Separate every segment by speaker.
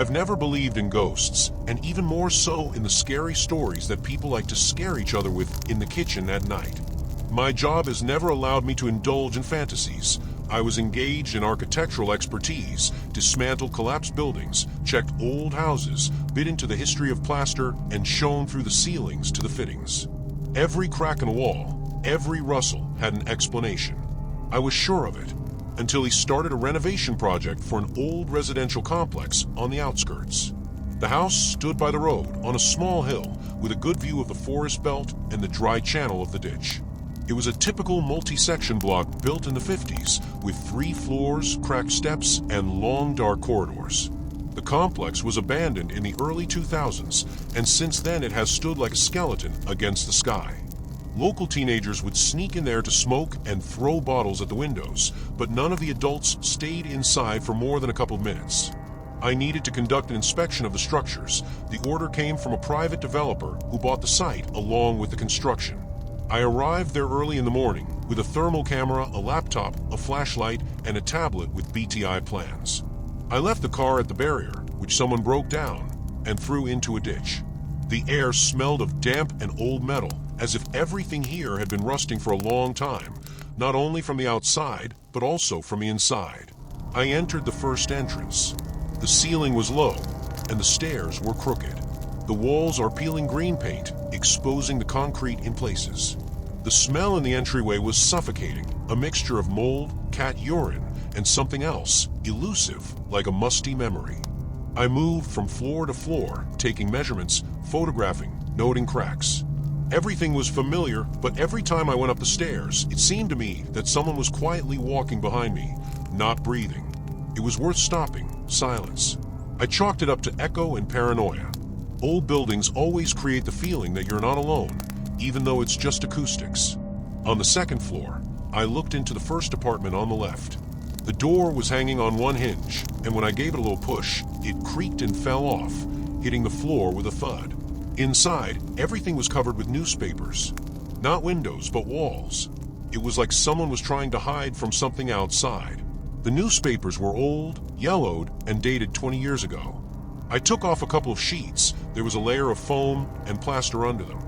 Speaker 1: I've never believed in ghosts, and even more so in the scary stories that people like to scare each other with in the kitchen at night. My job has never allowed me to indulge in fantasies. I was engaged in architectural expertise, dismantled collapsed buildings, checked old houses, bit into the history of plaster, and shone through the ceilings to the fittings. Every crack in a wall, every rustle had an explanation. I was sure of it, until he started a renovation project for an old residential complex on the outskirts. The house stood by the road on a small hill with a good view of the forest belt and the dry channel of the ditch. It was a typical multi-section block built in the 50s with 3 floors, cracked steps, and long dark corridors. The complex was abandoned in the early 2000s, and since then it has stood like a skeleton against the sky. Local teenagers would sneak in there to smoke and throw bottles at the windows, but none of the adults stayed inside for more than a couple of minutes. I needed to conduct an inspection of the structures. The order came from a private developer who bought the site along with the construction. I arrived there early in the morning with a thermal camera, a laptop, a flashlight, and a tablet with BTI plans. I left the car at the barrier, which someone broke down, and threw into a ditch. The air smelled of damp and old metal, as if everything here had been rusting for a long time, not only from the outside, but also from the inside. I entered the first entrance. The ceiling was low, and the stairs were crooked. The walls are peeling green paint, exposing the concrete in places. The smell in the entryway was suffocating, a mixture of mold, cat urine, and something else, elusive, like a musty memory. I moved from floor to floor, taking measurements, photographing, noting cracks. Everything was familiar, but every time I went up the stairs, it seemed to me that someone was quietly walking behind me, not breathing. It was worth stopping. Silence. I chalked it up to echo and paranoia. Old buildings always create the feeling that you're not alone, even though it's just acoustics. On the second floor, I looked into the first apartment on the left. The door was hanging on one hinge, and when I gave it a little push, it creaked and fell off, hitting the floor with a thud. Inside, everything was covered with newspapers. Not windows, but walls. It was like someone was trying to hide from something outside. The newspapers were old, yellowed, and dated 20 years ago. I took off a couple of sheets. There was a layer of foam and plaster under them.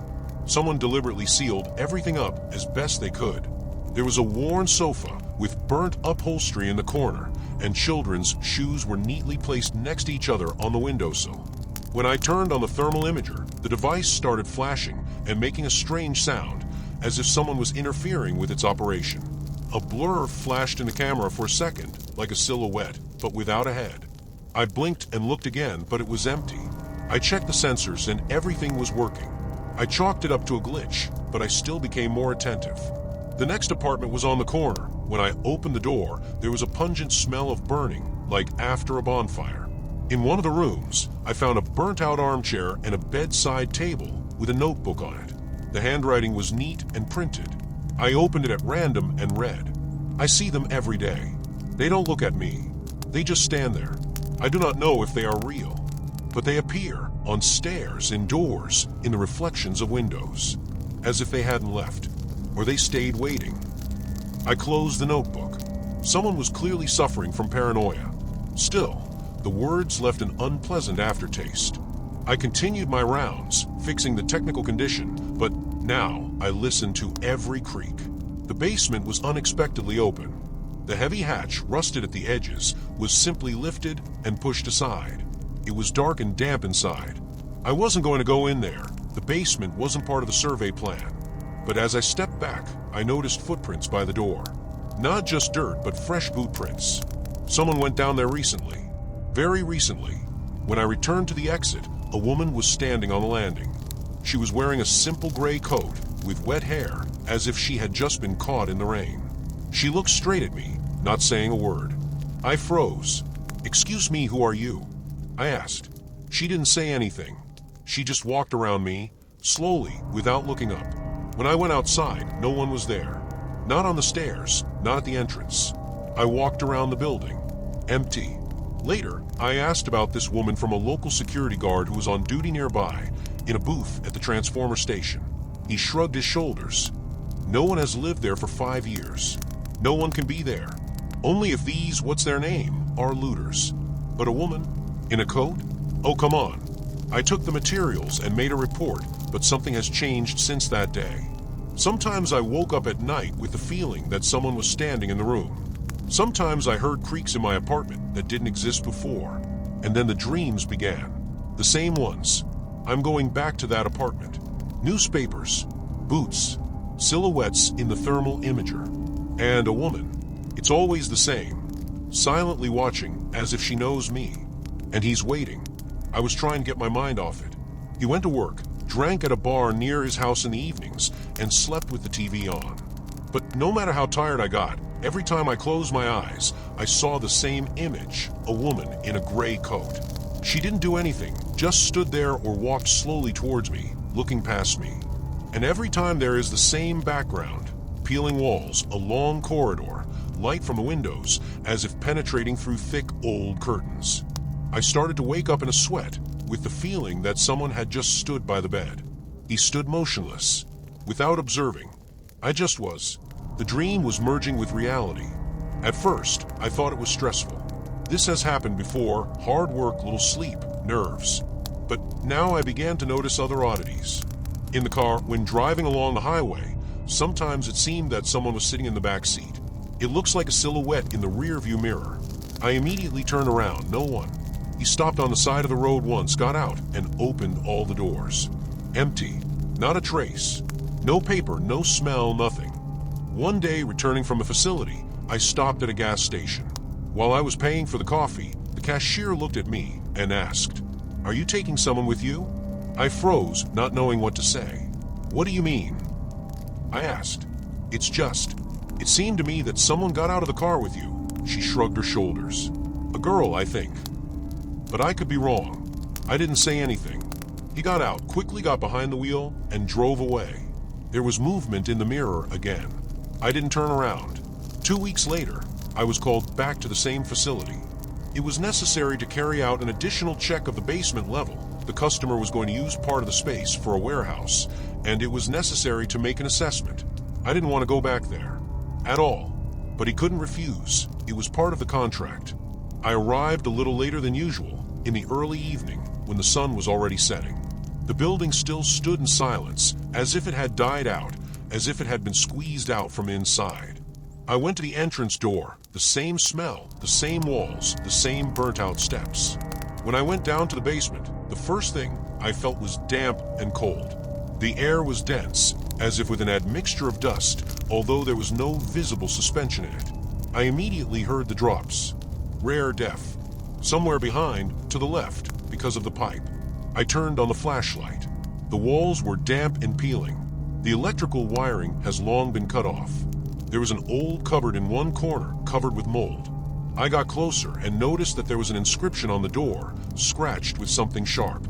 Speaker 1: Someone deliberately sealed everything up as best they could. There was a worn sofa with burnt upholstery in the corner, and children's shoes were neatly placed next to each other on the windowsill. When I turned on the thermal imager, the device started flashing and making a strange sound, as if someone was interfering with its operation. A blur flashed in the camera for a second, like a silhouette, but without a head. I blinked and looked again, but it was empty. I checked the sensors and everything was working. I chalked it up to a glitch, but I still became more attentive. The next apartment was on the corner. When I opened the door, there was a pungent smell of burning, like after a bonfire. In one of the rooms, I found a burnt-out armchair and a bedside table with a notebook on it. The handwriting was neat and printed. I opened it at random and read. I see them every day. They don't look at me. They just stand there. I do not know if they are real, but they appear on stairs, in doors, in the reflections of windows, as if they hadn't left, or they stayed waiting. I closed the notebook. Someone was clearly suffering from paranoia. Still, the words left an unpleasant aftertaste. I continued my rounds, fixing the technical condition, but now I listened to every creak. The basement was unexpectedly open. The heavy hatch, rusted at the edges, was simply lifted and pushed aside. It was dark and damp inside. I wasn't going to go in there. The basement wasn't part of the survey plan. But as I stepped back, I noticed footprints by the door. Not just dirt, but fresh boot prints. Someone went down there recently. Very recently. When I returned to the exit, a woman was standing on the landing. She was wearing a simple gray coat with wet hair, as if she had just been caught in the rain. She looked straight at me, not saying a word. I froze. "Excuse me, who are you?" I asked. She didn't say anything. She just walked around me, slowly, without looking up. When I went outside, no one was there. Not on the stairs, not at the entrance. I walked around the building. Empty. Later, I asked about this woman from a local security guard who was on duty nearby, in a booth at the transformer station. He shrugged his shoulders. No one has lived there for 5 years. No one can be there. Only if these, what's their name, are looters. But a woman? In a coat? Oh, come on. I took the materials and made a report, but something has changed since that day. Sometimes I woke up at night with the feeling that someone was standing in the room. Sometimes I heard creaks in my apartment that didn't exist before. And then the dreams began. The same ones. I'm going back to that apartment. Newspapers, boots, silhouettes in the thermal imager, and a woman. It's always the same, silently watching as if she knows me. And he's waiting. I was trying to get my mind off it. He went to work, drank at a bar near his house in the evenings, and slept with the TV on. But no matter how tired I got, every time I closed my eyes, I saw the same image, a woman in a gray coat. She didn't do anything, just stood there or walked slowly towards me, looking past me. And every time there is the same background, peeling walls, a long corridor, light from the windows, as if penetrating through thick old curtains. I started to wake up in a sweat, with the feeling that someone had just stood by the bed. He stood motionless, without observing. I just was. The dream was merging with reality. At first, I thought it was stressful. This has happened before, hard work, little sleep, nerves. But now I began to notice other oddities. In the car, when driving along the highway, sometimes it seemed that someone was sitting in the back seat. It looks like a silhouette in the rear-view mirror. I immediately turned around, no one. He stopped on the side of the road once, got out, and opened all the doors. Empty, not a trace. No paper, no smell, nothing. One day, returning from a facility, I stopped at a gas station. While I was paying for the coffee, the cashier looked at me and asked, "Are you taking someone with you?" I froze, not knowing what to say. "What do you mean?" I asked. It seemed to me that someone got out of the car with you." She shrugged her shoulders. "A girl, I think. But I could be wrong." I didn't say anything. He got out, quickly got behind the wheel, and drove away. There was movement in the mirror again. I didn't turn around. 2 weeks later, I was called back to the same facility. It was necessary to carry out an additional check of the basement level. The customer was going to use part of the space for a warehouse, and it was necessary to make an assessment. I didn't want to go back there. At all. But he couldn't refuse. It was part of the contract. I arrived a little later than usual, in the early evening, when the sun was already setting. The building still stood in silence, as if it had died out, as if it had been squeezed out from inside. I went to the entrance door, the same smell, the same walls, the same burnt-out steps. When I went down to the basement, the first thing I felt was damp and cold. The air was dense, as if with an admixture of dust, although there was no visible suspension in it. I immediately heard the drops. Rare death. Somewhere behind, to the left, because of the pipe. I turned on the flashlight. The walls were damp and peeling. The electrical wiring has long been cut off. There was an old cupboard in one corner, covered with mold. I got closer and noticed that there was an inscription on the door, scratched with something sharp.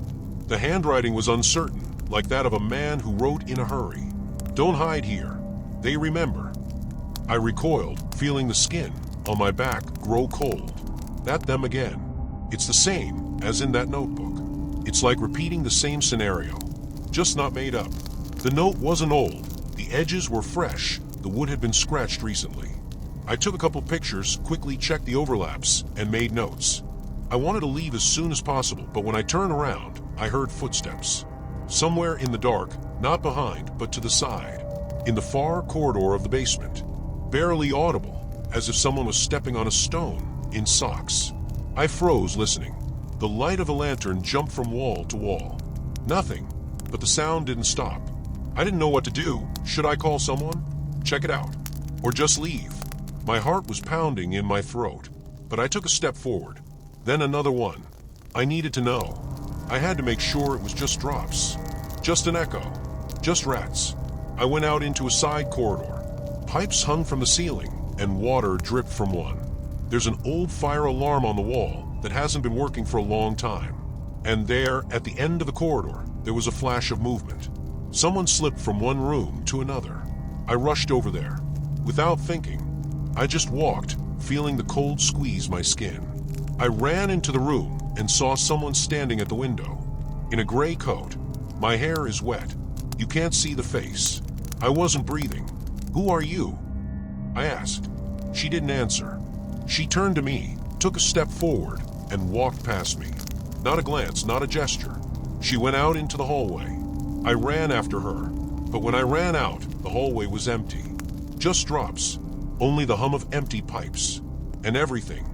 Speaker 1: The handwriting was uncertain, like that of a man who wrote in a hurry. "Don't hide here. They remember." I recoiled, feeling the skin on my back grow cold. That them again. It's the same as in that notebook. It's like repeating the same scenario, just not made up. The note wasn't old. The edges were fresh. The wood had been scratched recently. I took a couple pictures, quickly checked the overlaps, and made notes. I wanted to leave as soon as possible, but when I turned around, I heard footsteps. Somewhere in the dark, not behind, but to the side, in the far corridor of the basement. Barely audible, as if someone was stepping on a stone, in socks. I froze listening. The light of a lantern jumped from wall to wall. Nothing, but the sound didn't stop. I didn't know what to do. Should I call someone? Check it out? Or just leave? My heart was pounding in my throat, but I took a step forward. Then another one. I needed to know. I had to make sure it was just drops. Just an echo. Just rats. I went out into a side corridor. Pipes hung from the ceiling, and water dripped from one. There's an old fire alarm on the wall that hasn't been working for a long time. And there, at the end of the corridor, there was a flash of movement. Someone slipped from one room to another. I rushed over there. Without thinking, I just walked, feeling the cold squeeze my skin. I ran into the room and saw someone standing at the window. In a gray coat. My hair is wet. You can't see the face. I wasn't breathing. "Who are you?" I asked. She didn't answer. She turned to me, took a step forward, and walked past me. Not a glance, not a gesture. She went out into the hallway. I ran after her, but when I ran out, the hallway was empty. Just drops, only the hum of empty pipes. And everything.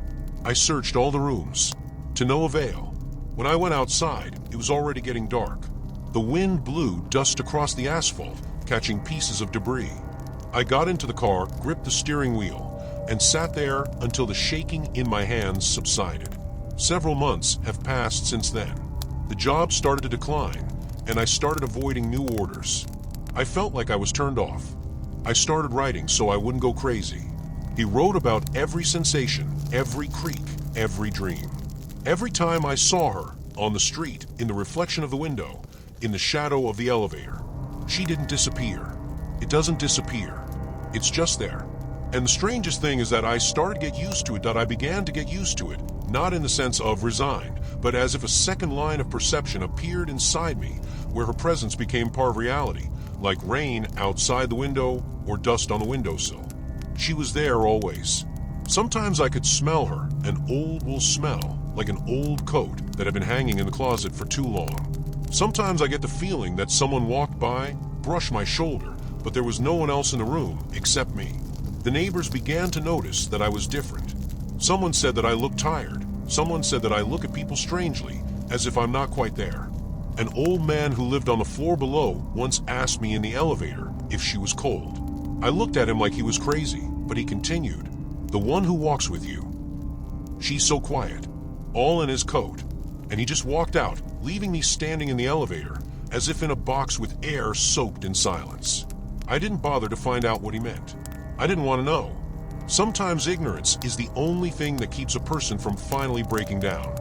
Speaker 1: I searched all the rooms. To no avail. When I went outside, it was already getting dark. The wind blew dust across the asphalt, catching pieces of debris. I got into the car, gripped the steering wheel, and sat there until the shaking in my hands subsided. Several months have passed since then. The job started to decline, and I started avoiding new orders. I felt like I was turned off. I started writing so I wouldn't go crazy. He wrote about every sensation, every creak, every dream. Every time I saw her, on the street, in the reflection of the window, in the shadow of the elevator, she didn't disappear. It doesn't disappear. It's just there. And the strangest thing is that I started to get used to it, that I began to get used to it, not in the sense of resigned, but as if a second line of perception appeared inside me, where her presence became part of reality, like rain outside the window or dust on the windowsill. She was there always. Sometimes I could smell her, an old wool smell, like an old coat that had been hanging in the closet for too long. Sometimes I get the feeling that someone walked by, brushed my shoulder, but there was no one else in the room except me. The neighbors began to notice that I was different. Someone said that I looked tired. Someone said that I look at people strangely, as if I'm not quite there. An old man who lived on the floor below once asked me in the elevator if she was cold. I looked at him like he was crazy, but he continued, "The one who walks with you. She's so quiet," all in his coat. And he just walked out, leaving me standing in the elevator, as if in a box with air soaked in silence. I didn't bother to find out what he meant. I didn't want to know. Sometimes ignorance is the only thing that keeps a person from finally breaking down.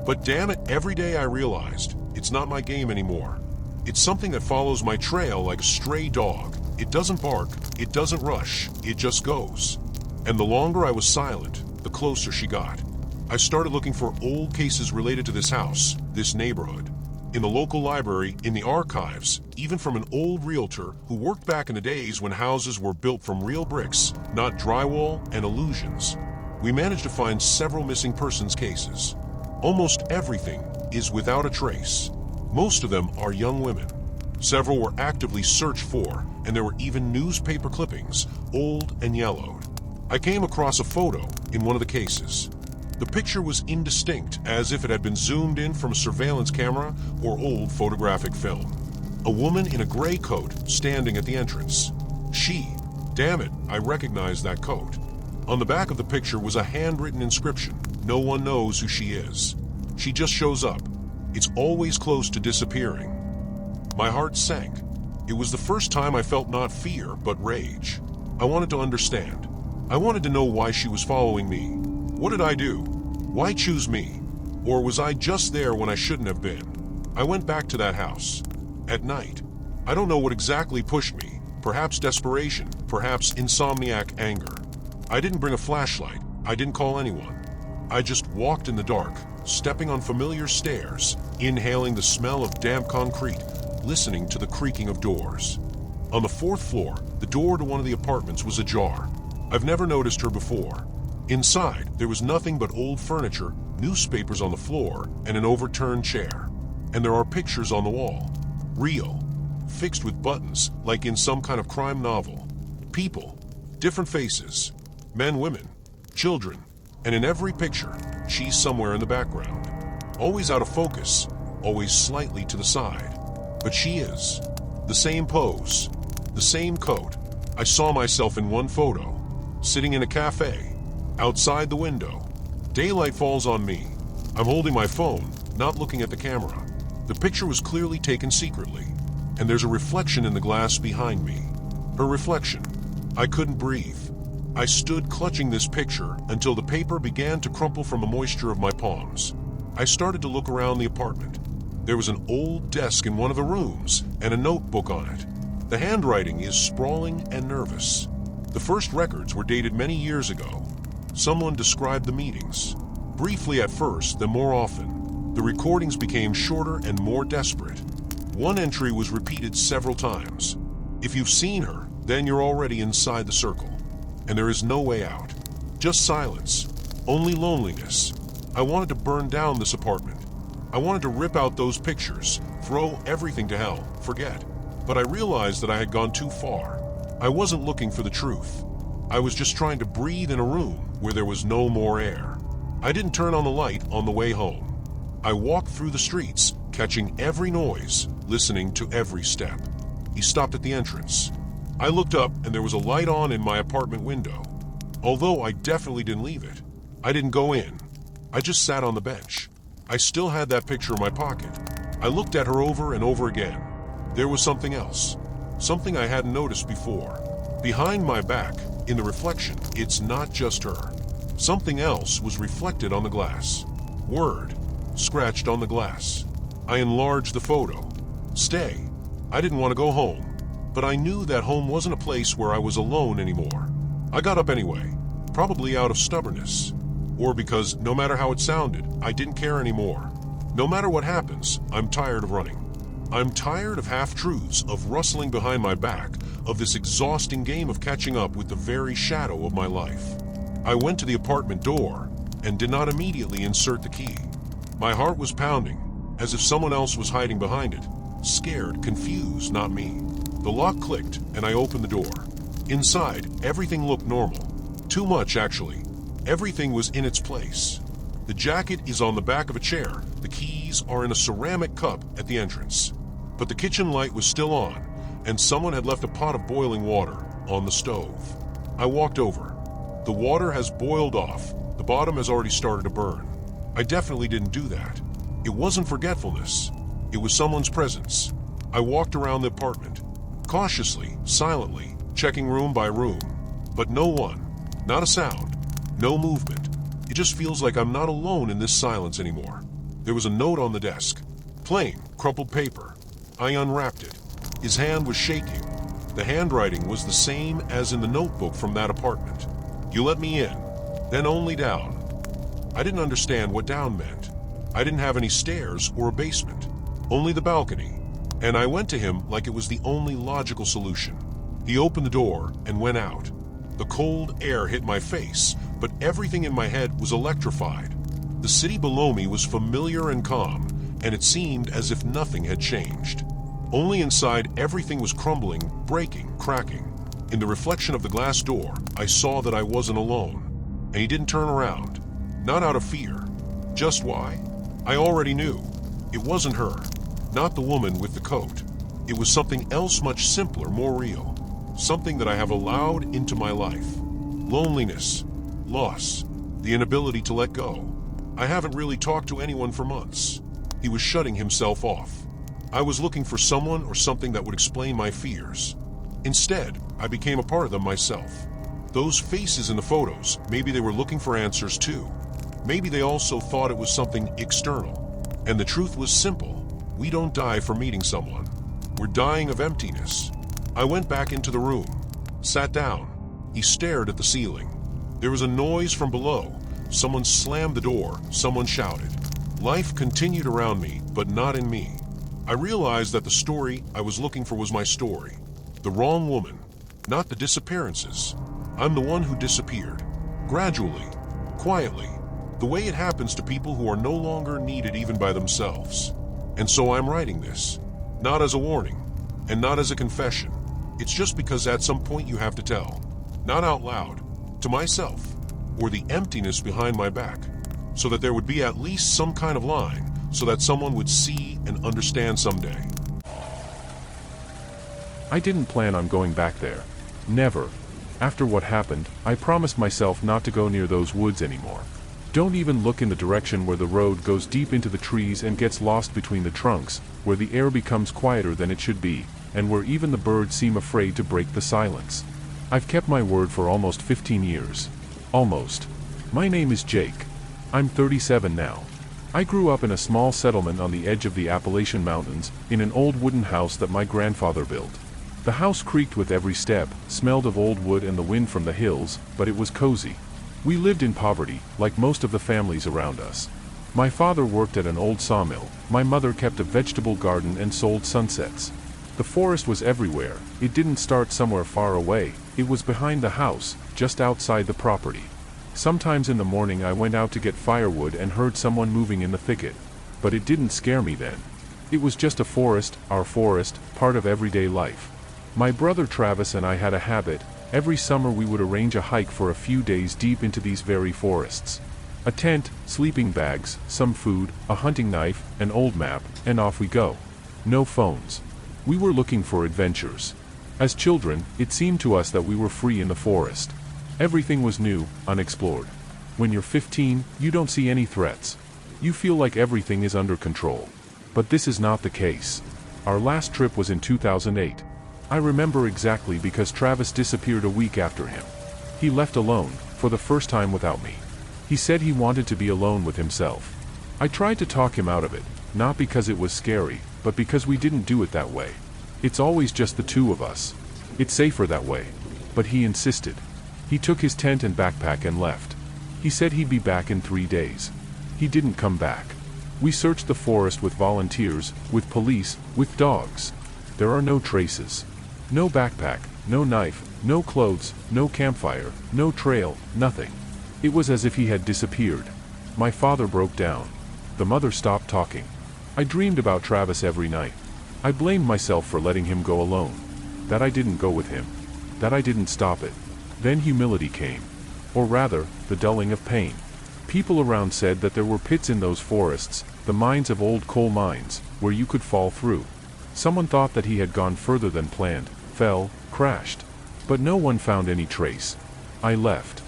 Speaker 1: But damn it, every day I realized, it's not my game anymore. It's something that follows my trail like a stray dog. It doesn't bark, it doesn't rush, it just goes. And the longer I was silent, the closer she got. I started looking for old cases related to this house, this neighborhood. In the local library, in the archives, even from an old realtor who worked back in the days when houses were built from real bricks, not drywall and illusions. We managed to find several missing persons cases. Almost everything is without a trace. Most of them are young women. Several were actively searched for, and there were even newspaper clippings, old and yellowed. I came across a photo in one of the cases. The picture was indistinct, as if it had been zoomed in from a surveillance camera or old photographic film. A woman in a gray coat standing at the entrance. Damn it, I recognized that coat. On the back of the picture was a handwritten inscription. No one knows who she is. She just shows up. It's always close to disappearing. My heart sank. It was the first time I felt not fear, but rage. I wanted to understand. I wanted to know why she was following me. What did I do? Why choose me? Or was I just there when I shouldn't have been? I went back to that house. At night. I don't know what exactly pushed me. Perhaps desperation, perhaps insomniac anger. I didn't bring a flashlight. I didn't call anyone. I just walked in the dark, stepping on familiar stairs, inhaling the smell of damp concrete, listening to the creaking of doors. On the 4th floor, the door to one of the apartments was ajar. I've never noticed her before. Inside, there was nothing but old furniture, newspapers on the floor, and an overturned chair. And there are pictures on the wall. Real. Fixed with buttons, like in some kind of crime novel. People. Different faces. Men, women. Children. And in every picture, she's somewhere in the background. Always out of focus. Always slightly to the side. But she is. The same pose. The same coat. I saw myself in one photo. Sitting in a cafe. Outside the window. Daylight falls on me. I'm holding my phone, not looking at the camera. The picture was clearly taken secretly, and there's a reflection in the glass behind me. Her reflection. I couldn't breathe. I stood clutching this picture until the paper began to crumple from the moisture of my palms. I started to look around the apartment. There was an old desk in one of the rooms and a notebook on it. The handwriting is sprawling and nervous. The first records were dated many years ago. Someone described the meetings. Briefly at first, then more often. The recordings became shorter and more desperate. One entry was repeated several times. If you've seen her, then you're already inside the circle. And there is no way out. Just silence. Only loneliness. I wanted to burn down this apartment. I wanted to rip out those pictures, throw everything to hell, forget. But I realized that I had gone too far. I wasn't looking for the truth. I was just trying to breathe in a room where there was no more air. I didn't turn on the light on the way home. I walked through the streets, catching every noise, listening to every step. He stopped at the entrance. I looked up and there was a light on in my apartment window. Although I definitely didn't leave it. I didn't go in. I just sat on the bench. I still had that picture in my pocket. I looked at her over and over again. There was something else. Something I hadn't noticed before. Behind my back, in the reflection, it's not just her. Something else was reflected on the glass. Word, scratched on the glass. I enlarged the photo. Stay. I didn't want to go home, but I knew that home wasn't a place where I was alone anymore. I got up anyway, probably out of stubbornness, or because no matter how it sounded, I didn't care anymore. No matter what happens, I'm tired of running. I'm tired of half-truths, of rustling behind my back, of this exhausting game of catching up with the very shadow of my life. I went to the apartment door and did not immediately insert the key. My heart was pounding, as if someone else was hiding behind it. Scared, confused, not me. The lock clicked and I opened the door. Inside, everything looked normal. Too much, actually. Everything was in its place. The jacket is on the back of a chair. The keys are in a ceramic cup at the entrance. But the kitchen light was still on, and someone had left a pot of boiling water on the stove. I walked over. The water has boiled off. The bottom has already started to burn. I definitely didn't do that. It wasn't forgetfulness. It was someone's presence. I walked around the apartment, cautiously, silently, checking room by room. But no one, not a sound, no movement. It just feels like I'm not alone in this silence anymore. There was a note on the desk. Plain, crumpled paper. I unwrapped it. His hand was shaking. The handwriting was the same as in the notebook from that apartment. You let me in, then only down. I didn't understand what down meant. I didn't have any stairs or a basement, only the balcony. And I went to him like it was the only logical solution. He opened the door and went out. The cold air hit my face, but everything in my head was electrified. The city below me was familiar and calm, and it seemed as if nothing had changed. Only inside, everything was crumbling, breaking, cracking. In the reflection of the glass door, I saw that I wasn't alone. And he didn't turn around. Not out of fear. Just why? I already knew. It wasn't her. Not the woman with the coat. It was something else much simpler, more real. Something that I have allowed into my life. Loneliness. Loss. The inability to let go. I haven't really talked to anyone for months. He was shutting himself off. I was looking for someone or something that would explain my fears. Instead, I became a part of them myself. Those faces in the photos, maybe they were looking for answers too. Maybe they also thought it was something external. And the truth was simple. We don't die for meeting someone. We're dying of emptiness. I went back into the room, sat down. He stared at the ceiling. There was a noise from below. Someone slammed the door. Someone shouted. Life continued around me, but not in me. I realized that the story I was looking for was my story. The wrong woman, not the disappearances. I'm the one who disappeared. Gradually, quietly, the way it happens to people who are no longer needed even by themselves. And so I'm writing this, not as a warning, and not as a confession. It's just because at some point you have to tell, not out loud, to myself, or the emptiness behind my back, so that there would be at least some kind of line, so that someone would see and understand someday.
Speaker 2: I didn't plan on going back there. Never. After what happened, I promised myself not to go near those woods anymore. Don't even look in the direction where the road goes deep into the trees and gets lost between the trunks, where the air becomes quieter than it should be, and where even the birds seem afraid to break the silence. I've kept my word for almost 15 years. Almost. My name is Jake. I'm 37 now. I grew up in a small settlement on the edge of the Appalachian Mountains, in an old wooden house that my grandfather built. The house creaked with every step, smelled of old wood and the wind from the hills, but it was cozy. We lived in poverty, like most of the families around us. My father worked at an old sawmill, my mother kept a vegetable garden and sold sunsets. The forest was everywhere. It didn't start somewhere far away, it was behind the house, just outside the property. Sometimes in the morning I went out to get firewood and heard someone moving in the thicket. but it didn't scare me then. It was just a forest, our forest, part of everyday life. My brother Travis and I had a habit. Every summer we would arrange a hike for a few days deep into these very forests. A tent, sleeping bags, some food, a hunting knife, an old map, and off we go. No phones. We were looking for adventures. As children, it seemed to us that we were free in the forest. Everything was new, unexplored. When you're 15, you don't see any threats. You feel like everything is under control. But this is not the case. Our last trip was in 2008. I remember exactly because Travis disappeared a week after him. He left alone, for the first time without me. He said he wanted to be alone with himself. I tried to talk him out of it, not because it was scary, but because we didn't do it that way. It's always just the two of us. It's safer that way. But he insisted. He took his tent and backpack and left. He said he'd be back in 3 days. He didn't come back. We searched the forest with volunteers, with police, with dogs. There are no traces. No backpack, no knife, no clothes, no campfire, no trail, nothing. It was as if he had disappeared. My father broke down. The mother stopped talking. I dreamed about Travis every night. I blamed myself for letting him go alone. That I didn't go with him. That I didn't stop it. Then humility came. Or rather, the dulling of pain. People around said that there were pits in those forests, the mines of old coal mines, where you could fall through. Someone thought that he had gone further than planned, fell, crashed. But no one found any trace. I left.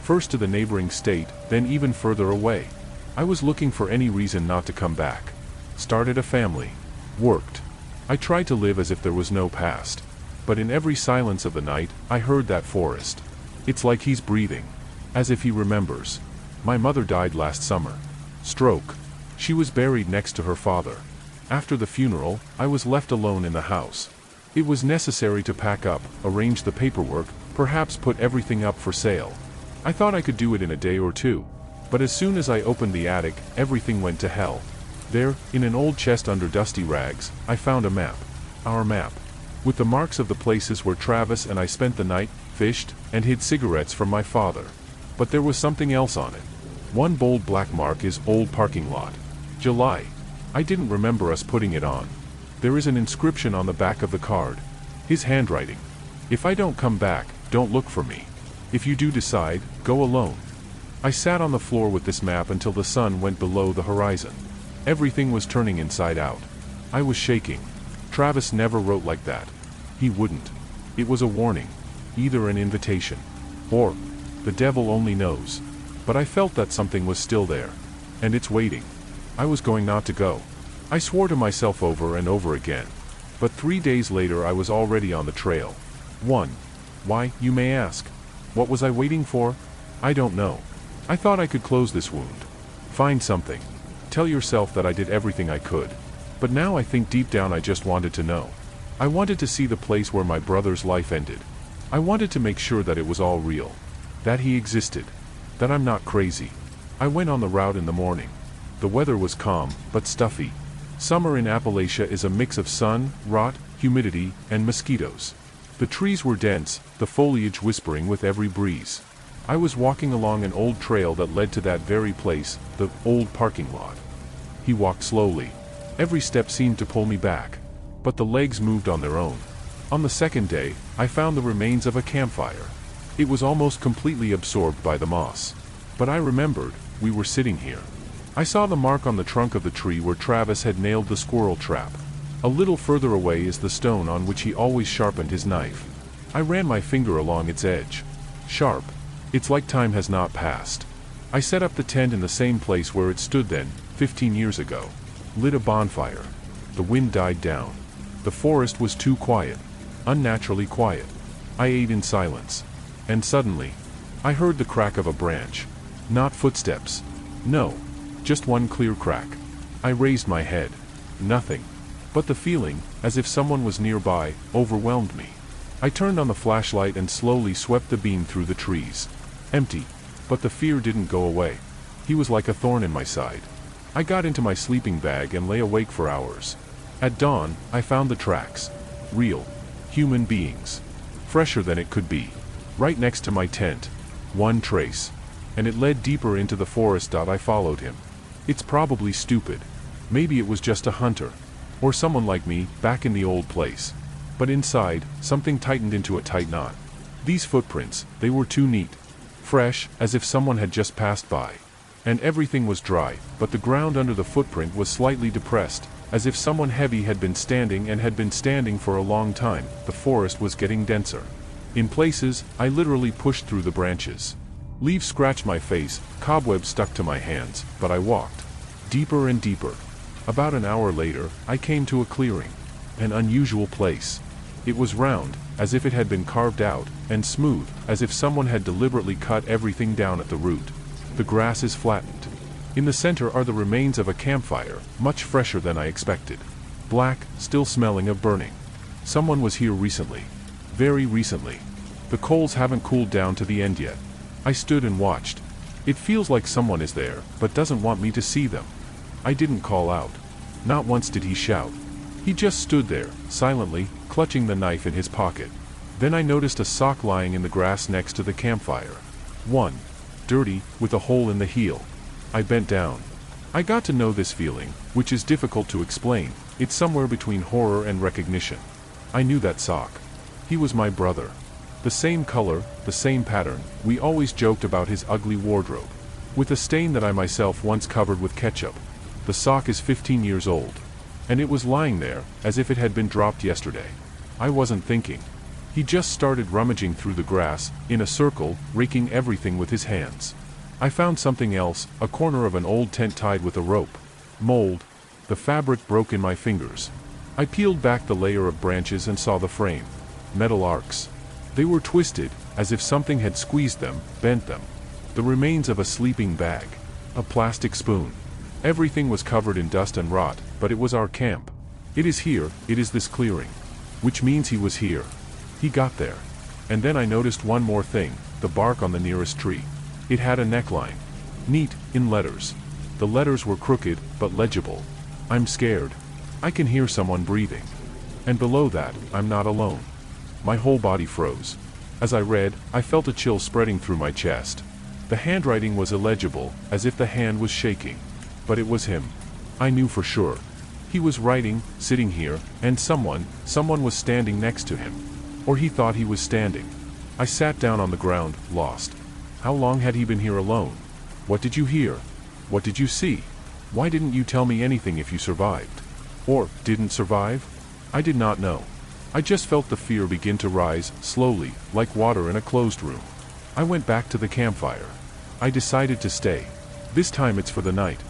Speaker 2: First to the neighboring state, then even further away. I was looking for any reason not to come back. Started a family. Worked. I tried to live as if there was no past. But in every silence of the night, I heard that forest. It's like he's breathing. As if he remembers. My mother died last summer. Stroke. She was buried next to her father. After the funeral, I was left alone in the house. It was necessary to pack up, arrange the paperwork, perhaps put everything up for sale. I thought I could do it in a day or two. But as soon as I opened the attic, everything went to hell. There, in an old chest under dusty rags, I found a map. Our map. With the marks of the places where Travis and I spent the night, fished, and hid cigarettes from my father. But there was something else on it. One bold black mark is old parking lot. July. I didn't remember us putting it on. There is an inscription on the back of the card. His handwriting. If I don't come back, don't look for me. If you do decide, go alone. I sat on the floor with this map until the sun went below the horizon. Everything was turning inside out. I was shaking. Travis never wrote like that. He wouldn't. It was a warning. Either an invitation. Or, the devil only knows. But I felt that something was still there. And it's waiting. I was going not to go. I swore to myself over and over again. But 3 days later I was already on the trail. 1. Why, you may ask. What was I waiting for? I don't know. I thought I could close this wound. Find something. Tell yourself that I did everything I could. But now I think deep down I just wanted to know. I wanted to see the place where my brother's life ended. I wanted to make sure that it was all real. That he existed. That I'm not crazy. I went on the route in the morning. The weather was calm, but stuffy. Summer in Appalachia is a mix of sun, rot, humidity, and mosquitoes. The trees were dense, the foliage whispering with every breeze. I was walking along an old trail that led to that very place, the old parking lot. He walked slowly. Every step seemed to pull me back. But the legs moved on their own. On the second day, I found the remains of a campfire. It was almost completely absorbed by the moss. But I remembered, we were sitting here. I saw the mark on the trunk of the tree where Travis had nailed the squirrel trap. A little further away is the stone on which he always sharpened his knife. I ran my finger along its edge. Sharp. It's like time has not passed. I set up the tent in the same place where it stood then, 15 years ago. Lit a bonfire. The wind died down. The forest was too quiet. Unnaturally quiet. I ate in silence. And suddenly, I heard the crack of a branch. Not footsteps. No. Just one clear crack. I raised my head. Nothing. But the feeling, as if someone was nearby, overwhelmed me. I turned on the flashlight and slowly swept the beam through the trees. Empty. But the fear didn't go away. He was like a thorn in my side. I got into my sleeping bag and lay awake for hours. At dawn, I found the tracks. Real. Human beings. Fresher than it could be. Right next to my tent. One trace. And it led deeper into the forest. I followed him. It's probably stupid. Maybe it was just a hunter. Or someone like me, back in the old place. But inside, something tightened into a tight knot. These footprints, they were too neat. Fresh, as if someone had just passed by. And everything was dry, but the ground under the footprint was slightly depressed, as if someone heavy had been standing for a long time. The forest was getting denser. In places, I literally pushed through the branches. Leaves scratched my face, cobwebs stuck to my hands, but I walked. Deeper and deeper. About an hour later, I came to a clearing. An unusual place. It was round, as if it had been carved out, and smooth, as if someone had deliberately cut everything down at the root. The grass is flattened. In the center are the remains of a campfire, much fresher than I expected. Black, still smelling of burning. Someone was here recently. Very recently. The coals haven't cooled down to the end yet. I stood and watched. It feels like someone is there, but doesn't want me to see them. I didn't call out. Not once did he shout. He just stood there, silently, clutching the knife in his pocket. Then I noticed a sock lying in the grass next to the campfire. One. Dirty, with a hole in the heel. I bent down. I got to know this feeling, which is difficult to explain. It's somewhere between horror and recognition. I knew that sock. He was my brother. The same color, the same pattern. We always joked about his ugly wardrobe. With a stain that I myself once covered with ketchup. The sock is 15 years old. And it was lying there, as if it had been dropped yesterday. I wasn't thinking. He just started rummaging through the grass, in a circle, raking everything with his hands. I found something else, a corner of an old tent tied with a rope. Mold. The fabric broke in my fingers. I peeled back the layer of branches and saw the frame. Metal arcs. They were twisted, as if something had squeezed them, bent them. The remains of a sleeping bag. A plastic spoon. Everything was covered in dust and rot, but it was our camp. It is here, it is this clearing. Which means he was here. He got there. And then I noticed one more thing, the bark on the nearest tree. It had a neckline. Neat, in letters. The letters were crooked, but legible. I'm scared. I can hear someone breathing. And below that, I'm not alone. My whole body froze. As I read, I felt a chill spreading through my chest. The handwriting was illegible, as if the hand was shaking. But it was him. I knew for sure. He was writing, sitting here, and someone was standing next to him. Or he thought he was standing. I sat down on the ground, lost. How long had he been here alone? What did you hear? What did you see? Why didn't you tell me anything if you survived? Or didn't survive? I did not know. I just felt the fear begin to rise, slowly, like water in a closed room. I went back to the campfire. I decided to stay. This time it's for the night.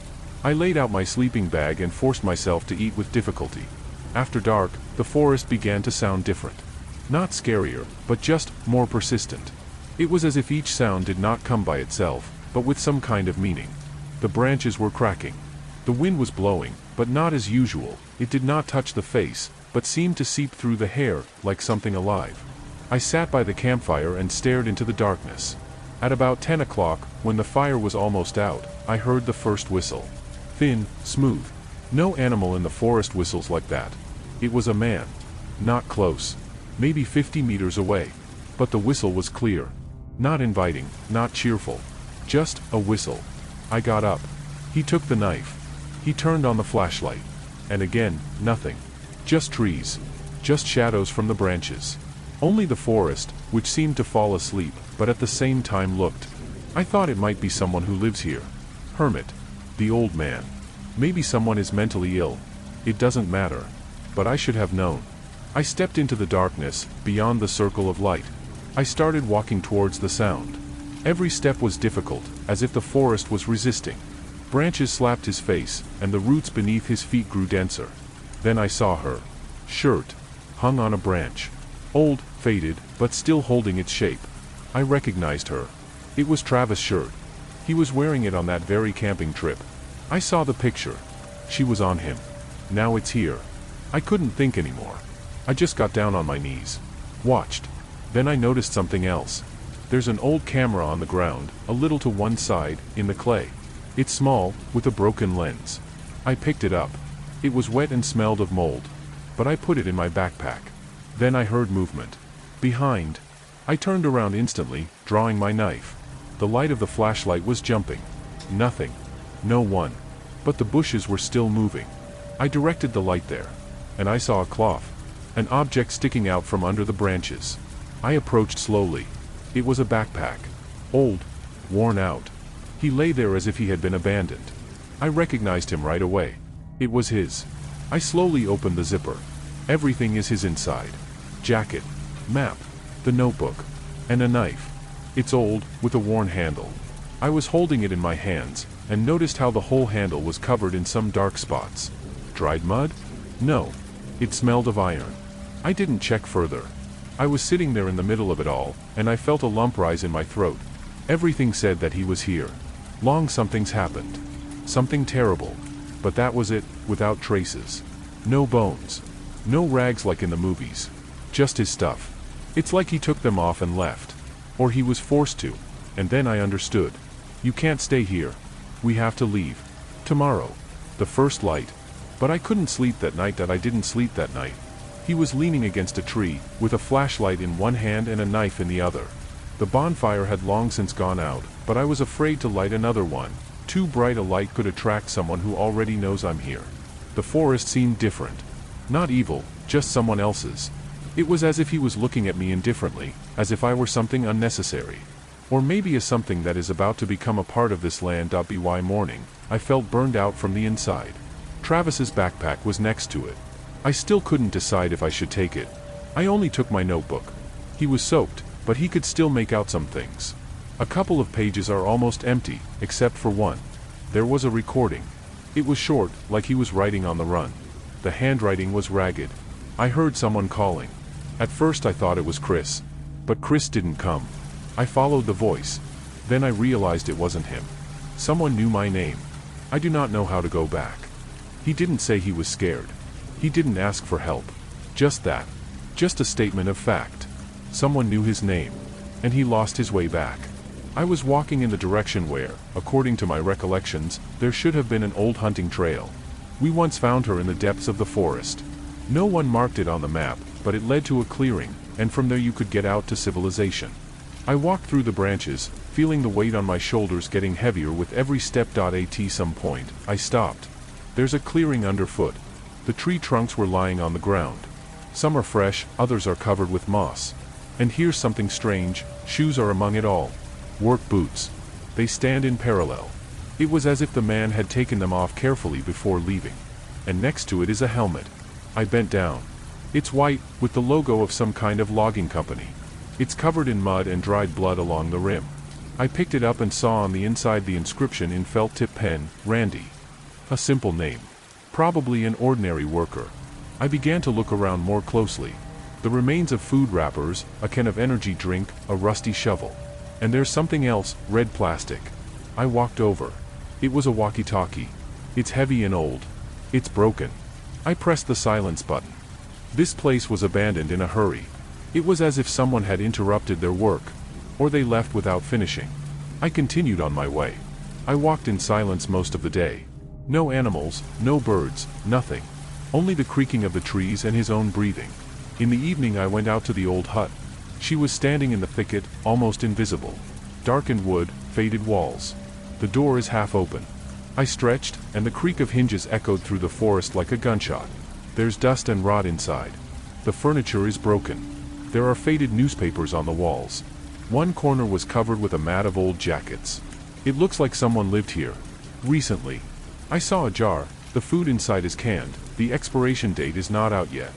Speaker 2: I laid out my sleeping bag and forced myself to eat with difficulty. After dark, the forest began to sound different. Not scarier, but just more persistent. It was as if each sound did not come by itself, but with some kind of meaning. The branches were cracking. The wind was blowing, but not as usual. It did not touch the face, but seemed to seep through the hair, like something alive. I sat by the campfire and stared into the darkness. At about 10 o'clock, when the fire was almost out, I heard the first whistle. Thin, smooth. No animal in the forest whistles like that. It was a man. Not close. Maybe 50 meters away. But the whistle was clear. Not inviting, not cheerful. Just a whistle. I got up. He took the knife. He turned on the flashlight. And again, nothing. Just trees. Just shadows from the branches. Only the forest, which seemed to fall asleep, but at the same time looked. I thought it might be someone who lives here. Hermit. The old man. Maybe someone is mentally ill. It doesn't matter. But I should have known. I stepped into the darkness, beyond the circle of light. I started walking towards the sound. Every step was difficult, as if the forest was resisting. Branches slapped his face, and the roots beneath his feet grew denser. Then I saw her. Shirt. Hung on a branch. Old, faded, but still holding its shape. I recognized her. It was Travis' shirt. He was wearing it on that very camping trip. I saw the picture. She was on him. Now it's here. I couldn't think anymore. I just got down on my knees. Watched. Then I noticed something else. There's an old camera on the ground, a little to one side, in the clay. It's small, with a broken lens. I picked it up. It was wet and smelled of mold. But I put it in my backpack. Then I heard movement. Behind. I turned around instantly, drawing my knife. The light of the flashlight was jumping. Nothing. No one. but the bushes were still moving. I directed the light there, and I saw a cloth, an object sticking out from under the branches. I approached slowly. It was a backpack. Old, worn out. He lay there as if he had been abandoned. I recognized him right away. It was his. I slowly opened the zipper. Everything is his inside. Jacket, map, the notebook, and a knife. It's old, with a worn handle. I was holding it in my hands, and noticed how the whole handle was covered in some dark spots. Dried mud? No. It smelled of iron. I didn't check further. I was sitting there in the middle of it all, and I felt a lump rise in my throat. Everything said that he was here. Long something's happened. Something terrible. But that was it, without traces. No bones. No rags like in the movies. Just his stuff. It's like he took them off and left. Or he was forced to. And then I understood. You can't stay here. We have to leave. Tomorrow. The first light. But I couldn't sleep that night. I didn't sleep that night. He was leaning against a tree, with a flashlight in one hand and a knife in the other. The bonfire had long since gone out, but I was afraid to light another one. Too bright a light could attract someone who already knows I'm here. The forest seemed different. Not evil, just someone else's. It was as if he was looking at me indifferently, as if I were something unnecessary. Or maybe as something that is about to become a part of this land. By morning, I felt burned out from the inside. Travis's backpack was next to it. I still couldn't decide if I should take it. I only took my notebook. He was soaked, but he could still make out some things. A couple of pages are almost empty, except for one. There was a recording. It was short, like he was writing on the run. The handwriting was ragged. I heard someone calling. At first I thought it was Chris. But Chris didn't come. I followed the voice. Then I realized it wasn't him. Someone knew my name. I do not know how to go back. He didn't say he was scared. He didn't ask for help. Just that. Just a statement of fact. Someone knew his name. And he lost his way back. I was walking in the direction where, according to my recollections, there should have been an old hunting trail. We once found her in the depths of the forest. No one marked it on the map, but it led to a clearing, and from there you could get out to civilization. I walked through the branches, feeling the weight on my shoulders getting heavier with every step. At some point, I stopped. There's a clearing underfoot. The tree trunks were lying on the ground. Some are fresh, others are covered with moss. And here's something strange, shoes are among it all. Work boots. They stand in parallel. It was as if the man had taken them off carefully before leaving. And next to it is a helmet. I bent down. It's white, with the logo of some kind of logging company. It's covered in mud and dried blood along the rim. I picked it up and saw on the inside the inscription in felt-tip pen, Randy. A simple name. Probably an ordinary worker. I began to look around more closely. The remains of food wrappers, a can of energy drink, a rusty shovel. And there's something else, red plastic. I walked over. It was a walkie-talkie. It's heavy and old. It's broken. I pressed the silence button. This place was abandoned in a hurry. It was as if someone had interrupted their work. Or they left without finishing. I continued on my way. I walked in silence most of the day. No animals, no birds, nothing. Only the creaking of the trees and his own breathing. In the evening I went out to the old hut. She was standing in the thicket, almost invisible. Darkened wood, faded walls. The door is half open. I stretched, and the creak of hinges echoed through the forest like a gunshot. There's dust and rot inside. The furniture is broken. There are faded newspapers on the walls. One corner was covered with a mat of old jackets. It looks like someone lived here. Recently. I saw a jar. The food inside is canned. The expiration date is not out yet.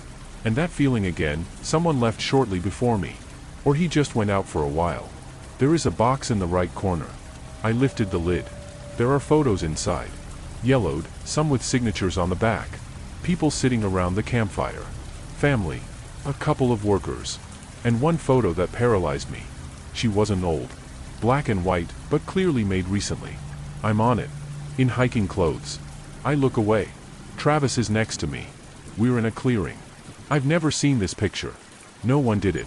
Speaker 2: And that feeling again, someone left shortly before me. Or he just went out for a while. There is a box in the right corner. I lifted the lid. There are photos inside. Yellowed, some with signatures on the back. People sitting around the campfire. Family. A couple of workers. And one photo that paralyzed me. She wasn't old. Black and white, but clearly made recently. I'm on it. In hiking clothes. I look away. Travis is next to me. We're in a clearing. I've never seen this picture. No one did it.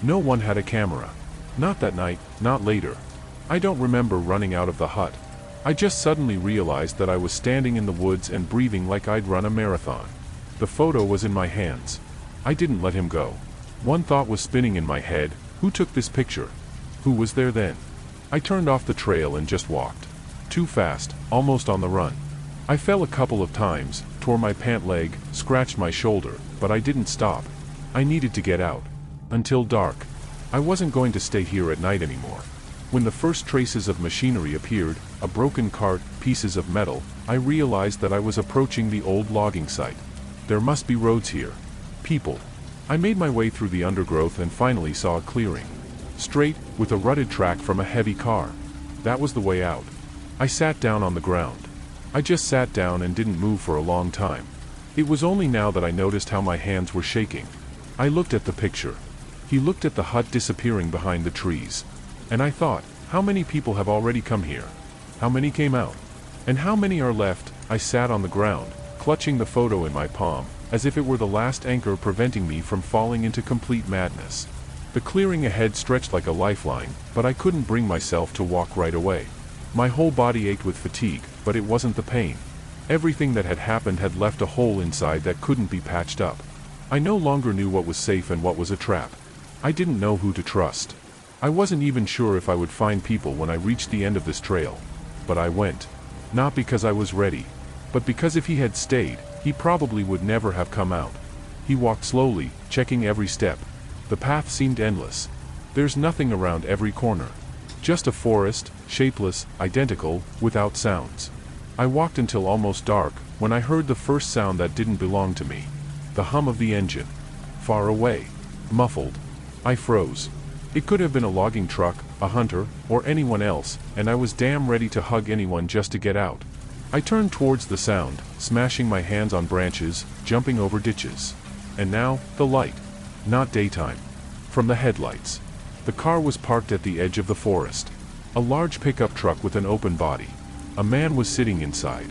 Speaker 2: No one had a camera. Not that night, not later. I don't remember running out of the hut. I just suddenly realized that I was standing in the woods and breathing like I'd run a marathon. The photo was in my hands. I didn't let him go. One thought was spinning in my head: who took this picture? Who was there then? I turned off the trail and just walked. Too fast, almost on the run. I fell a couple of times, tore my pant leg, scratched my shoulder, but I didn't stop. I needed to get out. Until dark. I wasn't going to stay here at night anymore. When the first traces of machinery appeared, a broken cart, pieces of metal, I realized that I was approaching the old logging site. There must be roads here. People. I made my way through the undergrowth and finally saw a clearing. Straight, with a rutted track from a heavy car. That was the way out. I sat down on the ground. I just sat down and didn't move for a long time. It was only now that I noticed how my hands were shaking. I looked at the picture. He looked at the hut disappearing behind the trees. And I thought, how many people have already come here? How many came out? And how many are left? I sat on the ground, clutching the photo in my palm, as if it were the last anchor preventing me from falling into complete madness. The clearing ahead stretched like a lifeline, but I couldn't bring myself to walk right away. My whole body ached with fatigue, but it wasn't the pain. Everything that had happened had left a hole inside that couldn't be patched up. I no longer knew what was safe and what was a trap. I didn't know who to trust. I wasn't even sure if I would find people when I reached the end of this trail. But I went. Not because I was ready, but because if he had stayed, he probably would never have come out. He walked slowly, checking every step. The path seemed endless. There's nothing around every corner. Just a forest, shapeless, identical, without sounds. I walked until almost dark, when I heard the first sound that didn't belong to me. The hum of the engine. Far away. Muffled. I froze. It could have been a logging truck, a hunter, or anyone else, and I was damn ready to hug anyone just to get out. I turned towards the sound, smashing my hands on branches, jumping over ditches. And now, the light. Not daytime. From the headlights. The car was parked at the edge of the forest. A large pickup truck with an open body. A man was sitting inside.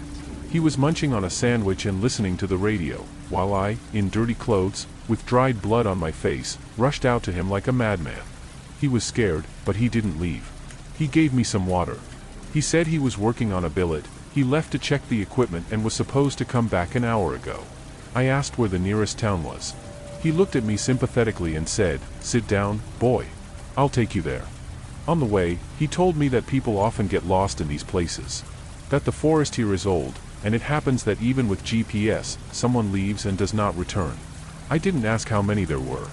Speaker 2: He was munching on a sandwich and listening to the radio, while I, in dirty clothes, with dried blood on my face, rushed out to him like a madman. He was scared, but he didn't leave. He gave me some water. He said he was working on a billet. He left to check the equipment and was supposed to come back an hour ago. I asked where the nearest town was. He looked at me sympathetically and said, "Sit down, boy. I'll take you there." On the way, he told me that people often get lost in these places. That the forest here is old, and it happens that even with GPS, someone leaves and does not return. I didn't ask how many there were.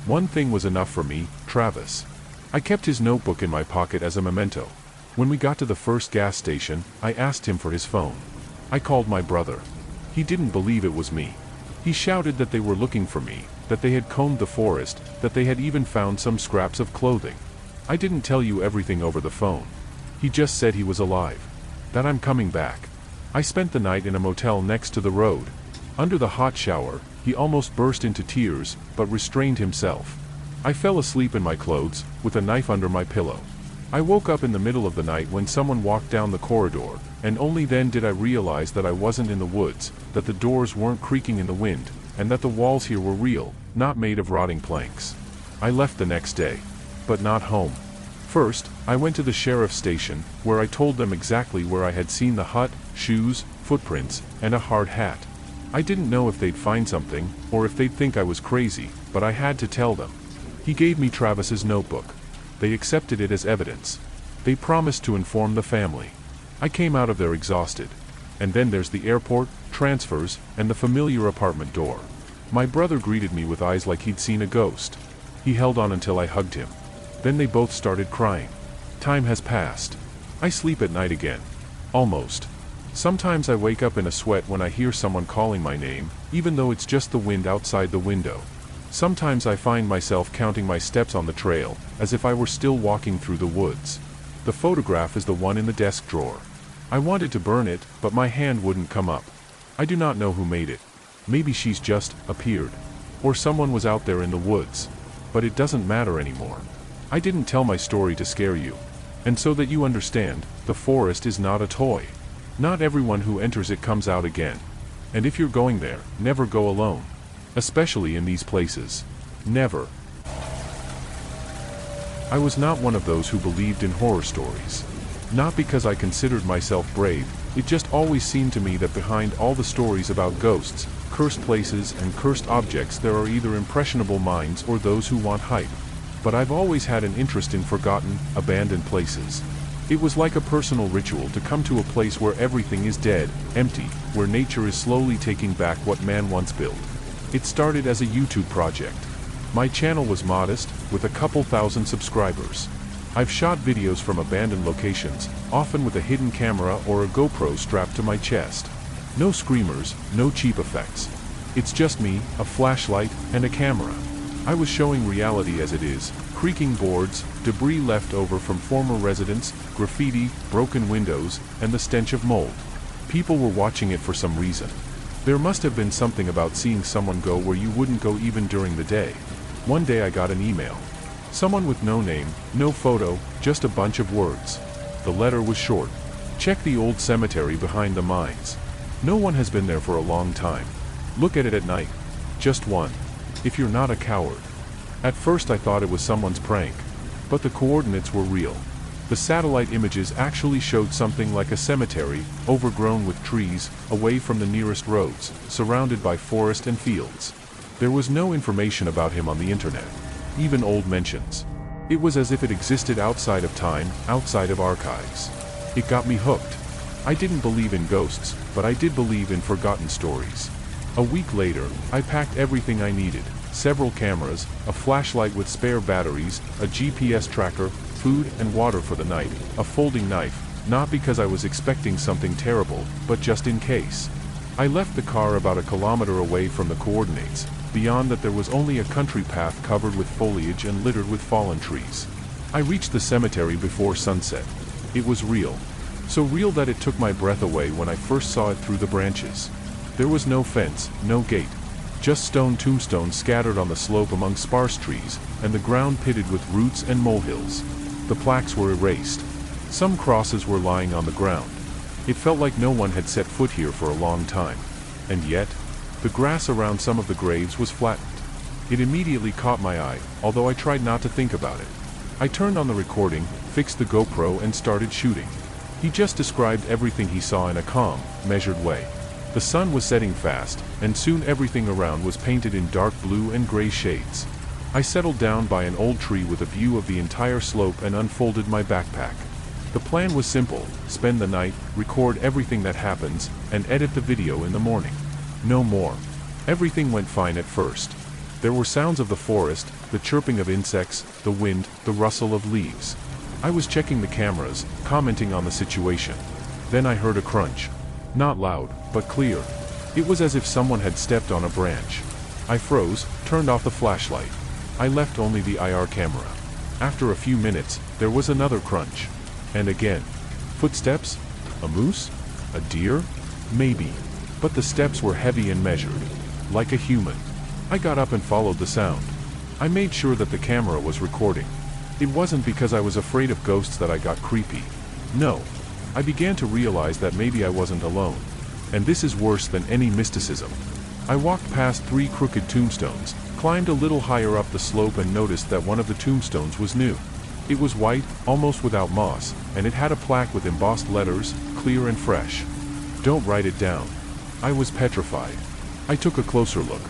Speaker 2: One thing was enough for me, Travis. I kept his notebook in my pocket as a memento. When we got to the first gas station, I asked him for his phone. I called my brother. He didn't believe it was me. He shouted that they were looking for me, that they had combed the forest, that they had even found some scraps of clothing. I didn't tell you everything over the phone. He just said he was alive. That I'm coming back. I spent the night in a motel next to the road. Under the hot shower, he almost burst into tears, but restrained himself. I fell asleep in my clothes, with a knife under my pillow. I woke up in the middle of the night when someone walked down the corridor, and only then did I realize that I wasn't in the woods, that the doors weren't creaking in the wind, and that the walls here were real, not made of rotting planks. I left the next day. But not home. First, I went to the sheriff's station, where I told them exactly where I had seen the hut, shoes, footprints, and a hard hat. I didn't know if they'd find something, or if they'd think I was crazy, but I had to tell them. He gave me Travis's notebook. They accepted it as evidence. They promised to inform the family. I came out of there exhausted. And then there's the airport, transfers, and the familiar apartment door. My brother greeted me with eyes like he'd seen a ghost. He held on until I hugged him. Then they both started crying. Time has passed. I sleep at night again. Almost. Sometimes I wake up in a sweat when I hear someone calling my name, even though it's just the wind outside the window. Sometimes I find myself counting my steps on the trail, as if I were still walking through the woods. The photograph is the one in the desk drawer. I wanted to burn it, but my hand wouldn't come up. I do not know who made it. Maybe she's just appeared. Or someone was out there in the woods. But it doesn't matter anymore. I didn't tell my story to scare you. And so that you understand, the forest is not a toy. Not everyone who enters it comes out again. And if you're going there, never go alone. Especially in these places. Never. I was not one of those who believed in horror stories. Not because I considered myself brave, it just always seemed to me that behind all the stories about ghosts, cursed places and cursed objects there are either impressionable minds or those who want hype. But I've always had an interest in forgotten, abandoned places. It was like a personal ritual to come to a place where everything is dead, empty, where nature is slowly taking back what man once built. It started as a YouTube project. My channel was modest, with a couple thousand subscribers. I've shot videos from abandoned locations, often with a hidden camera or a GoPro strapped to my chest. No screamers, no cheap effects. It's just me, a flashlight, and a camera. I was showing reality as it is, creaking boards, debris left over from former residents, graffiti, broken windows, and the stench of mold. People were watching it for some reason. There must have been something about seeing someone go where you wouldn't go even during the day. One day I got an email. Someone with no name, no photo, just a bunch of words. The letter was short. Check the old cemetery behind the mines. No one has been there for a long time. Look at it at night. Just one. If you're not a coward. At first I thought it was someone's prank. But the coordinates were real. The satellite images actually showed something like a cemetery, overgrown with trees, away from the nearest roads, surrounded by forest and fields. There was no information about him on the internet. Even old mentions. It was as if it existed outside of time, outside of archives. It got me hooked. I didn't believe in ghosts, but I did believe in forgotten stories. A week later, I packed everything I needed. Several cameras, a flashlight with spare batteries, a GPS tracker, food and water for the night, a folding knife, not because I was expecting something terrible, but just in case. I left the car about a kilometer away from the coordinates. Beyond that there was only a country path covered with foliage and littered with fallen trees. I reached the cemetery before sunset. It was real. So real that it took my breath away when I first saw it through the branches. There was no fence, no gate. Just stone tombstones scattered on the slope among sparse trees, and the ground pitted with roots and molehills. The plaques were erased. Some crosses were lying on the ground. It felt like no one had set foot here for a long time. And yet, the grass around some of the graves was flattened. It immediately caught my eye, although I tried not to think about it. I turned on the recording, fixed the GoPro and started shooting. He just described everything he saw in a calm, measured way. The sun was setting fast, and soon everything around was painted in dark blue and gray shades. I settled down by an old tree with a view of the entire slope and unfolded my backpack. The plan was simple: spend the night, record everything that happens, and edit the video in the morning. No more. Everything went fine at first. There were sounds of the forest, the chirping of insects, the wind, the rustle of leaves. I was checking the cameras, commenting on the situation. Then I heard a crunch. Not loud, but clear. It was as if someone had stepped on a branch. I froze, turned off the flashlight. I left only the IR camera. After a few minutes, there was another crunch. And again. Footsteps? A moose? A deer? Maybe. But the steps were heavy and measured. Like a human. I got up and followed the sound. I made sure that the camera was recording. It wasn't because I was afraid of ghosts that I got creepy. No. I began to realize that maybe I wasn't alone. And this is worse than any mysticism. I walked past 3 crooked tombstones, climbed a little higher up the slope and noticed that one of the tombstones was new. It was white, almost without moss, and it had a plaque with embossed letters, clear and fresh. Don't write it down. I was petrified. I took a closer look.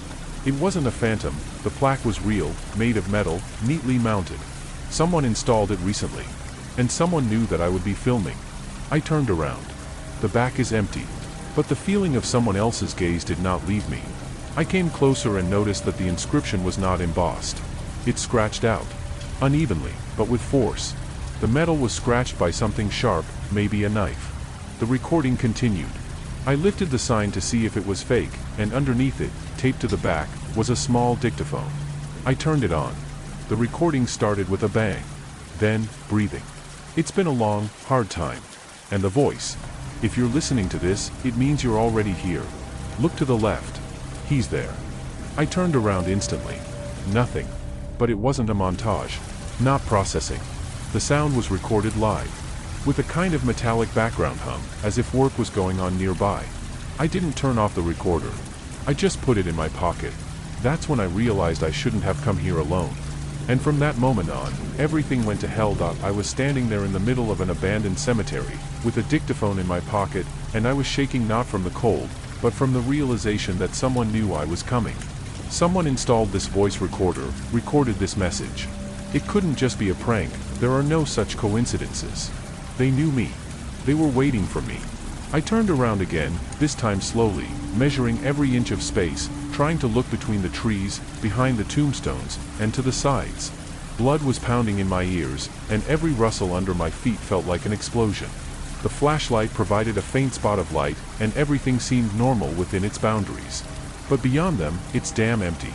Speaker 2: It wasn't a phantom, the plaque was real, made of metal, neatly mounted. Someone installed it recently. And someone knew that I would be filming. I turned around. The back is empty. But the feeling of someone else's gaze did not leave me. I came closer and noticed that the inscription was not embossed. It scratched out. Unevenly, but with force. The metal was scratched by something sharp, maybe a knife. The recording continued. I lifted the sign to see if it was fake, and underneath it, taped to the back, was a small dictaphone. I turned it on. The recording started with a bang. Then, breathing. It's been a long, hard time. And the voice. If you're listening to this, it means you're already here. Look to the left. He's there. I turned around instantly. Nothing. But it wasn't a montage. Not processing. The sound was recorded live. With a kind of metallic background hum, as if work was going on nearby. I didn't turn off the recorder. I just put it in my pocket. That's when I realized I shouldn't have come here alone. And from that moment on, everything went to hell. I was standing there in the middle of an abandoned cemetery, with a dictaphone in my pocket, and I was shaking not from the cold, but from the realization that someone knew I was coming. Someone installed this voice recorder, recorded this message. It couldn't just be a prank, there are no such coincidences. They knew me. They were waiting for me. I turned around again, this time slowly, measuring every inch of space, trying to look between the trees, behind the tombstones, and to the sides. Blood was pounding in my ears, and every rustle under my feet felt like an explosion. The flashlight provided a faint spot of light, and everything seemed normal within its boundaries. But beyond them, it's damn empty.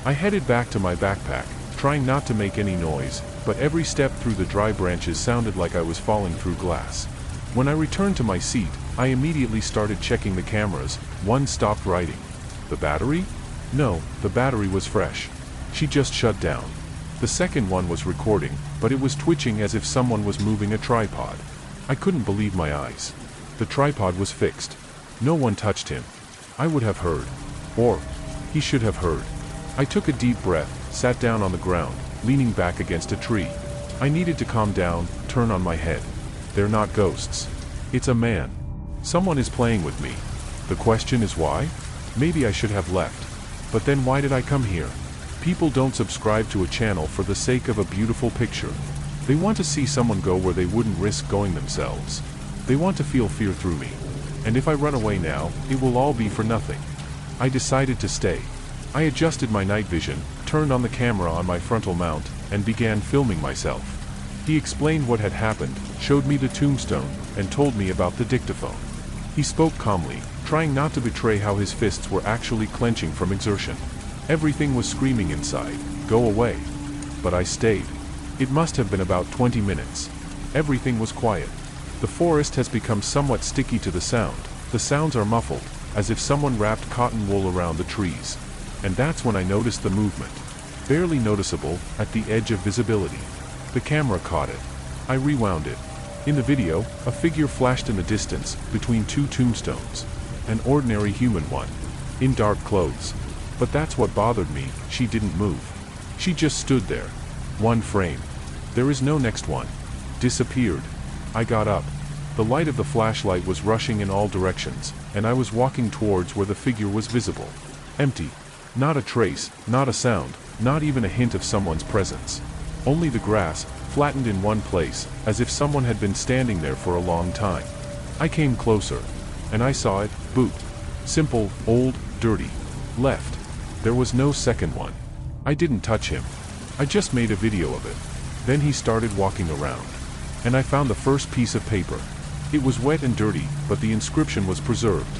Speaker 2: I headed back to my backpack, trying not to make any noise, but every step through the dry branches sounded like I was falling through glass. When I returned to my seat, I immediately started checking the cameras. One stopped writing. The battery? No, the battery was fresh. She just shut down. The second one was recording, but it was twitching as if someone was moving a tripod. I couldn't believe my eyes. The tripod was fixed. No one touched him. I would have heard. Or, he should have heard. I took a deep breath, sat down on the ground, leaning back against a tree. I needed to calm down, turn on my head. They're not ghosts. It's a man. Someone is playing with me. The question is why? Maybe I should have left. But then why did I come here? People don't subscribe to a channel for the sake of a beautiful picture. They want to see someone go where they wouldn't risk going themselves. They want to feel fear through me. And if I run away now, it will all be for nothing. I decided to stay. I adjusted my night vision, turned on the camera on my frontal mount, and began filming myself. He explained what had happened, showed me the tombstone, and told me about the dictaphone. He spoke calmly, trying not to betray how his fists were actually clenching from exertion. Everything was screaming inside, "Go away." But I stayed. It must have been about 20 minutes. Everything was quiet. The forest has become somewhat sticky to the sound. The sounds are muffled, as if someone wrapped cotton wool around the trees. And that's when I noticed the movement. Barely noticeable, at the edge of visibility. The camera caught it. I rewound it. In the video, a figure flashed in the distance, between two tombstones. An ordinary human one. In dark clothes. But that's what bothered me, she didn't move. She just stood there. One frame. There is no next one. Disappeared. I got up. The light of the flashlight was rushing in all directions, and I was walking towards where the figure was visible. Empty. Not a trace, not a sound, not even a hint of someone's presence. Only the grass, flattened in one place, as if someone had been standing there for a long time. I came closer, and I saw it, boot. Simple, old, dirty. Left. There was no second one. I didn't touch him. I just made a video of it. Then he started walking around. And I found the first piece of paper. It was wet and dirty, but the inscription was preserved.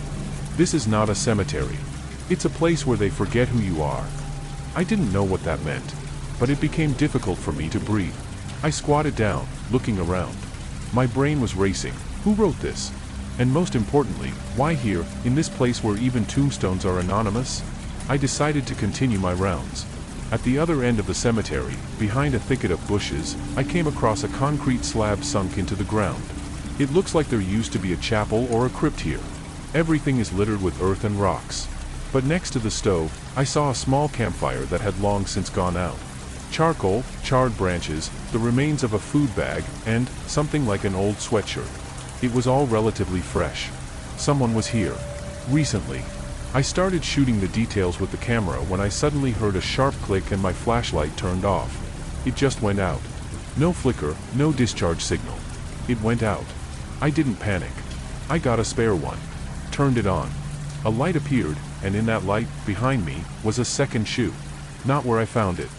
Speaker 2: This is not a cemetery. It's a place where they forget who you are. I didn't know what that meant, but it became difficult for me to breathe. I squatted down, looking around. My brain was racing. Who wrote this? And most importantly, why here, in this place where even tombstones are anonymous? I decided to continue my rounds. At the other end of the cemetery, behind a thicket of bushes, I came across a concrete slab sunk into the ground. It looks like there used to be a chapel or a crypt here. Everything is littered with earth and rocks. But next to the stove, I saw a small campfire that had long since gone out. Charcoal, charred branches, the remains of a food bag, and something like an old sweatshirt. It was all relatively fresh. Someone was here. Recently. I started shooting the details with the camera when I suddenly heard a sharp click and my flashlight turned off. It just went out. No flicker, no discharge signal. It went out. I didn't panic. I got a spare one. Turned it on. A light appeared, and in that light, behind me, was a second shoe. Not where I found it.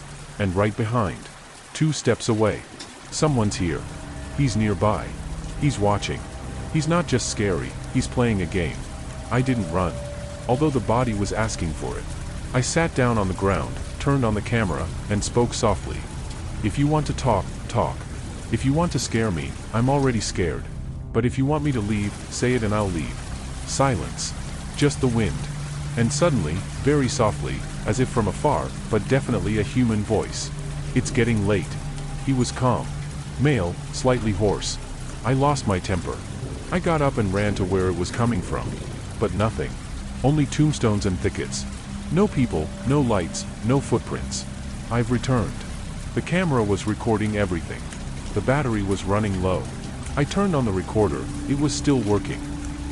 Speaker 2: And right behind. 2 steps away. Someone's here. He's nearby. He's watching. He's not just scary, he's playing a game. I didn't run. Although the body was asking for it. I sat down on the ground, turned on the camera, and spoke softly. If you want to talk, talk. If you want to scare me, I'm already scared. But if you want me to leave, say it and I'll leave. Silence. Just the wind. And suddenly, very softly, as if from afar, but definitely a human voice. It's getting late. He was calm. Male, slightly hoarse. I lost my temper. I got up and ran to where it was coming from. But nothing. Only tombstones and thickets. No people, no lights, no footprints. I've returned. The camera was recording everything. The battery was running low. I turned on the recorder, it was still working.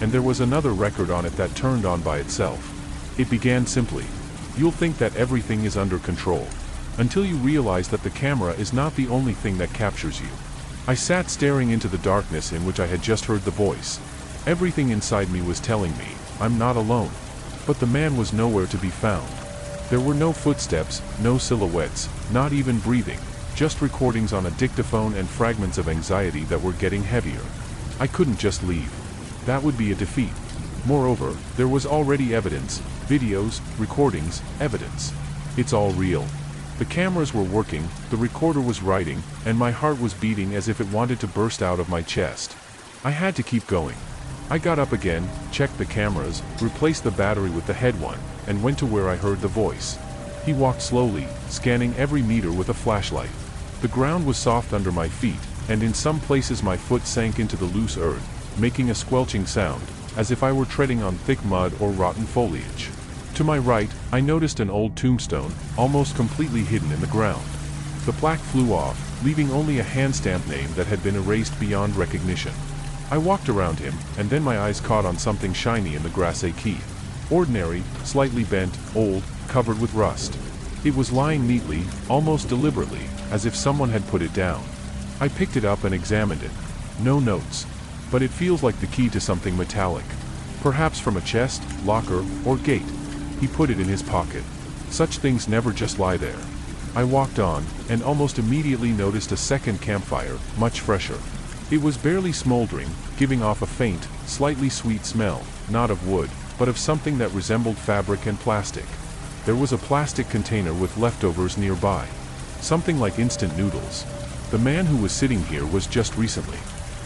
Speaker 2: And there was another record on it that turned on by itself. It began simply. You'll think that everything is under control. Until you realize that the camera is not the only thing that captures you. I sat staring into the darkness in which I had just heard the voice. Everything inside me was telling me, I'm not alone. But the man was nowhere to be found. There were no footsteps, no silhouettes, not even breathing, just recordings on a dictaphone and fragments of anxiety that were getting heavier. I couldn't just leave. That would be a defeat. Moreover, there was already evidence, videos, recordings, evidence. It's all real. The cameras were working, the recorder was writing, and my heart was beating as if it wanted to burst out of my chest. I had to keep going. I got up again, checked the cameras, replaced the battery with the head one, and went to where I heard the voice. He walked slowly, scanning every meter with a flashlight. The ground was soft under my feet, and in some places my foot sank into the loose earth, making a squelching sound, as if I were treading on thick mud or rotten foliage. To my right, I noticed an old tombstone, almost completely hidden in the ground. The plaque flew off, leaving only a hand-stamped name that had been erased beyond recognition. I walked around him, and then my eyes caught on something shiny in the grass. A key. Ordinary, slightly bent, old, covered with rust. It was lying neatly, almost deliberately, as if someone had put it down. I picked it up and examined it. No notes. But it feels like the key to something metallic. Perhaps from a chest, locker, or gate. He put it in his pocket. Such things never just lie there. I walked on, and almost immediately noticed a second campfire, much fresher. It was barely smoldering, giving off a faint, slightly sweet smell, not of wood, but of something that resembled fabric and plastic. There was a plastic container with leftovers nearby. Something like instant noodles. The man who was sitting here was just recently.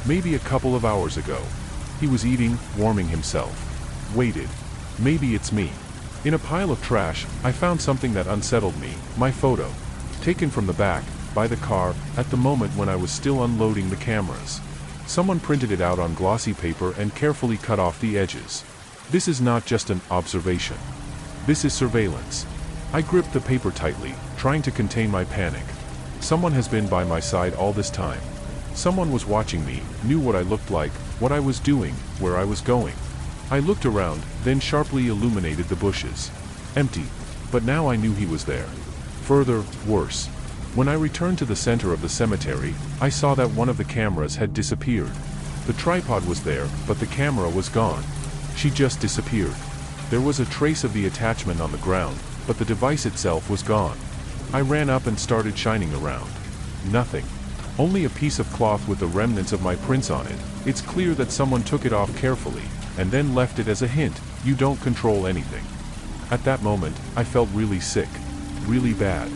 Speaker 2: Maybe a couple of hours ago. He was eating, warming himself. Waited. Maybe it's me. In a pile of trash, I found something that unsettled me, my photo. Taken from the back, by the car, at the moment when I was still unloading the cameras. Someone printed it out on glossy paper and carefully cut off the edges. This is not just an observation. This is surveillance. I gripped the paper tightly, trying to contain my panic. Someone has been by my side all this time. Someone was watching me, knew what I looked like, what I was doing, where I was going. I looked around, then sharply illuminated the bushes. Empty. But now I knew he was there. Further, worse. When I returned to the center of the cemetery, I saw that one of the cameras had disappeared. The tripod was there, but the camera was gone. She just disappeared. There was a trace of the attachment on the ground, but the device itself was gone. I ran up and started shining around. Nothing. Only a piece of cloth with the remnants of my prints on it. It's clear that someone took it off carefully, and then left it as a hint, you don't control anything. At that moment, I felt really sick. Really bad.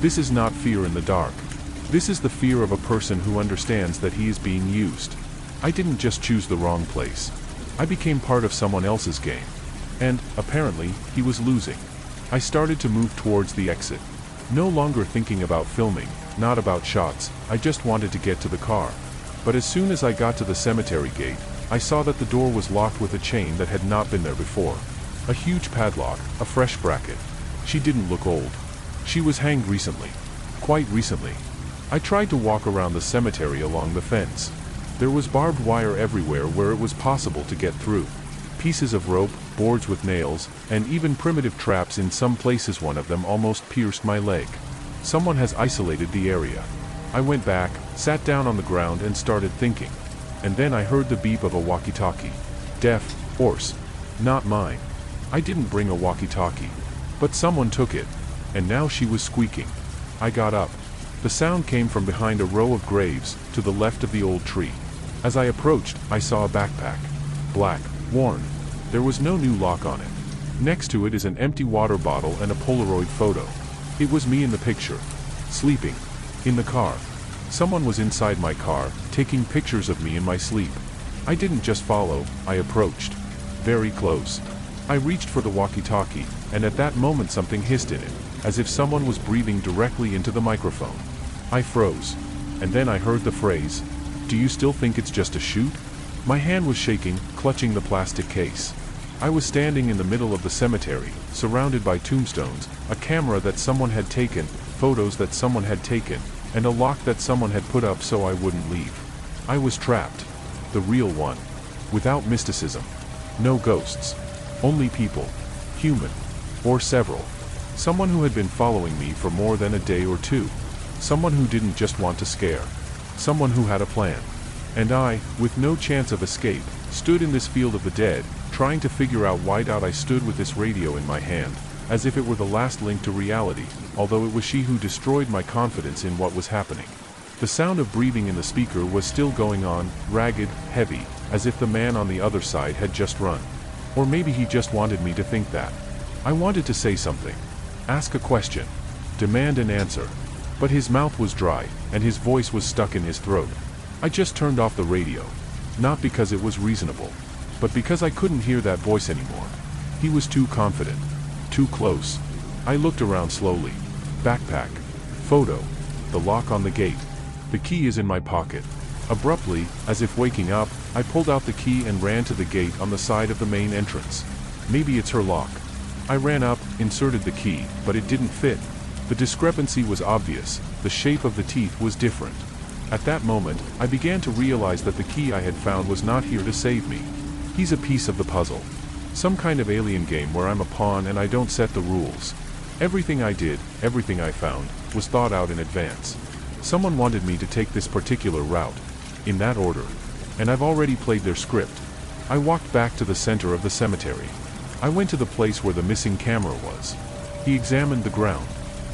Speaker 2: This is not fear in the dark. This is the fear of a person who understands that he is being used. I didn't just choose the wrong place. I became part of someone else's game. And, apparently, he was losing. I started to move towards the exit. No longer thinking about filming, not about shots, I just wanted to get to the car. But as soon as I got to the cemetery gate, I saw that the door was locked with a chain that had not been there before. A huge padlock, a fresh bracket. She didn't look old. She was hanged recently. Quite recently. I tried to walk around the cemetery along the fence. There was barbed wire everywhere where it was possible to get through. Pieces of rope, boards with nails, and even primitive traps in some places. One of them almost pierced my leg. Someone has isolated the area. I went back, sat down on the ground and started thinking. And then I heard the beep of a walkie-talkie. Deaf, hoarse. Not mine. I didn't bring a walkie-talkie. But someone took it. And now she was squeaking. I got up. The sound came from behind a row of graves, to the left of the old tree. As I approached, I saw a backpack. Black, worn. There was no new lock on it. Next to it is an empty water bottle and a Polaroid photo. It was me in the picture. Sleeping. In the car. Someone was inside my car, taking pictures of me in my sleep. I didn't just follow, I approached. Very close. I reached for the walkie-talkie, and at that moment something hissed in it, as if someone was breathing directly into the microphone. I froze. And then I heard the phrase, "Do you still think it's just a shoot?" My hand was shaking, clutching the plastic case. I was standing in the middle of the cemetery, surrounded by tombstones, a camera that someone had taken, photos that someone had taken, and a lock that someone had put up so I wouldn't leave. I was trapped. The real one. Without mysticism. No ghosts. Only people. Human. Or several. Someone who had been following me for more than a day or two. Someone who didn't just want to scare. someone who had a plan. And I, with no chance of escape, stood in this field of the dead, trying to figure out why I stood with this radio in my hand, as if it were the last link to reality, although it was she who destroyed my confidence in what was happening. The sound of breathing in the speaker was still going on, ragged, heavy, as if the man on the other side had just run. Or maybe he just wanted me to think that. I wanted to say something. Ask a question. Demand an answer. But his mouth was dry, and his voice was stuck in his throat. I just turned off the radio. Not because it was reasonable, but because I couldn't hear that voice anymore. He was too confident. Too close. I looked around slowly. Backpack. Photo. The lock on the gate. The key is in my pocket. Abruptly, as if waking up, I pulled out the key and ran to the gate on the side of the main entrance. Maybe it's her lock. I ran up, inserted the key, but it didn't fit. The discrepancy was obvious. The shape of the teeth was different. At that moment, I began to realize that the key I had found was not here to save me. He's a piece of the puzzle. Some kind of alien game where I'm a pawn and I don't set the rules. Everything I did, everything I found, was thought out in advance. Someone wanted me to take this particular route, in that order, and I've already played their script. I walked back to the center of the cemetery. I went to the place where the missing camera was. He examined the ground,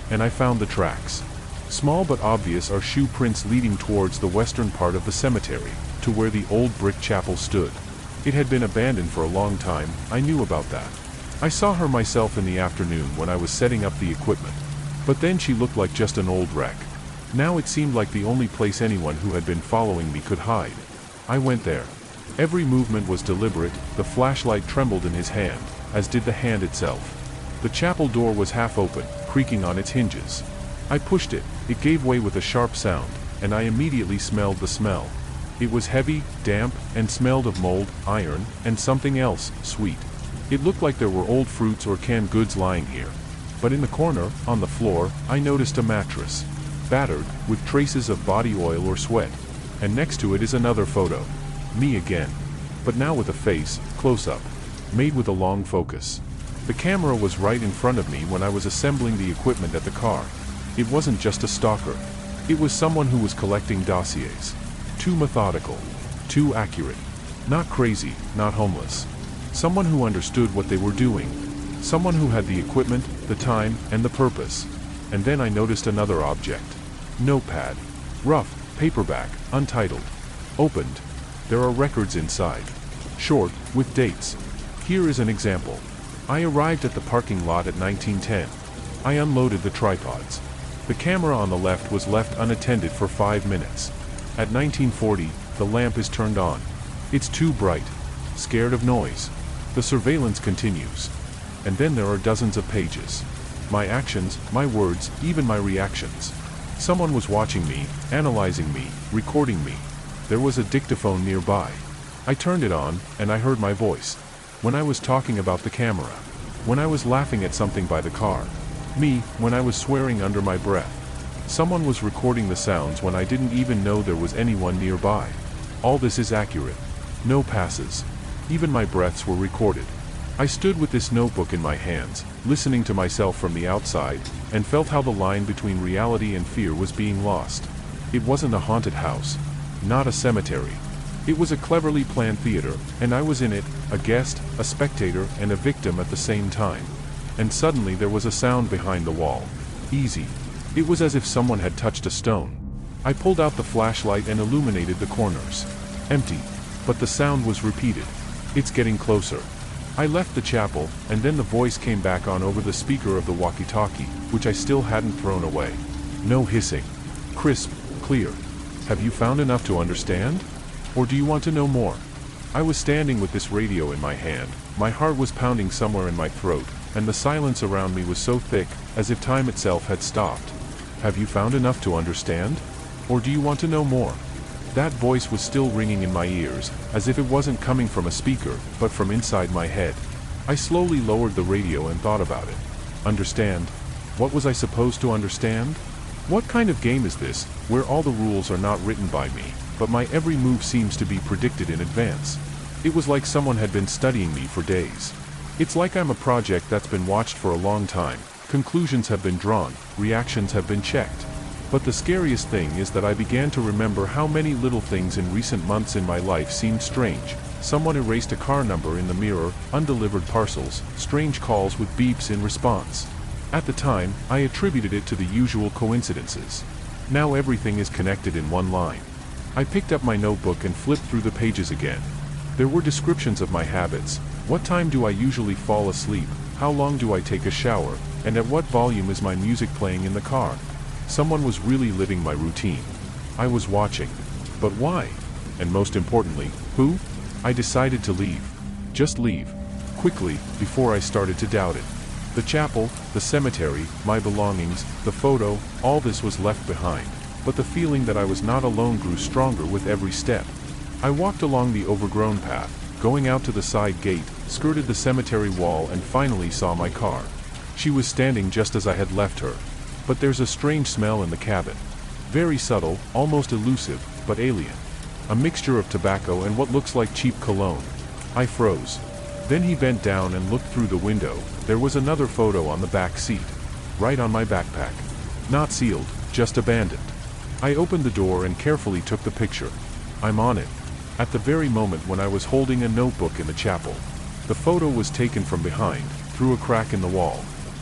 Speaker 2: and I found the tracks. Small but obvious are shoe prints leading towards the western part of the cemetery, to where the old brick chapel stood. It had been abandoned for a long time. I knew about that. I saw her myself in the afternoon when I was setting up the equipment. But then she looked like just an old wreck. Now it seemed like the only place anyone who had been following me could hide. I went there. Every movement was deliberate. The flashlight trembled in his hand, as did the hand itself. The chapel door was half open, creaking on its hinges. I pushed it. It gave way with a sharp sound, and I immediately smelled the smell. It was heavy, damp, and smelled of mold, iron, and something else, sweet. It looked like there were old fruits or canned goods lying here. But in the corner, on the floor, I noticed a mattress. Battered, with traces of body oil or sweat. And next to it is another photo. Me again. But now with a face, close up. Made with a long focus. The camera was right in front of me when I was assembling the equipment at the car. It wasn't just a stalker. It was someone who was collecting dossiers. Too methodical. Too accurate. Not crazy, not homeless. Someone who understood what they were doing. Someone who had the equipment, the time, and the purpose. And then I noticed another object. Notepad. Rough, paperback, untitled. Opened. There are records inside. Short, with dates. Here is an example. I arrived at the parking lot at 1910. I unloaded the tripods. The camera on the left was left unattended for 5 minutes. At 1940, the lamp is turned on. It's too bright. Scared of noise. The surveillance continues. And then there are dozens of pages. My actions, my words, even my reactions. Someone was watching me, analyzing me, recording me. There was a dictaphone nearby. I turned it on, and I heard my voice. When I was talking about the camera. When I was laughing at something by the car. Me, when I was swearing under my breath. Someone was recording the sounds when I didn't even know there was anyone nearby. All this is accurate. No passes. Even my breaths were recorded. I stood with this notebook in my hands, listening to myself from the outside, and felt how the line between reality and fear was being lost. It wasn't a haunted house. Not a cemetery. It was a cleverly planned theater, and I was in it, a guest, a spectator, and a victim at the same time. And suddenly there was a sound behind the wall. Easy. It was as if someone had touched a stone. I pulled out the flashlight and illuminated the corners. Empty. But the sound was repeated. It's getting closer. I left the chapel, and then the voice came back on over the speaker of the walkie-talkie, which I still hadn't thrown away. No hissing. Crisp, clear. Have you found enough to understand? Or do you want to know more? I was standing with this radio in my hand, my heart was pounding somewhere in my throat, and the silence around me was so thick, as if time itself had stopped. Have you found enough to understand? Or do you want to know more? That voice was still ringing in my ears, as if it wasn't coming from a speaker, but from inside my head. I slowly lowered the radio and thought about it. Understand? What was I supposed to understand? What kind of game is this, where all the rules are not written by me, but my every move seems to be predicted in advance? It was like someone had been studying me for days. It's like I'm a project that's been watched for a long time. Conclusions have been drawn, reactions have been checked. But the scariest thing is that I began to remember how many little things in recent months in my life seemed strange. Someone erased a car number in the mirror, undelivered parcels, strange calls with beeps in response. At the time, I attributed it to the usual coincidences. Now everything is connected in one line. I picked up my notebook and flipped through the pages again. There were descriptions of my habits. What time do I usually fall asleep? How long do I take a shower? And at what volume is my music playing in the car? Someone was really living my routine. I was watching. But why? And most importantly, who? I decided to leave. Just leave. Quickly, before I started to doubt it. The chapel, the cemetery, my belongings, the photo, all this was left behind. But the feeling that I was not alone grew stronger with every step. I walked along the overgrown path, going out to the side gate, skirted the cemetery wall and finally saw my car. She was standing just as I had left her. But there's a strange smell in the cabin. Very subtle, almost elusive, but alien. A mixture of tobacco and what looks like cheap cologne. I froze. Then he bent down and looked through the window. There was another photo on the back seat. Right on my backpack. Not sealed, just abandoned. I opened the door and carefully took the picture. I'm on it. At the very moment when I was holding a notebook in the chapel. The photo was taken from behind, through a crack in the wall.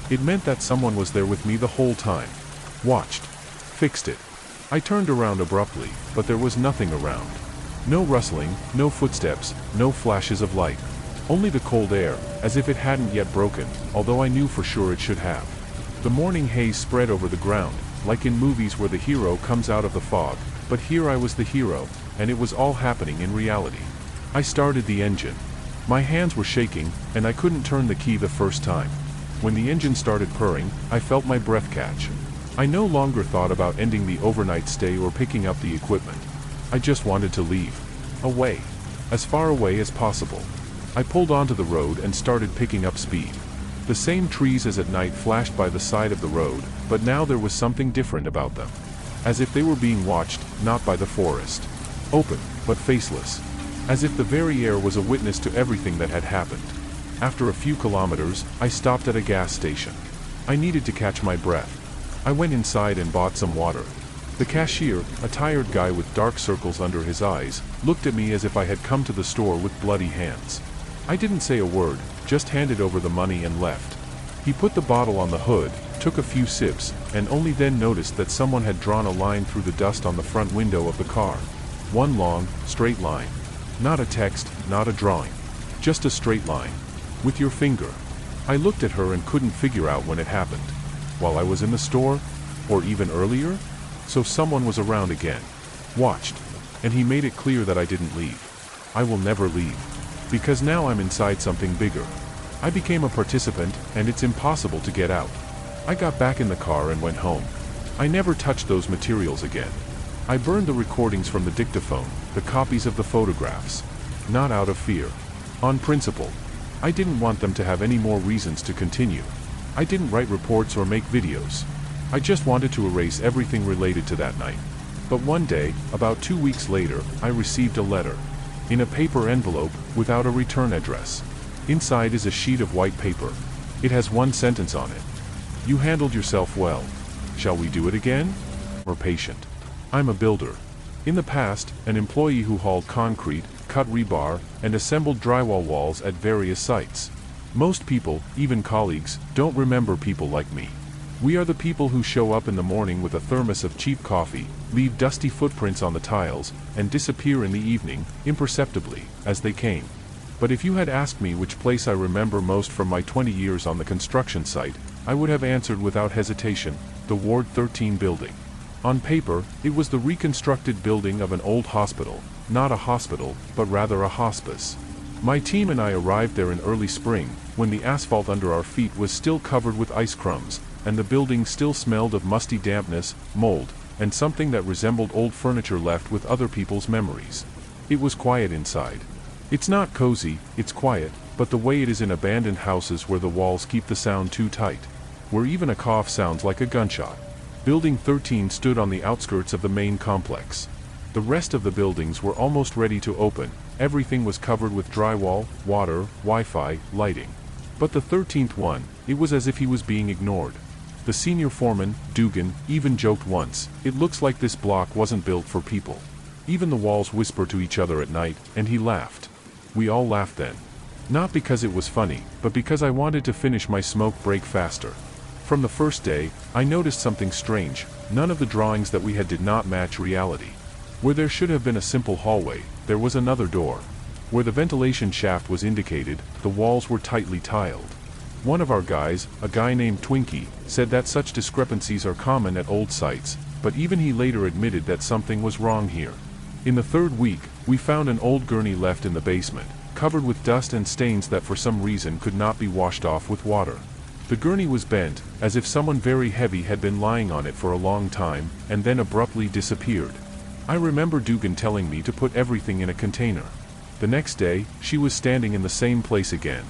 Speaker 2: It meant that someone was there with me the whole time. Watched. Fixed it. I turned around abruptly, but there was nothing around. No rustling, no footsteps, no flashes of light. Only the cold air, as if it hadn't yet broken, although I knew for sure it should have. The morning haze spread over the ground, like in movies where the hero comes out of the fog, but here I was the hero, and it was all happening in reality. I started the engine. My hands were shaking, and I couldn't turn the key the first time. When the engine started purring, I felt my breath catch. I no longer thought about ending the overnight stay or picking up the equipment. I just wanted to leave. Away. As far away as possible. I pulled onto the road and started picking up speed. The same trees as at night flashed by the side of the road, but now there was something different about them. As if they were being watched, not by the forest. Open, but faceless. As if the very air was a witness to everything that had happened. After a few kilometers, I stopped at a gas station. I needed to catch my breath. I went inside and bought some water. The cashier, a tired guy with dark circles under his eyes, looked at me as if I had come to the store with bloody hands. I didn't say a word, just handed over the money and left. He put the bottle on the hood, took a few sips, and only then noticed that someone had drawn a line through the dust on the front window of the car. One long, straight line. Not a text, not a drawing. Just a straight line. With your finger. I looked at her and couldn't figure out when it happened. While I was in the store? Or even earlier? So someone was around again. Watched. And he made it clear that I didn't leave. I will never leave. Because now I'm inside something bigger. I became a participant, and it's impossible to get out. I got back in the car and went home. I never touched those materials again. I burned the recordings from the dictaphone, the copies of the photographs. Not out of fear. On principle. I didn't want them to have any more reasons to continue. I didn't write reports or make videos. I just wanted to erase everything related to that night. But one day, about 2 weeks later, I received a letter. In a paper envelope, without a return address. Inside is a sheet of white paper. It has one sentence on it. You handled yourself well. Shall we do it again? Or patient? I'm a builder. In the past, an employee who hauled concrete, cut rebar, and assembled drywall walls at various sites. Most people, even colleagues, don't remember people like me. We are the people who show up in the morning with a thermos of cheap coffee, leave dusty footprints on the tiles, and disappear in the evening, imperceptibly, as they came. But if you had asked me which place I remember most from my 20 years on the construction site, I would have answered without hesitation, the Ward 13 building. On paper, it was the reconstructed building of an old hospital, not a hospital, but rather a hospice. My team and I arrived there in early spring, when the asphalt under our feet was still covered with ice crumbs, and the building still smelled of musty dampness, mold, and something that resembled old furniture left with other people's memories. It was quiet inside. It's not cozy, it's quiet, but the way it is in abandoned houses where the walls keep the sound too tight. Where even a cough sounds like a gunshot. Building 13 stood on the outskirts of the main complex. The rest of the buildings were almost ready to open, everything was covered with drywall, water, Wi-Fi, lighting. But the 13th one, it was as if he was being ignored. The senior foreman, Dugan, even joked once, "It looks like this block wasn't built for people." Even the walls whisper to each other at night, and he laughed. We all laughed then. Not because it was funny, but because I wanted to finish my smoke break faster. From the first day, I noticed something strange. None of the drawings that we had did not match reality. Where there should have been a simple hallway, there was another door. Where the ventilation shaft was indicated, the walls were tightly tiled. One of our guys, a guy named Twinkie, said that such discrepancies are common at old sites, but even he later admitted that something was wrong here. In the third week, we found an old gurney left in the basement, covered with dust and stains that for some reason could not be washed off with water. The gurney was bent, as if someone very heavy had been lying on it for a long time, and then abruptly disappeared. I remember Dugan telling me to put everything in a container. The next day, she was standing in the same place again.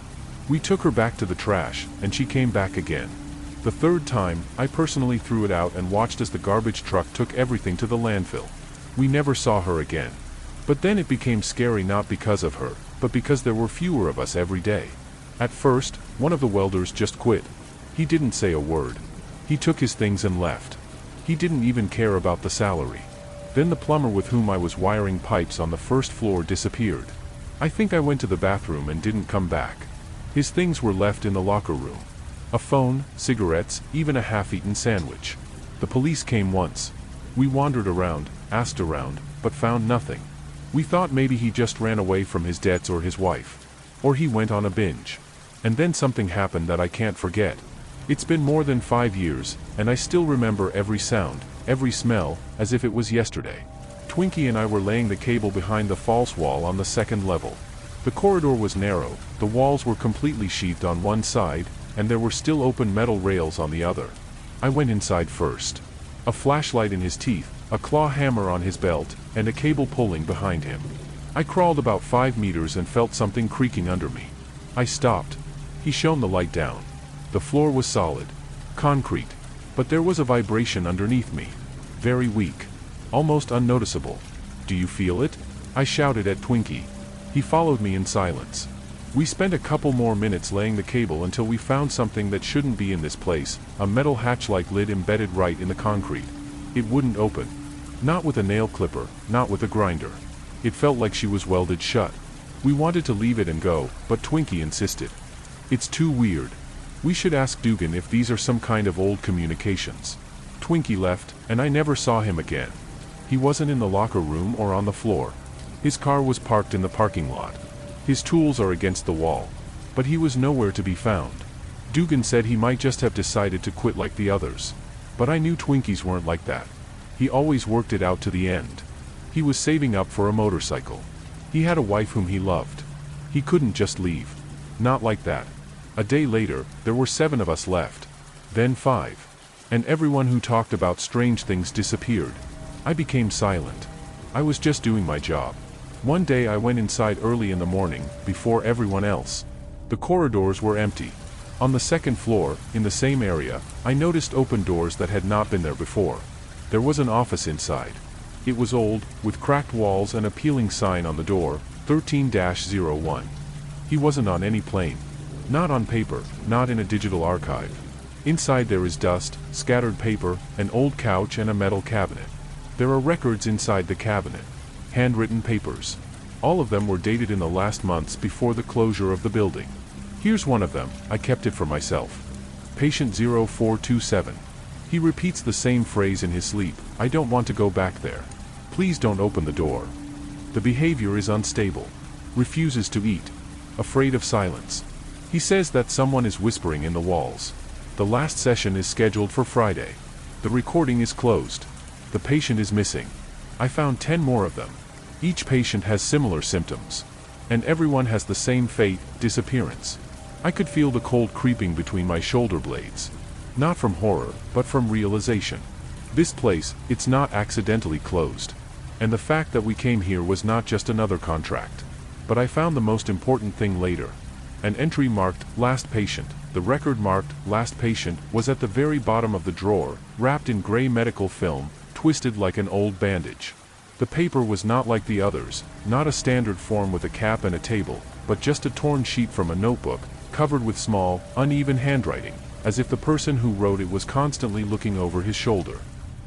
Speaker 2: We took her back to the trash, and she came back again. The third time, I personally threw it out and watched as the garbage truck took everything to the landfill. We never saw her again. But then it became scary not because of her, but because there were fewer of us every day. At first, one of the welders just quit. He didn't say a word. He took his things and left. He didn't even care about the salary. Then the plumber with whom I was wiring pipes on the first floor disappeared. I think I went to the bathroom and didn't come back. His things were left in the locker room. A phone, cigarettes, even a half-eaten sandwich. The police came once. We wandered around, asked around, but found nothing. We thought maybe he just ran away from his debts or his wife. Or he went on a binge. And then something happened that I can't forget. It's been more than 5 years, and I still remember every sound, every smell, as if it was yesterday. Twinkie and I were laying the cable behind the false wall on the second level. The corridor was narrow, the walls were completely sheathed on one side, and there were still open metal rails on the other. I went inside first. A flashlight in his teeth, a claw hammer on his belt, and a cable pulling behind him. I crawled about 5 meters and felt something creaking under me. I stopped. He shone the light down. The floor was solid. Concrete. But there was a vibration underneath me. Very weak. Almost unnoticeable. "Do you feel it?" I shouted at Twinkie. He followed me in silence. We spent a couple more minutes laying the cable until we found something that shouldn't be in this place, a metal hatch-like lid embedded right in the concrete. It wouldn't open. Not with a nail clipper, not with a grinder. It felt like she was welded shut. We wanted to leave it and go, but Twinkie insisted. "It's too weird. We should ask Dugan if these are some kind of old communications." Twinkie left, and I never saw him again. He wasn't in the locker room or on the floor. His car was parked in the parking lot. His tools are against the wall. But he was nowhere to be found. Dugan said he might just have decided to quit like the others. But I knew Twinkies weren't like that. He always worked it out to the end. He was saving up for a motorcycle. He had a wife whom he loved. He couldn't just leave. Not like that. A day later, there were 7 of us left. Then 5. And everyone who talked about strange things disappeared. I became silent. I was just doing my job. One day I went inside early in the morning, before everyone else. The corridors were empty. On the second floor, in the same area, I noticed open doors that had not been there before. There was an office inside. It was old, with cracked walls and a peeling sign on the door, 13-01. He wasn't on any plane. Not on paper, not in a digital archive. Inside there is dust, scattered paper, an old couch and a metal cabinet. There are records inside the cabinet. Handwritten papers. All of them were dated in the last months before the closure of the building. Here's one of them, I kept it for myself. Patient 0427. He repeats the same phrase in his sleep, "I don't want to go back there. Please don't open the door." The behavior is unstable. Refuses to eat. Afraid of silence. He says that someone is whispering in the walls. The last session is scheduled for Friday. The recording is closed. The patient is missing. I found 10 more of them. Each patient has similar symptoms. And everyone has the same fate, disappearance. I could feel the cold creeping between my shoulder blades. Not from horror, but from realization. This place, it's not accidentally closed. And the fact that we came here was not just another contract. But I found the most important thing later. An entry marked, "Last Patient." The record marked, "Last Patient," was at the very bottom of the drawer, wrapped in gray medical film, twisted like an old bandage. The paper was not like the others, not a standard form with a cap and a table, but just a torn sheet from a notebook, covered with small, uneven handwriting, as if the person who wrote it was constantly looking over his shoulder.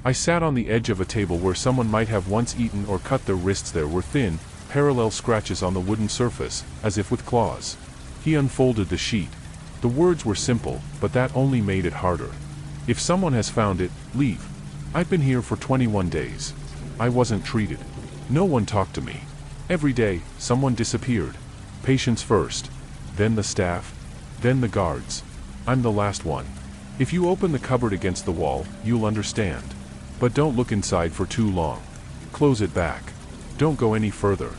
Speaker 2: I sat on the edge of a table where someone might have once eaten or cut their wrists. There were thin, parallel scratches on the wooden surface, as if with claws. He unfolded the sheet. The words were simple, but that only made it harder. If someone has found it, leave. I've been here for 21 days. I wasn't treated. No one talked to me. Every day, someone disappeared. Patients first. Then the staff. Then the guards. I'm the last one. If you open the cupboard against the wall, you'll understand. But don't look inside for too long. Close it back. Don't go any further.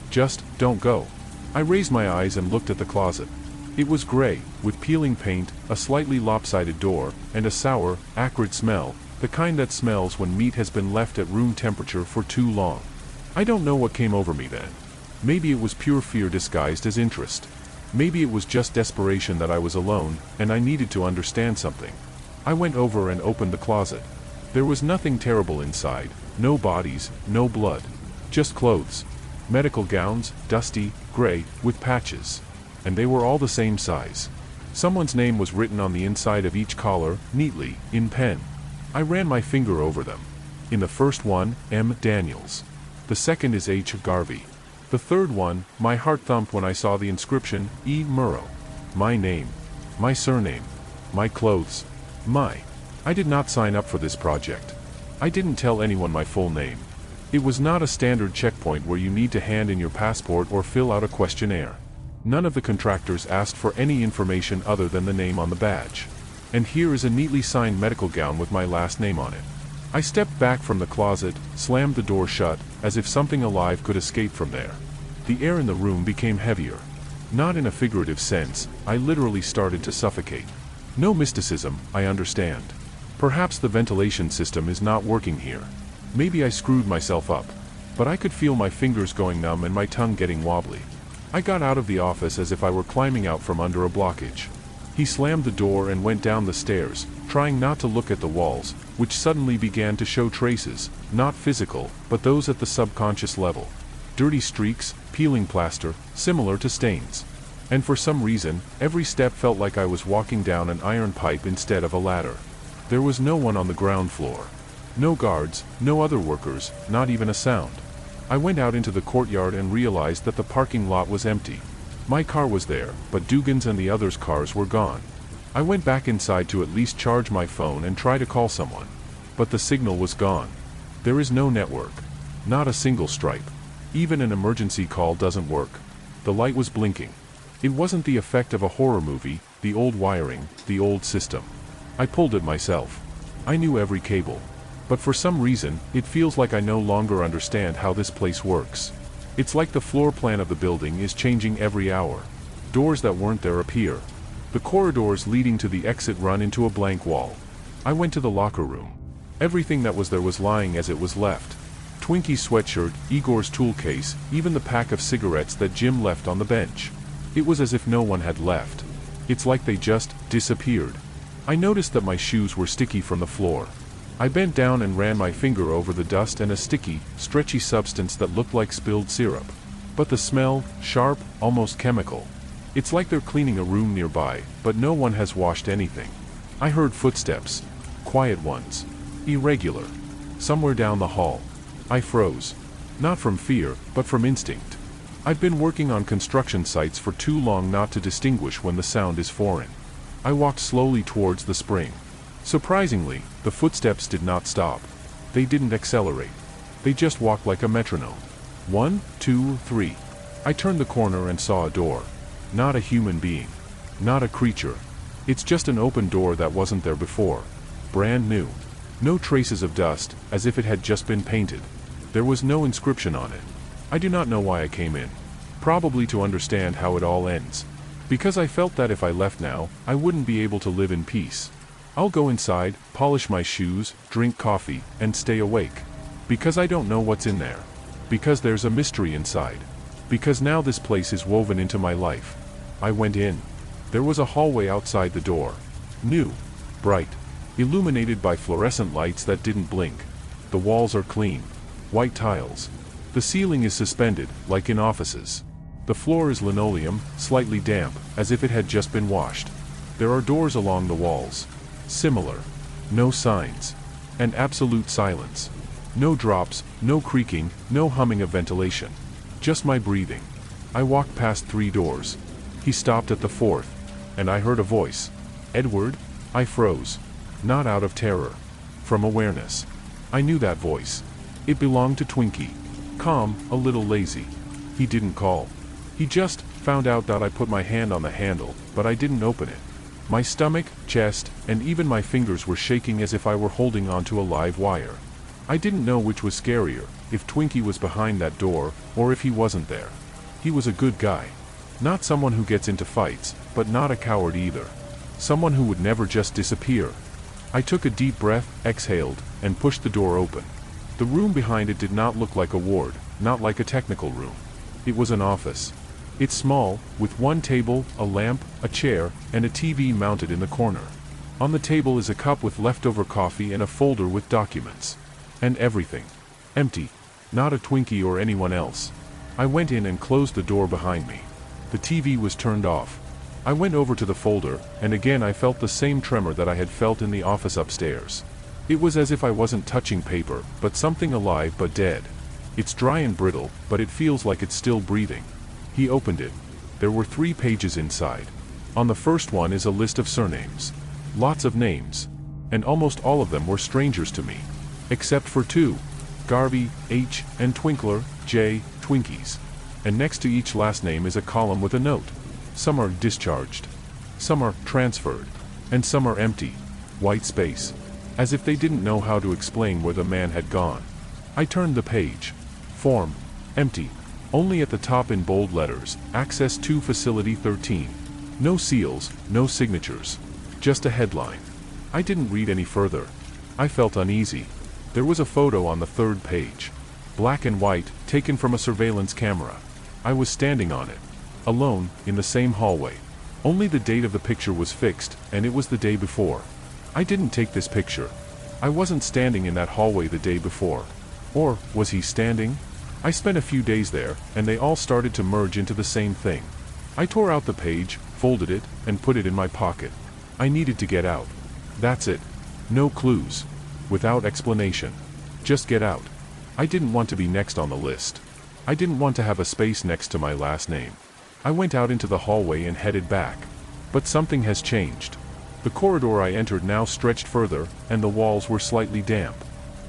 Speaker 2: Just don't go. I raised my eyes and looked at the closet. It was gray, with peeling paint, a slightly lopsided door, and a sour, acrid smell, the kind that smells when meat has been left at room temperature for too long. I don't know what came over me then. Maybe it was pure fear disguised as interest. Maybe it was just desperation that I was alone, and I needed to understand something. I went over and opened the closet. There was nothing terrible inside, no bodies, no blood. Just clothes. Medical gowns, dusty, gray, with patches. And they were all the same size. Someone's name was written on the inside of each collar, neatly, in pen. I ran my finger over them. In the first one, M. Daniels. The second is H. Garvey. The third one, my heart thumped when I saw the inscription, E. Murrow. My name. My surname. My clothes. I did not sign up for this project. I didn't tell anyone my full name. It was not a standard checkpoint where you need to hand in your passport or fill out a questionnaire. None of the contractors asked for any information other than the name on the badge. And here is a neatly signed medical gown with my last name on it. I stepped back from the closet, slammed the door shut, as if something alive could escape from there. The air in the room became heavier. Not in a figurative sense, I literally started to suffocate. No mysticism, I understand. Perhaps the ventilation system is not working here. Maybe I screwed myself up. But I could feel my fingers going numb and my tongue getting wobbly. I got out of the office as if I were climbing out from under a blockage. He slammed the door and went down the stairs, trying not to look at the walls, which suddenly began to show traces, not physical, but those at the subconscious level. Dirty streaks, peeling plaster, similar to stains. And for some reason, every step felt like I was walking down an iron pipe instead of a ladder. There was no one on the ground floor. No guards, no other workers, not even a sound. I went out into the courtyard and realized that the parking lot was empty. My car was there, but Dugan's and the others' cars were gone. I went back inside to at least charge my phone and try to call someone. But the signal was gone. There is no network. Not a single stripe. Even an emergency call doesn't work. The light was blinking. It wasn't the effect of a horror movie, the old wiring, the old system. I pulled it myself. I knew every cable. But for some reason, it feels like I no longer understand how this place works. It's like the floor plan of the building is changing every hour. Doors that weren't there appear. The corridors leading to the exit run into a blank wall. I went to the locker room. Everything that was there was lying as it was left. Twinkie's sweatshirt, Igor's tool case, even the pack of cigarettes that Jim left on the bench. It was as if no one had left. It's like they just disappeared. I noticed that my shoes were sticky from the floor. I bent down and ran my finger over the dust and a sticky, stretchy substance that looked like spilled syrup. But the smell, sharp, almost chemical. It's like they're cleaning a room nearby, but no one has washed anything. I heard footsteps. Quiet ones. Irregular. Somewhere down the hall. I froze. Not from fear, but from instinct. I've been working on construction sites for too long not to distinguish when the sound is foreign. I walked slowly towards the spring. Surprisingly, the footsteps did not stop. They didn't accelerate. They just walked like a metronome. 1, 2, 3. I turned the corner and saw a door. Not a human being. Not a creature. It's just an open door that wasn't there before. Brand new. No traces of dust, as if it had just been painted. There was no inscription on it. I do not know why I came in. Probably to understand how it all ends. Because I felt that if I left now, I wouldn't be able to live in peace. I'll go inside, polish my shoes, drink coffee, and stay awake. Because I don't know what's in there. Because there's a mystery inside. Because now this place is woven into my life. I went in. There was a hallway outside the door. New. Bright. Illuminated by fluorescent lights that didn't blink. The walls are clean. White tiles. The ceiling is suspended, like in offices. The floor is linoleum, slightly damp, as if it had just been washed. There are doors along the walls. Similar. No signs. And absolute silence. No drops, no creaking, no humming of ventilation. Just my breathing. I walked past 3 doors. He stopped at the 4th. And I heard a voice. Edward? I froze. Not out of terror. From awareness. I knew that voice. It belonged to Twinkie. Calm, a little lazy. He didn't call. He just found out that I put my hand on the handle, but I didn't open it. My stomach, chest, and even my fingers were shaking as if I were holding onto a live wire. I didn't know which was scarier, if Twinkie was behind that door, or if he wasn't there. He was a good guy. Not someone who gets into fights, but not a coward either. Someone who would never just disappear. I took a deep breath, exhaled, and pushed the door open. The room behind it did not look like a ward, not like a technical room. It was an office. It's small, with 1 table, a lamp, a chair, and a TV mounted in the corner. On the table is a cup with leftover coffee and a folder with documents. And everything. Empty. Not a Twinkie or anyone else. I went in and closed the door behind me. The TV was turned off. I went over to the folder, and again I felt the same tremor that I had felt in the office upstairs. It was as if I wasn't touching paper, but something alive but dead. It's dry and brittle, but it feels like it's still breathing. He opened it. There were 3 pages inside. On the first one is a list of surnames. Lots of names. And almost all of them were strangers to me. Except for 2. Garvey, H, and Twinkler, J, Twinkies. And next to each last name is a column with a note. Some are discharged. Some are transferred. And some are empty. White space. As if they didn't know how to explain where the man had gone. I turned the page. Form. Empty. Only at the top in bold letters, Access to Facility 13. No seals, no signatures. Just a headline. I didn't read any further. I felt uneasy. There was a photo on the 3rd page. Black and white, taken from a surveillance camera. I was standing on it. Alone, in the same hallway. Only the date of the picture was fixed, and it was the day before. I didn't take this picture. I wasn't standing in that hallway the day before. Or, was he standing? I spent a few days there, and they all started to merge into the same thing. I tore out the page, folded it, and put it in my pocket. I needed to get out. That's it. No clues. Without explanation. Just get out. I didn't want to be next on the list. I didn't want to have a space next to my last name. I went out into the hallway and headed back. But something has changed. The corridor I entered now stretched further, and the walls were slightly damp.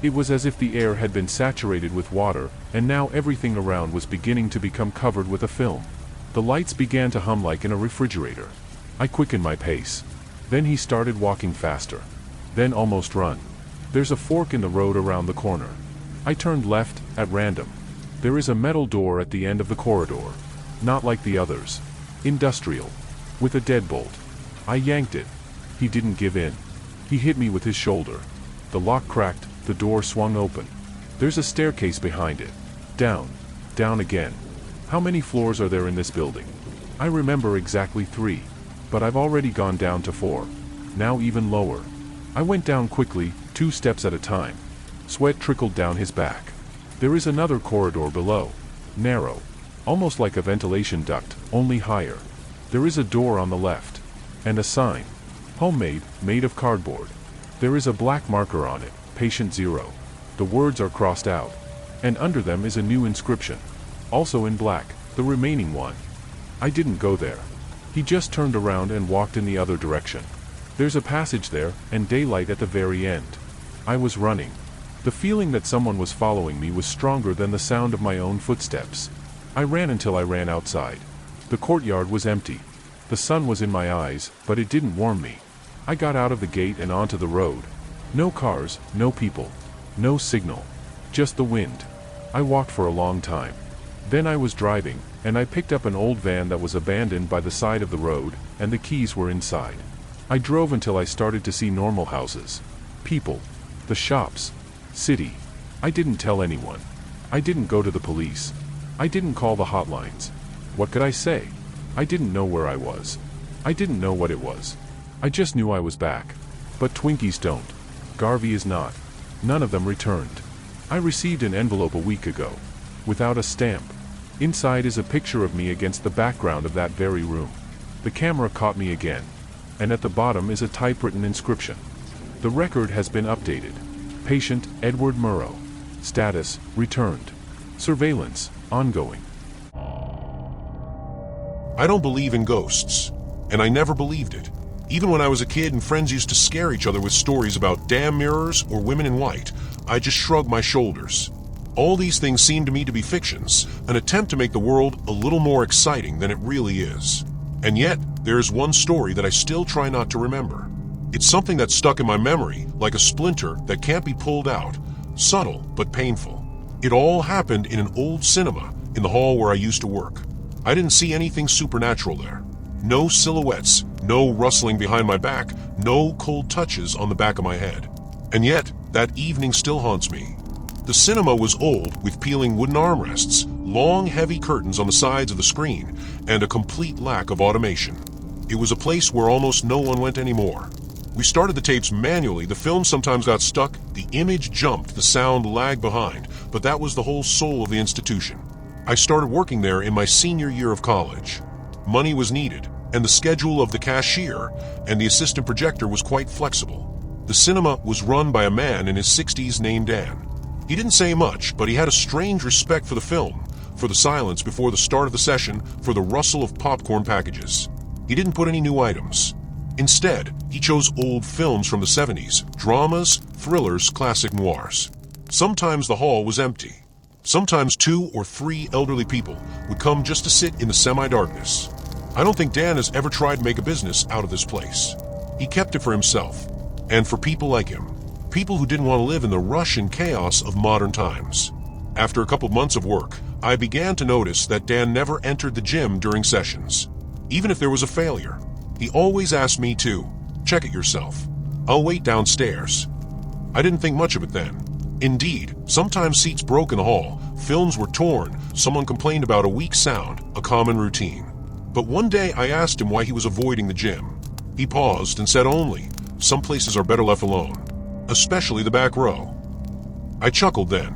Speaker 2: It was as if the air had been saturated with water, and now everything around was beginning to become covered with a film. The lights began to hum like in a refrigerator. I quickened my pace. Then he started walking faster. Then almost run. There's a fork in the road around the corner. I turned left, at random. There is a metal door at the end of the corridor. Not like the others. Industrial. With a deadbolt. I yanked it. He didn't give in. He hit me with his shoulder. The lock cracked, the door swung open. There's a staircase behind it. Down. Down again. How many floors are there in this building? I remember exactly 3. But I've already gone down to 4. Now even lower. I went down quickly, 2 steps at a time. Sweat trickled down his back. There is another corridor below. Narrow. Almost like a ventilation duct, only higher. There is a door on the left. And a sign. Homemade, made of cardboard. There is a black marker on it, Patient 0. The words are crossed out. And under them is a new inscription. Also in black, the remaining one. I didn't go there. He just turned around and walked in the other direction. There's a passage there, and daylight at the very end. I was running. The feeling that someone was following me was stronger than the sound of my own footsteps. I ran until I ran outside. The courtyard was empty. The sun was in my eyes, but it didn't warm me. I got out of the gate and onto the road. No cars, no people. No signal. Just the wind. I walked for a long time. Then I was driving, and I picked up an old van that was abandoned by the side of the road, and the keys were inside. I drove until I started to see normal houses. People. The shops. City. I didn't tell anyone. I didn't go to the police. I didn't call the hotlines. What could I say? I didn't know where I was. I didn't know what it was. I just knew I was back. But Twinkies don't. Garvey is not. None of them returned. I received an envelope a week ago. Without a stamp. Inside is a picture of me against the background of that very room. The camera caught me again. and at the bottom is a typewritten inscription. The record has been updated. Patient Edward Murrow. Status returned. Surveillance ongoing.
Speaker 1: I don't believe in ghosts, and I never believed it. Even when I was a kid and friends used to scare each other with stories about damn mirrors or women in white, I just shrugged my shoulders. All these things seem to me to be fictions, an attempt to make the world a little more exciting than it really is. And yet, there is one story that I still try not to remember. It's something that's stuck in my memory, like a splinter that can't be pulled out, subtle but painful. It all happened in an old cinema in the hall where I used to work. I didn't see anything supernatural there. No silhouettes, no rustling behind my back, no cold touches on the back of my head. And yet, that evening still haunts me. The cinema was old, with peeling wooden armrests, long heavy curtains on the sides of the screen, and a complete lack of automation. It was a place where almost no one went anymore. We started the tapes manually, the film sometimes got stuck, the image jumped, the sound lagged behind, but that was the whole soul of the institution. I started working there in my senior year of college. Money was needed, and the schedule of the cashier and the assistant projector was quite flexible. The cinema was run by a man in his 60s named Dan. He didn't say much, but he had a strange respect for the film, for the silence before the start of the session, for the rustle of popcorn packages. He didn't put any new items. Instead, he chose old films from the 70s, dramas, thrillers, classic noirs. Sometimes the hall was empty. Sometimes 2 or 3 elderly people would come just to sit in the semi-darkness. I don't think Dan has ever tried to make a business out of this place. He kept it for himself, and for people like him. People who didn't want to live in the rush and chaos of modern times. After a couple months of work, I began to notice that Dan never entered the gym during sessions. Even if there was a failure, he always asked me to check it yourself. I'll wait downstairs. I didn't think much of it then. Indeed, sometimes seats broke in the hall, films were torn, someone complained about a weak sound, a common routine. But one day I asked him why he was avoiding the gym. He paused and said only, "Some places are better left alone, especially the back row." I chuckled then.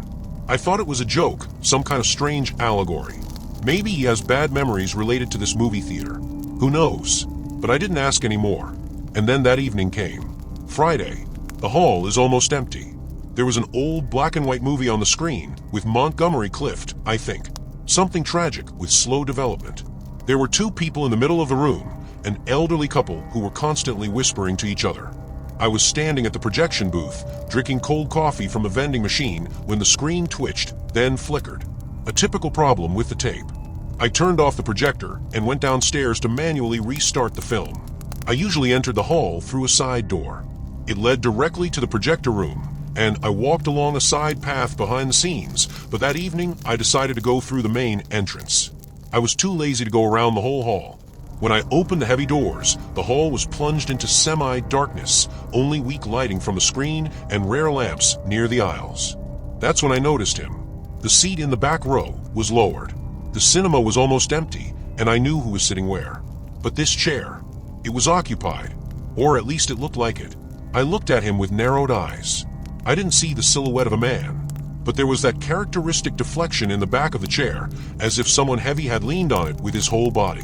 Speaker 1: I thought it was a joke, some kind of strange allegory. Maybe he has bad memories related to this movie theater. Who knows? But I didn't ask any more. And then that evening came. Friday. The hall is almost empty. There was an old black and white movie on the screen, with Montgomery Clift, I think. Something tragic with slow development. There were 2 people in the middle of the room, an elderly couple who were constantly whispering to each other. I was standing at the projection booth, drinking cold coffee from a vending machine when the screen twitched, then flickered. A typical problem with the tape. I turned off the projector and went downstairs to manually restart the film. I usually entered the hall through a side door. It led directly to the projector room, and I walked along a side path behind the scenes, but that evening I decided to go through the main entrance. I was too lazy to go around the whole hall. When I opened the heavy doors, the hall was plunged into semi-darkness, only weak lighting from the screen and rare lamps near the aisles. That's when I noticed him. The seat in the back row was lowered. The cinema was almost empty, and I knew who was sitting where. But this chair, it was occupied, or at least it looked like it. I looked at him with narrowed eyes. I didn't see the silhouette of a man, but there was that characteristic deflection in the back of the chair, as if someone heavy had leaned on it with his whole body.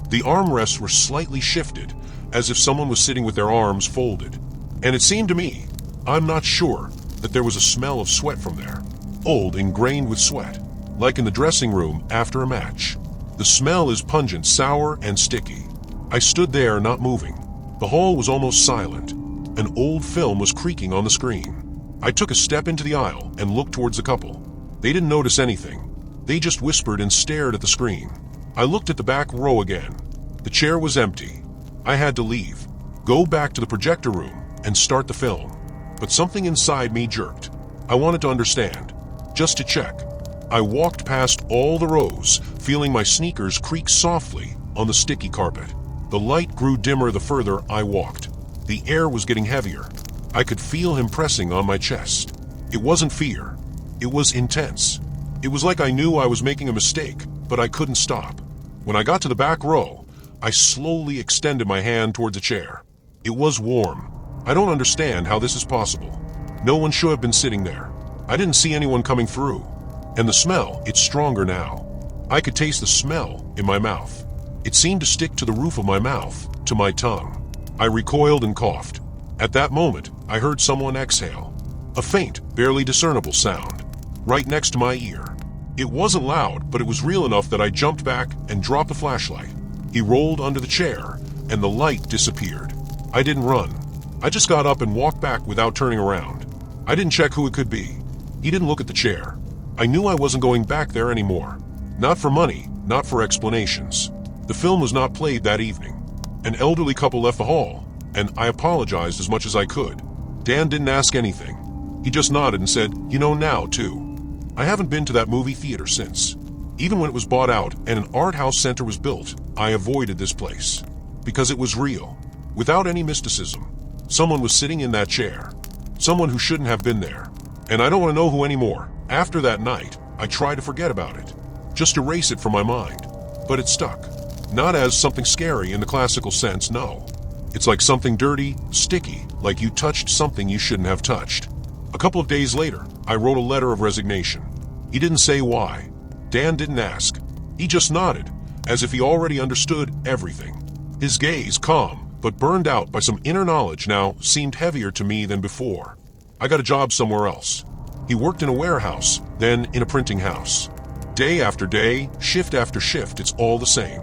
Speaker 1: The armrests were slightly shifted, as if someone was sitting with their arms folded. And it seemed to me, I'm not sure, that there was a smell of sweat from there. Old, ingrained with sweat, like in the dressing room after a match. The smell is pungent, sour, and sticky. I stood there, not moving. The hall was almost silent. An old film was creaking on the screen. I took a step into the aisle and looked towards the couple. They didn't notice anything. They just whispered and stared at the screen. I looked at the back row again. The chair was empty. I had to leave, go back to the projector room, and start the film. But something inside me jerked. I wanted to understand, just to check. I walked past all the rows, feeling my sneakers creak softly on the sticky carpet. The light grew dimmer the further I walked. The air was getting heavier. I could feel him pressing on my chest. It wasn't fear. It was intense. It was like I knew I was making a mistake, but I couldn't stop. When I got to the back row, I slowly extended my hand towards a chair. It was warm. I don't understand how this is possible. No one should have been sitting there. I didn't see anyone coming through. And the smell, it's stronger now. I could taste the smell in my mouth. It seemed to stick to the roof of my mouth, to my tongue. I recoiled and coughed. At that moment, I heard someone exhale. A faint, barely discernible sound. Right next to my ear. It wasn't loud, but it was real enough that I jumped back and dropped the flashlight. He rolled under the chair, and the light disappeared. I didn't run. I just got up and walked back without turning around. I didn't check who it could be. He didn't look at the chair. I knew I wasn't going back there anymore. Not for money, not for explanations. The film was not played that evening. An elderly couple left the hall, and I apologized as much as I could. Dan didn't ask anything. He just nodded and said, "You know now, too." I haven't been to that movie theater since. Even when it was bought out and an art house center was built, I avoided this place. Because it was real. Without any mysticism. Someone was sitting in that chair. Someone who shouldn't have been there. And I don't want to know who anymore. After that night, I tried to forget about it. Just erase it from my mind. But it stuck. Not as something scary in the classical sense, no. It's like something dirty, sticky, like you touched something you shouldn't have touched. A couple of days later, I wrote a letter of resignation. He didn't say why. Dan didn't ask. He just nodded, as if he already understood everything. His gaze, calm, but burned out by some inner knowledge now, seemed heavier to me than before. I got a job somewhere else. He worked in a warehouse, then in a printing house. Day after day, shift after shift, it's all the same.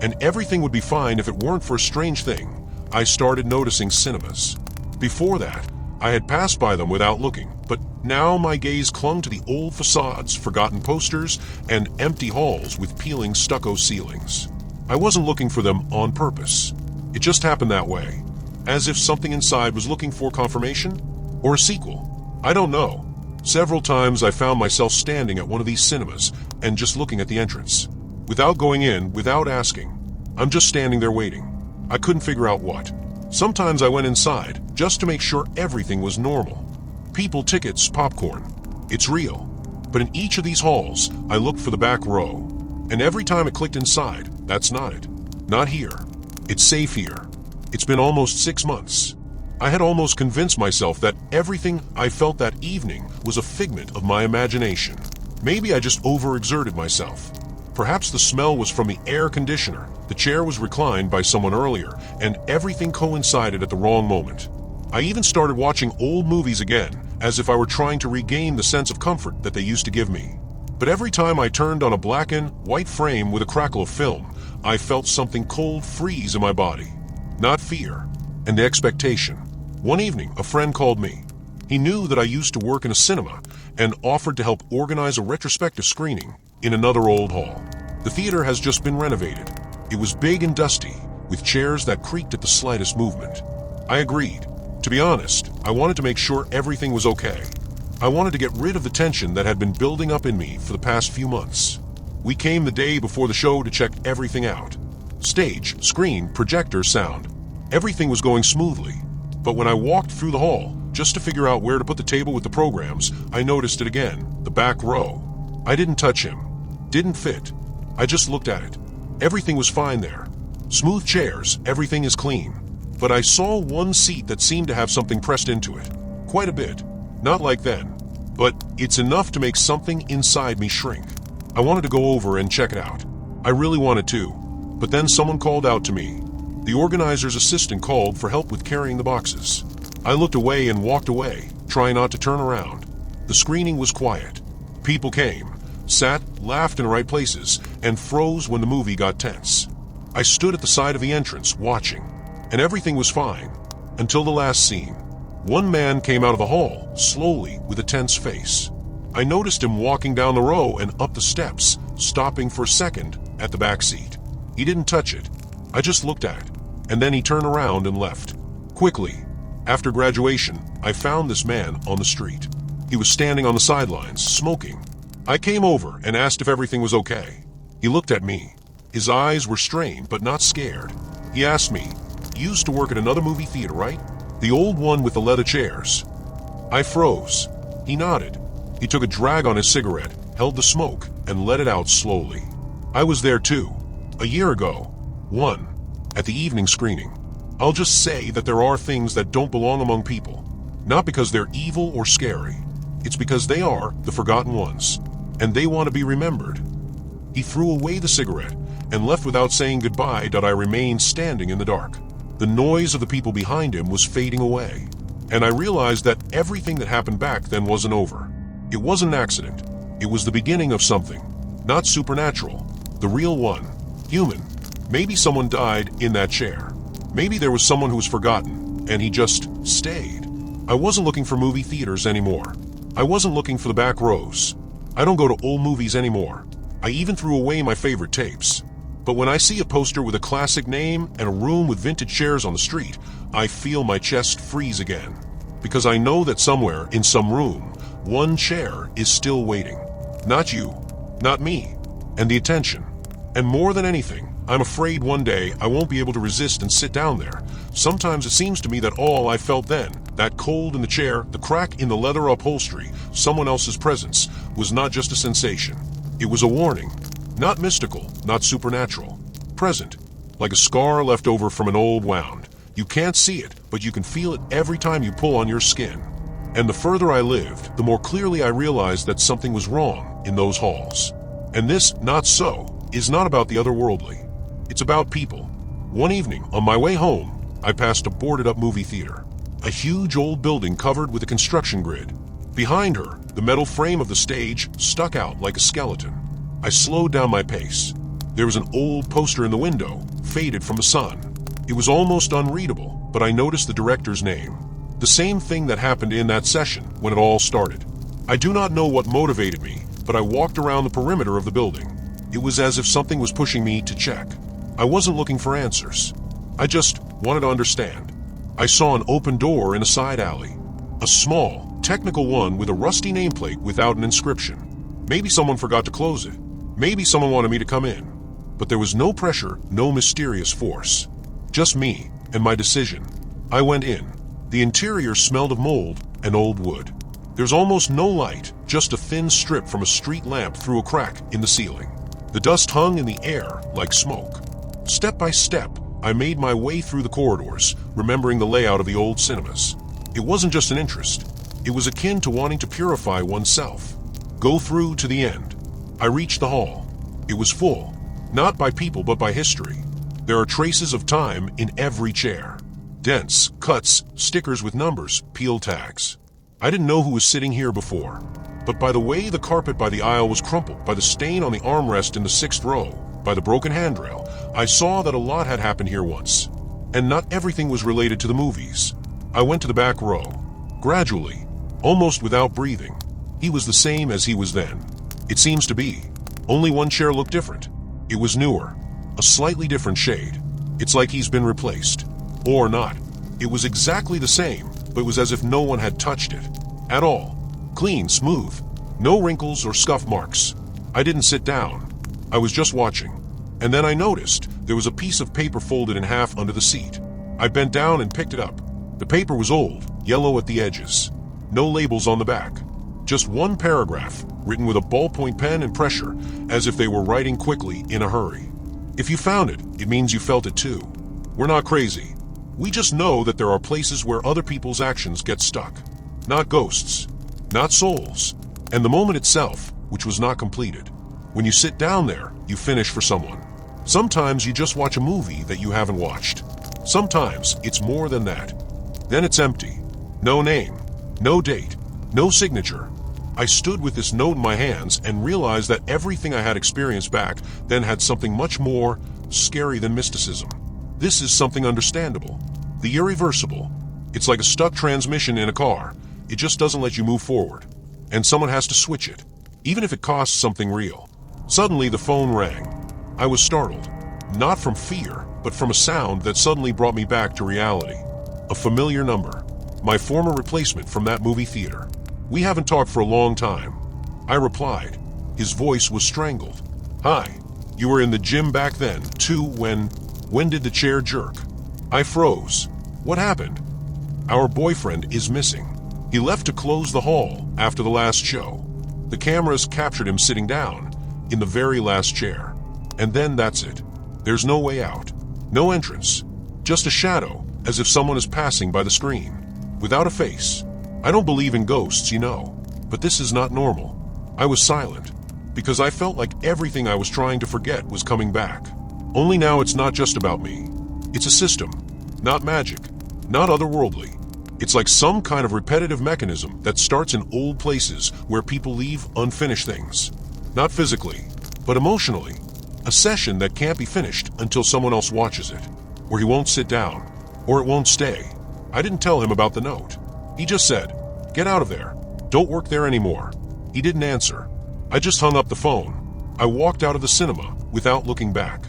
Speaker 1: And everything would be fine if it weren't for a strange thing. I started noticing cinemas. Before that, I had passed by them without looking, but now my gaze clung to the old facades, forgotten posters, and empty halls with peeling stucco ceilings. I wasn't looking for them on purpose. It just happened that way, as if something inside was looking for confirmation, or a sequel. I don't know. Several times I found myself standing at one of these cinemas and just looking at the entrance. Without going in, without asking. I'm just standing there waiting. I couldn't figure out what. Sometimes I went inside, just to make sure everything was normal. People, tickets, popcorn. It's real. But in each of these halls, I looked for the back row. And every time it clicked inside, that's not it. Not here. It's safe here. It's been almost 6 months. I had almost convinced myself that everything I felt that evening was a figment of my imagination. Maybe I just overexerted myself. Perhaps the smell was from the air conditioner, the chair was reclined by someone earlier, and everything coincided at the wrong moment. I even started watching old movies again, as if I were trying to regain the sense of comfort that they used to give me. But every time I turned on a black and white frame with a crackle of film, I felt something cold freeze in my body. Not fear, and the expectation. One evening, a friend called me. He knew that I used to work in a cinema and offered to help organize a retrospective screening in another old hall. The theater has just been renovated. It was big and dusty, with chairs that creaked at the slightest movement. I agreed. To be honest, I wanted to make sure everything was okay. I wanted to get rid of the tension that had been building up in me for the past few months. We came the day before the show to check everything out. Stage, screen, projector, sound. Everything was going smoothly. But when I walked through the hall, just to figure out where to put the table with the programs, I noticed it again, the back row. I didn't touch him. Didn't fit. I just looked at it. Everything was fine there. Smooth chairs, everything is clean. But I saw one seat that seemed to have something pressed into it. Quite a bit. Not like then. But it's enough to make something inside me shrink. I wanted to go over and check it out. I really wanted to. But then someone called out to me. The organizer's assistant called for help with carrying the boxes. I looked away and walked away, trying not to turn around. The screening was quiet. People came, sat, laughed in the right places, and froze when the movie got tense. I stood at the side of the entrance, watching, and everything was fine, until the last scene. One man came out of the hall, slowly, with a tense face. I noticed him walking down the row and up the steps, stopping for a second at the back seat. He didn't touch it. I just looked at it, and then he turned around and left. Quickly. After graduation, I found this man on the street. He was standing on the sidelines, smoking. I came over and asked if everything was okay. He looked at me. His eyes were strained, but not scared. He asked me, "You used to work at another movie theater, right? The old one with the leather chairs." I froze. He nodded. He took a drag on his cigarette, held the smoke, and let it out slowly. I was there too. A year ago. At the evening screening. I'll just say that there are things that don't belong among people. Not because they're evil or scary. It's because they are the forgotten ones. And they want to be remembered. He threw away the cigarette and left without saying goodbye. I remained standing in the dark. The noise of the people behind him was fading away. And I realized that everything that happened back then wasn't over. It wasn't an accident. It was the beginning of something. Not supernatural. The real one. Human. Maybe someone died in that chair. Maybe there was someone who was forgotten, and he just stayed. I wasn't looking for movie theaters anymore. I wasn't looking for the back rows. I don't go to old movies anymore. I even threw away my favorite tapes. But when I see a poster with a classic name and a room with vintage chairs on the street, I feel my chest freeze again. Because I know that somewhere, in some room, one chair is still waiting. Not you. Not me. And the attention. And more than anything, I'm afraid one day I won't be able to resist and sit down there. Sometimes it seems to me that all I felt then, that cold in the chair, the crack in the leather upholstery, someone else's presence, was not just a sensation. It was a warning. Not mystical, not supernatural. Present. Like a scar left over from an old wound. You can't see it, but you can feel it every time you pull on your skin. And the further I lived, the more clearly I realized that something was wrong in those halls. And this, not so, is not about the otherworldly. It's about people. One evening, on my way home, I passed a boarded-up movie theater. A huge old building covered with a construction grid. Behind her, the metal frame of the stage stuck out like a skeleton. I slowed down my pace. There was an old poster in the window, faded from the sun. It was almost unreadable, but I noticed the director's name. The same thing that happened in that session when it all started. I do not know what motivated me, but I walked around the perimeter of the building. It was as if something was pushing me to check. I wasn't looking for answers. I just wanted to understand. I saw an open door in a side alley. A small, technical one with a rusty nameplate without an inscription. Maybe someone forgot to close it. Maybe someone wanted me to come in. But there was no pressure, no mysterious force. Just me and my decision. I went in. The interior smelled of mold and old wood. There's almost no light, just a thin strip from a street lamp through a crack in the ceiling. The dust hung in the air like smoke. Step by step, I made my way through the corridors, remembering the layout of the old cinemas. It wasn't just an interest. It was akin to wanting to purify oneself. Go through to the end. I reached the hall. It was full, not by people but by history. There are traces of time in every chair. Dents, cuts, stickers with numbers, peel tags. I didn't know who was sitting here before, but by the way the carpet by the aisle was crumpled, by the stain on the armrest in the 6th row, by the broken handrail, I saw that a lot had happened here once. And not everything was related to the movies. I went to the back row. Gradually, almost without breathing. He was the same as he was then. It seems to be. Only one chair looked different. It was newer. A slightly different shade. It's like he's been replaced. Or not. It was exactly the same, but it was as if no one had touched it. At all. Clean, smooth. No wrinkles or scuff marks. I didn't sit down. I was just watching. And then I noticed there was a piece of paper folded in half under the seat. I bent down and picked it up. The paper was old, yellow at the edges. No labels on the back. Just one paragraph, written with a ballpoint pen and pressure, as if they were writing quickly in a hurry. If you found it, it means you felt it too. We're not crazy. We just know that there are places where other people's actions get stuck. Not ghosts. Not souls. And the moment itself, which was not completed. When you sit down there, you finish for someone. Sometimes you just watch a movie that you haven't watched. Sometimes it's more than that. Then it's empty. No name. No date. No signature. I stood with this note in my hands and realized that everything I had experienced back then had something much more scary than mysticism. This is something understandable. The irreversible. It's like a stuck transmission in a car. It just doesn't let you move forward. And someone has to switch it, even if it costs something real. Suddenly the phone rang. I was startled. Not from fear, but from a sound that suddenly brought me back to reality. A familiar number. My former replacement from that movie theater. We haven't talked for a long time. I replied. His voice was strangled. Hi. You were in the gym back then, too, when did the chair jerk? I froze. What happened? Our boyfriend is missing. He left to close the hall after the last show. The cameras captured him sitting down, in the very last chair. And then that's it. There's no way out. No entrance. Just a shadow, as if someone is passing by the screen. Without a face. I don't believe in ghosts, you know. But this is not normal. I was silent. Because I felt like everything I was trying to forget was coming back. Only now it's not just about me. It's a system. Not magic. Not otherworldly. It's like some kind of repetitive mechanism that starts in old places where people leave unfinished things. Not physically, but emotionally. A session that can't be finished until someone else watches it. Or he won't sit down. Or it won't stay. I didn't tell him about the note. He just said, "Get out of there. Don't work there anymore." He didn't answer. I just hung up the phone. I walked out of the cinema without looking back.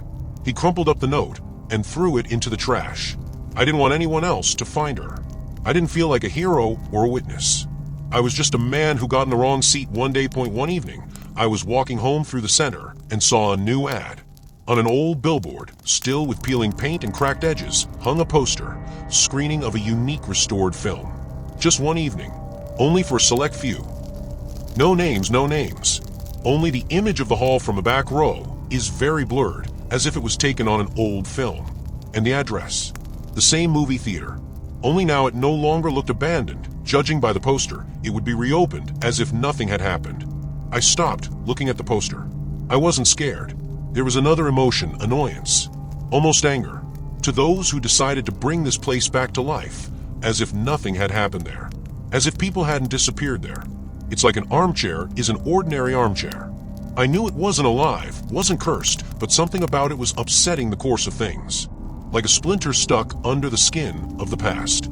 Speaker 1: He crumpled up the note and threw it into the trash. I didn't want anyone else to find her. I didn't feel like a hero or a witness. I was just a man who got in the wrong seat one day. One evening, I was walking home through the center and saw a new ad. On an old billboard, still with peeling paint and cracked edges, hung a poster, screening of a unique restored film. Just one evening, only for a select few. No names, no names. Only the image of the hall from the back row is very blurred, as if it was taken on an old film. And the address, the same movie theater. Only now it no longer looked abandoned. Judging by the poster, it would be reopened as if nothing had happened. I stopped, looking at the poster. I wasn't scared. There was another emotion, annoyance, almost anger, to those who decided to bring this place back to life, as if nothing had happened there, as if people hadn't disappeared there. It's like an armchair is an ordinary armchair. I knew it wasn't alive, wasn't cursed, but something about it was upsetting the course of things. Like a splinter stuck under the skin of the past.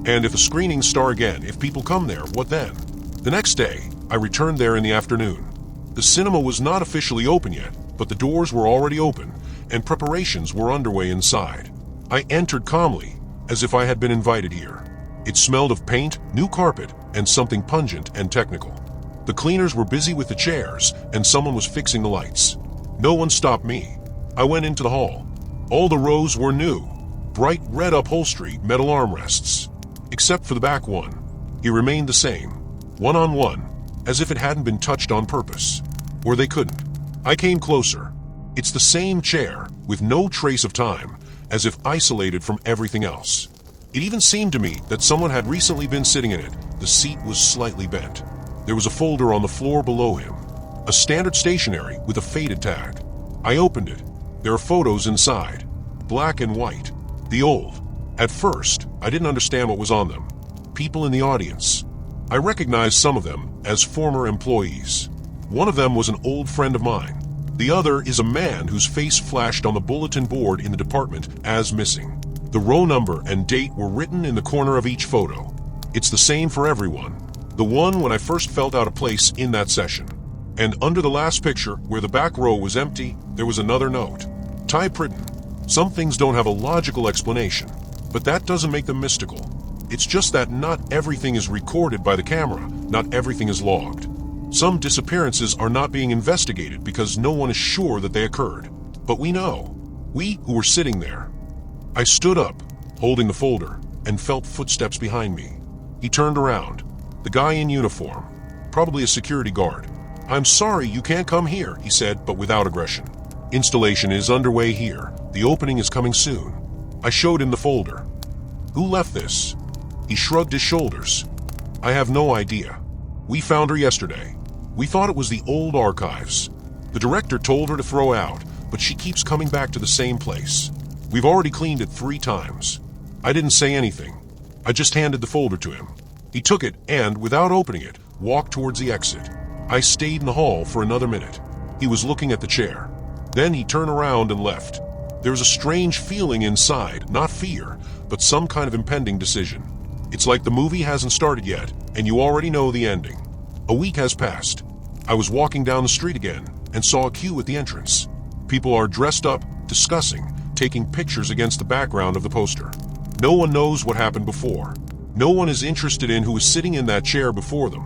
Speaker 1: And if the screenings start again, if people come there, what then? The next day, I returned there in the afternoon. The cinema was not officially open yet, but the doors were already open, and preparations were underway inside. I entered calmly, as if I had been invited here. It smelled of paint, new carpet, and something pungent and technical. The cleaners were busy with the chairs, and someone was fixing the lights. No one stopped me. I went into the hall. All the rows were new, bright red upholstery, metal armrests. Except for the back one. He remained the same, one-on-one, as if it hadn't been touched on purpose. Or they couldn't. I came closer. It's the same chair, with no trace of time, as if isolated from everything else. It even seemed to me that someone had recently been sitting in it. The seat was slightly bent. There was a folder on the floor below him. A standard stationery with a faded tag. I opened it. There are photos inside. Black and white. The old. At first, I didn't understand what was on them. People in the audience. I recognized some of them as former employees. One of them was an old friend of mine. The other is a man whose face flashed on the bulletin board in the department as missing. The row number and date were written in the corner of each photo. It's the same for everyone. The one when I first felt out of place in that session. And under the last picture, where the back row was empty, there was another note. Typewritten. Some things don't have a logical explanation, but that doesn't make them mystical. It's just that not everything is recorded by the camera, not everything is logged. Some disappearances are not being investigated because no one is sure that they occurred. But we know. We who were sitting there. I stood up, holding the folder, and felt footsteps behind me. He turned around. The guy in uniform. Probably a security guard. "I'm sorry you can't come here," he said, but without aggression. "Installation is underway here. The opening is coming soon." I showed him the folder. "Who left this?" He shrugged his shoulders. "I have no idea. We found her yesterday. We thought it was the old archives. The director told her to throw out, but she keeps coming back to the same place. We've already cleaned it 3 times. I didn't say anything. I just handed the folder to him. He took it and, without opening it, walked towards the exit. I stayed in the hall for another minute. He was looking at the chair. Then he turned around and left. There was a strange feeling inside, not fear, but some kind of impending decision. It's like the movie hasn't started yet, and you already know the ending. A week has passed. I was walking down the street again and saw a queue at the entrance. People are dressed up, discussing, taking pictures against the background of the poster. No one knows what happened before. No one is interested in who is sitting in that chair before them.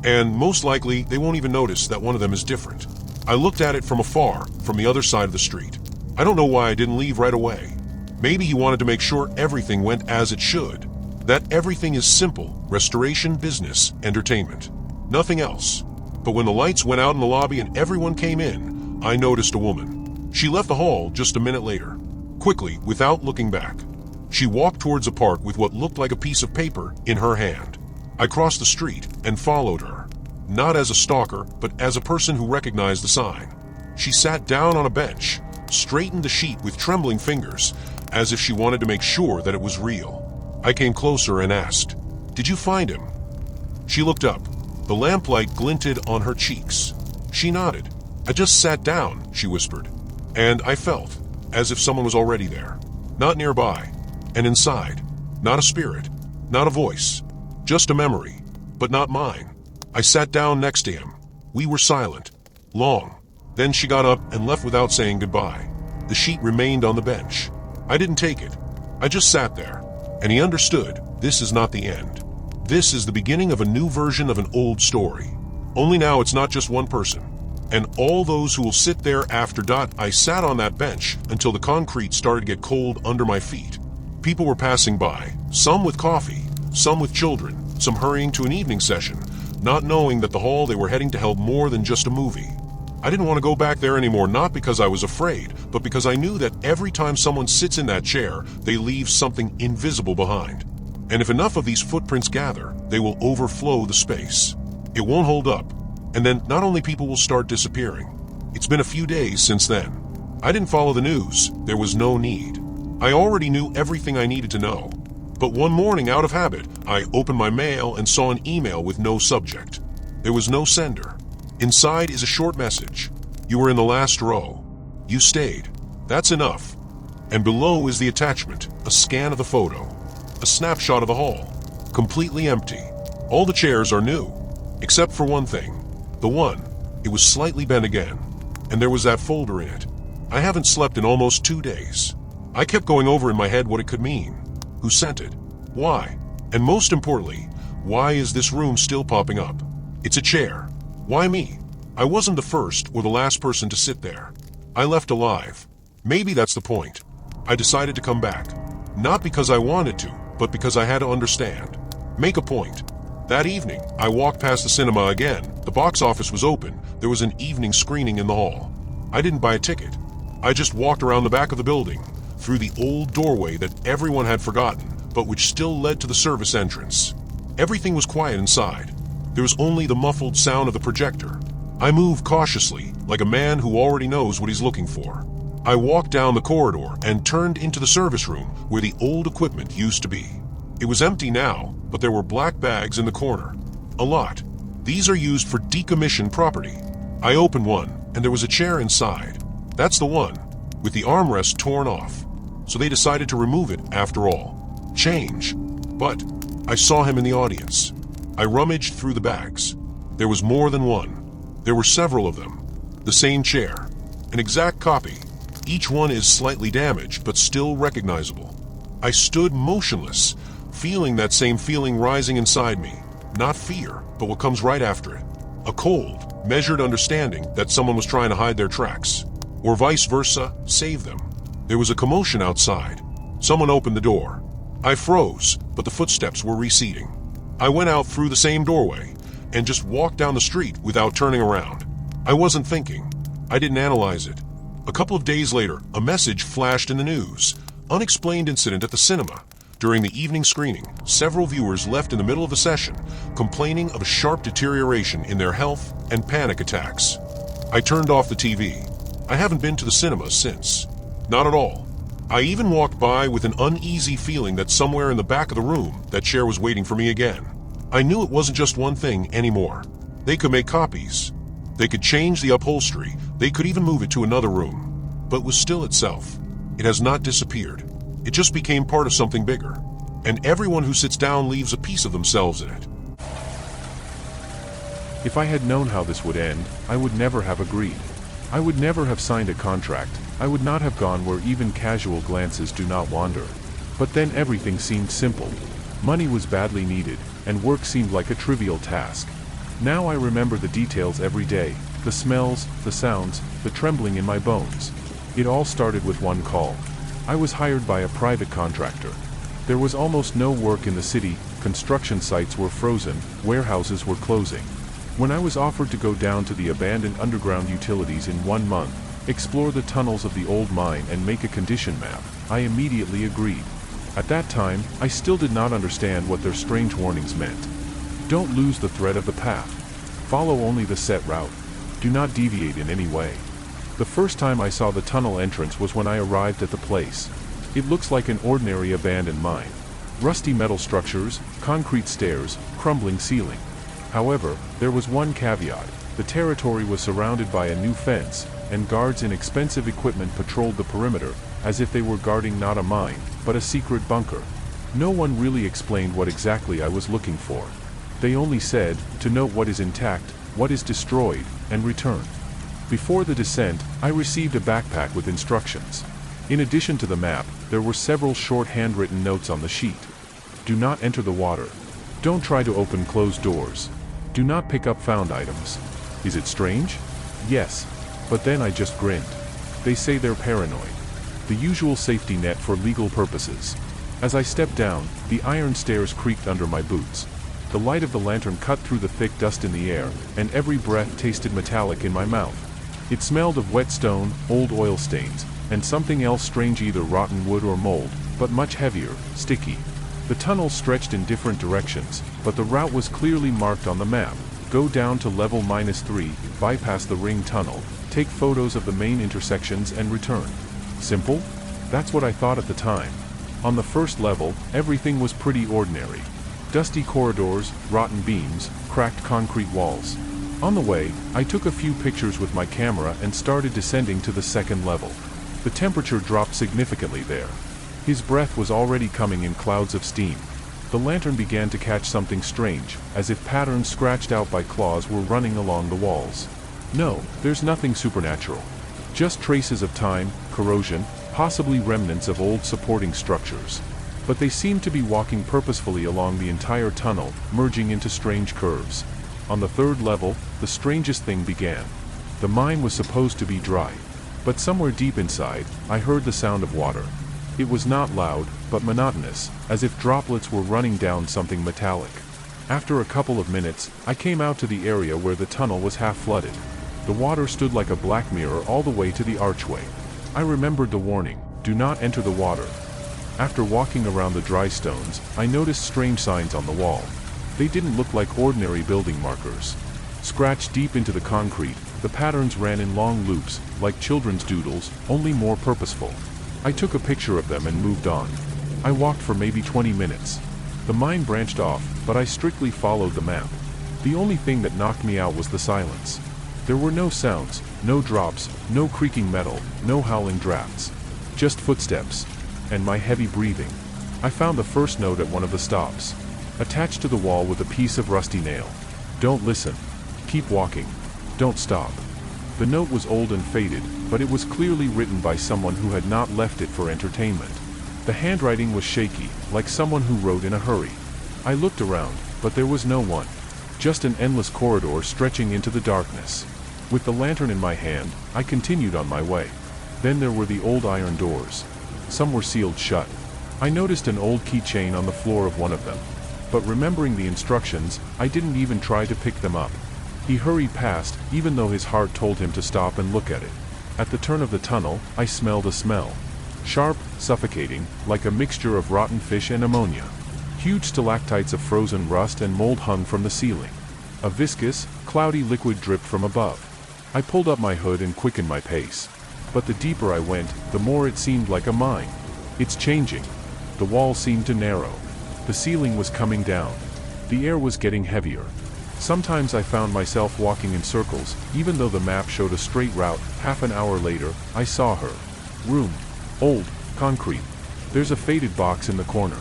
Speaker 1: And most likely, they won't even notice that one of them is different. I looked at it from afar, from the other side of the street. I don't know why I didn't leave right away. Maybe he wanted to make sure everything went as it should. That everything is simple, restoration, business, entertainment. Nothing else. But when the lights went out in the lobby and everyone came in, I noticed a woman. She left the hall just a minute later. Quickly, without looking back. She walked towards a park with what looked like a piece of paper in her hand. I crossed the street and followed her. Not as a stalker, but as a person who recognized the sign. She sat down on a bench, straightened the sheet with trembling fingers, as if she wanted to make sure that it was real. I came closer and asked, "Did you find him?" She looked up. The lamplight glinted on her cheeks. She nodded. "I just sat down," she whispered. And I felt as if someone was already there. Not nearby. And inside. Not a spirit. Not a voice. Just a memory. But not mine. I sat down next to him. We were silent. Long. Then she got up and left without saying goodbye. The sheet remained on the bench. I didn't take it. I just sat there. And he understood, this is not the end. This is the beginning of a new version of an old story. Only now it's not just one person. And all those who will sit there after. I sat on that bench until the concrete started to get cold under my feet. People were passing by, some with coffee, some with children, some hurrying to an evening session, not knowing that the hall they were heading to held more than just a movie. I didn't want to go back there anymore, not because I was afraid, but because I knew that every time someone sits in that chair, they leave something invisible behind. And if enough of these footprints gather, they will overflow the space. It won't hold up. And then not only people will start disappearing. It's been a few days since then. I didn't follow the news. There was no need. I already knew everything I needed to know. But one morning, out of habit, I opened my mail and saw an email with no subject. There was no sender. Inside is a short message. "You were in the last row. You stayed. That's enough." And below is the attachment, a scan of the photo. A snapshot of the hall. Completely empty. All the chairs are new. Except for one thing. The one. It was slightly bent again. And there was that folder in it. I haven't slept in almost 2 days. I kept going over in my head what it could mean. Who sent it? Why? And most importantly, why is this room still popping up? It's a chair. Why me? I wasn't the first or the last person to sit there. I left alive. Maybe that's the point. I decided to come back. Not because I wanted to, but because I had to understand. Make a point. That evening, I walked past the cinema again. The box office was open. There was an evening screening in the hall. I didn't buy a ticket. I just walked around the back of the building, through the old doorway that everyone had forgotten, but which still led to the service entrance. Everything was quiet inside. There was only the muffled sound of the projector. I moved cautiously, like a man who already knows what he's looking for. I walked down the corridor and turned into the service room where the old equipment used to be. It was empty now, but there were black bags in the corner. A lot. These are used for decommissioned property. I opened one, and there was a chair inside. That's the one, with the armrest torn off. So they decided to remove it after all. Change. But I saw him in the audience. I rummaged through the bags. There was more than one. There were several of them. The same chair. An exact copy. Each one is slightly damaged, but still recognizable. I stood motionless, feeling that same feeling rising inside me. Not fear, but what comes right after it. A cold, measured understanding that someone was trying to hide their tracks. Or vice versa, save them. There was a commotion outside. Someone opened the door. I froze, but the footsteps were receding. I went out through the same doorway and just walked down the street without turning around. I wasn't thinking. I didn't analyze it. A couple of days later, a message flashed in the news. Unexplained incident at the cinema. During the evening screening, several viewers left in the middle of the session, complaining of a sharp deterioration in their health and panic attacks. I turned off the TV. I haven't been to the cinema since. Not at all. I even walked by with an uneasy feeling that somewhere in the back of the room, that chair was waiting for me again. I knew it wasn't just one thing anymore. They could make copies. They could change the upholstery. They could even move it to another room. But it was still itself. It has not disappeared. It just became part of something bigger. And everyone who sits down leaves a piece of themselves in it.
Speaker 2: If I had known how this would end, I would never have agreed. I would never have signed a contract. I would not have gone where even casual glances do not wander. But then everything seemed simple. Money was badly needed, and work seemed like a trivial task. Now I remember the details every day, the smells, the sounds, the trembling in my bones. It all started with one call. I was hired by a private contractor. There was almost no work in the city, construction sites were frozen, warehouses were closing. When I was offered to go down to the abandoned underground utilities in 1 month, explore the tunnels of the old mine and make a condition map, I immediately agreed. At that time, I still did not understand what their strange warnings meant. Don't lose the thread of the path. Follow only the set route. Do not deviate in any way. The first time I saw the tunnel entrance was when I arrived at the place. It looks like an ordinary abandoned mine. Rusty metal structures, concrete stairs, crumbling ceiling. However, there was one caveat. The territory was surrounded by a new fence, and guards in expensive equipment patrolled the perimeter, as if they were guarding not a mine, but a secret bunker. No one really explained what exactly I was looking for. They only said, to note what is intact, what is destroyed, and return. Before the descent, I received a backpack with instructions. In addition to the map, there were several short handwritten notes on the sheet. Do not enter the water. Don't try to open closed doors. Do not pick up found items. Is it strange? Yes. But then I just grinned. They say they're paranoid. The usual safety net for legal purposes. As I stepped down, the iron stairs creaked under my boots. The light of the lantern cut through the thick dust in the air, and every breath tasted metallic in my mouth. It smelled of wet stone, old oil stains, and something else strange, either rotten wood or mold, but much heavier, sticky. The tunnel stretched in different directions, but the route was clearly marked on the map. Go down to level -3, bypass the ring tunnel, take photos of the main intersections and return. Simple? That's what I thought at the time. On the first level, everything was pretty ordinary. Dusty corridors, rotten beams, cracked concrete walls. On the way, I took a few pictures with my camera and started descending to the second level. The temperature dropped significantly there. His breath was already coming in clouds of steam. The lantern began to catch something strange, as if patterns scratched out by claws were running along the walls. No, there's nothing supernatural. Just traces of time, corrosion, possibly remnants of old supporting structures. But they seemed to be walking purposefully along the entire tunnel, merging into strange curves. On the third level, the strangest thing began. The mine was supposed to be dry. But somewhere deep inside, I heard the sound of water. It was not loud, but monotonous, as if droplets were running down something metallic. After a couple of minutes, I came out to the area where the tunnel was half flooded. The water stood like a black mirror all the way to the archway. I remembered the warning, do not enter the water. After walking around the dry stones, I noticed strange signs on the wall. They didn't look like ordinary building markers. Scratched deep into the concrete, the patterns ran in long loops, like children's doodles, only more purposeful. I took a picture of them and moved on. I walked for maybe 20 minutes. The mine branched off, but I strictly followed the map. The only thing that knocked me out was the silence. There were no sounds, no drops, no creaking metal, no howling drafts. Just footsteps. And my heavy breathing. I found the first note at one of the stops. Attached to the wall with a piece of rusty nail. Don't listen. Keep walking. Don't stop. The note was old and faded, but it was clearly written by someone who had not left it for entertainment. The handwriting was shaky, like someone who wrote in a hurry. I looked around, but there was no one. Just an endless corridor stretching into the darkness. With the lantern in my hand, I continued on my way. Then there were the old iron doors. Some were sealed shut. I noticed an old keychain on the floor of one of them. But remembering the instructions, I didn't even try to pick them up. He hurried past, even though his heart told him to stop and look at it. At the turn of the tunnel, I smelled a smell. Sharp, suffocating, like a mixture of rotten fish and ammonia. Huge stalactites of frozen rust and mold hung from the ceiling. A viscous, cloudy liquid dripped from above. I pulled up my hood and quickened my pace. But the deeper I went, the more it seemed like a mine. It's changing. The walls seemed to narrow. The ceiling was coming down. The air was getting heavier. Sometimes I found myself walking in circles, even though the map showed a straight route. Half an hour later, I saw her. Room. Old. Concrete. There's a faded box in the corner.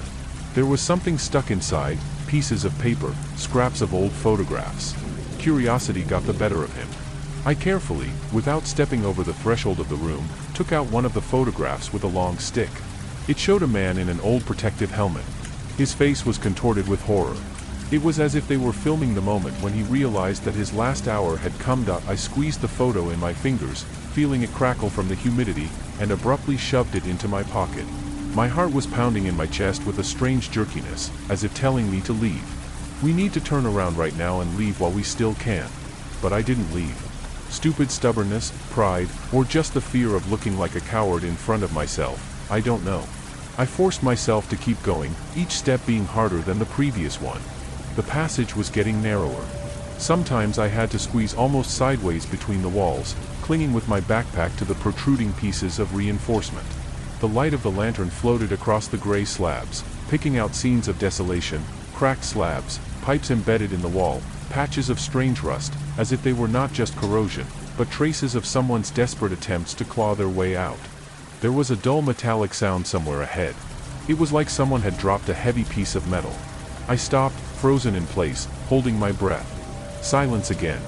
Speaker 2: There was something stuck inside, pieces of paper, scraps of old photographs. Curiosity got the better of him. I carefully, without stepping over the threshold of the room, took out one of the photographs with a long stick. It showed a man in an old protective helmet. His face was contorted with horror. It was as if they were filming the moment when he realized that his last hour had come. I squeezed the photo in my fingers, feeling it crackle from the humidity, and abruptly shoved it into my pocket. My heart was pounding in my chest with a strange jerkiness, as if telling me to leave. We need to turn around right now and leave while we still can. But I didn't leave. Stupid stubbornness, pride, or just the fear of looking like a coward in front of myself, I don't know. I forced myself to keep going, each step being harder than the previous one. The passage was getting narrower. Sometimes I had to squeeze almost sideways between the walls, clinging with my backpack to the protruding pieces of reinforcement. The light of the lantern floated across the gray slabs, picking out scenes of desolation, cracked slabs, pipes embedded in the wall, patches of strange rust, as if they were not just corrosion, but traces of someone's desperate attempts to claw their way out. There was a dull metallic sound somewhere ahead. It was like someone had dropped a heavy piece of metal. I stopped, frozen in place, holding my breath. Silence again.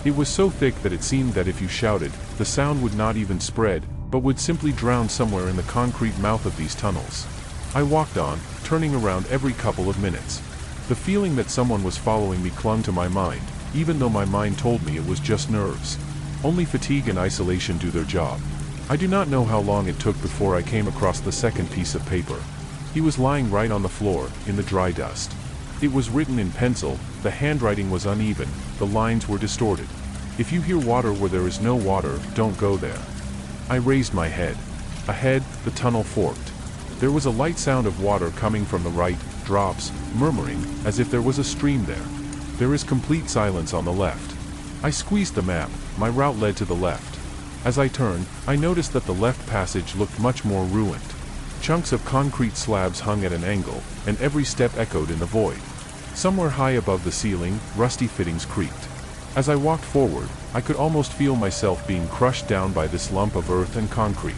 Speaker 2: It was so thick that it seemed that if you shouted, the sound would not even spread, but would simply drown somewhere in the concrete mouth of these tunnels. I walked on, turning around every couple of minutes. The feeling that someone was following me clung to my mind, even though my mind told me it was just nerves. Only fatigue and isolation do their job. I do not know how long it took before I came across the second piece of paper. He was lying right on the floor, in the dry dust. It was written in pencil, the handwriting was uneven, the lines were distorted. If you hear water where there is no water, don't go there. I raised my head. Ahead, the tunnel forked. There was a light sound of water coming from the right, drops, murmuring, as if there was a stream there. There is complete silence on the left. I squeezed the map, my route led to the left. As I turned, I noticed that the left passage looked much more ruined. Chunks of concrete slabs hung at an angle, and every step echoed in the void. Somewhere high above the ceiling, rusty fittings creaked. As I walked forward, I could almost feel myself being crushed down by this lump of earth and concrete.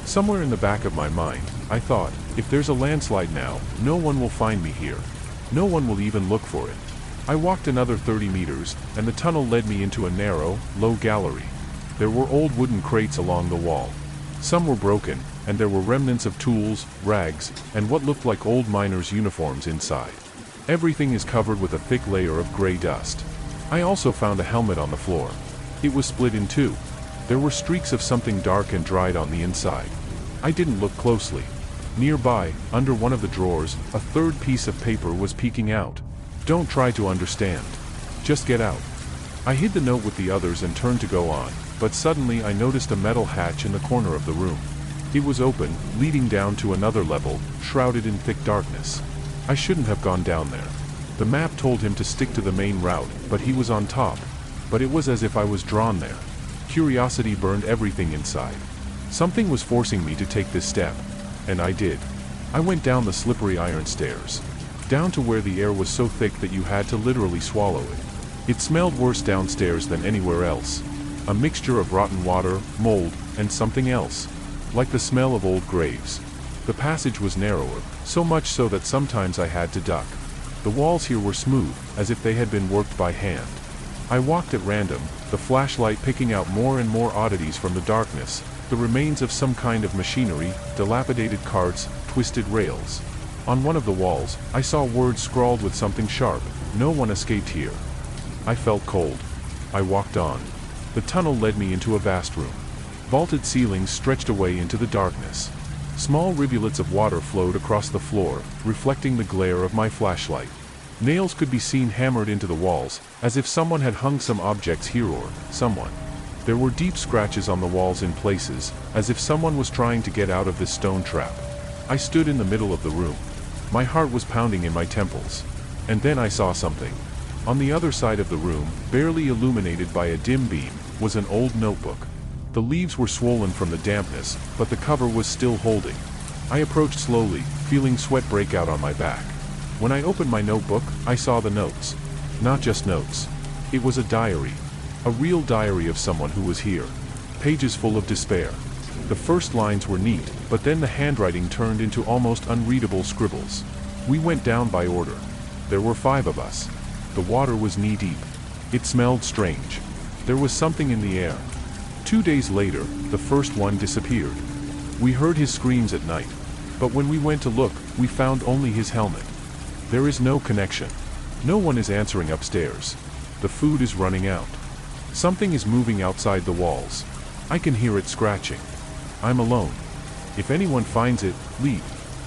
Speaker 2: Somewhere in the back of my mind, I thought, if there's a landslide now, no one will find me here. No one will even look for it. I walked another 30 meters, and the tunnel led me into a narrow, low gallery. There were old wooden crates along the wall. Some were broken, and there were remnants of tools, rags, and what looked like old miners' uniforms inside. Everything is covered with a thick layer of gray dust. I also found a helmet on the floor. It was split in two. There were streaks of something dark and dried on the inside. I didn't look closely. Nearby, under one of the drawers, a third piece of paper was peeking out. Don't try to understand. Just get out. I hid the note with the others and turned to go on, but suddenly I noticed a metal hatch in the corner of the room. It was open, leading down to another level, shrouded in thick darkness. I shouldn't have gone down there. The map told him to stick to the main route, but he was on top. But it was as if I was drawn there. Curiosity burned everything inside. Something was forcing me to take this step. And I did. I went down the slippery iron stairs. Down to where the air was so thick that you had to literally swallow it. It smelled worse downstairs than anywhere else. A mixture of rotten water, mold, and something else. Like the smell of old graves. The passage was narrower, so much so that sometimes I had to duck. The walls here were smooth, as if they had been worked by hand. I walked at random, the flashlight picking out more and more oddities from the darkness, the remains of some kind of machinery, dilapidated carts, twisted rails. On one of the walls, I saw words scrawled with something sharp, "No one escaped here." I felt cold. I walked on. The tunnel led me into a vast room. Vaulted ceilings stretched away into the darkness. Small rivulets of water flowed across the floor, reflecting the glare of my flashlight. Nails could be seen hammered into the walls, as if someone had hung some objects here or someone. There were deep scratches on the walls in places, as if someone was trying to get out of this stone trap. I stood in the middle of the room. My heart was pounding in my temples. And then I saw something. On the other side of the room, barely illuminated by a dim beam, was an old notebook. The leaves were swollen from the dampness, but the cover was still holding. I approached slowly, feeling sweat break out on my back. When I opened my notebook, I saw the notes. Not just notes. It was a diary. A real diary of someone who was here. Pages full of despair. The first lines were neat, but then the handwriting turned into almost unreadable scribbles. We went down by order. There were 5 of us. The water was knee-deep. It smelled strange. There was something in the air. 2 days later, the first one disappeared. We heard his screams at night. But when we went to look, we found only his helmet. There is no connection. No one is answering upstairs. The food is running out. Something is moving outside the walls. I can hear it scratching. I'm alone. If anyone finds it, leave.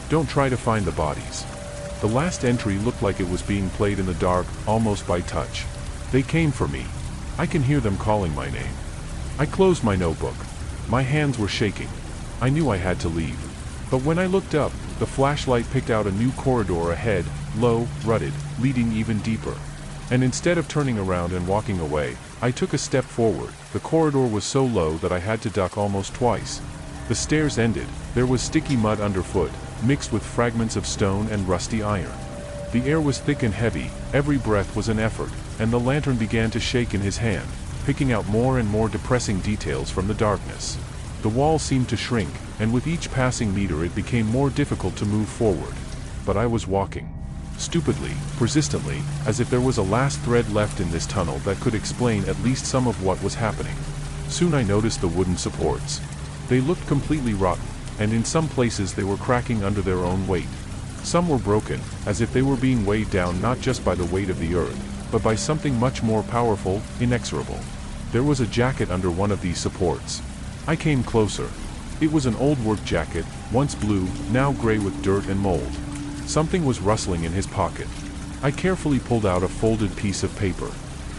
Speaker 2: Don't try to find the bodies. The last entry looked like it was being played in the dark, almost by touch. They came for me. I can hear them calling my name. I closed my notebook. My hands were shaking. I knew I had to leave. But when I looked up, the flashlight picked out a new corridor ahead, low, rutted, leading even deeper. And instead of turning around and walking away, I took a step forward. The corridor was so low that I had to duck almost twice. The stairs ended, there was sticky mud underfoot, mixed with fragments of stone and rusty iron. The air was thick and heavy, every breath was an effort, and the lantern began to shake in his hand, picking out more and more depressing details from the darkness. The wall seemed to shrink, and with each passing meter it became more difficult to move forward. But I was walking. Stupidly, persistently, as if there was a last thread left in this tunnel that could explain at least some of what was happening. Soon I noticed the wooden supports. They looked completely rotten, and in some places they were cracking under their own weight. Some were broken, as if they were being weighed down not just by the weight of the earth, but by something much more powerful, inexorable. There was a jacket under one of these supports. I came closer. It was an old work jacket, once blue, now gray with dirt and mold. Something was rustling in his pocket. I carefully pulled out a folded piece of paper.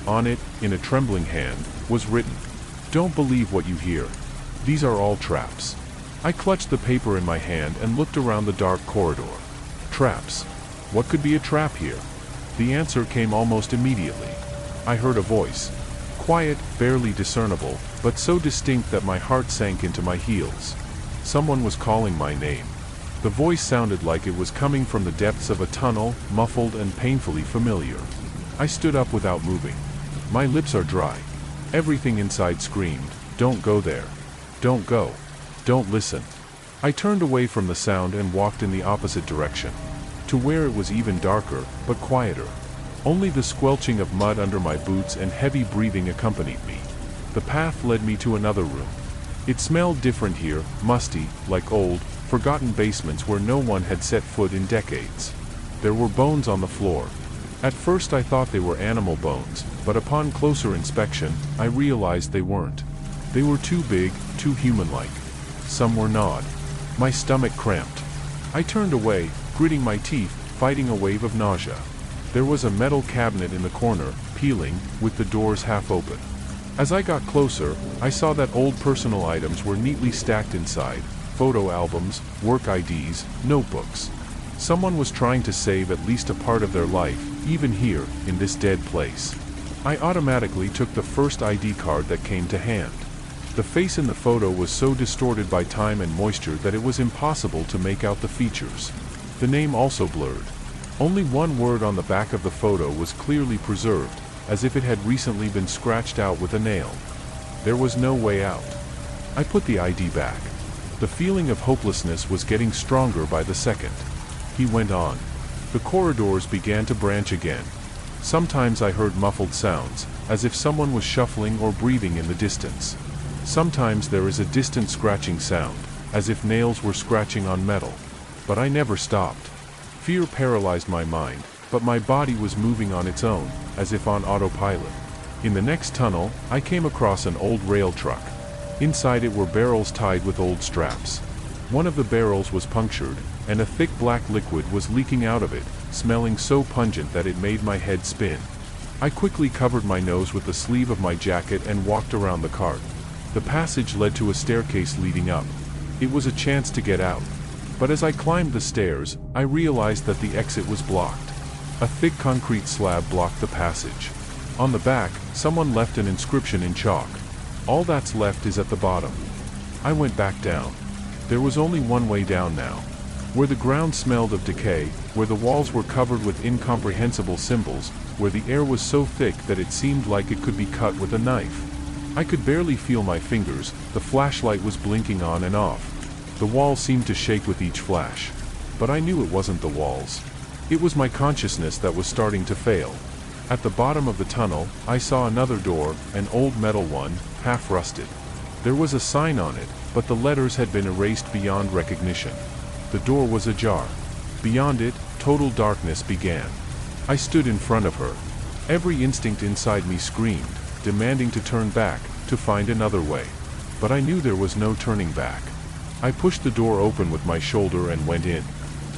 Speaker 2: On it, in a trembling hand, was written, "Don't believe what you hear. These are all traps." I clutched the paper in my hand and looked around the dark corridor. Traps. What could be a trap here? The answer came almost immediately. I heard a voice. Quiet, barely discernible, but so distinct that my heart sank into my heels. Someone was calling my name. The voice sounded like it was coming from the depths of a tunnel, muffled and painfully familiar. I stood up without moving. My lips are dry. Everything inside screamed, "Don't go there. Don't go. Don't listen." I turned away from the sound and walked in the opposite direction, to where it was even darker, but quieter. Only the squelching of mud under my boots and heavy breathing accompanied me. The path led me to another room. It smelled different here, musty, like old, forgotten basements where no one had set foot in decades. There were bones on the floor. At first I thought they were animal bones, but upon closer inspection, I realized they weren't. They were too big, too human-like. Some were gnawed. My stomach cramped. I turned away, gritting my teeth, fighting a wave of nausea. There was a metal cabinet in the corner, peeling, with the doors half open. As I got closer, I saw that old personal items were neatly stacked inside. Photo albums, work IDs, notebooks. Someone was trying to save at least a part of their life, even here, in this dead place. I automatically took the first ID card that came to hand. The face in the photo was so distorted by time and moisture that it was impossible to make out the features. The name also blurred. Only one word on the back of the photo was clearly preserved, as if it had recently been scratched out with a nail. There was no way out. I put the ID back. The feeling of hopelessness was getting stronger by the second. He went on. The corridors began to branch again. Sometimes I heard muffled sounds, as if someone was shuffling or breathing in the distance. Sometimes there is a distant scratching sound, as if nails were scratching on metal. But I never stopped. Fear paralyzed my mind, but my body was moving on its own, as if on autopilot. In the next tunnel, I came across an old rail truck. Inside it were barrels tied with old straps. One of the barrels was punctured, and a thick black liquid was leaking out of it, smelling so pungent that it made my head spin. I quickly covered my nose with the sleeve of my jacket and walked around the cart. The passage led to a staircase leading up. It was a chance to get out. But as I climbed the stairs, I realized that the exit was blocked. A thick concrete slab blocked the passage. On the back, someone left an inscription in chalk. "All that's left is at the bottom." I went back down. There was only one way down now. Where the ground smelled of decay, where the walls were covered with incomprehensible symbols, where the air was so thick that it seemed like it could be cut with a knife. I could barely feel my fingers, the flashlight was blinking on and off. The walls seemed to shake with each flash. But I knew it wasn't the walls. It was my consciousness that was starting to fail. At the bottom of the tunnel, I saw another door, an old metal one, half rusted. There was a sign on it, but the letters had been erased beyond recognition. The door was ajar. Beyond it, total darkness began. I stood in front of her. Every instinct inside me screamed, demanding to turn back, to find another way. But I knew there was no turning back. I pushed the door open with my shoulder and went in.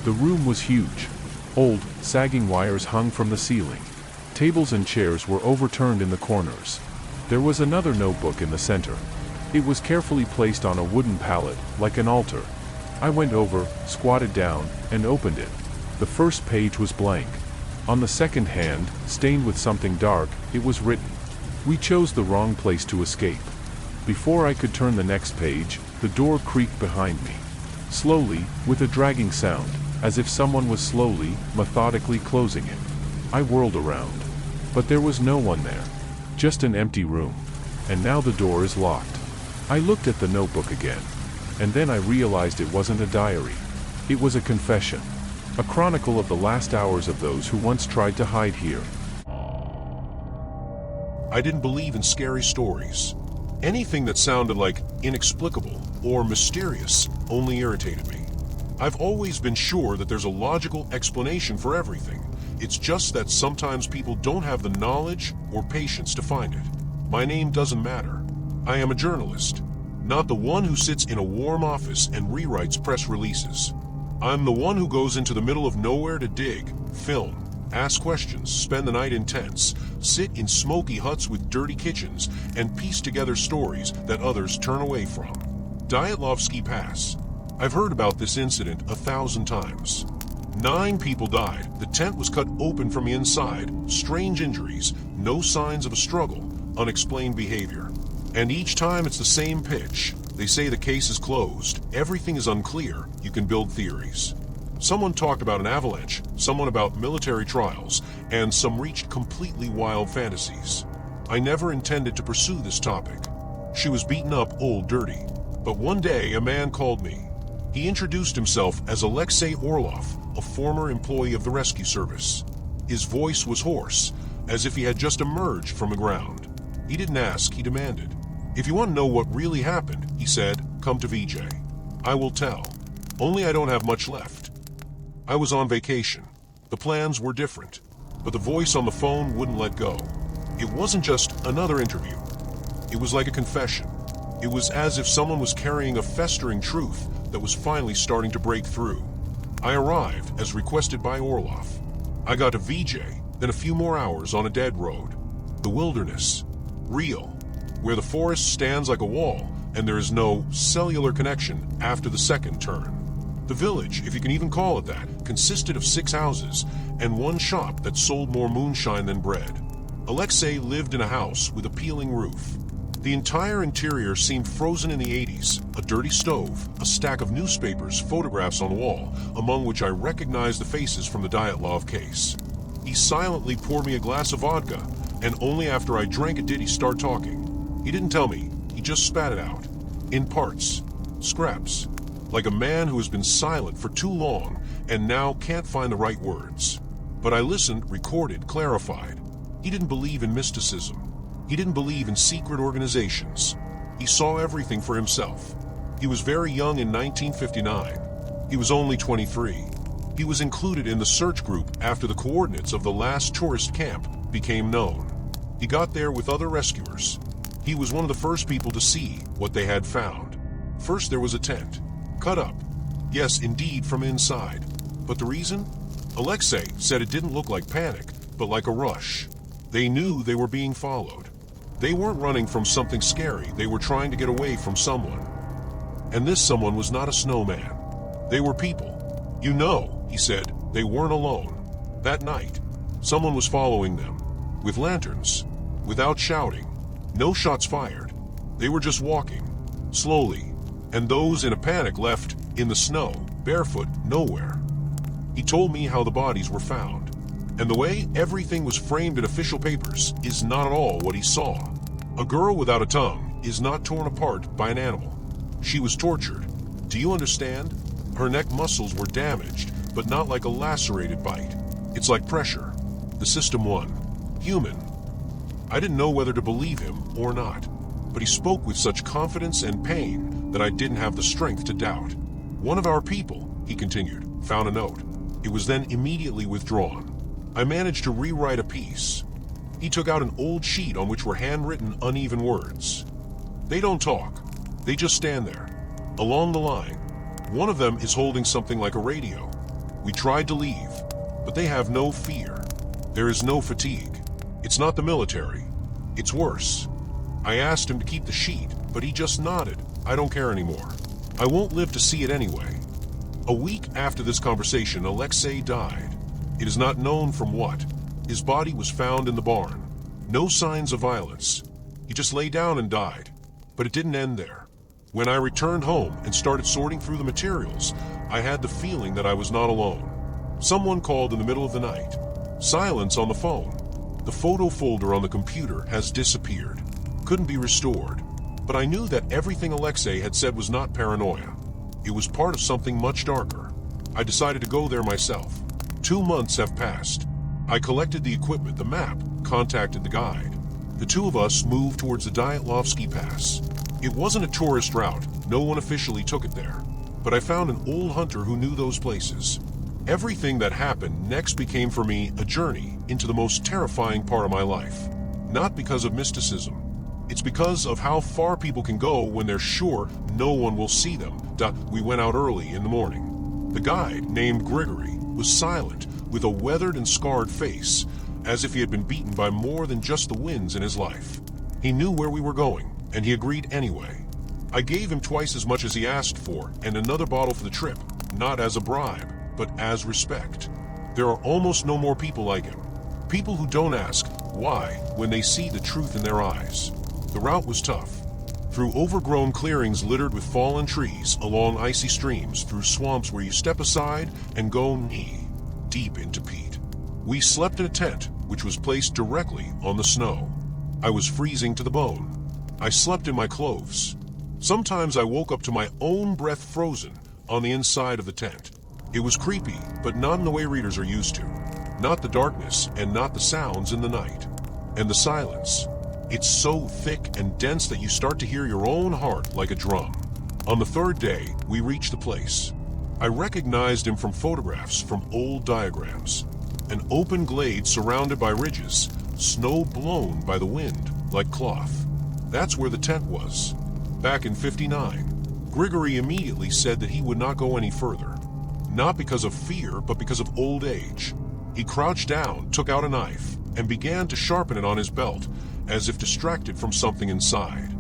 Speaker 2: The room was huge. Old, sagging wires hung from the ceiling. Tables and chairs were overturned in the corners. There was another notebook in the center. It was carefully placed on a wooden pallet, like an altar. I went over, squatted down, and opened it. The first page was blank. On the second hand, stained with something dark, it was written, "We chose the wrong place to escape." Before I could turn the next page, The door creaked behind me. Slowly, with a dragging sound, as if someone was slowly, methodically closing it. I whirled around. But there was no one there. Just an empty room. And now the door is locked. I looked at the notebook again. And then I realized it wasn't a diary. It was a confession. A chronicle of the last hours of those who once tried to hide here.
Speaker 1: I didn't believe in scary stories. Anything that sounded like inexplicable or mysterious only irritated me. I've always been sure that there's a logical explanation for everything. It's just that sometimes people don't have the knowledge or patience to find it. My name doesn't matter. I am a journalist, not the one who sits in a warm office and rewrites press releases. I'm the one who goes into the middle of nowhere to dig, film, ask questions, spend the night in tents, sit in smoky huts with dirty kitchens, and piece together stories that others turn away from. Dyatlov Pass. I've heard about this incident 1,000 times. 9 people died. The tent was cut open from the inside. Strange injuries, no signs of a struggle, unexplained behavior. And each time it's the same pitch. They say the case is closed. Everything is unclear. You can build theories. Someone talked about an avalanche, someone about military trials, and some reached completely wild fantasies. I never intended to pursue this topic. She was beaten up, old, dirty. But one day a man called me. He introduced himself as Alexei Orlov, a former employee of the rescue service. His voice was hoarse, as if he had just emerged from the ground. He didn't ask, he demanded. If you want to know what really happened, he said, come to VJ. I will tell. Only I don't have much left. I was on vacation. The plans were different, but the voice on the phone wouldn't let go. It wasn't just another interview. It was like a confession. It was as if someone was carrying a festering truth that was finally starting to break through. I arrived as requested by Orlov. I got to VJ, then a few more hours on a dead road. The wilderness. Real. Where the forest stands like a wall and there is no cellular connection after the second turn. The village, if you can even call it that, consisted of 6 houses and one shop that sold more moonshine than bread. Alexei lived in a house with a peeling roof. The entire interior seemed frozen in the 80s. A dirty stove, a stack of newspapers, photographs on the wall, among which I recognized the faces from the Dyatlov case. He silently poured me a glass of vodka, and only after I drank it did he start talking. He didn't tell me, he just spat it out. In parts. Scraps. Like a man who has been silent for too long and now can't find the right words. But I listened, recorded, clarified. He didn't believe in mysticism. He didn't believe in secret organizations. He saw everything for himself. He was very young in 1959. He was only 23. He was included in the search group after the coordinates of the last tourist camp became known. He got there with other rescuers. He was one of the first people to see what they had found. First there was a tent. Cut up. Yes, indeed, from inside. But the reason? Alexei said it didn't look like panic, but like a rush. They knew they were being followed. They weren't running from something scary. They were trying to get away from someone. And this someone was not a snowman. They were people. You know, he said, they weren't alone. That night, someone was following them. With lanterns. Without shouting. No shots fired. They were just walking. Slowly. And those in a panic left in the snow, barefoot, nowhere. He told me how the bodies were found. And the way everything was framed in official papers is not at all what he saw. A girl without a tongue is not torn apart by an animal. She was tortured. Do you understand? Her neck muscles were damaged, but not like a lacerated bite. It's like pressure. The system won. Human. I didn't know whether to believe him or not, but he spoke with such confidence and pain that I didn't have the strength to doubt. One of our people, he continued, found a note. It was then immediately withdrawn. I managed to rewrite a piece. He took out an old sheet on which were handwritten uneven words. They don't talk. They just stand there. Along the line. One of them is holding something like a radio. We tried to leave, but they have no fear. There is no fatigue. It's not the military. It's worse. I asked him to keep the sheet, but he just nodded. I don't care anymore. I won't live to see it anyway. A week after this conversation, Alexei died. It is not known from what. His body was found in the barn. No signs of violence. He just lay down and died. But it didn't end there. When I returned home and started sorting through the materials, I had the feeling that I was not alone. Someone called in the middle of the night. Silence on the phone. The photo folder on the computer has disappeared. Couldn't be restored. But I knew that everything Alexei had said was not paranoia. It was part of something much darker. I decided to go there myself. 2 months have passed. I collected the equipment, the map, contacted the guide. The two of us moved towards the Dyatlovsky Pass. It wasn't a tourist route, no one officially took it there. But I found an old hunter who knew those places. Everything that happened next became for me a journey into the most terrifying part of my life. Not because of mysticism. It's because of how far people can go when they're sure no one will see them. We went out early in the morning. The guide, named Grigory, was silent, with a weathered and scarred face, as if he had been beaten by more than just the winds in his life. He knew where we were going, and he agreed anyway. I gave him twice as much as he asked for, and another bottle for the trip, not as a bribe, but as respect. There are almost no more people like him. People who don't ask why when they see the truth in their eyes. The route was tough. Through overgrown clearings littered with fallen trees, along icy streams, through swamps where you step aside and go knee deep into peat. We slept in a tent, which was placed directly on the snow. I was freezing to the bone. I slept in my clothes. Sometimes I woke up to my own breath frozen on the inside of the tent. It was creepy, but not in the way readers are used to. Not the darkness and not the sounds in the night. And the silence. It's so thick and dense that you start to hear your own heart like a drum. On the third day, we reached the place. I recognized him from photographs, from old diagrams. An open glade surrounded by ridges, snow blown by the wind like cloth. That's where the tent was. Back in '59, Grigory immediately said that he would not go any further. Not because of fear, but because of old age. He crouched down, took out a knife, and began to sharpen it on his belt, as if distracted from something inside.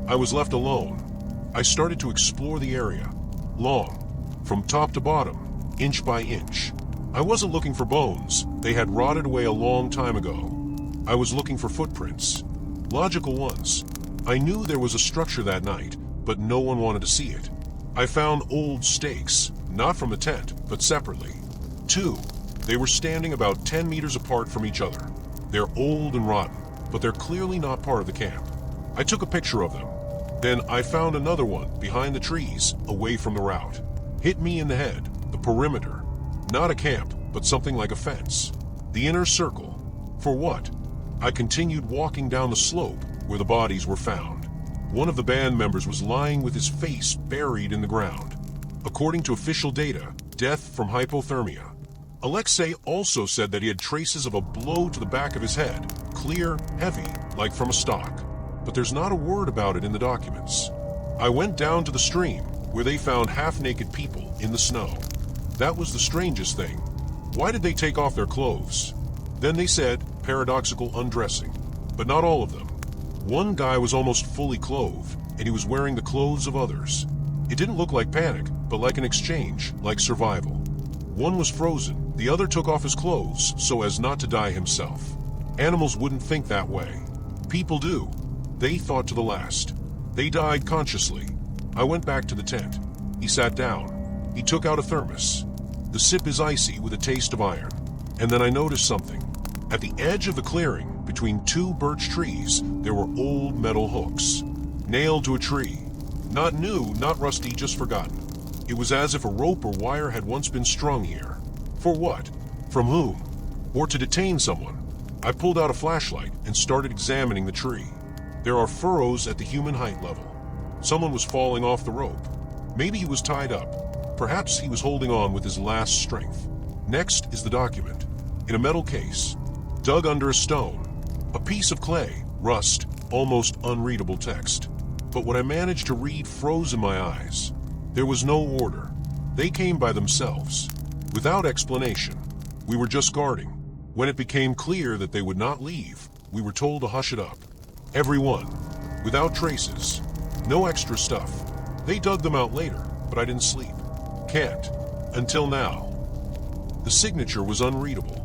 Speaker 1: I was left alone. I started to explore the area. Long, from top to bottom, inch by inch. I wasn't looking for bones. They had rotted away a long time ago. I was looking for footprints. Logical ones. I knew there was a structure that night, but no one wanted to see it. I found old stakes, not from the tent, but separately. 2. They were standing about 10 meters apart from each other. They're old and rotten, but they're clearly not part of the camp. I took a picture of them. Then I found another one behind the trees, away from the route. Hit me in the head, the perimeter. Not a camp, but something like a fence. The inner circle. For what? I continued walking down the slope where the bodies were found. One of the band members was lying with his face buried in the ground. According to official data, death from hypothermia. Alexei also said that he had traces of a blow to the back of his head, clear, heavy, like from a stock. But there's not a word about it in the documents. I went down to the stream, where they found half-naked people in the snow. That was the strangest thing. Why did they take off their clothes? Then they said, paradoxical undressing. But not all of them. One guy was almost fully clothed, and he was wearing the clothes of others. It didn't look like panic, but like an exchange, like survival. One was frozen, the other took off his clothes so as not to die himself. Animals wouldn't think that way. People do. They thought to the last. They died consciously. I went back to the tent. He sat down. He took out a thermos. The sip is icy with a taste of iron. And then I noticed something. At the edge of the clearing, between 2 birch trees, there were old metal hooks. Nailed to a tree. Not new, not rusty, just forgotten. It was as if a rope or wire had once been strung here. For what? From whom? Or to detain someone? I pulled out a flashlight and started examining the tree. There are furrows at the human height level. Someone was falling off the rope. Maybe he was tied up. Perhaps he was holding on with his last strength. Next is the document. In a metal case. Dug under a stone. A piece of clay, rust, almost unreadable text. But what I managed to read froze in my eyes. There was no order. They came by themselves. Without explanation. We were just guarding. When it became clear that they would not leave, we were told to hush it up. Everyone. Without traces. No extra stuff. They dug them out later, but I didn't sleep. Can't. Until now. The signature was unreadable.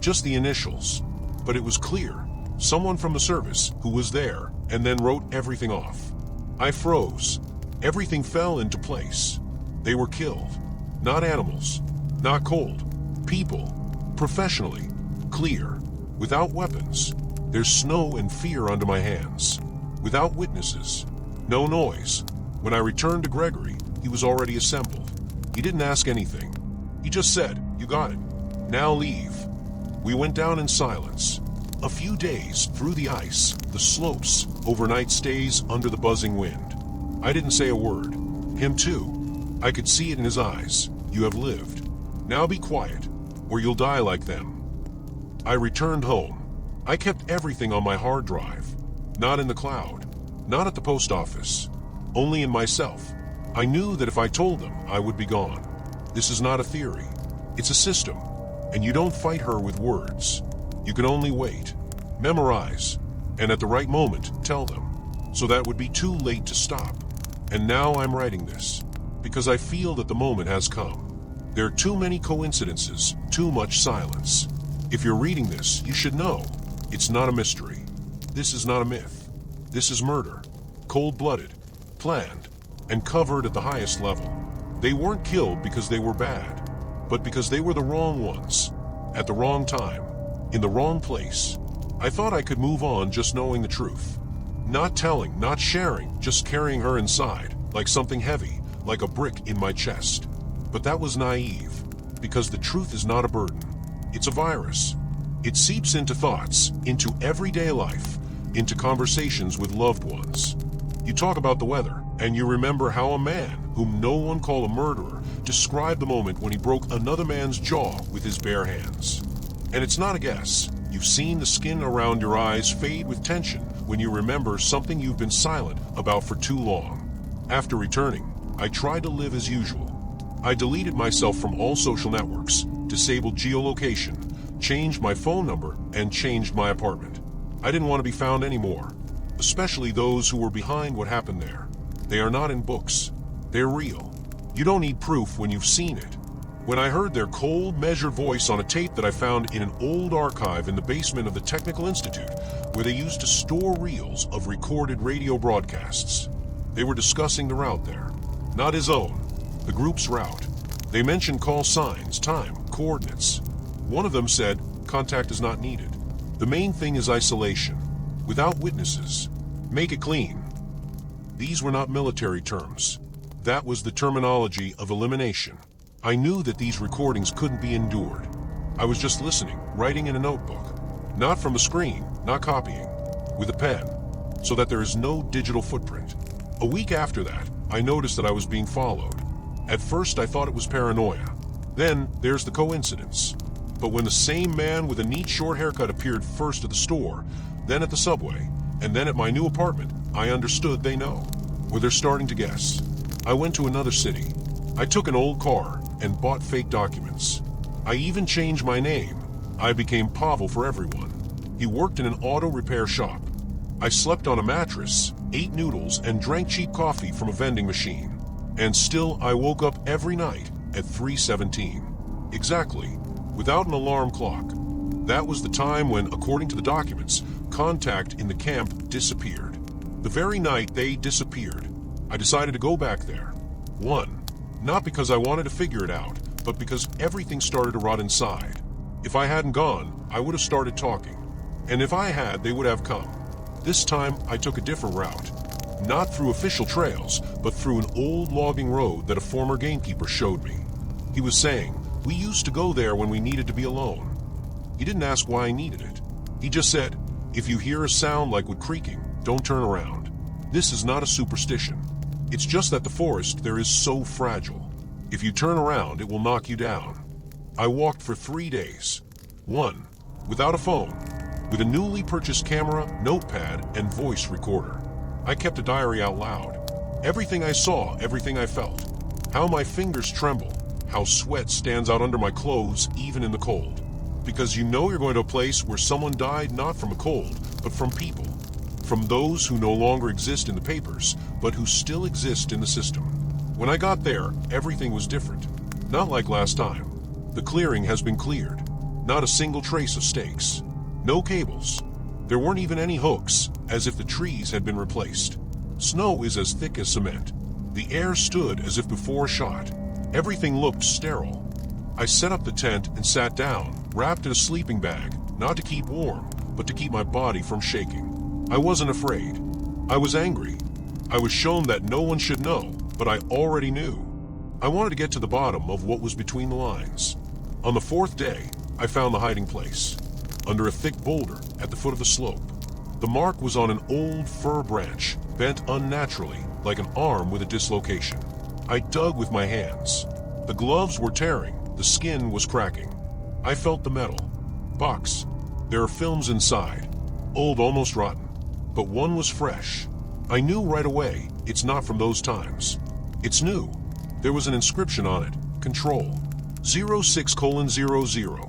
Speaker 1: Just the initials. But it was clear. Someone from the service who was there and then wrote everything off. I froze. Everything fell into place. They were killed. Not animals. Not cold. People. Professionally. Clear. Without weapons. There's snow and fear under my hands. Without witnesses. No noise. When I returned to Gregory, he was already assembled. He didn't ask anything. He just said, "You got it. Now leave." We went down in silence. A few days through the ice, the slopes, overnight stays under the buzzing wind. I didn't say a word. Him too. I could see it in his eyes. "You have lived. Now be quiet, or you'll die like them." I returned home. I kept everything on my hard drive. Not in the cloud. Not at the post office. Only in myself. I knew that if I told them, I would be gone. This is not a theory. It's a system. And you don't fight her with words. You can only wait. Memorize. And at the right moment, tell them. So that would be too late to stop. And now I'm writing this. Because I feel that the moment has come. There are too many coincidences, too much silence. If you're reading this, you should know. It's not a mystery. This is not a myth. This is murder. Cold-blooded. Planned. And covered at the highest level. They weren't killed because they were bad, but because they were the wrong ones. At the wrong time. In the wrong place. I thought I could move on just knowing the truth. Not telling, not sharing, just carrying her inside, like something heavy, like a brick in my chest. But that was naive, because the truth is not a burden. It's a virus. It seeps into thoughts, into everyday life, into conversations with loved ones. You talk about the weather, and you remember how a man, whom no one called a murderer, described the moment when he broke another man's jaw with his bare hands. And it's not a guess. You've seen the skin around your eyes fade with tension when you remember something you've been silent about for too long. After returning, I tried to live as usual. I deleted myself from all social networks, disabled geolocation, changed my phone number, and changed my apartment. I didn't want to be found anymore, especially those who were behind what happened there. They are not in books. They're real. You don't need proof when you've seen it. When I heard their cold, measured voice on a tape that I found in an old archive in the basement of the Technical Institute, where they used to store reels of recorded radio broadcasts. They were discussing the route there. Not his own. The group's route. They mentioned call signs, time, coordinates. One of them said, "Contact is not needed. The main thing is isolation. Without witnesses. Make it clean." These were not military terms. That was the terminology of elimination. I knew that these recordings couldn't be endured. I was just listening, writing in a notebook. Not from a screen, not copying. With a pen. So that there is no digital footprint. A week after that, I noticed that I was being followed. At first I thought it was paranoia. Then there's the coincidence. But when the same man with a neat short haircut appeared first at the store, then at the subway, and then at my new apartment, I understood they know. Or they're starting to guess. I went to another city. I took an old car and bought fake documents. I even changed my name. I became Pavel for everyone. He worked in an auto repair shop. I slept on a mattress, ate noodles, and drank cheap coffee from a vending machine. And still I woke up every night at 3:17. Exactly, without an alarm clock. That was the time when, according to the documents, contact in the camp disappeared. The very night they disappeared, I decided to go back there. One, not because I wanted to figure it out, but because everything started to rot inside. If I hadn't gone, I would have started talking. And if I had, they would have come. This time, I took a different route. Not through official trails, but through an old logging road that a former gamekeeper showed me. He was saying, "We used to go there when we needed to be alone." He didn't ask why I needed it. He just said, "If you hear a sound like wood creaking, don't turn around." This is not a superstition. It's just that the forest there is so fragile. If you turn around, it will knock you down. I walked for 3 days. One, without a phone, with a newly purchased camera, notepad, and voice recorder. I kept a diary out loud. Everything I saw, everything I felt. How my fingers tremble, how sweat stands out under my clothes even in the cold. Because you know you're going to a place where someone died not from a cold, but from people. From those who no longer exist in the papers, but who still exist in the system. When I got there, everything was different. Not like last time. The clearing has been cleared. Not a single trace of stakes. No cables. There weren't even any hooks, as if the trees had been replaced. Snow is as thick as cement. The air stood as if before a shot. Everything looked sterile. I set up the tent and sat down, wrapped in a sleeping bag, not to keep warm, but to keep my body from shaking. I wasn't afraid. I was angry. I was shown that no one should know, but I already knew. I wanted to get to the bottom of what was between the lines. On the fourth day, I found the hiding place, under a thick boulder at the foot of the slope. The mark was on an old fir branch, bent unnaturally, like an arm with a dislocation. I dug with my hands. The gloves were tearing, the skin was cracking. I felt the metal. Box. There are films inside, old, almost rotten, but one was fresh. I knew right away, it's not from those times. It's new. There was an inscription on it, Control, 06:00.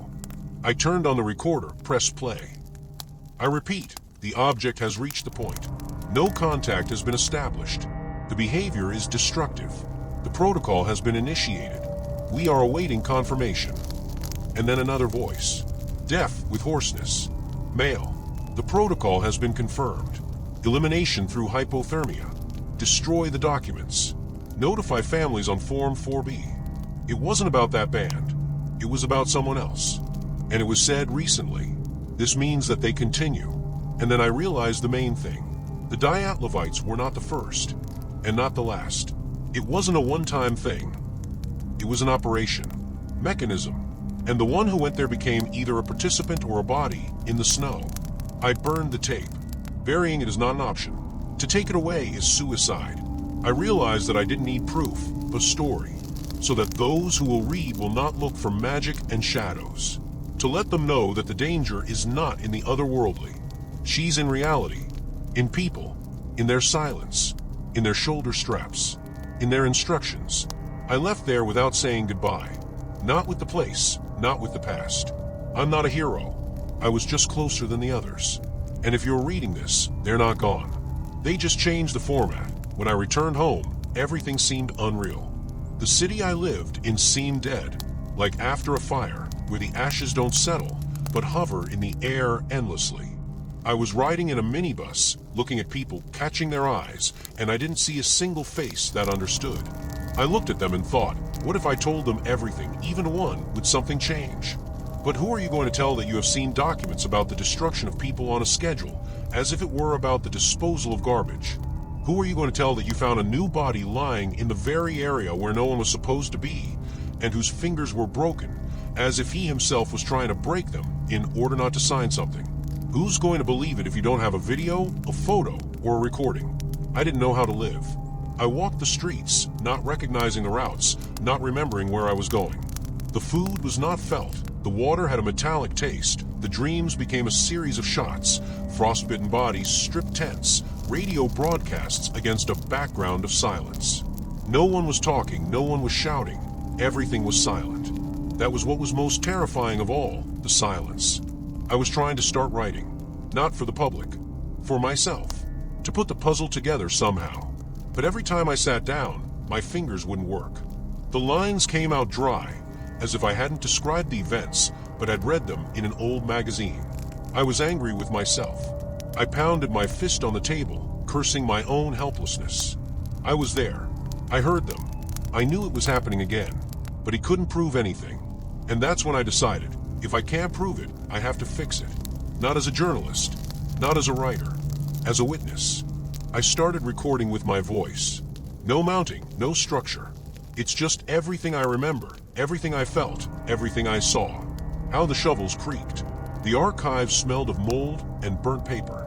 Speaker 1: I turned on the recorder, pressed play. I repeat, the object has reached the point. No contact has been established. The behavior is destructive. The protocol has been initiated. We are awaiting confirmation. And then another voice, deaf with hoarseness. Male. The protocol has been confirmed. Elimination through hypothermia. Destroy the documents. Notify families on Form 4B. It wasn't about that band. It was about someone else. And it was said recently. This means that they continue. And then I realized the main thing. The Diatlovites were not the first, and not the last. It wasn't a one-time thing. It was an operation, mechanism, and the one who went there became either a participant or a body in the snow. I burned the tape. Burying it is not an option. To take it away is suicide. I realized that I didn't need proof, but story, so that those who will read will not look for magic and shadows. To let them know that the danger is not in the otherworldly. She's in reality, in people, in their silence, in their shoulder straps, in their instructions. I left there without saying goodbye. Not with the place, not with the past. I'm not a hero. I was just closer than the others. And if you're reading this, they're not gone. They just changed the format. When I returned home, everything seemed unreal. The city I lived in seemed dead, like after a fire, where the ashes don't settle, but hover in the air endlessly. I was riding in a minibus, looking at people, catching their eyes, and I didn't see a single face that understood. I looked at them and thought, what if I told them everything, even one, would something change? But who are you going to tell that you have seen documents about the destruction of people on a schedule, as if it were about the disposal of garbage? Who are you going to tell that you found a new body lying in the very area where no one was supposed to be, and whose fingers were broken, as if he himself was trying to break them in order not to sign something? Who's going to believe it if you don't have a video, a photo, or a recording? I didn't know how to live. I walked the streets, not recognizing the routes, not remembering where I was going. The food was not felt. The water had a metallic taste. The dreams became a series of shots. Frostbitten bodies, stripped tents, radio broadcasts against a background of silence. No one was talking, no one was shouting. Everything was silent. That was what was most terrifying of all, the silence. I was trying to start writing, not for the public, for myself, to put the puzzle together somehow. But every time I sat down, my fingers wouldn't work. The lines came out dry, as if I hadn't described the events, but had read them in an old magazine. I was angry with myself. I pounded my fist on the table, cursing my own helplessness. I was there. I heard them. I knew it was happening again, but he couldn't prove anything. And that's when I decided, if I can't prove it, I have to fix it. Not as a journalist, not as a writer, as a witness. I started recording with my voice. No mounting, no structure. It's just everything I remember, everything I felt, everything I saw. How the shovels creaked. The archive smelled of mold and burnt paper.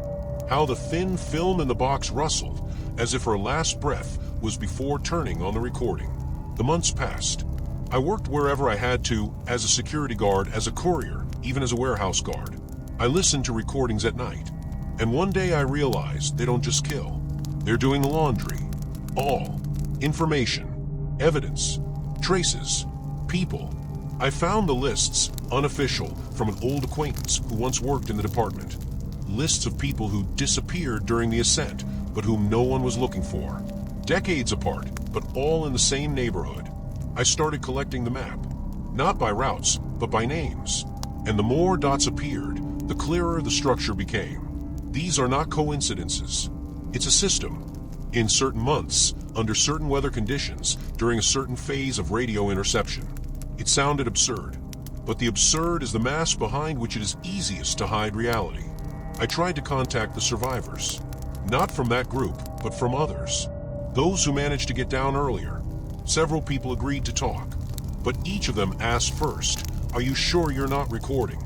Speaker 1: How the thin film in the box rustled, as if her last breath was before turning on the recording. The months passed. I worked wherever I had to, as a security guard, as a courier, even as a warehouse guard. I listened to recordings at night. And one day I realized they don't just kill. They're doing the laundry. All. Information. Evidence. Traces. People. I found the lists, unofficial, from an old acquaintance who once worked in the department. Lists of people who disappeared during the ascent, but whom no one was looking for. Decades apart, but all in the same neighborhood. I started collecting the map. Not by routes, but by names. And the more dots appeared, the clearer the structure became. These are not coincidences. It's a system. in certain months, under certain weather conditions, during a certain phase of radio interception. It sounded absurd, but the absurd is the mask behind which it is easiest to hide reality. I tried to contact the survivors, not from that group, but from others, those who managed to get down earlier. Several people agreed to talk, but each of them asked first, "Are you sure you're not recording?"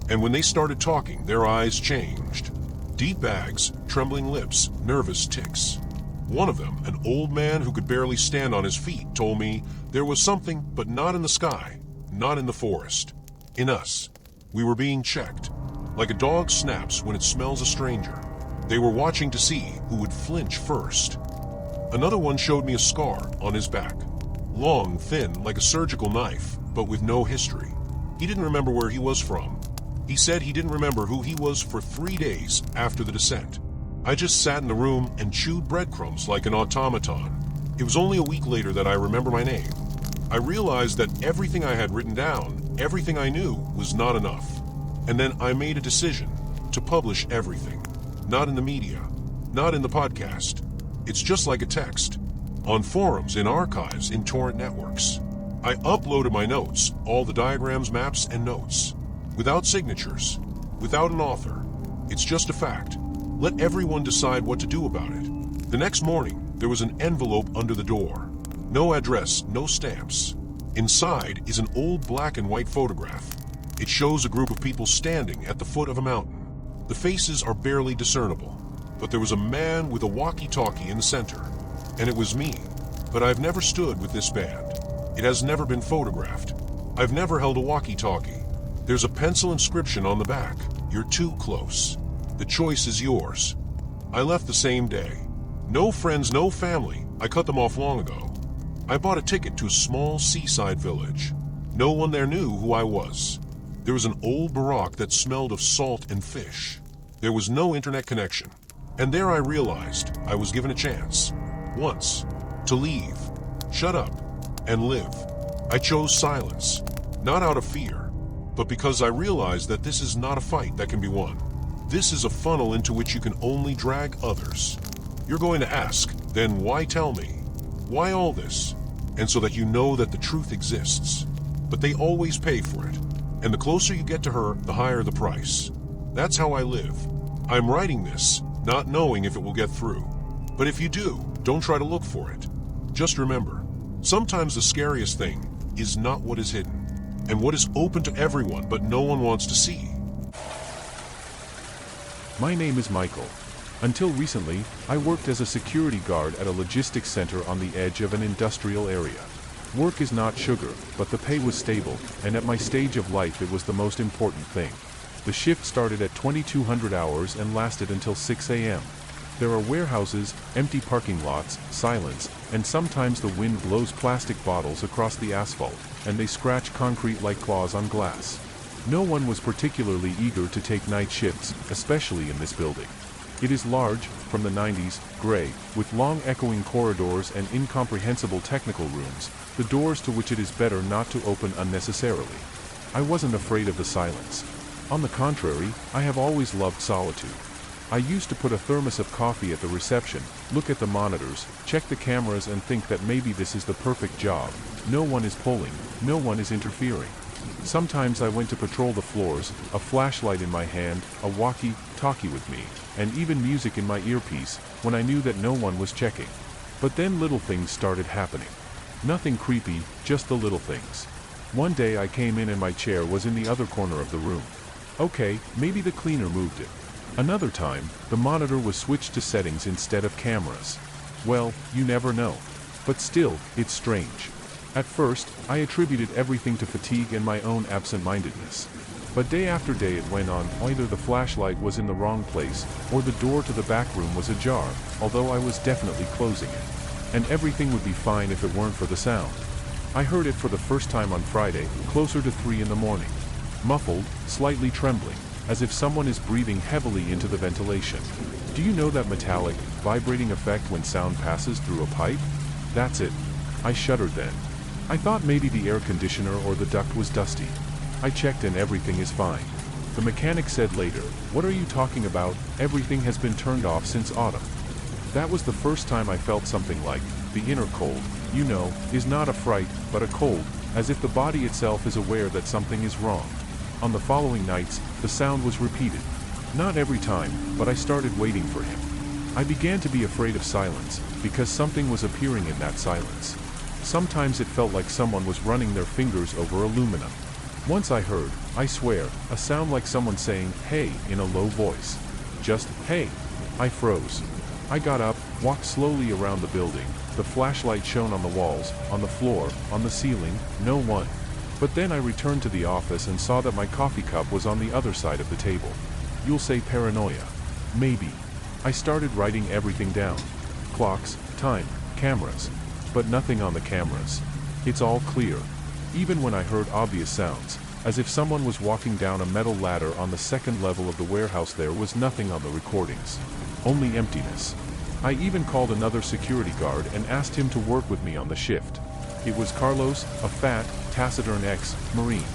Speaker 1: And when they started talking, their eyes changed. Deep bags, trembling lips, nervous tics. One of them, an old man who could barely stand on his feet, told me there was something, but not in the sky, not in the forest. In us. We were being checked, like a dog snaps when it smells a stranger. They were watching to see who would flinch first. Another one showed me a scar on his back. Long, thin, like a surgical knife, but with no history. He didn't remember where he was from. He said he didn't remember who he was for 3 days after the descent. I just sat in the room and chewed breadcrumbs like an automaton. It was only a week later that I remember my name. I realized that everything I had written down, everything I knew, was not enough. And then I made a decision to publish everything. Not in the media, not in the podcast. It's just like a text. On forums, in archives, in torrent networks. I uploaded my notes, all the diagrams, maps, and notes. Without signatures, without an author. It's just a fact. Let everyone decide what to do about it. The next morning, there was an envelope under the door. No address, no stamps. Inside is an old black and white photograph. It shows a group of people standing at the foot of a mountain. The faces are barely discernible, but there was a man with a walkie-talkie in the center, and it was me. But I've never stood with this band. It has never been photographed. I've never held a walkie-talkie. There's a pencil inscription on the back. You're too close. The choice is yours. I left the same day. No friends, no family. I cut them off long ago. I bought a ticket to a small seaside village. No one there knew who I was. There was an old barrack that smelled of salt and fish. There was no internet connection. And there I realized I was given a chance. Once. To leave. Shut up. And live. I chose silence. Not out of fear, but because I realized that this is not a fight that can be won. This is a funnel into which you can only drag others. You're going to ask, then why tell me? Why all this? And so that you know that the truth exists. But they always pay for it. And the closer you get to her, the higher the price. That's how I live. I'm writing this, not knowing if it will get through. But if you do, don't try to look for it. Just remember, sometimes the scariest thing is not what is hidden, and what is open to everyone but no one wants to see.
Speaker 2: My name is Michael. Until recently, I worked as a security guard at a logistics center on the edge of an industrial area. Work is not sugar, but the pay was stable, and at my stage of life it was the most important thing. The shift started at 2200 hours and lasted until 6 a.m. There are warehouses, empty parking lots, silence, and sometimes the wind blows plastic bottles across the asphalt, and they scratch concrete like claws on glass. No one was particularly eager to take night shifts, especially in this building. It is large, from the 90s, gray, with long echoing corridors and incomprehensible technical rooms, the doors to which it is better not to open unnecessarily. I wasn't afraid of the silence. On the contrary, I have always loved solitude. I used to put a thermos of coffee at the reception, look at the monitors, check the cameras and think that maybe this is the perfect job. No one is pulling, no one is interfering. Sometimes I went to patrol the floors, a flashlight in my hand, a walkie-talkie with me, and even music in my earpiece, when I knew that no one was checking. But then little things started happening. Nothing creepy, just the little things. One day I came in and my chair was in the other corner of the room. Okay, maybe the cleaner moved it. Another time, the monitor was switched to settings instead of cameras. Well, you never know. But still, it's strange. At first, I attributed everything to fatigue and my own absent-mindedness. But day after day it went on, either the flashlight was in the wrong place, or the door to the back room was ajar, although I was definitely closing it. And everything would be fine if it weren't for the sound. I heard it for the first time on Friday, closer to 3 in the morning. Muffled, slightly trembling, as if someone is breathing heavily into the ventilation. Do you know that metallic, vibrating effect when sound passes through a pipe? That's it. I shuddered then. I thought maybe the air conditioner or the duct was dusty. I checked and everything is fine. The mechanic said later, "What are you talking about? Everything has been turned off since autumn." That was the first time I felt something like the inner cold, is not a fright, but a cold, as if the body itself is aware that something is wrong. On the following nights, the sound was repeated. Not every time, but I started waiting for him. I began to be afraid of silence, because something was appearing in that silence. Sometimes it felt like someone was running their fingers over aluminum. Once I heard, I swear, a sound like someone saying, "Hey," in a low voice. Just, "Hey." I froze. I got up, walked slowly around the building. The flashlight shone on the walls, on the floor, on the ceiling, no one. But then I returned to the office and saw that my coffee cup was on the other side of the table. You'll say paranoia. Maybe. I started writing everything down. Clocks, time, cameras. But nothing on the cameras. It's all clear. Even when I heard obvious sounds, as if someone was walking down a metal ladder on the second level of the warehouse, there was nothing on the recordings. Only emptiness. I even called another security guard and asked him to work with me on the shift. It was Carlos, a fat, taciturn ex-Marine.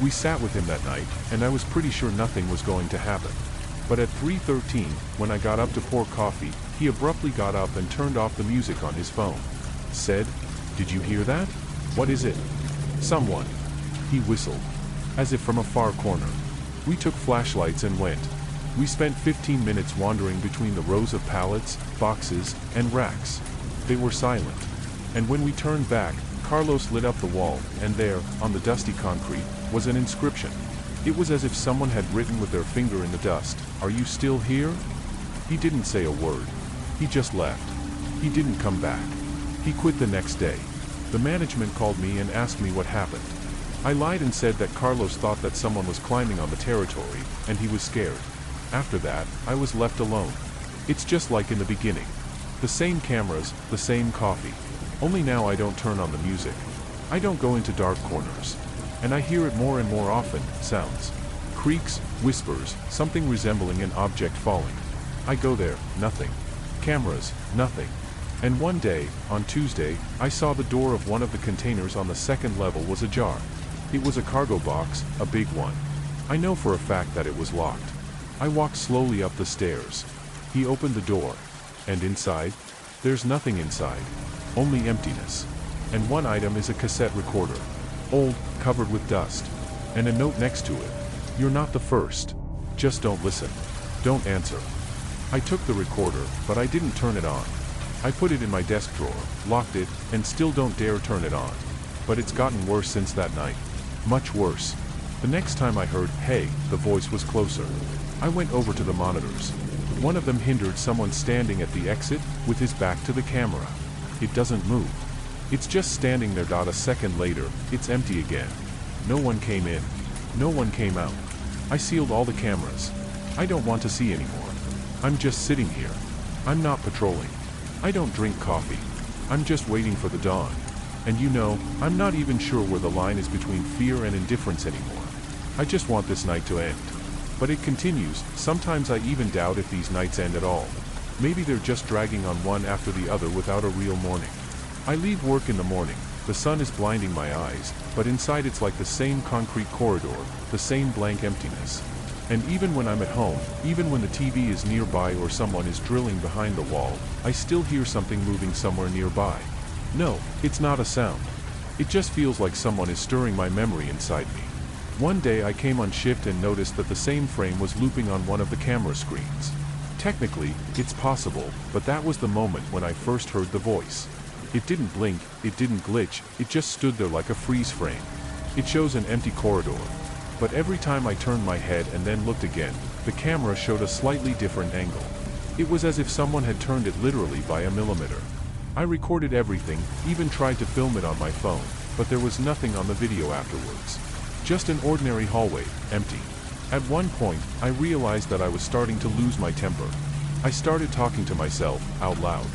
Speaker 2: We sat with him that night, and I was pretty sure nothing was going to happen. But at 3:13, when I got up to pour coffee, he abruptly got up and turned off the music on his phone. Said, "Did you hear that? What is it?" "Someone." He whistled, as if from a far corner. We took flashlights and went. We spent 15 minutes wandering between the rows of pallets, boxes, and racks. They were silent. And when we turned back, Carlos lit up the wall, and there, on the dusty concrete, was an inscription. It was as if someone had written with their finger in the dust, "Are you still here?" He didn't say a word. He just left. He didn't come back. He quit the next day. The management called me and asked me what happened. I lied and said that Carlos thought that someone was climbing on the territory, and he was scared. After that, I was left alone. It's just like in the beginning. The same cameras, the same coffee. Only now I don't turn on the music. I don't go into dark corners. And I hear it more and more often, sounds. Creaks, whispers, something resembling an object falling. I go there, nothing. Cameras, nothing. And one day, on Tuesday, I saw the door of one of the containers on the second level was ajar. It was a cargo box, a big one. I know for a fact that it was locked. I walked slowly up the stairs. He opened the door. And inside? There's nothing inside. Only emptiness. And one item is a cassette recorder. Old, covered with dust. And a note next to it. "You're not the first. Just don't listen. Don't answer." I took the recorder, but I didn't turn it on. I put it in my desk drawer, locked it, and still don't dare turn it on. But it's gotten worse since that night. Much worse. The next time I heard, "Hey," the voice was closer. I went over to the monitors. One of them hindered someone standing at the exit, with his back to the camera. It doesn't move. It's just standing there. A second later, it's empty again. No one came in. No one came out. I sealed all the cameras. I don't want to see anymore. I'm just sitting here. I'm not patrolling. I don't drink coffee. I'm just waiting for the dawn. And I'm not even sure where the line is between fear and indifference anymore. I just want this night to end. But it continues. Sometimes I even doubt if these nights end at all. Maybe they're just dragging on one after the other without a real morning. I leave work in the morning. The sun is blinding my eyes, but inside it's like the same concrete corridor, the same blank emptiness. And even when I'm at home, even when the TV is nearby or someone is drilling behind the wall, I still hear something moving somewhere nearby. No, it's not a sound. It just feels like someone is stirring my memory inside me. One day I came on shift and noticed that the same frame was looping on one of the camera screens. Technically, it's possible, but that was the moment when I first heard the voice. It didn't blink, it didn't glitch, it just stood there like a freeze frame. It shows an empty corridor. But every time I turned my head and then looked again, the camera showed a slightly different angle. It was as if someone had turned it literally by a millimeter. I recorded everything, even tried to film it on my phone, but there was nothing on the video afterwards. Just an ordinary hallway, empty. At one point, I realized that I was starting to lose my temper. I started talking to myself, out loud.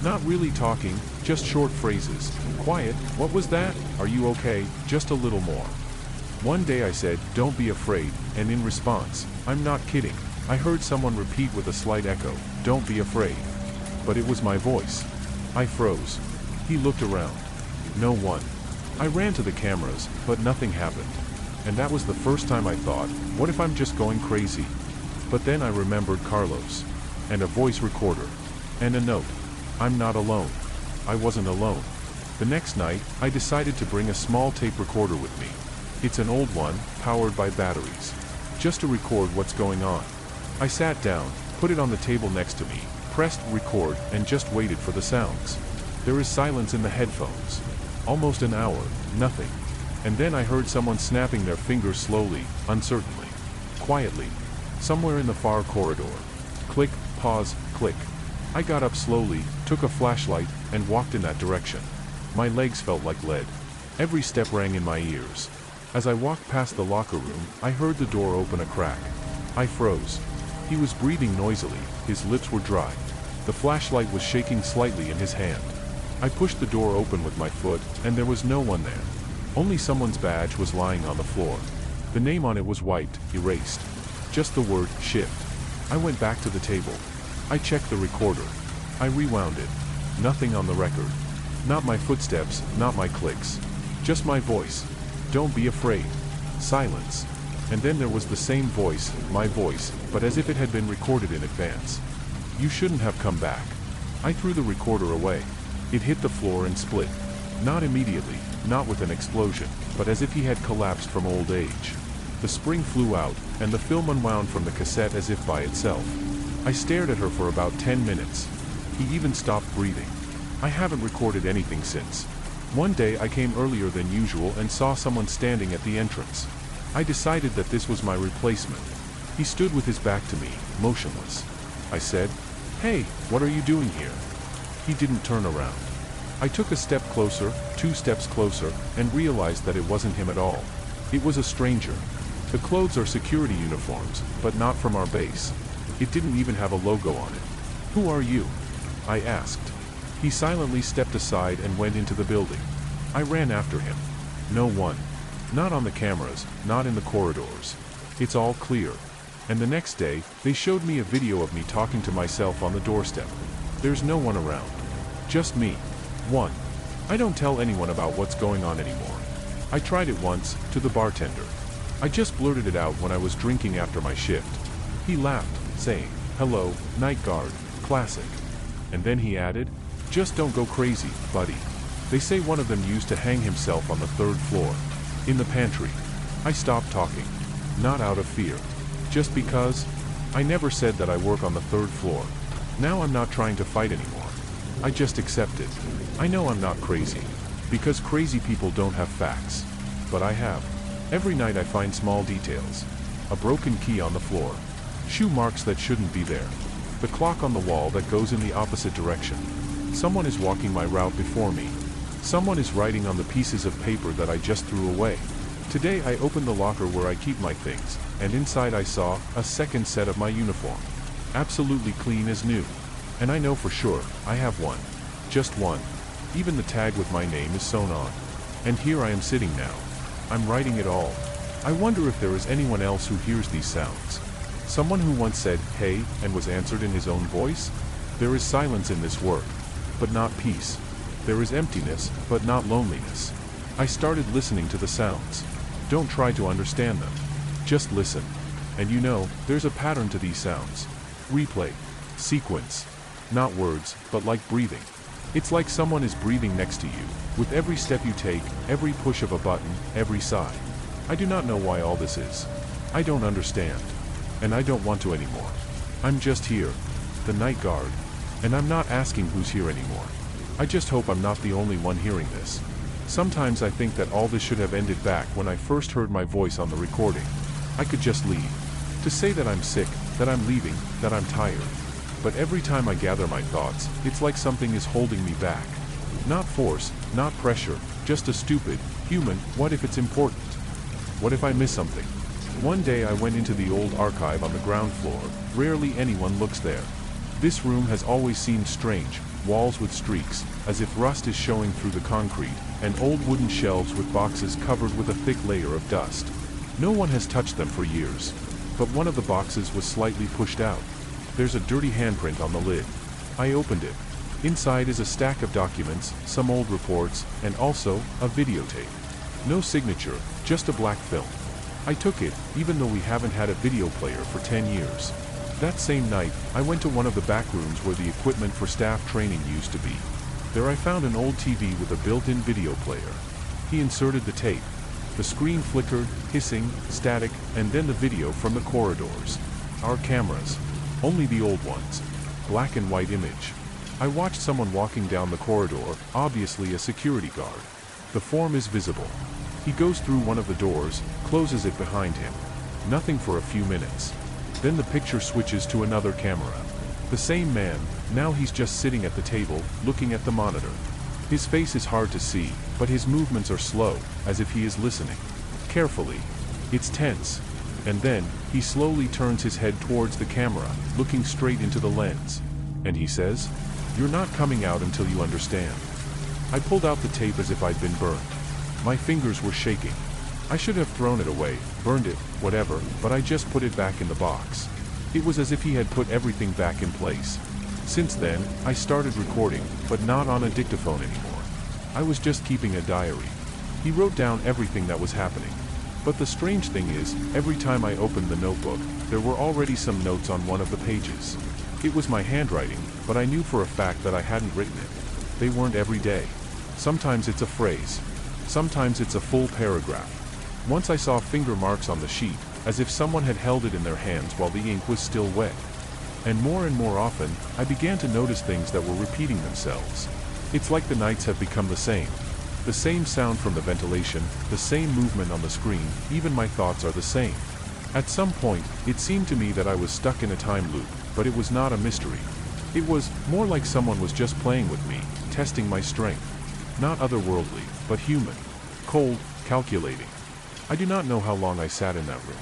Speaker 2: Not really talking, just short phrases. "Quiet, what was that? Are you okay? Just a little more." One day I said, "Don't be afraid," and in response, "I'm not kidding," I heard someone repeat with a slight echo, "Don't be afraid." But it was my voice. I froze. He looked around. No one. I ran to the cameras, but nothing happened. And that was the first time I thought, what if I'm just going crazy? But then I remembered Carlos. And a voice recorder. And a note. I'm not alone. I wasn't alone. The next night, I decided to bring a small tape recorder with me. It's an old one, powered by batteries. Just to record what's going on. I sat down, put it on the table next to me, pressed record, and just waited for the sounds. There is silence in the headphones. Almost an hour, nothing. And then I heard someone snapping their fingers slowly, uncertainly. Quietly. Somewhere in the far corridor. Click, pause, click. I got up slowly, took a flashlight, and walked in that direction. My legs felt like lead. Every step rang in my ears. As I walked past the locker room, I heard the door open a crack. I froze. He was breathing noisily, his lips were dry. The flashlight was shaking slightly in his hand. I pushed the door open with my foot, and there was no one there. Only someone's badge was lying on the floor. The name on it was wiped, erased. Just the word, shift. I went back to the table. I checked the recorder. I rewound it. Nothing on the record. Not my footsteps, not my clicks. Just my voice. Don't be afraid. Silence. And then there was the same voice, my voice, but as if it had been recorded in advance. You shouldn't have come back. I threw the recorder away. It hit the floor and split. Not immediately, not with an explosion, but as if he had collapsed from old age. The spring flew out, and the film unwound from the cassette as if by itself. I stared at her for about 10 minutes. He even stopped breathing. I haven't recorded anything since. One day I came earlier than usual and saw someone standing at the entrance. I decided that this was my replacement. He stood with his back to me, motionless. I said, "Hey, what are you doing here?" He didn't turn around. I took a step closer, 2 steps closer, and realized that it wasn't him at all. It was a stranger. The clothes are security uniforms, but not from our base. It didn't even have a logo on it. "Who are you?" I asked. He silently stepped aside and went into the building. I ran after him. No one. Not on the cameras, not in the corridors. It's all clear. And the next day, they showed me a video of me talking to myself on the doorstep. There's no one around. Just me. 1. I don't tell anyone about what's going on anymore. I tried it once, to the bartender. I just blurted it out when I was drinking after my shift. He laughed, saying, "Hello, night guard, classic." And then he added, "Just don't go crazy, buddy. They say one of them used to hang himself on the 3rd floor. In the pantry." I stopped talking. Not out of fear. Just because. I never said that I work on the 3rd floor. Now I'm not trying to fight anymore. I just accept it. I know I'm not crazy. Because crazy people don't have facts. But I have. Every night I find small details. A broken key on the floor. Shoe marks that shouldn't be there. The clock on the wall that goes in the opposite direction. Someone is walking my route before me. Someone is writing on the pieces of paper that I just threw away. Today I opened the locker where I keep my things, and inside I saw a second set of my uniform. Absolutely clean as new. And I know for sure, I have one. Just one. Even the tag with my name is sewn on. And here I am sitting now. I'm writing it all. I wonder if there is anyone else who hears these sounds. Someone who once said, "Hey," and was answered in his own voice? There is silence in this work, but not peace. There is emptiness, but not loneliness. I started listening to the sounds. Don't try to understand them. Just listen. And you know, there's a pattern to these sounds. Replay. Sequence. Not words, but like breathing. It's like someone is breathing next to you, with every step you take, every push of a button, every sigh. I do not know why all this is. I don't understand. And I don't want to anymore. I'm just here. The night guard. And I'm not asking who's here anymore. I just hope I'm not the only one hearing this. Sometimes I think that all this should have ended back when I first heard my voice on the recording. I could just leave. To say that I'm sick, that I'm leaving, that I'm tired. But every time I gather my thoughts, it's like something is holding me back. Not force, not pressure, just a stupid, human, what if it's important? What if I miss something? One day I went into the old archive on the ground floor. Rarely anyone looks there. This room has always seemed strange, walls with streaks, as if rust is showing through the concrete, and old wooden shelves with boxes covered with a thick layer of dust. No one has touched them for years. But one of the boxes was slightly pushed out. There's a dirty handprint on the lid. I opened it. Inside is a stack of documents, some old reports, and also a videotape. No signature, just a black film. I took it, even though we haven't had a video player for 10 years. That same night, I went to one of the back rooms where the equipment for staff training used to be. There I found an old TV with a built-in video player. He inserted the tape. The screen flickered, hissing, static, and then the video from the corridors. Our cameras. Only the old ones. Black and white image. I watched someone walking down the corridor, obviously a security guard. The form is visible. He goes through one of the doors, closes it behind him. Nothing for a few minutes. Then the picture switches to another camera. The same man, now he's just sitting at the table, looking at the monitor. His face is hard to see, but his movements are slow, as if he is listening. Carefully. It's tense. And then, he slowly turns his head towards the camera, looking straight into the lens. And he says, "You're not coming out until you understand." I pulled out the tape as if I'd been burned. My fingers were shaking. I should have thrown it away, burned it, whatever, but I just put it back in the box. It was as if he had put everything back in place. Since then, I started recording, but not on a dictaphone anymore. I was just keeping a diary. He wrote down everything that was happening. But the strange thing is, every time I opened the notebook, there were already some notes on one of the pages. It was my handwriting, but I knew for a fact that I hadn't written it. They weren't every day. Sometimes it's a phrase. Sometimes it's a full paragraph. Once I saw finger marks on the sheet, as if someone had held it in their hands while the ink was still wet. And more often, I began to notice things that were repeating themselves. It's like the nights have become the same. The same sound from the ventilation, the same movement on the screen, even my thoughts are the same. At some point, it seemed to me that I was stuck in a time loop, but it was not a mystery. It was more like someone was just playing with me, testing my strength. Not otherworldly, but human. Cold, calculating. I do not know how long I sat in that room.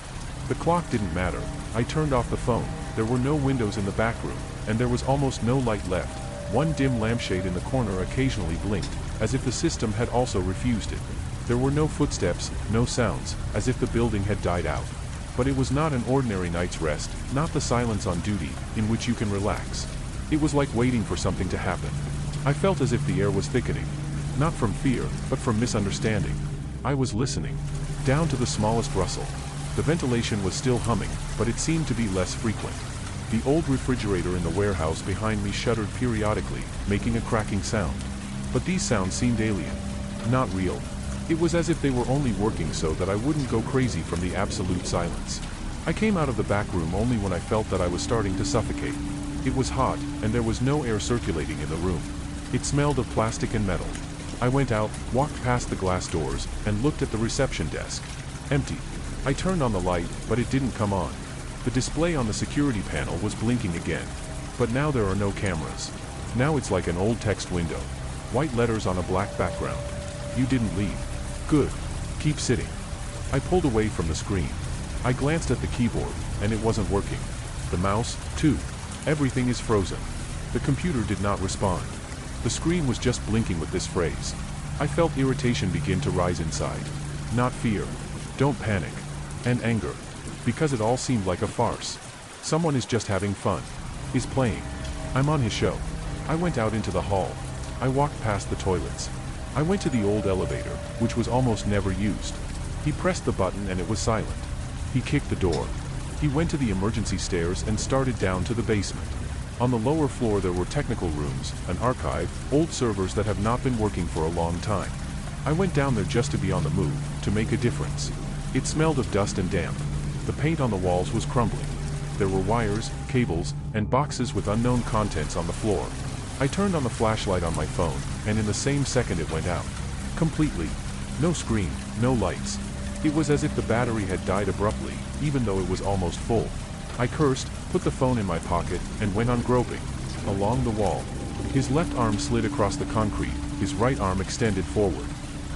Speaker 2: The clock didn't matter. I turned off the phone. There were no windows in the back room, and there was almost no light left. One dim lampshade in the corner occasionally blinked, as if the system had also refused it. There were no footsteps, no sounds, as if the building had died out. But it was not an ordinary night's rest, not the silence on duty, in which you can relax. It was like waiting for something to happen. I felt as if the air was thickening. Not from fear, but from misunderstanding. I was listening. Down to the smallest rustle. The ventilation was still humming, but it seemed to be less frequent. The old refrigerator in the warehouse behind me shuddered periodically, making a cracking sound. But these sounds seemed alien. Not real. It was as if they were only working so that I wouldn't go crazy from the absolute silence. I came out of the back room only when I felt that I was starting to suffocate. It was hot, and there was no air circulating in the room. It smelled of plastic and metal. I went out, walked past the glass doors, and looked at the reception desk. Empty. I turned on the light, but it didn't come on. The display on the security panel was blinking again. But now there are no cameras. Now it's like an old text window. White letters on a black background. You didn't leave. Good. Keep sitting. I pulled away from the screen. I glanced at the keyboard, and it wasn't working. The mouse, too. Everything is frozen. The computer did not respond. The screen was just blinking with this phrase. I felt irritation begin to rise inside. Not fear. Don't panic. And anger. Because it all seemed like a farce. Someone is just having fun. Is playing. I'm on his show. I went out into the hall. I walked past the toilets. I went to the old elevator, which was almost never used. He pressed the button and it was silent. He kicked the door. He went to the emergency stairs and started down to the basement. On the lower floor there were technical rooms, an archive, old servers that have not been working for a long time. I went down there just to be on the move, to make a difference. It smelled of dust and damp. The paint on the walls was crumbling. There were wires, cables, and boxes with unknown contents on the floor. I turned on the flashlight on my phone, and in the same second it went out. Completely. No screen, no lights. It was as if the battery had died abruptly, even though it was almost full. I cursed, put the phone in my pocket, and went on groping. Along the wall. His left arm slid across the concrete, his right arm extended forward.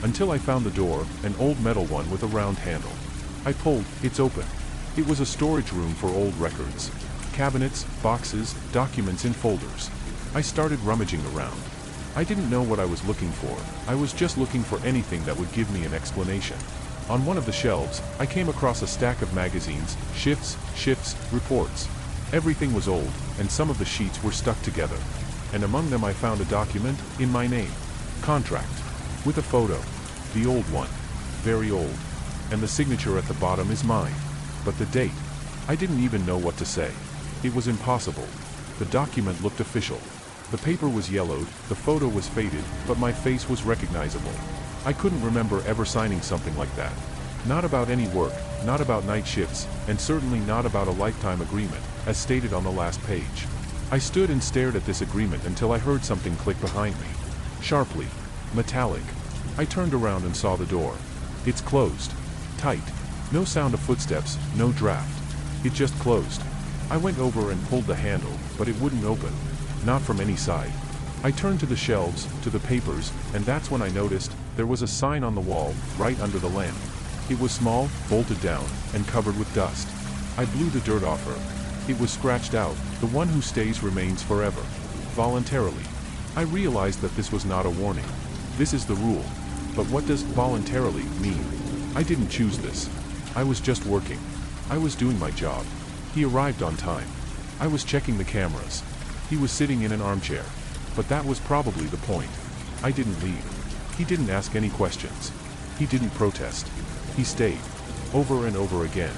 Speaker 2: Until I found the door, an old metal one with a round handle. I pulled, it's open. It was a storage room for old records. Cabinets, boxes, documents in folders. I started rummaging around. I didn't know what I was looking for. I was just looking for anything that would give me an explanation. On one of the shelves, I came across a stack of magazines, shifts, reports. Everything was old, and some of the sheets were stuck together. And among them I found a document, in my name. Contract. With a photo. The old one. Very old. And the signature at the bottom is mine. But the date. I didn't even know what to say. It was impossible. The document looked official. The paper was yellowed, the photo was faded, but my face was recognizable. I couldn't remember ever signing something like that. Not about any work, not about night shifts, and certainly not about a lifetime agreement, as stated on the last page. I stood and stared at this agreement until I heard something click behind me. Sharply. Metallic. I turned around and saw the door. It's closed. Tight. No sound of footsteps, no draft. It just closed. I went over and pulled the handle, but it wouldn't open. Not from any side. I turned to the shelves, to the papers, and that's when I noticed there was a sign on the wall, right under the lamp. It was small, bolted down, and covered with dust. I blew the dirt off her. It was scratched out, "The one who stays remains forever." Voluntarily. I realized that this was not a warning. This is the rule. But what does voluntarily mean? I didn't choose this. I was just working. I was doing my job. He arrived on time. I was checking the cameras. He was sitting in an armchair. But that was probably the point. I didn't leave. He didn't ask any questions. He didn't protest. He stayed. Over and over again.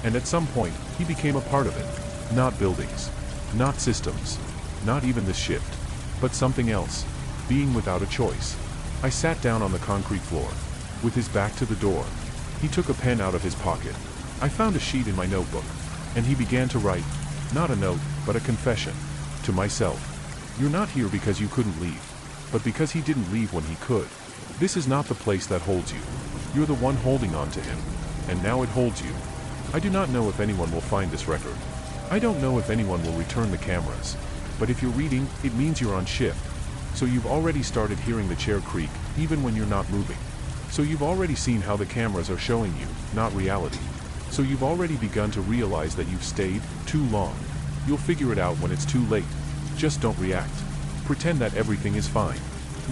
Speaker 2: And at some point, he became a part of it. Not buildings. Not systems. Not even the shift. But something else. Being without a choice. I sat down on the concrete floor. With his back to the door. He took a pen out of his pocket. I found a sheet in my notebook. And he began to write. Not a note, but a confession. To myself. You're not here because you couldn't leave. But because he didn't leave when he could. This is not the place that holds you. You're the one holding on to him. And now it holds you. I do not know if anyone will find this record. I don't know if anyone will return the cameras. But if you're reading, it means you're on shift. So you've already started hearing the chair creak, even when you're not moving. So you've already seen how the cameras are showing you, not reality. So you've already begun to realize that you've stayed too long. You'll figure it out when it's too late. Just don't react. Pretend that everything is fine.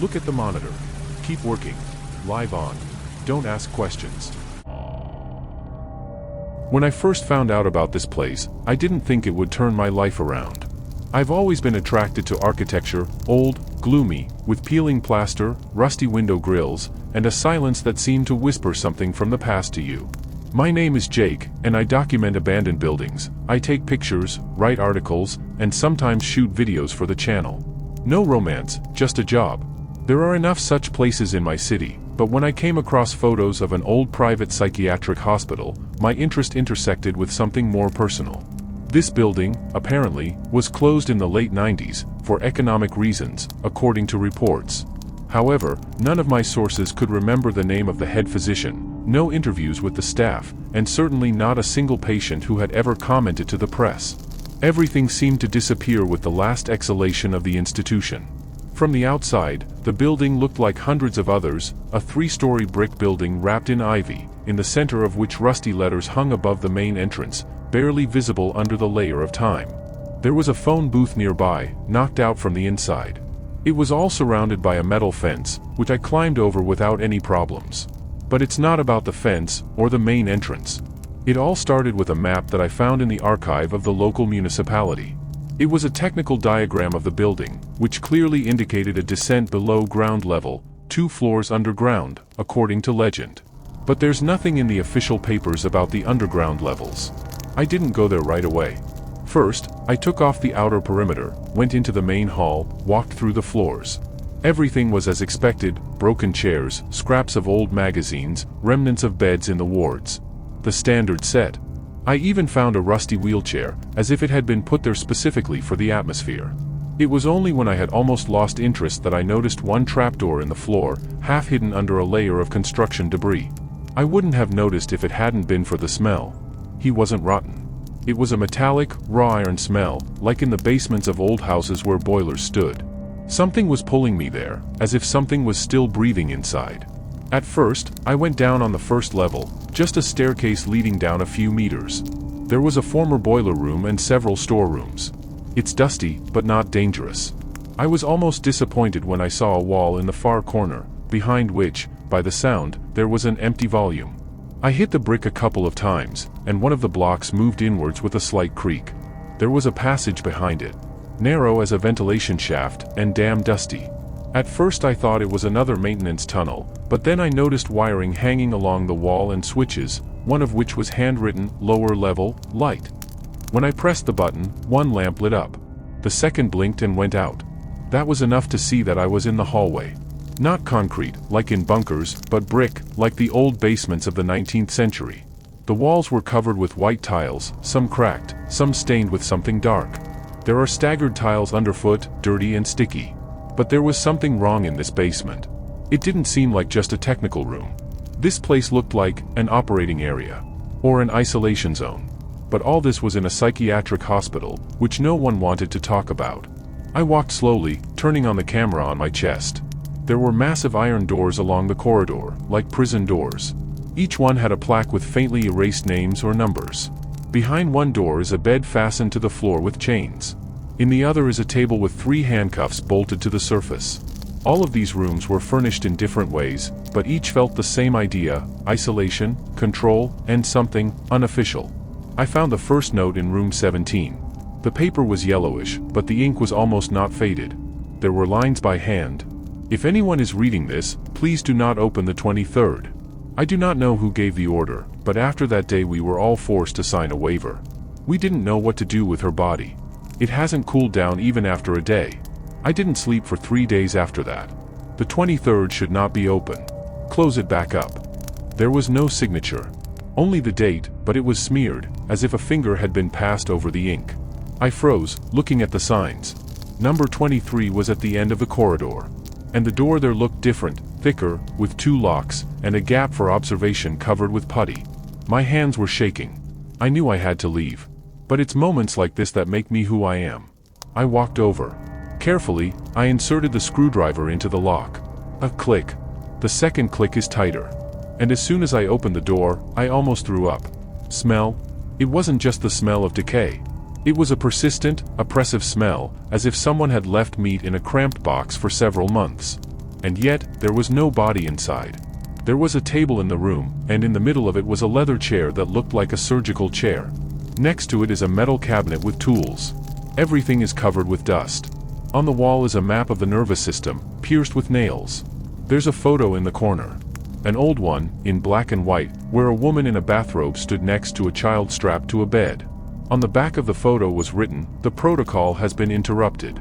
Speaker 2: Look at the monitor. Keep working. Live on. Don't ask questions. When I first found out about this place, I didn't think it would turn my life around. I've always been attracted to architecture, old, gloomy, with peeling plaster, rusty window grills, and a silence that seemed to whisper something from the past to you. My name is Jake, and I document abandoned buildings. I take pictures, write articles, and sometimes shoot videos for the channel. No romance, just a job. There are enough such places in my city, but when I came across photos of an old private psychiatric hospital, my interest intersected with something more personal. This building, apparently, was closed in the late 90s, for economic reasons, according to reports. However, none of my sources could remember the name of the head physician, no interviews with the staff, and certainly not a single patient who had ever commented to the press. Everything seemed to disappear with the last exhalation of the institution. From the outside, the building looked like hundreds of others, a 3-story brick building wrapped in ivy, in the center of which rusty letters hung above the main entrance, barely visible under the layer of time. There was a phone booth nearby, knocked out from the inside. It was all surrounded by a metal fence, which I climbed over without any problems. But it's not about the fence, or the main entrance. It all started with a map that I found in the archive of the local municipality. It was a technical diagram of the building, which clearly indicated a descent below ground level, 2 floors underground, according to legend. But there's nothing in the official papers about the underground levels. I didn't go there right away. First, I took off the outer perimeter, went into the main hall, walked through the floors. Everything was as expected: broken chairs, scraps of old magazines, remnants of beds in the wards. The standard set. I even found a rusty wheelchair, as if it had been put there specifically for the atmosphere. It was only when I had almost lost interest that I noticed one trapdoor in the floor, half hidden under a layer of construction debris. I wouldn't have noticed if it hadn't been for the smell. He wasn't rotten. It was a metallic, raw iron smell, like in the basements of old houses where boilers stood. Something was pulling me there, as if something was still breathing inside. At first, I went down on the first level, just a staircase leading down a few meters. There was a former boiler room and several storerooms. It's dusty, but not dangerous. I was almost disappointed when I saw a wall in the far corner, behind which, by the sound, there was an empty volume. I hit the brick a couple of times, and one of the blocks moved inwards with a slight creak. There was a passage behind it, narrow as a ventilation shaft, and damn dusty. At first I thought it was another maintenance tunnel, but then I noticed wiring hanging along the wall and switches, one of which was handwritten, "lower level, light." When I pressed the button, one lamp lit up. The second blinked and went out. That was enough to see that I was in the hallway. Not concrete, like in bunkers, but brick, like the old basements of the 19th century. The walls were covered with white tiles, some cracked, some stained with something dark. There are staggered tiles underfoot, dirty and sticky. But there was something wrong in this basement. It didn't seem like just a technical room. This place looked like an operating area, or an isolation zone. But all this was in a psychiatric hospital, which no one wanted to talk about. I walked slowly, turning on the camera on my chest. There were massive iron doors along the corridor, like prison doors. Each one had a plaque with faintly erased names or numbers. Behind one door is a bed fastened to the floor with chains. In the other is a table with 3 handcuffs bolted to the surface. All of these rooms were furnished in different ways, but each felt the same idea: isolation, control, and something unofficial. I found the first note in room 17. The paper was yellowish, but the ink was almost not faded. There were lines by hand. If anyone is reading this, please do not open the 23rd. I do not know who gave the order, but after that day we were all forced to sign a waiver. We didn't know what to do with her body. It hasn't cooled down even after a day. I didn't sleep for 3 days after that. The 23rd should not be open. Close it back up. There was no signature. Only the date, but it was smeared, as if a finger had been passed over the ink. I froze, looking at the signs. Number 23 was at the end of the corridor. And the door there looked different, thicker, with 2 locks, and a gap for observation covered with putty. My hands were shaking. I knew I had to leave. But it's moments like this that make me who I am. I walked over. Carefully, I inserted the screwdriver into the lock. A click. The second click is tighter. And as soon as I opened the door, I almost threw up. Smell? It wasn't just the smell of decay. It was a persistent, oppressive smell, as if someone had left meat in a cramped box for several months. And yet, there was no body inside. There was a table in the room, and in the middle of it was a leather chair that looked like a surgical chair. Next to it is a metal cabinet with tools. Everything is covered with dust. On the wall is a map of the nervous system, pierced with nails. There's a photo in the corner. An old one, in black and white, where a woman in a bathrobe stood next to a child strapped to a bed. On the back of the photo was written, "The protocol has been interrupted."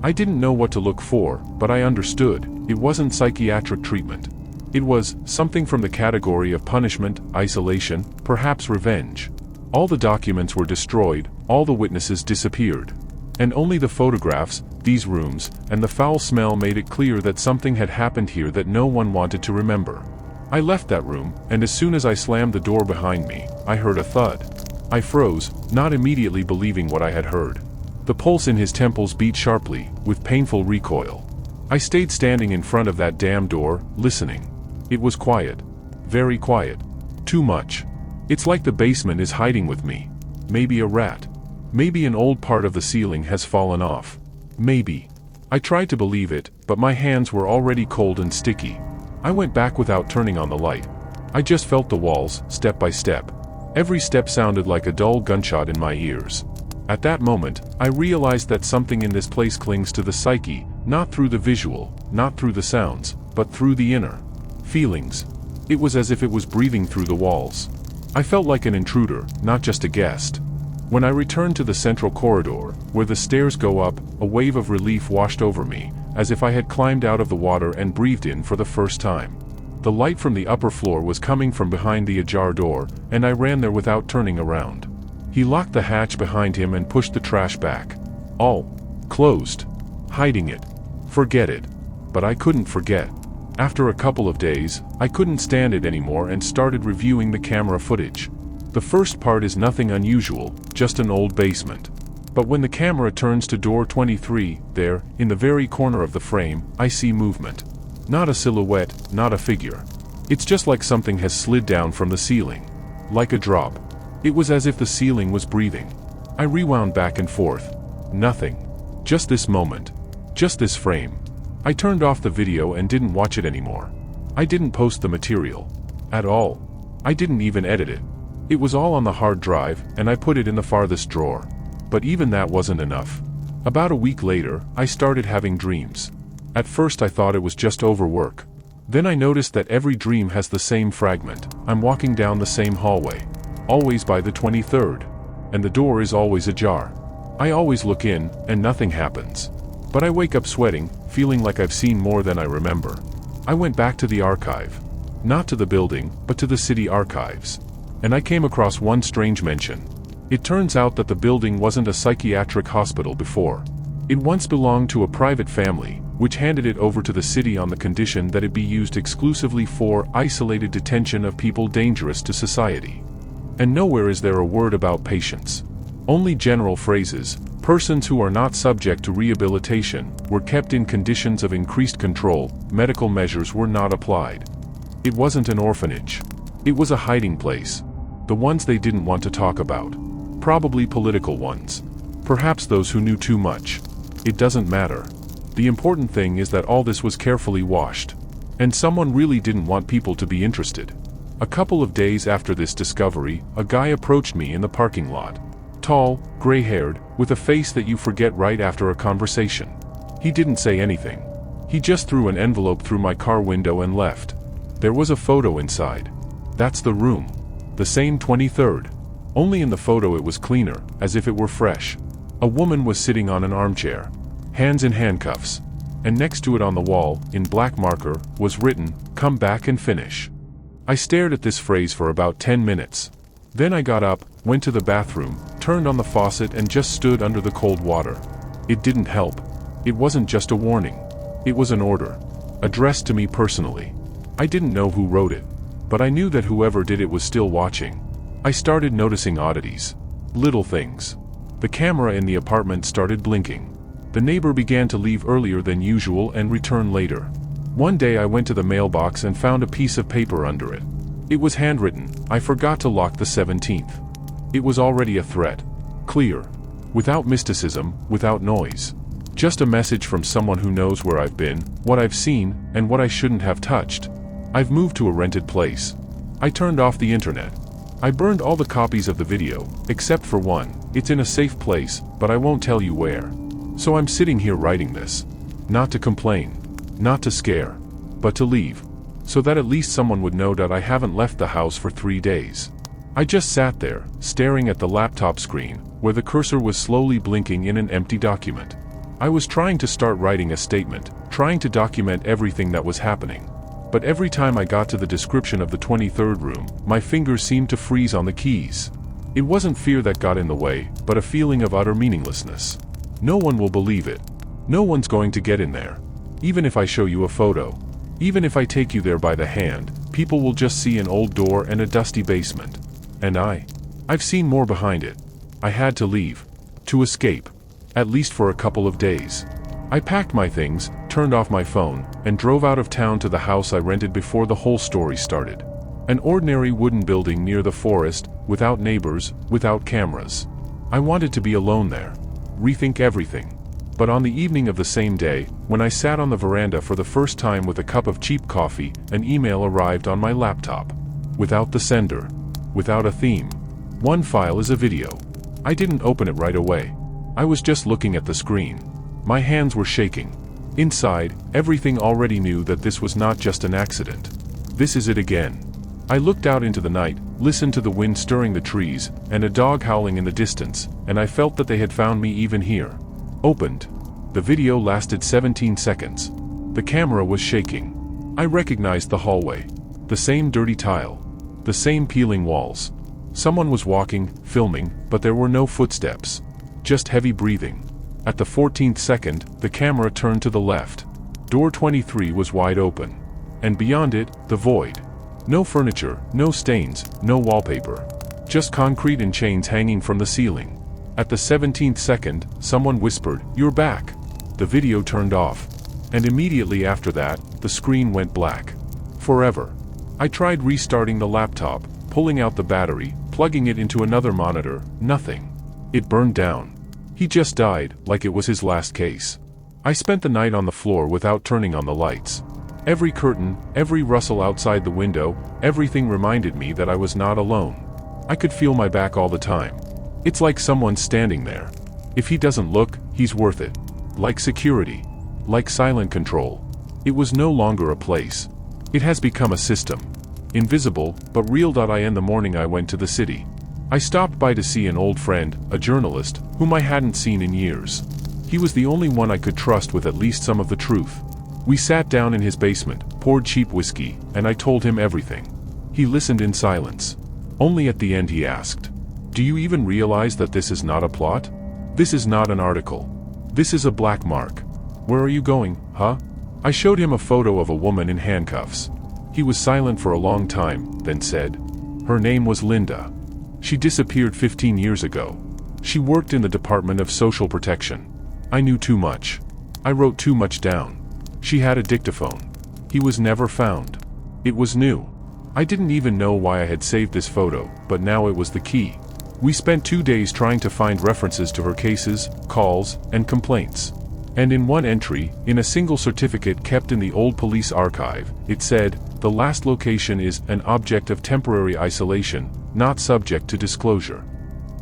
Speaker 2: I didn't know what to look for, but I understood. It wasn't psychiatric treatment. It was something from the category of punishment, isolation, perhaps revenge. All the documents were destroyed, all the witnesses disappeared. And only the photographs, these rooms, and the foul smell made it clear that something had happened here that no one wanted to remember. I left that room, and as soon as I slammed the door behind me, I heard a thud. I froze, not immediately believing what I had heard. The pulse in his temples beat sharply, with painful recoil. I stayed standing in front of that damn door, listening. It was quiet. Very quiet. Too much. It's like the basement is hiding with me. Maybe a rat. Maybe an old part of the ceiling has fallen off. Maybe. I tried to believe it, but my hands were already cold and sticky. I went back without turning on the light. I just felt the walls, step by step. Every step sounded like a dull gunshot in my ears. At that moment, I realized that something in this place clings to the psyche, not through the visual, not through the sounds, but through the inner feelings. It was as if it was breathing through the walls. I felt like an intruder, not just a guest. When I returned to the central corridor, where the stairs go up, a wave of relief washed over me, as if I had climbed out of the water and breathed in for the first time. The light from the upper floor was coming from behind the ajar door, and I ran there without turning around. He locked the hatch behind him and pushed the trash back. All closed. Hiding it. Forget it. But I couldn't forget. After a couple of days, I couldn't stand it anymore and started reviewing the camera footage. The first part is nothing unusual, just an old basement. But when the camera turns to door 23, there, in the very corner of the frame, I see movement. Not a silhouette, not a figure. It's just like something has slid down from the ceiling. Like a drop. It was as if the ceiling was breathing. I rewound back and forth. Nothing. Just this moment. Just this frame. I turned off the video and didn't watch it anymore. I didn't post the material. At all. I didn't even edit it. It was all on the hard drive, and I put it in the farthest drawer. But even that wasn't enough. About a week later, I started having dreams. At first I thought it was just overwork. Then I noticed that every dream has the same fragment. I'm walking down the same hallway. Always by the 23rd. and the door is always ajar. I always look in, and nothing happens. But I wake up sweating, feeling like I've seen more than I remember. I went back to the archive. Not to the building, but to the city archives. And I came across one strange mention. It turns out that the building wasn't a psychiatric hospital before. It once belonged to a private family, which handed it over to the city on the condition that it be used exclusively for isolated detention of people dangerous to society. And nowhere is there a word about patients. Only general phrases. Persons who are not subject to rehabilitation were kept in conditions of increased control, medical measures were not applied. It wasn't an orphanage. It was a hiding place. The ones they didn't want to talk about. Probably political ones. Perhaps those who knew too much. It doesn't matter. The important thing is that all this was carefully washed. And someone really didn't want people to be interested. A couple of days after this discovery, a guy approached me in the parking lot. Tall, gray-haired, with a face that you forget right after a conversation. He didn't say anything. He just threw an envelope through my car window and left. There was a photo inside. That's the room. The same 23rd. Only in the photo it was cleaner, as if it were fresh. A woman was sitting on an armchair, hands in handcuffs. And next to it on the wall, in black marker, was written, "Come back and finish." I stared at this phrase for about 10 minutes. Then I got up, went to the bathroom, turned on the faucet and just stood under the cold water. It didn't help. It wasn't just a warning. It was an order. Addressed to me personally. I didn't know who wrote it. But I knew that whoever did it was still watching. I started noticing oddities. Little things. The camera in the apartment started blinking. The neighbor began to leave earlier than usual and return later. One day I went to the mailbox and found a piece of paper under it. It was handwritten. I forgot to lock the 17th. It was already a threat. Clear. Without mysticism, without noise. Just a message from someone who knows where I've been, what I've seen, and what I shouldn't have touched. I've moved to a rented place. I turned off the internet. I burned all the copies of the video, except for one. It's in a safe place, but I won't tell you where. So I'm sitting here writing this. Not to complain. Not to scare. But to leave. So that at least someone would know that I haven't left the house for 3 days. I just sat there, staring at the laptop screen, where the cursor was slowly blinking in an empty document. I was trying to start writing a statement, trying to document everything that was happening. But every time I got to the description of the 23rd room, my fingers seemed to freeze on the keys. It wasn't fear that got in the way, but a feeling of utter meaninglessness. No one will believe it. No one's going to get in there. Even if I show you a photo. Even if I take you there by the hand, people will just see an old door and a dusty basement. And I've seen more behind it. I had to leave. To escape. At least for a couple of days. I packed my things, turned off my phone, and drove out of town to the house I rented before the whole story started. An ordinary wooden building near the forest, without neighbors, without cameras. I wanted to be alone there. Rethink everything. But on the evening of the same day, when I sat on the veranda for the first time with a cup of cheap coffee, an email arrived on my laptop. Without the sender. Without a theme. One file is a video. I didn't open it right away. I was just looking at the screen. My hands were shaking. Inside, everything already knew that this was not just an accident. This is it again. I looked out into the night, listened to the wind stirring the trees, and a dog howling in the distance, and I felt that they had found me even here. Opened. The video lasted 17 seconds. The camera was shaking. I recognized the hallway. The same dirty tile. The same peeling walls. Someone was walking, filming, but there were no footsteps. Just heavy breathing. At the 14th second, the camera turned to the left. Door 23 was wide open. And beyond it, the void. No furniture, no stains, no wallpaper. Just concrete and chains hanging from the ceiling. At the 17th second, someone whispered, "You're back." The video turned off. And immediately after that, the screen went black. Forever. I tried restarting the laptop, pulling out the battery, plugging it into another monitor, nothing. It burned down. He just died, like it was his last case. I spent the night on the floor without turning on the lights. Every curtain, every rustle outside the window, everything reminded me that I was not alone. I could feel my back all the time. It's like someone standing there. If he doesn't look, he's worth it. Like security. Like silent control. It was no longer a place. It has become a system. Invisible, but real. In the morning I went to the city. I stopped by to see an old friend, a journalist, whom I hadn't seen in years. He was the only one I could trust with at least some of the truth. We sat down in his basement, poured cheap whiskey, and I told him everything. He listened in silence. Only at the end he asked, "Do you even realize that this is not a plot? This is not an article. This is a black mark. Where are you going, huh?" I showed him a photo of a woman in handcuffs. He was silent for a long time, then said, "Her name was Linda. She disappeared 15 years ago. She worked in the Department of Social Protection. I knew too much. I wrote too much down. She had a dictaphone. He was never found. It was new. I didn't even know why I had saved this photo, but now it was the key. We spent 2 days trying to find references to her cases, calls, and complaints. And in one entry, in a single certificate kept in the old police archive, it said, the last location is an object of temporary isolation, not subject to disclosure.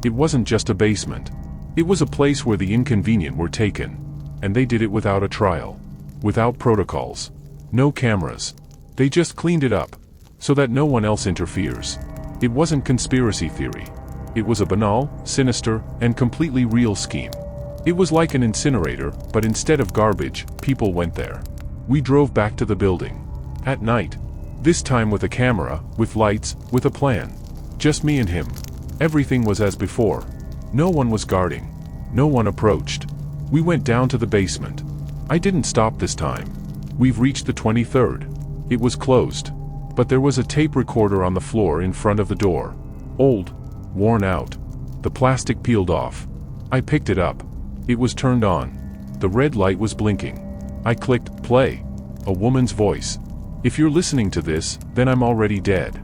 Speaker 2: It wasn't just a basement. It was a place where the inconvenient were taken. And they did it without a trial. Without protocols. No cameras. They just cleaned it up. So that no one else interferes. It wasn't conspiracy theory. It was a banal, sinister, and completely real scheme. It was like an incinerator, but instead of garbage, people went there. We drove back to the building. At night. This time with a camera, with lights, with a plan. Just me and him. Everything was as before. No one was guarding. No one approached. We went down to the basement. I didn't stop this time. We've reached the 23rd. It was closed. But there was a tape recorder on the floor in front of the door. Old. Worn out. The plastic peeled off. I picked it up. It was turned on. The red light was blinking. I clicked play. A woman's voice. "If you're listening to this, then I'm already dead.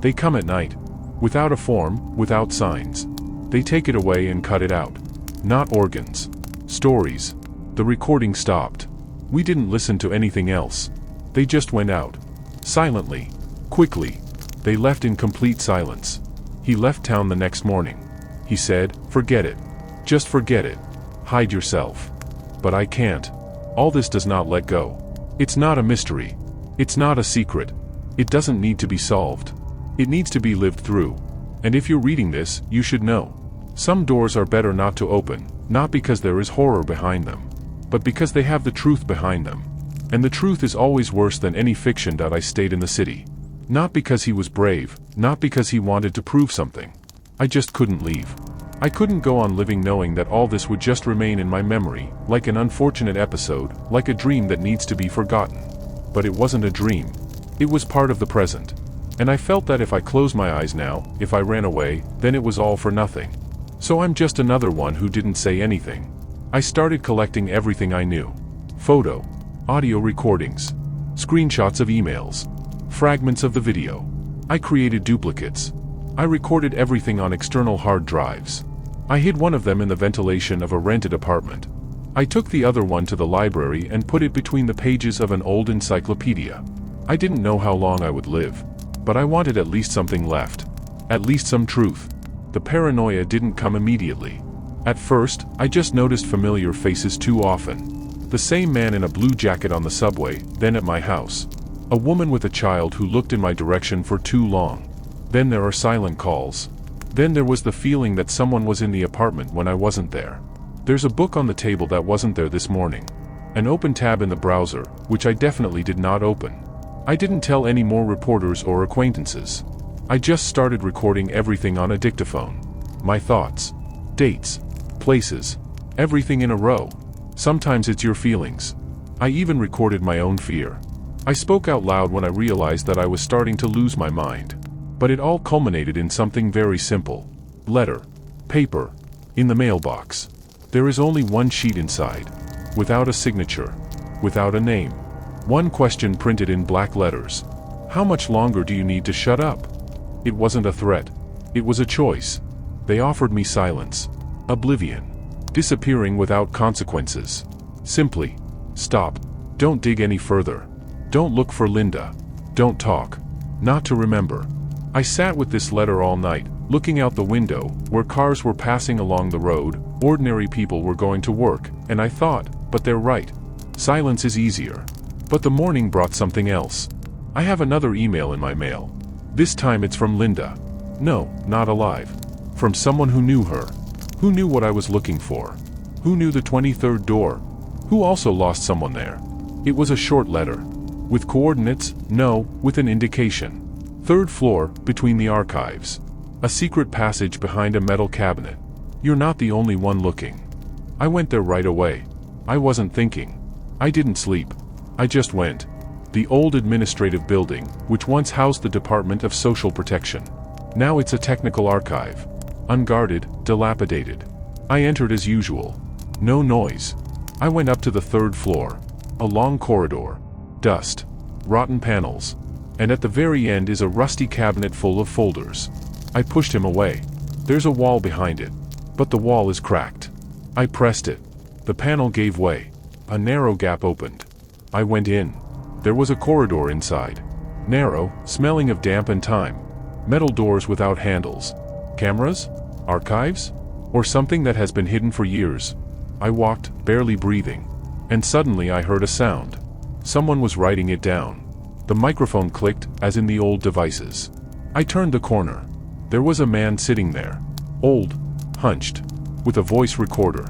Speaker 2: They come at night. Without a form, without signs. They take it away and cut it out. Not organs. Stories." The recording stopped. We didn't listen to anything else. They just went out. Silently. Quickly. They left in complete silence. He left town the next morning. He said, "Forget it. Just forget it. Hide yourself." But I can't. All this does not let go. It's not a mystery. It's not a secret. It doesn't need to be solved. It needs to be lived through. And if you're reading this, you should know. Some doors are better not to open, not because there is horror behind them, but because they have the truth behind them. And the truth is always worse than any fiction that I stayed in the city. Not because he was brave, not because he wanted to prove something. I just couldn't leave. I couldn't go on living knowing that all this would just remain in my memory, like an unfortunate episode, like a dream that needs to be forgotten. But it wasn't a dream. It was part of the present. And I felt that if I closed my eyes now, if I ran away, then it was all for nothing. So I'm just another one who didn't say anything. I started collecting everything I knew. Photo. Audio recordings. Screenshots of emails. Fragments of the video. I created duplicates. I recorded everything on external hard drives. I hid one of them in the ventilation of a rented apartment. I took the other one to the library and put it between the pages of an old encyclopedia. I didn't know how long I would live. But I wanted at least something left. At least some truth. The paranoia didn't come immediately. At first, I just noticed familiar faces too often. The same man in a blue jacket on the subway, then at my house. A woman with a child who looked in my direction for too long. Then there are silent calls. Then there was the feeling that someone was in the apartment when I wasn't there. There's a book on the table that wasn't there this morning. An open tab in the browser, which I definitely did not open. I didn't tell any more reporters or acquaintances. I just started recording everything on a dictaphone. My thoughts. Dates. Places. Everything in a row. Sometimes it's your feelings. I even recorded my own fear. I spoke out loud when I realized that I was starting to lose my mind. But it all culminated in something very simple. Letter. Paper. In the mailbox. There is only one sheet inside. Without a signature. Without a name. One question printed in black letters. How much longer do you need to shut up? It wasn't a threat. It was a choice. They offered me silence. Oblivion. Disappearing without consequences. Simply. Stop. Don't dig any further. Don't look for Linda. Don't talk. Not to remember. I sat with this letter all night, looking out the window, where cars were passing along the road, ordinary people were going to work, and I thought, but they're right. Silence is easier. But the morning brought something else. I have another email in my mail. This time it's from Linda. No, not alive. From someone who knew her. Who knew what I was looking for. Who knew the 23rd door. Who also lost someone there. It was a short letter. With coordinates? No, with an indication. 3rd floor, between the archives. A secret passage behind a metal cabinet. You're not the only one looking. I went there right away. I wasn't thinking. I didn't sleep. I just went. The old administrative building, which once housed the Department of Social Protection. Now it's a technical archive. Unguarded, dilapidated. I entered as usual. No noise. I went up to the 3rd floor. A long corridor. Dust. Rotten panels. And at the very end is a rusty cabinet full of folders. I pushed him away. There's a wall behind it. But the wall is cracked. I pressed it. The panel gave way. A narrow gap opened. I went in. There was a corridor inside. Narrow, smelling of damp and time. Metal doors without handles. Cameras? Archives? Or something that has been hidden for years. I walked, barely breathing. And suddenly I heard a sound. Someone was writing it down. The microphone clicked, as in the old devices. I turned the corner. There was a man sitting there. Old. Hunched. With a voice recorder.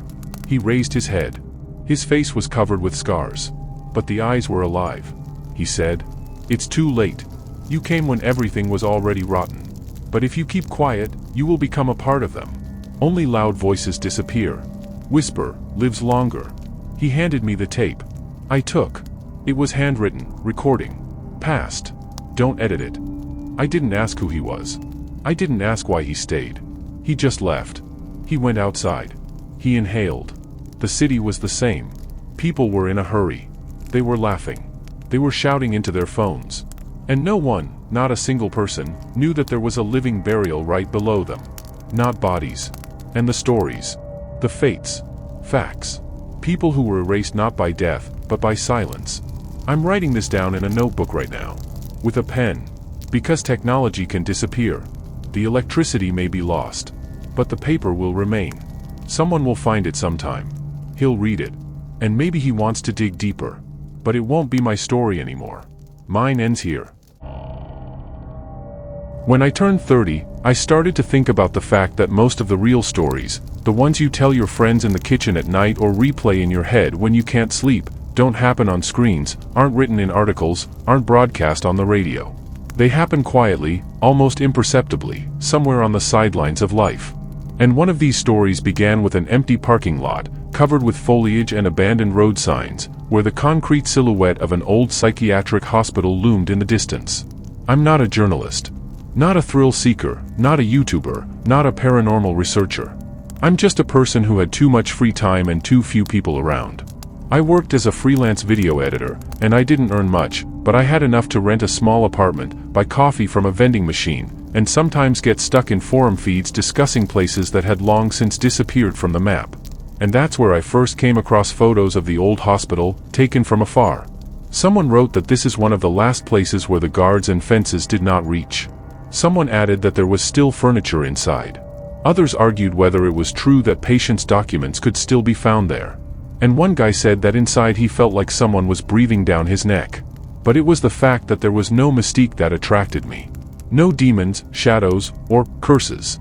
Speaker 2: He raised his head. His face was covered with scars. But the eyes were alive. He said, "It's too late. You came when everything was already rotten. But if you keep quiet, you will become a part of them. Only loud voices disappear. Whisper lives longer." He handed me the tape. I took. It was handwritten, recording. Passed. Don't edit it. I didn't ask who he was. I didn't ask why he stayed. He just left. He went outside. He inhaled. The city was the same. People were in a hurry. They were laughing. They were shouting into their phones. And no one, not a single person, knew that there was a living burial right below them. Not bodies. And the stories. The fates. Facts. People who were erased not by death, but by silence. I'm writing this down in a notebook right now. With a pen. Because technology can disappear. The electricity may be lost. But the paper will remain. Someone will find it sometime. He'll read it. And maybe he wants to dig deeper. But it won't be my story anymore. Mine ends here. When I turned 30, I started to think about the fact that most of the real stories, the ones you tell your friends in the kitchen at night or replay in your head when you can't sleep, don't happen on screens, aren't written in articles, aren't broadcast on the radio. They happen quietly, almost imperceptibly, somewhere on the sidelines of life. And one of these stories began with an empty parking lot, covered with foliage and abandoned road signs, where the concrete silhouette of an old psychiatric hospital loomed in the distance. I'm not a journalist. Not a thrill seeker, not a YouTuber, not a paranormal researcher. I'm just a person who had too much free time and too few people around. I worked as a freelance video editor, and I didn't earn much, but I had enough to rent a small apartment, buy coffee from a vending machine, and sometimes get stuck in forum feeds discussing places that had long since disappeared from the map. And that's where I first came across photos of the old hospital, taken from afar. Someone wrote that this is one of the last places where the guards and fences did not reach. Someone added that there was still furniture inside. Others argued whether it was true that patients' documents could still be found there. And one guy said that inside he felt like someone was breathing down his neck. But it was the fact that there was no mystique that attracted me. No demons, shadows, or curses.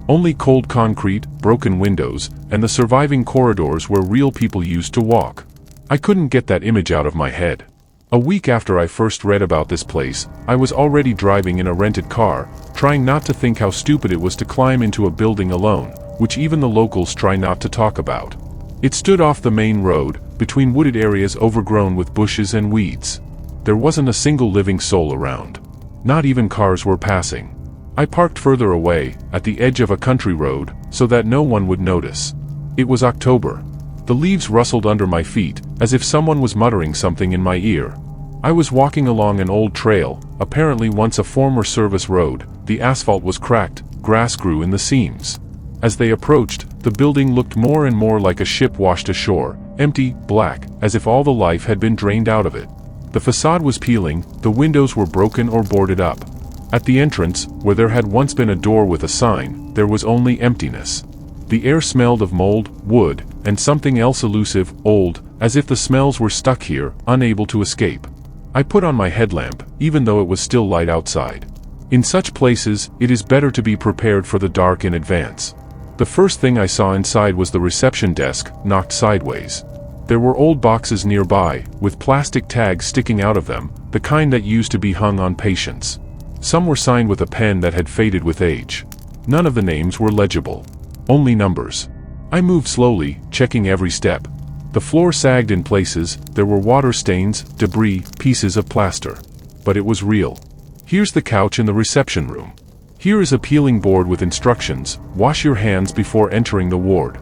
Speaker 2: Only cold concrete, broken windows, and the surviving corridors where real people used to walk. I couldn't get that image out of my head. A week after I first read about this place, I was already driving in a rented car, trying not to think how stupid it was to climb into a building alone, which even the locals try not to talk about. It stood off the main road, between wooded areas overgrown with bushes and weeds. There wasn't a single living soul around. Not even cars were passing. I parked further away, at the edge of a country road, so that no one would notice. It was October. The leaves rustled under my feet, as if someone was muttering something in my ear. I was walking along an old trail, apparently once a former service road. The asphalt was cracked, grass grew in the seams. As they approached, the building looked more and more like a ship washed ashore, empty, black, as if all the life had been drained out of it. The facade was peeling, the windows were broken or boarded up. At the entrance, where there had once been a door with a sign, there was only emptiness. The air smelled of mold, wood, and something else elusive, old, as if the smells were stuck here, unable to escape. I put on my headlamp, even though it was still light outside. In such places, it is better to be prepared for the dark in advance. The first thing I saw inside was the reception desk, knocked sideways. There were old boxes nearby, with plastic tags sticking out of them, the kind that used to be hung on patients. Some were signed with a pen that had faded with age. None of the names were legible. Only numbers. I moved slowly, checking every step. The floor sagged in places, there were water stains, debris, pieces of plaster. But it was real. Here's the couch in the reception room. Here is a peeling board with instructions, wash your hands before entering the ward.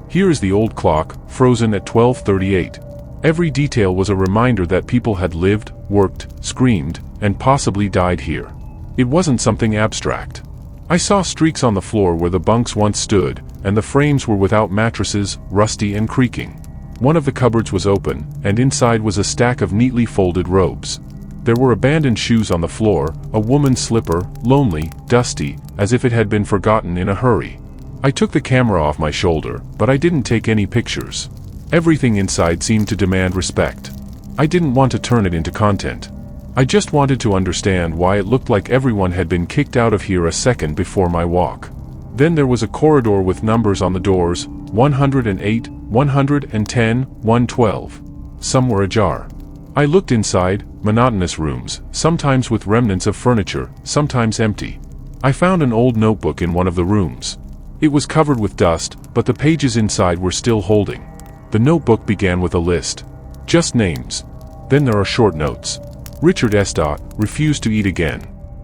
Speaker 2: Here is the old clock, frozen at 12:38. Every detail was a reminder that people had lived, worked, screamed, and possibly died here. It wasn't something abstract. I saw streaks on the floor where the bunks once stood, and the frames were without mattresses, rusty and creaking. One of the cupboards was open, and inside was a stack of neatly folded robes. There were abandoned shoes on the floor, a woman's slipper, lonely, dusty, as if it had been forgotten in a hurry. I took the camera off my shoulder, but I didn't take any pictures. Everything inside seemed to demand respect. I didn't want to turn it into content. I just wanted to understand why it looked like everyone had been kicked out of here a second before my walk. Then there was a corridor with numbers on the doors, 108, 110, 112. Some were ajar. I looked inside, monotonous rooms, sometimes with remnants of furniture, sometimes empty. I found an old notebook in one of the rooms. It was covered with dust, but the pages inside were still holding. The notebook began with a list. Just names. Then there are short notes. Richard S. refused to eat again.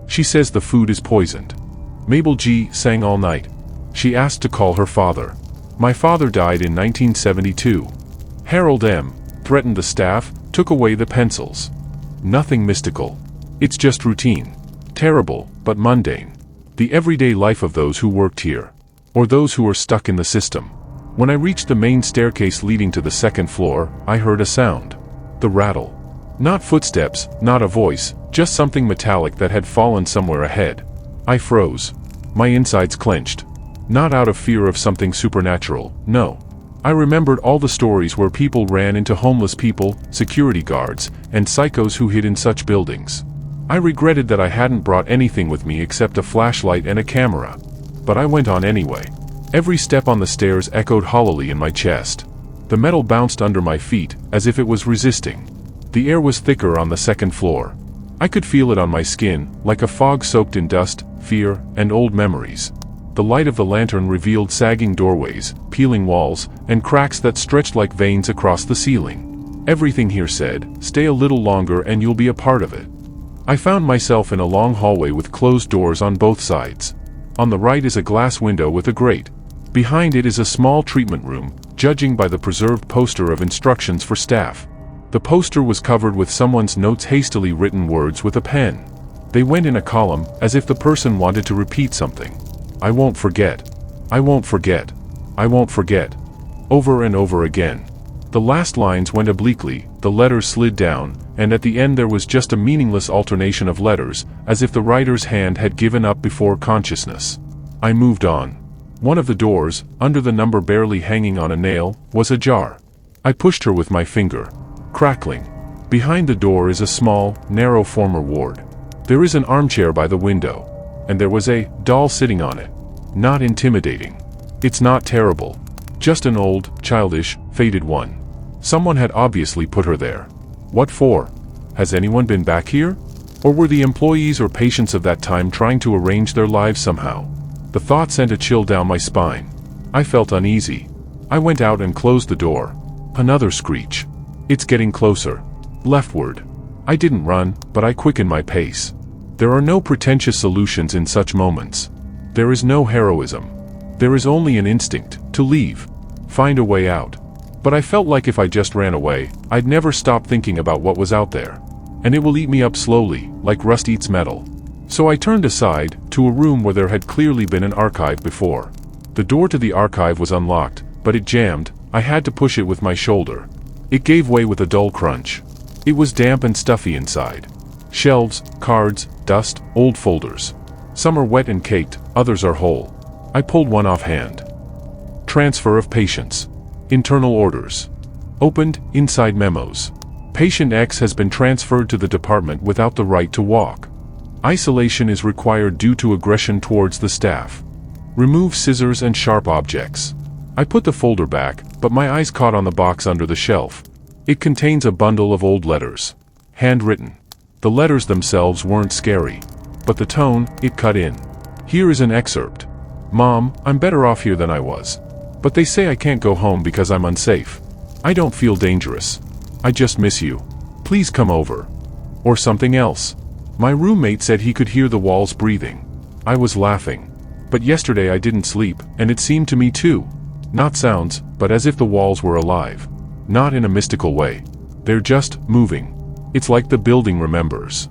Speaker 2: She says the food is poisoned. Mabel G. sang all night. She asked to call her father. My father died in 1972. Harold M. threatened the staff, took away the pencils. Nothing mystical. It's just routine. Terrible, but mundane. The everyday life of those who worked here. Or those who were stuck in the system. When I reached the main staircase leading to the second floor, I heard a sound. The rattle. Not footsteps, not a voice, just something metallic that had fallen somewhere ahead. I froze. My insides clenched. Not out of fear of something supernatural, no. I remembered all the stories where people ran into homeless people, security guards, and psychos who hid in such buildings. I regretted that I hadn't brought anything with me except a flashlight and a camera. But I went on anyway. Every step on the stairs echoed hollowly in my chest. The metal bounced under my feet, as if it was resisting. The air was thicker on the second floor. I could feel it on my skin, like a fog soaked in dust, fear, and old memories. The light of the lantern revealed sagging doorways, peeling walls, and cracks that stretched like veins across the ceiling. Everything here said, stay a little longer and you'll be a part of it. I found myself in a long hallway with closed doors on both sides. On the right is a glass window with a grate. Behind it is a small treatment room, judging by the preserved poster of instructions for staff. The poster was covered with someone's notes, hastily written words with a pen. They went in a column, as if the person wanted to repeat something. I won't forget. I won't forget. I won't forget. Over and over again. The last lines went obliquely, the letters slid down, and at the end there was just a meaningless alternation of letters, as if the writer's hand had given up before consciousness. I moved on. One of the doors, under the number barely hanging on a nail, was ajar. I pushed her with my finger. Crackling. Behind the door is a small, narrow former ward. There is an armchair by the window. And there was a doll sitting on it. Not intimidating. It's not terrible. Just an old, childish, faded one. Someone had obviously put her there. What for? Has anyone been back here? Or were the employees or patients of that time trying to arrange their lives somehow? The thought sent a chill down my spine. I felt uneasy. I went out and closed the door. Another screech. It's getting closer. Leftward. I didn't run, but I quickened my pace. There are no pretentious solutions in such moments. There is no heroism. There is only an instinct, to leave. Find a way out. But I felt like if I just ran away, I'd never stop thinking about what was out there. And it will eat me up slowly, like rust eats metal. So I turned aside, to a room where there had clearly been an archive before. The door to the archive was unlocked, but it jammed. I had to push it with my shoulder. It gave way with a dull crunch. It was damp and stuffy inside. Shelves, cards, dust, old folders. Some are wet and caked, others are whole. I pulled one offhand. Transfer of patients. Internal orders. Opened, inside memos. Patient X has been transferred to the department without the right to walk. Isolation is required due to aggression towards the staff. Remove scissors and sharp objects. I put the folder back, but my eyes caught on the box under the shelf. It contains a bundle of old letters. Handwritten. The letters themselves weren't scary, but the tone, it cut in. Here is an excerpt. Mom, I'm better off here than I was. But they say I can't go home because I'm unsafe. I don't feel dangerous. I just miss you. Please come over. Or something else. My roommate said he could hear the walls breathing. I was laughing. But yesterday I didn't sleep, and it seemed to me too. Not sounds, but as if the walls were alive. Not in a mystical way. They're just moving. It's like the building remembers.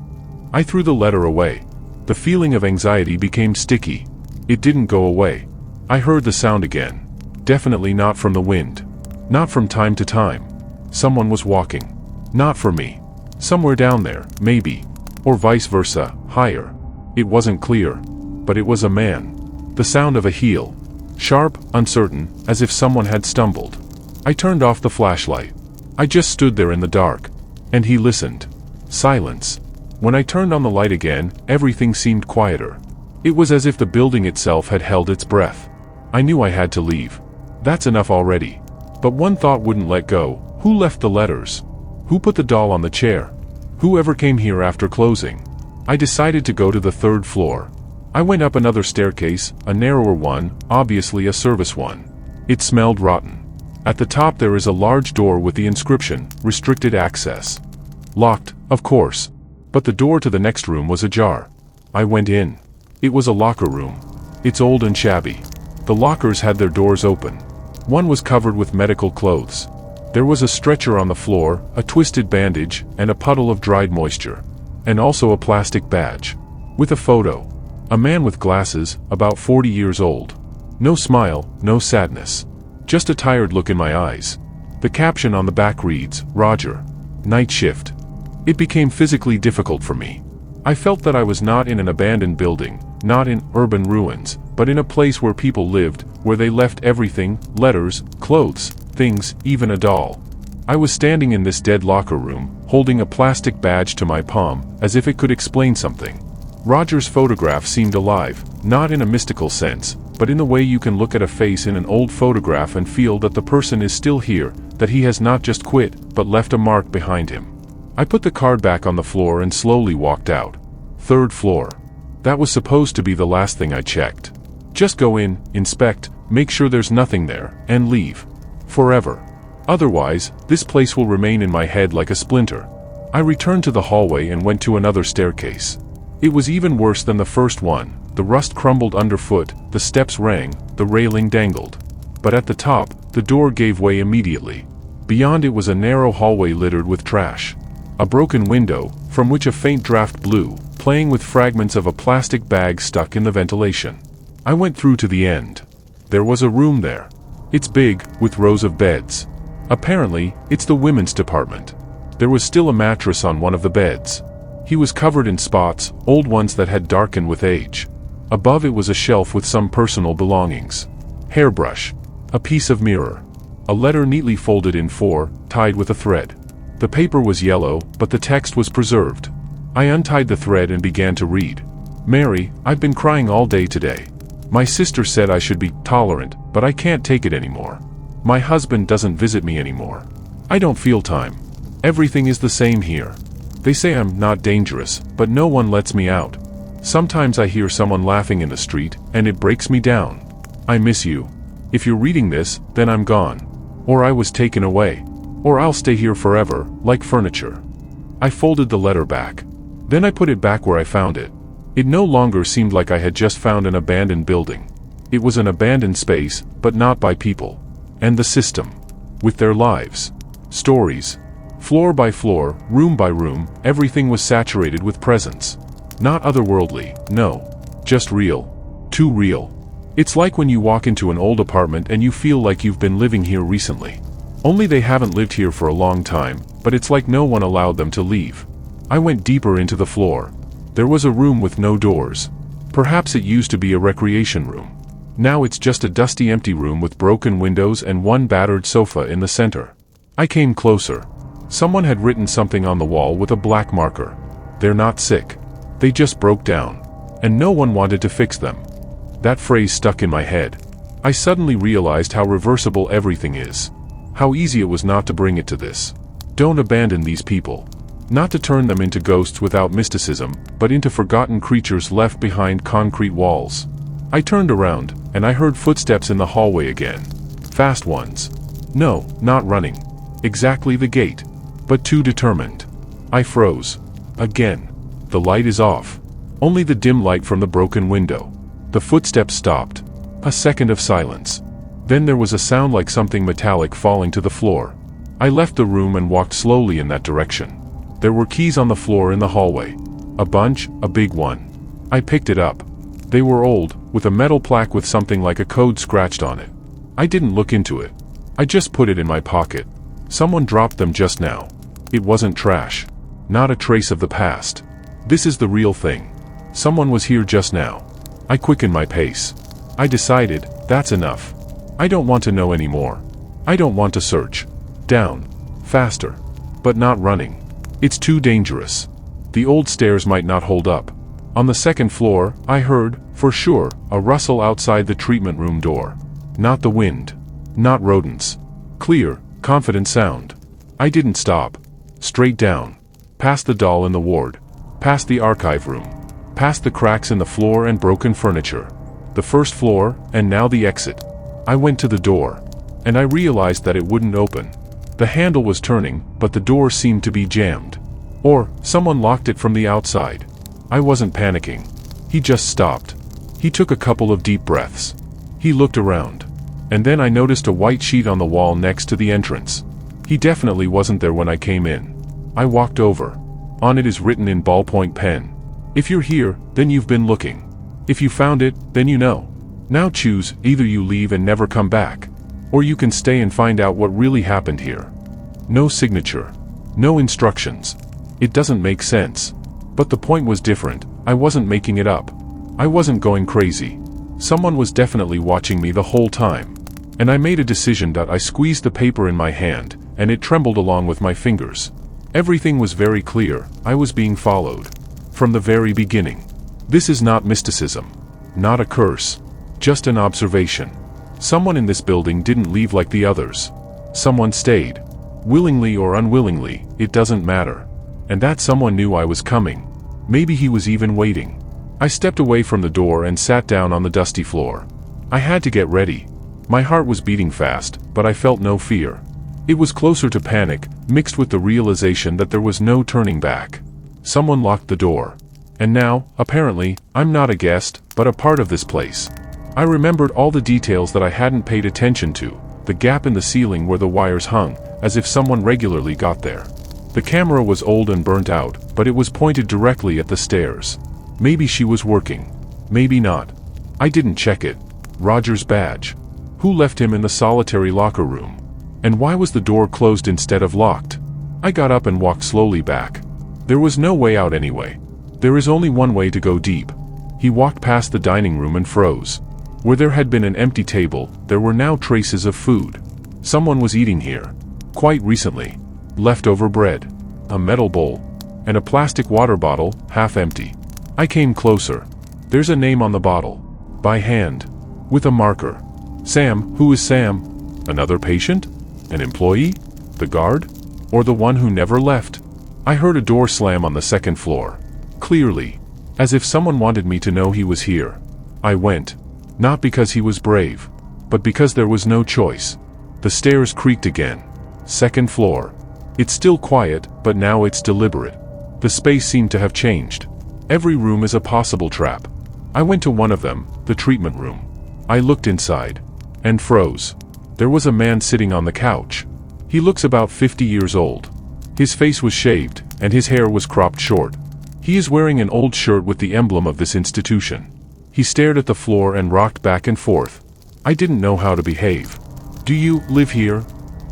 Speaker 2: I threw the letter away. The feeling of anxiety became sticky. It didn't go away. I heard the sound again. Definitely not from the wind. Not from time to time. Someone was walking. Not for me. Somewhere down there, maybe. Or vice versa, higher. It wasn't clear. But it was a man. The sound of a heel. Sharp, uncertain, as if someone had stumbled. I turned off the flashlight. I just stood there in the dark. And he listened. Silence. When I turned on the light again, everything seemed quieter. It was as if the building itself had held its breath. I knew I had to leave. That's enough already. But one thought wouldn't let go. Who left the letters? Who put the doll on the chair? Whoever came here after closing? I decided to go to the 3rd floor. I went up another staircase, a narrower one, obviously a service one. It smelled rotten. At the top there is a large door with the inscription, restricted access. Locked, of course. But the door to the next room was ajar. I went in. It was a locker room. It's old and shabby. The lockers had their doors open. One was covered with medical clothes. There was a stretcher on the floor, a twisted bandage, and a puddle of dried moisture. And also a plastic badge. With a photo. A man with glasses, about 40 years old. No smile, no sadness. Just a tired look in my eyes. The caption on the back reads, Roger. Night shift. It became physically difficult for me. I felt that I was not in an abandoned building, not in urban ruins, but in a place where people lived, where they left everything, letters, clothes, things, even a doll. I was standing in this dead locker room, holding a plastic badge to my palm, as if it could explain something. Roger's photograph seemed alive, not in a mystical sense, but in the way you can look at a face in an old photograph and feel that the person is still here, that he has not just quit, but left a mark behind him. I put the card back on the floor and slowly walked out. 3rd floor. That was supposed to be the last thing I checked. Just go in, inspect, make sure there's nothing there, and leave. Forever. Otherwise, this place will remain in my head like a splinter. I returned to the hallway and went to another staircase. It was even worse than the first one. The rust crumbled underfoot, the steps rang, the railing dangled. But at the top, the door gave way immediately. Beyond it was a narrow hallway littered with trash. A broken window, from which a faint draft blew, playing with fragments of a plastic bag stuck in the ventilation. I went through to the end. There was a room there. It's big, with rows of beds. Apparently, it's the women's department. There was still a mattress on one of the beds. He was covered in spots, old ones that had darkened with age. Above it was a shelf with some personal belongings. Hairbrush. A piece of mirror. A letter neatly folded in 4, tied with a thread. The paper was yellow, but the text was preserved. I untied the thread and began to read. Mary, I've been crying all day today. My sister said I should be tolerant, but I can't take it anymore. My husband doesn't visit me anymore. I don't feel time. Everything is the same here. They say I'm not dangerous, but no one lets me out. Sometimes I hear someone laughing in the street, and it breaks me down. I miss you. If you're reading this, then I'm gone. Or I was taken away. Or I'll stay here forever, like furniture. I folded the letter back. Then I put it back where I found it. It no longer seemed like I had just found an abandoned building. It was an abandoned space, but not by people. And the system. With their lives. Stories. Floor by floor, room by room, everything was saturated with presence. Not otherworldly, no. Just real. Too real. It's like when you walk into an old apartment and you feel like you've been living here recently. Only they haven't lived here for a long time, but it's like no one allowed them to leave. I went deeper into the floor. There was a room with no doors. Perhaps it used to be a recreation room. Now it's just a dusty empty room with broken windows and one battered sofa in the center. I came closer. Someone had written something on the wall with a black marker. They're not sick. They just broke down. And no one wanted to fix them. That phrase stuck in my head. I suddenly realized how reversible everything is. How easy it was not to bring it to this. Don't abandon these people. Not to turn them into ghosts without mysticism, but into forgotten creatures left behind concrete walls. I turned around, and I heard footsteps in the hallway again. Fast ones. No, not running. Exactly the gate. But too determined. I froze. Again. The light is off. Only the dim light from the broken window. The footsteps stopped. A second of silence. Then there was a sound like something metallic falling to the floor. I left the room and walked slowly in that direction. There were keys on the floor in the hallway. A bunch, a big one. I picked it up. They were old, with a metal plaque with something like a code scratched on it. I didn't look into it. I just put it in my pocket. Someone dropped them just now. It wasn't trash. Not a trace of the past. This is the real thing. Someone was here just now. I quickened my pace. I decided, that's enough. I don't want to know anymore. I don't want to search. Down. Faster. But not running. It's too dangerous. The old stairs might not hold up. On the second floor, I heard, for sure, a rustle outside the treatment room door. Not the wind. Not rodents. Clear, confident sound. I didn't stop. Straight down. Past the doll in the ward. Past the archive room. Past the cracks in the floor and broken furniture. The first floor, and now the exit. I went to the door. And I realized that it wouldn't open. The handle was turning, but the door seemed to be jammed. Or, someone locked it from the outside. I wasn't panicking. He just stopped. He took a couple of deep breaths. He looked around. And then I noticed a white sheet on the wall next to the entrance. He definitely wasn't there when I came in. I walked over. On it is written in ballpoint pen. If you're here, then you've been looking. If you found it, then you know. Now choose, either you leave and never come back. Or you can stay and find out what really happened here. No signature. No instructions. It doesn't make sense. But the point was different. I wasn't making it up. I wasn't going crazy. Someone was definitely watching me the whole time. And I made a decision that I squeezed the paper in my hand, and it trembled along with my fingers. Everything was very clear. I was being followed. From the very beginning. This is not mysticism. Not a curse. Just an observation. Someone in this building didn't leave like the others. Someone stayed. Willingly or unwillingly, it doesn't matter. And that someone knew I was coming. Maybe he was even waiting. I stepped away from the door and sat down on the dusty floor. I had to get ready. My heart was beating fast, but I felt no fear. It was closer to panic, mixed with the realization that there was no turning back. Someone locked the door. And now, apparently, I'm not a guest, but a part of this place. I remembered all the details that I hadn't paid attention to, the gap in the ceiling where the wires hung, as if someone regularly got there. The camera was old and burnt out, but it was pointed directly at the stairs. Maybe she was working. Maybe not. I didn't check it. Roger's badge. Who left him in the solitary locker room? And why was the door closed instead of locked? I got up and walked slowly back. There was no way out anyway. There is only one way to go deep. He walked past the dining room and froze. Where there had been an empty table, there were now traces of food. Someone was eating here. Quite recently. Leftover bread. A metal bowl. And a plastic water bottle, half empty. I came closer. There's a name on the bottle. By hand. With a marker. Sam. Who is Sam? Another patient? An employee? The guard? Or the one who never left? I heard a door slam on the second floor. Clearly. As if someone wanted me to know he was here. I went. Not because he was brave. But because there was no choice. The stairs creaked again. Second floor. It's still quiet, but now it's deliberate. The space seemed to have changed. Every room is a possible trap. I went to one of them, the treatment room. I looked inside. And froze. There was a man sitting on the couch. He looks about 50 years old. His face was shaved, and his hair was cropped short. He is wearing an old shirt with the emblem of this institution. He stared at the floor and rocked back and forth. I didn't know how to behave. "Do you live here?"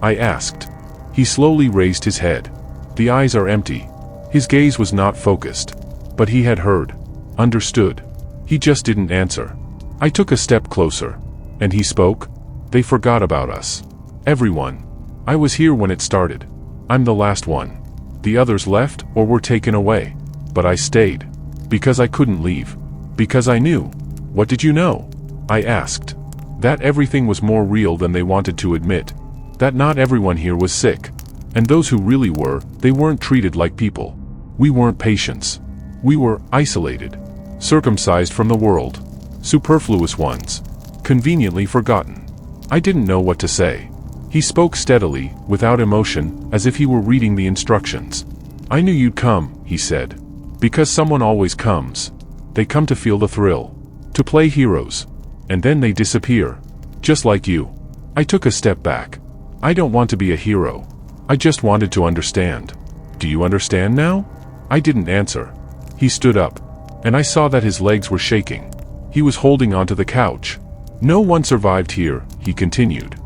Speaker 2: I asked. He slowly raised his head. The eyes are empty. His gaze was not focused. But he had heard. Understood. He just didn't answer. I took a step closer. And he spoke. "They forgot about us. Everyone. I was here when it started. I'm the last one. The others left or were taken away. But I stayed. Because I couldn't leave. Because I knew. What did you know? I asked. That everything was more real than they wanted to admit. That not everyone here was sick. And those who really were, they weren't treated like people. We weren't patients. We were isolated. Circumcised from the world. Superfluous ones. Conveniently forgotten. I didn't know what to say. He spoke steadily, without emotion, as if he were reading the instructions. I knew you'd come, he said. Because someone always comes. They come to feel the thrill. To play heroes. And then they disappear. Just like you. I took a step back. I don't want to be a hero. I just wanted to understand. Do you understand now? I didn't answer. He stood up. And I saw that his legs were shaking. He was holding onto the couch. No one survived here, he continued.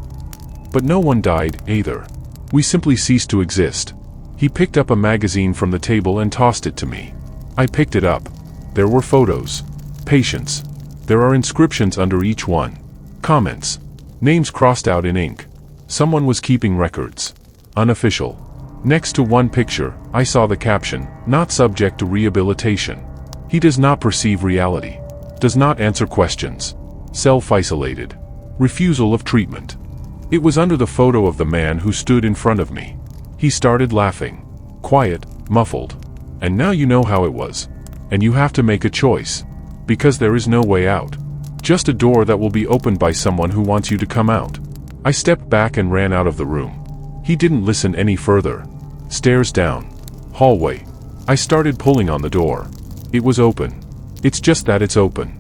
Speaker 2: But no one died, either. We simply ceased to exist. He picked up a magazine from the table and tossed it to me. I picked it up. There were photos. Patients. There are inscriptions under each one. Comments. Names crossed out in ink. Someone was keeping records. Unofficial. Next to one picture, I saw the caption, "Not subject to rehabilitation." He does not perceive reality. Does not answer questions. Self-isolated. Refusal of treatment. It was under the photo of the man who stood in front of me. He started laughing. Quiet, muffled. And now you know how it was. And you have to make a choice. Because there is no way out. Just a door that will be opened by someone who wants you to come out. I stepped back and ran out of the room. He didn't listen any further. Stairs down. Hallway. I started pulling on the door. It was open. It's just that it's open.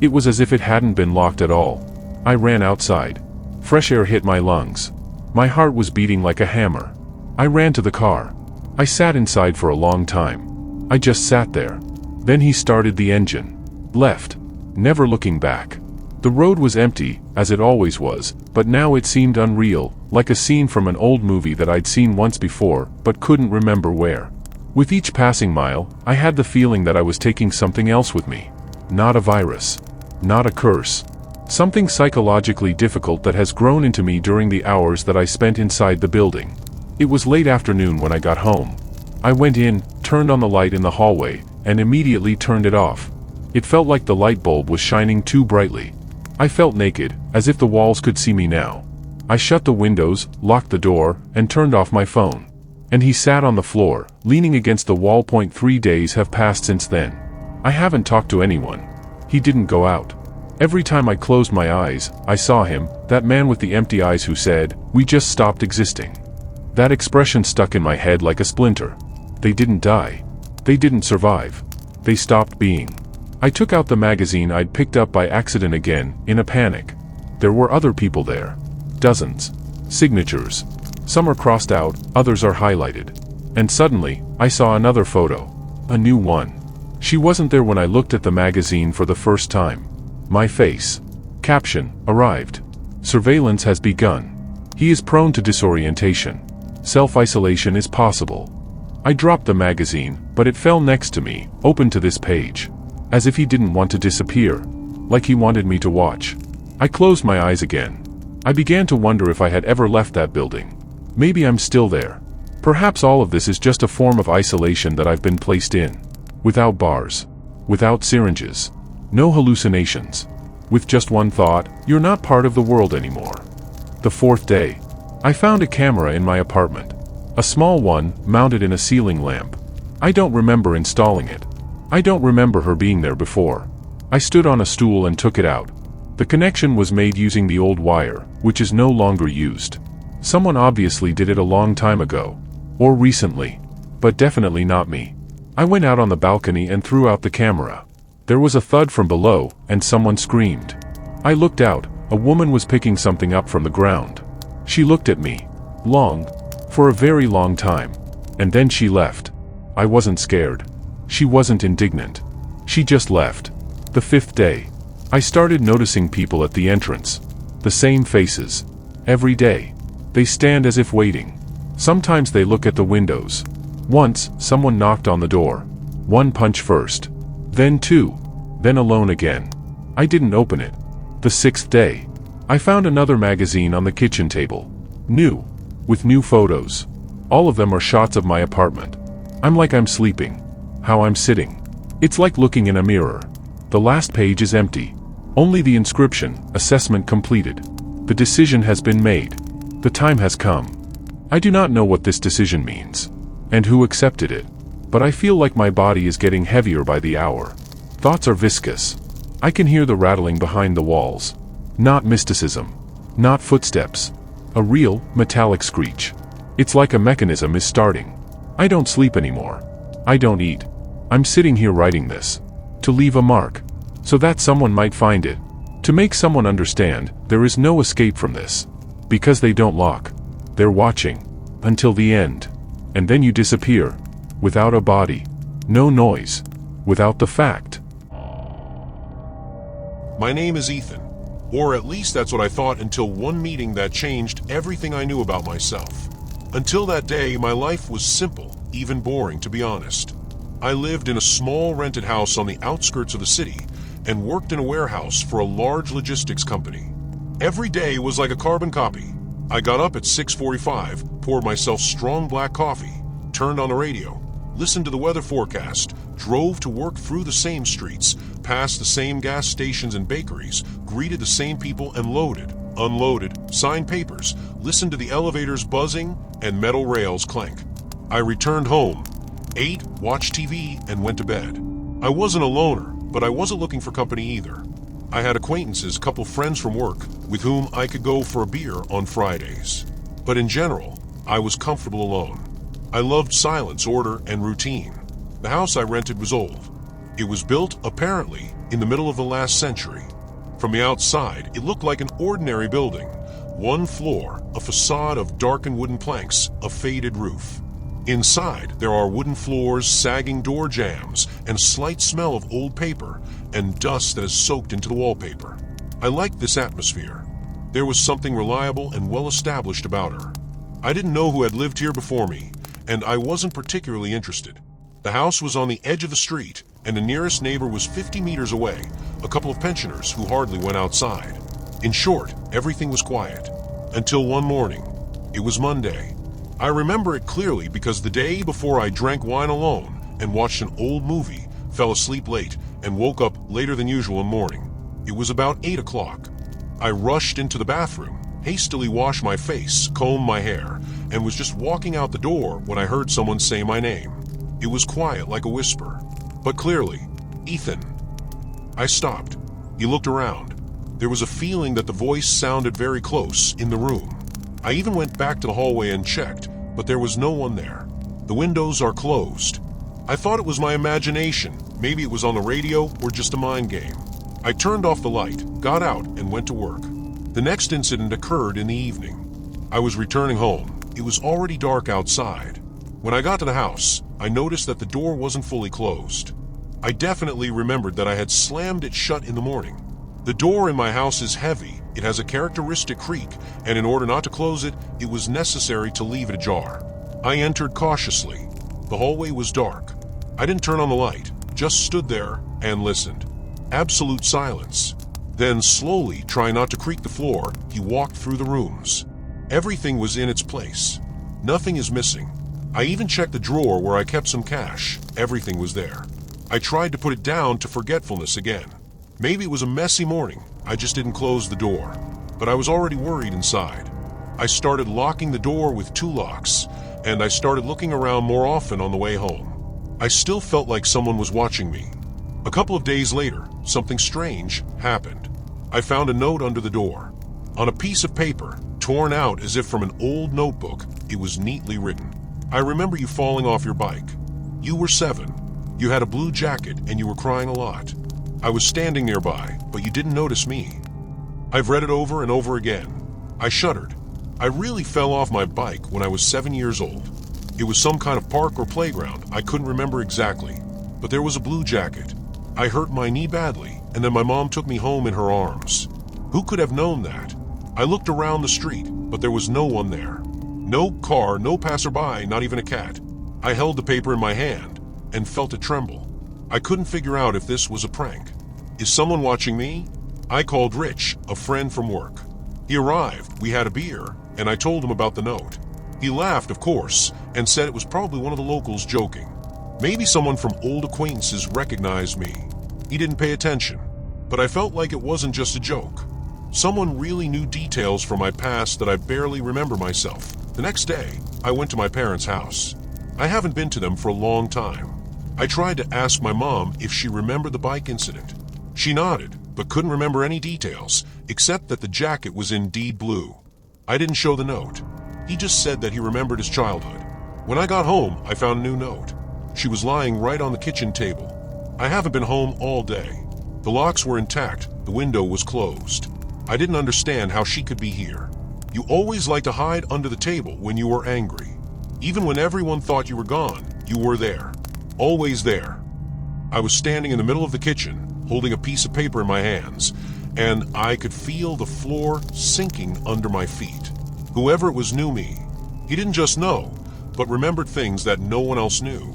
Speaker 2: It was as if it hadn't been locked at all. I ran outside. Fresh air hit my lungs. My heart was beating like a hammer. I ran to the car. I sat inside for a long time. I just sat there. Then he started the engine. Left. Never looking back. The road was empty, as it always was, but now it seemed unreal, like a scene from an old movie that I'd seen once before, but couldn't remember where. With each passing mile, I had the feeling that I was taking something else with me. Not a virus. Not a curse. Something psychologically difficult that has grown into me during the hours that I spent inside the building. It was late afternoon when I got home. I went in, turned on the light in the hallway, and immediately turned it off. It felt like the light bulb was shining too brightly. I felt naked, as if the walls could see me now. I shut the windows, locked the door, and turned off my phone. And he sat on the floor, leaning against the wall. 3 days have passed since then. I haven't talked to anyone. He didn't go out. Every time I closed my eyes, I saw him, that man with the empty eyes who said, "We just stopped existing." That expression stuck in my head like a splinter. They didn't die. They didn't survive. They stopped being. I took out the magazine I'd picked up by accident again, in a panic. There were other people there. Dozens. Signatures. Some are crossed out, others are highlighted. And suddenly, I saw another photo. A new one. She wasn't there when I looked at the magazine for the first time. My face. Caption, arrived. Surveillance has begun. He is prone to disorientation. Self-isolation is possible. I dropped the magazine, but it fell next to me, open to this page. As if he didn't want to disappear. Like he wanted me to watch. I closed my eyes again. I began to wonder if I had ever left that building. Maybe I'm still there. Perhaps all of this is just a form of isolation that I've been placed in. Without bars. Without syringes. No hallucinations. With just one thought, you're not part of the world anymore. The 4th day. I found a camera in my apartment. A small one, mounted in a ceiling lamp. I don't remember installing it. I don't remember her being there before. I stood on a stool and took it out. The connection was made using the old wire, which is no longer used. Someone obviously did it a long time ago. Or recently. But definitely not me. I went out on the balcony and threw out the camera. There was a thud from below, and someone screamed. I looked out. A woman was picking something up from the ground. She looked at me. Long. For a very long time. And then she left. I wasn't scared. She wasn't indignant. She just left. The 5th day. I started noticing people at the entrance. The same faces. Every day. They stand as if waiting. Sometimes they look at the windows. Once, someone knocked on the door. 1 punch first. Then 2. Then alone again. I didn't open it. The 6th day. I found another magazine on the kitchen table. New. With new photos. All of them are shots of my apartment. I'm like I'm sleeping. How I'm sitting. It's like looking in a mirror. The last page is empty. Only the inscription, assessment completed. The decision has been made. The time has come. I do not know what this decision means, and who accepted it, but I feel like my body is getting heavier by the hour. Thoughts are viscous. I can hear the rattling behind the walls. Not mysticism. Not footsteps. A real, metallic screech. It's like a mechanism is starting. I don't sleep anymore. I don't eat. I'm sitting here writing this. To leave a mark. So that someone might find it. To make someone understand, there is no escape from this. Because they don't lock. They're watching. Until the end. And then you disappear. Without a body. No noise. Without the fact.
Speaker 1: My name is Ethan. Or at least that's what I thought until one meeting that changed everything I knew about myself. Until that day, my life was simple, even boring to be honest. I lived in a small rented house on the outskirts of the city and worked in a warehouse for a large logistics company. Every day was like a carbon copy. I got up at 6:45, poured myself strong black coffee, turned on the radio, listened to the weather forecast, drove to work through the same streets, passed the same gas stations and bakeries, greeted the same people and loaded, unloaded, signed papers, listened to the elevators buzzing and metal rails clank. I returned home, ate, watched TV, and went to bed. I wasn't a loner, but I wasn't looking for company either. I had acquaintances, a couple friends from work, with whom I could go for a beer on Fridays. But in general, I was comfortable alone. I loved silence, order, and routine. The house I rented was old. It was built, apparently, in the middle of the last century. From the outside, it looked like an ordinary building. One floor, a facade of darkened wooden planks, a faded roof. Inside, there are wooden floors, sagging door jambs, and a slight smell of old paper and dust that has soaked into the wallpaper. I liked this atmosphere. There was something reliable and well-established about her. I didn't know who had lived here before me, and I wasn't particularly interested. The house was on the edge of the street, and the nearest neighbor was 50 meters away, a couple of pensioners who hardly went outside. In short, everything was quiet. Until one morning. It was Monday. I remember it clearly because the day before I drank wine alone and watched an old movie, fell asleep late, and woke up later than usual in the morning. It was about 8 o'clock. I rushed into the bathroom, hastily washed my face, combed my hair, and was just walking out the door when I heard someone say my name. It was quiet like a whisper, but clearly, Ethan. I stopped. He looked around. There was a feeling that the voice sounded very close in the room. I even went back to the hallway and checked, but there was no one there. The windows are closed. I thought it was my imagination. Maybe it was on the radio or just a mind game. I turned off the light, got out, and went to work. The next incident occurred in the evening. I was returning home. It was already dark outside. When I got to the house, I noticed that the door wasn't fully closed. I definitely remembered that I had slammed it shut in the morning. The door in my house is heavy, it has a characteristic creak, and in order not to close it, it was necessary to leave it ajar. I entered cautiously. The hallway was dark. I didn't turn on the light, just stood there and listened. Absolute silence. Then slowly, trying not to creak the floor, he walked through the rooms. Everything was in its place. Nothing is missing. I even checked the drawer where I kept some cash. Everything was there. I tried to put it down to forgetfulness again. Maybe it was a messy morning. I just didn't close the door. But I was already worried inside. I started locking the door with 2 locks, and I started looking around more often on the way home. I still felt like someone was watching me. A couple of days later, something strange happened. I found a note under the door. On a piece of paper, torn out as if from an old notebook, it was neatly written. I remember you falling off your bike. You were 7. You had a blue jacket and you were crying a lot. I was standing nearby, but you didn't notice me. I've read it over and over again. I shuddered. I really fell off my bike when I was 7 years old. It was some kind of park or playground, I couldn't remember exactly. But there was a blue jacket. I hurt my knee badly, and then my mom took me home in her arms. Who could have known that? I looked around the street, but there was no one there. No car, no passerby, not even a cat. I held the paper in my hand and felt it tremble. I couldn't figure out if this was a prank. Is someone watching me? I called Rich, a friend from work. He arrived, we had a beer, and I told him about the note. He laughed, of course, and said it was probably one of the locals joking. Maybe someone from old acquaintances recognized me. He didn't pay attention, but I felt like it wasn't just a joke. Someone really knew details from my past that I barely remember myself. The next day, I went to my parents' house. I haven't been to them for a long time. I tried to ask my mom if she remembered the bike incident. She nodded, but couldn't remember any details, except that the jacket was indeed blue. I didn't show the note. He just said that he remembered his childhood. When I got home, I found a new note. She was lying right on the kitchen table. I haven't been home all day. The locks were intact, the window was closed. I didn't understand how she could be here. You always like to hide under the table when you were angry. Even when everyone thought you were gone, you were there. Always there. I was standing in the middle of the kitchen, holding a piece of paper in my hands, and I could feel the floor sinking under my feet. Whoever it was knew me. He didn't just know, but remembered things that no one else knew.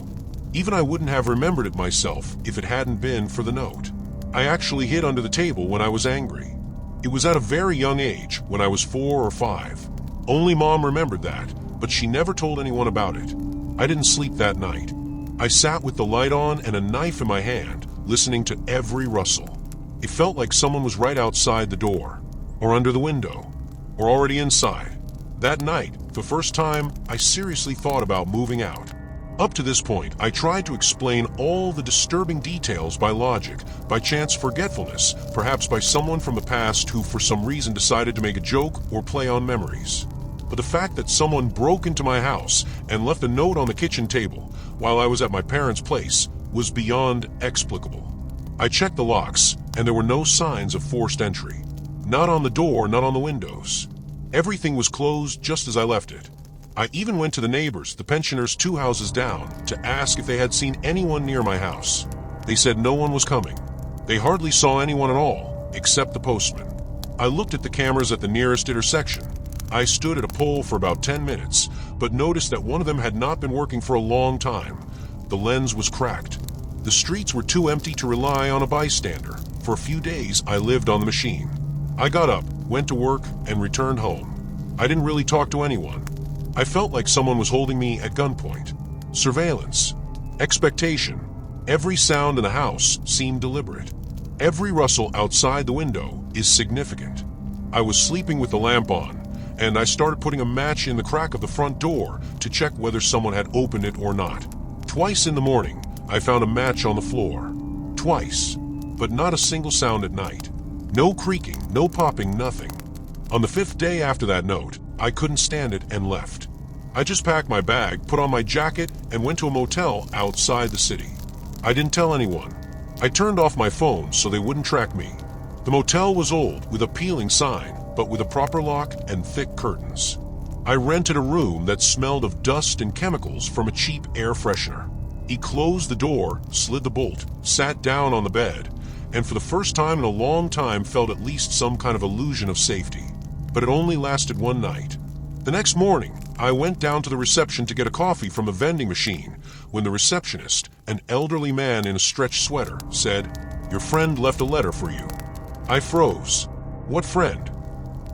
Speaker 1: Even I wouldn't have remembered it myself if it hadn't been for the note. I actually hid under the table when I was angry. It was at a very young age, when I was 4 or 5. Only Mom remembered that, but she never told anyone about it. I didn't sleep that night. I sat with the light on and a knife in my hand, listening to every rustle. It felt like someone was right outside the door, or under the window, or already inside. That night, the first time, I seriously thought about moving out. Up to this point, I tried to explain all the disturbing details by logic, by chance forgetfulness, perhaps by someone from the past who for some reason decided to make a joke or play on memories. But the fact that someone broke into my house and left a note on the kitchen table while I was at my parents' place was beyond explicable. I checked the locks, and there were no signs of forced entry. Not on the door, not on the windows. Everything was closed just as I left it. I even went to the neighbors, the pensioners 2 houses down, to ask if they had seen anyone near my house. They said no one was coming. They hardly saw anyone at all, except the postman. I looked at the cameras at the nearest intersection. I stood at a pole for about 10 minutes, but noticed that one of them had not been working for a long time. The lens was cracked. The streets were too empty to rely on a bystander. For a few days, I lived on the machine. I got up, went to work, and returned home. I didn't really talk to anyone. I felt like someone was holding me at gunpoint. Surveillance. Expectation. Every sound in the house seemed deliberate. Every rustle outside the window is significant. I was sleeping with the lamp on, and I started putting a match in the crack of the front door to check whether someone had opened it or not. Twice in the morning, I found a match on the floor. Twice. But not a single sound at night. No creaking, no popping, nothing. On the 5th day after that note, I couldn't stand it and left. I just packed my bag, put on my jacket, and went to a motel outside the city. I didn't tell anyone. I turned off my phone so they wouldn't track me. The motel was old, with a peeling sign, but with a proper lock and thick curtains. I rented a room that smelled of dust and chemicals from a cheap air freshener. He closed the door, slid the bolt, sat down on the bed, and for the first time in a long time felt at least some kind of illusion of safety. But it only lasted one night. The next morning, I went down to the reception to get a coffee from a vending machine when the receptionist, an elderly man in a stretched sweater, said, "Your friend left a letter for you." I froze. What friend?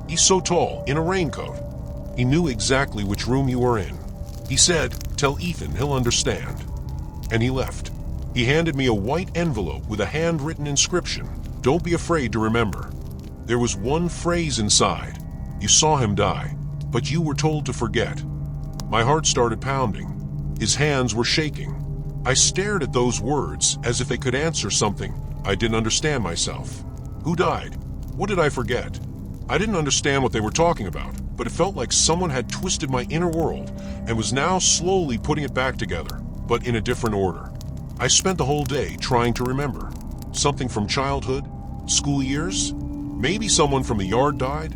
Speaker 1: He's so tall, in a raincoat. He knew exactly which room you were in. He said, "Tell Ethan, he'll understand." And he left. He handed me a white envelope with a handwritten inscription, "Don't be afraid to remember." There was one phrase inside. You saw him die, but you were told to forget. My heart started pounding. His hands were shaking. I stared at those words as if they could answer something. I didn't understand myself. Who died? What did I forget? I didn't understand what they were talking about, but it felt like someone had twisted my inner world and was now slowly putting it back together, but in a different order. I spent the whole day trying to remember. Something from childhood? School years? Maybe someone from the yard died?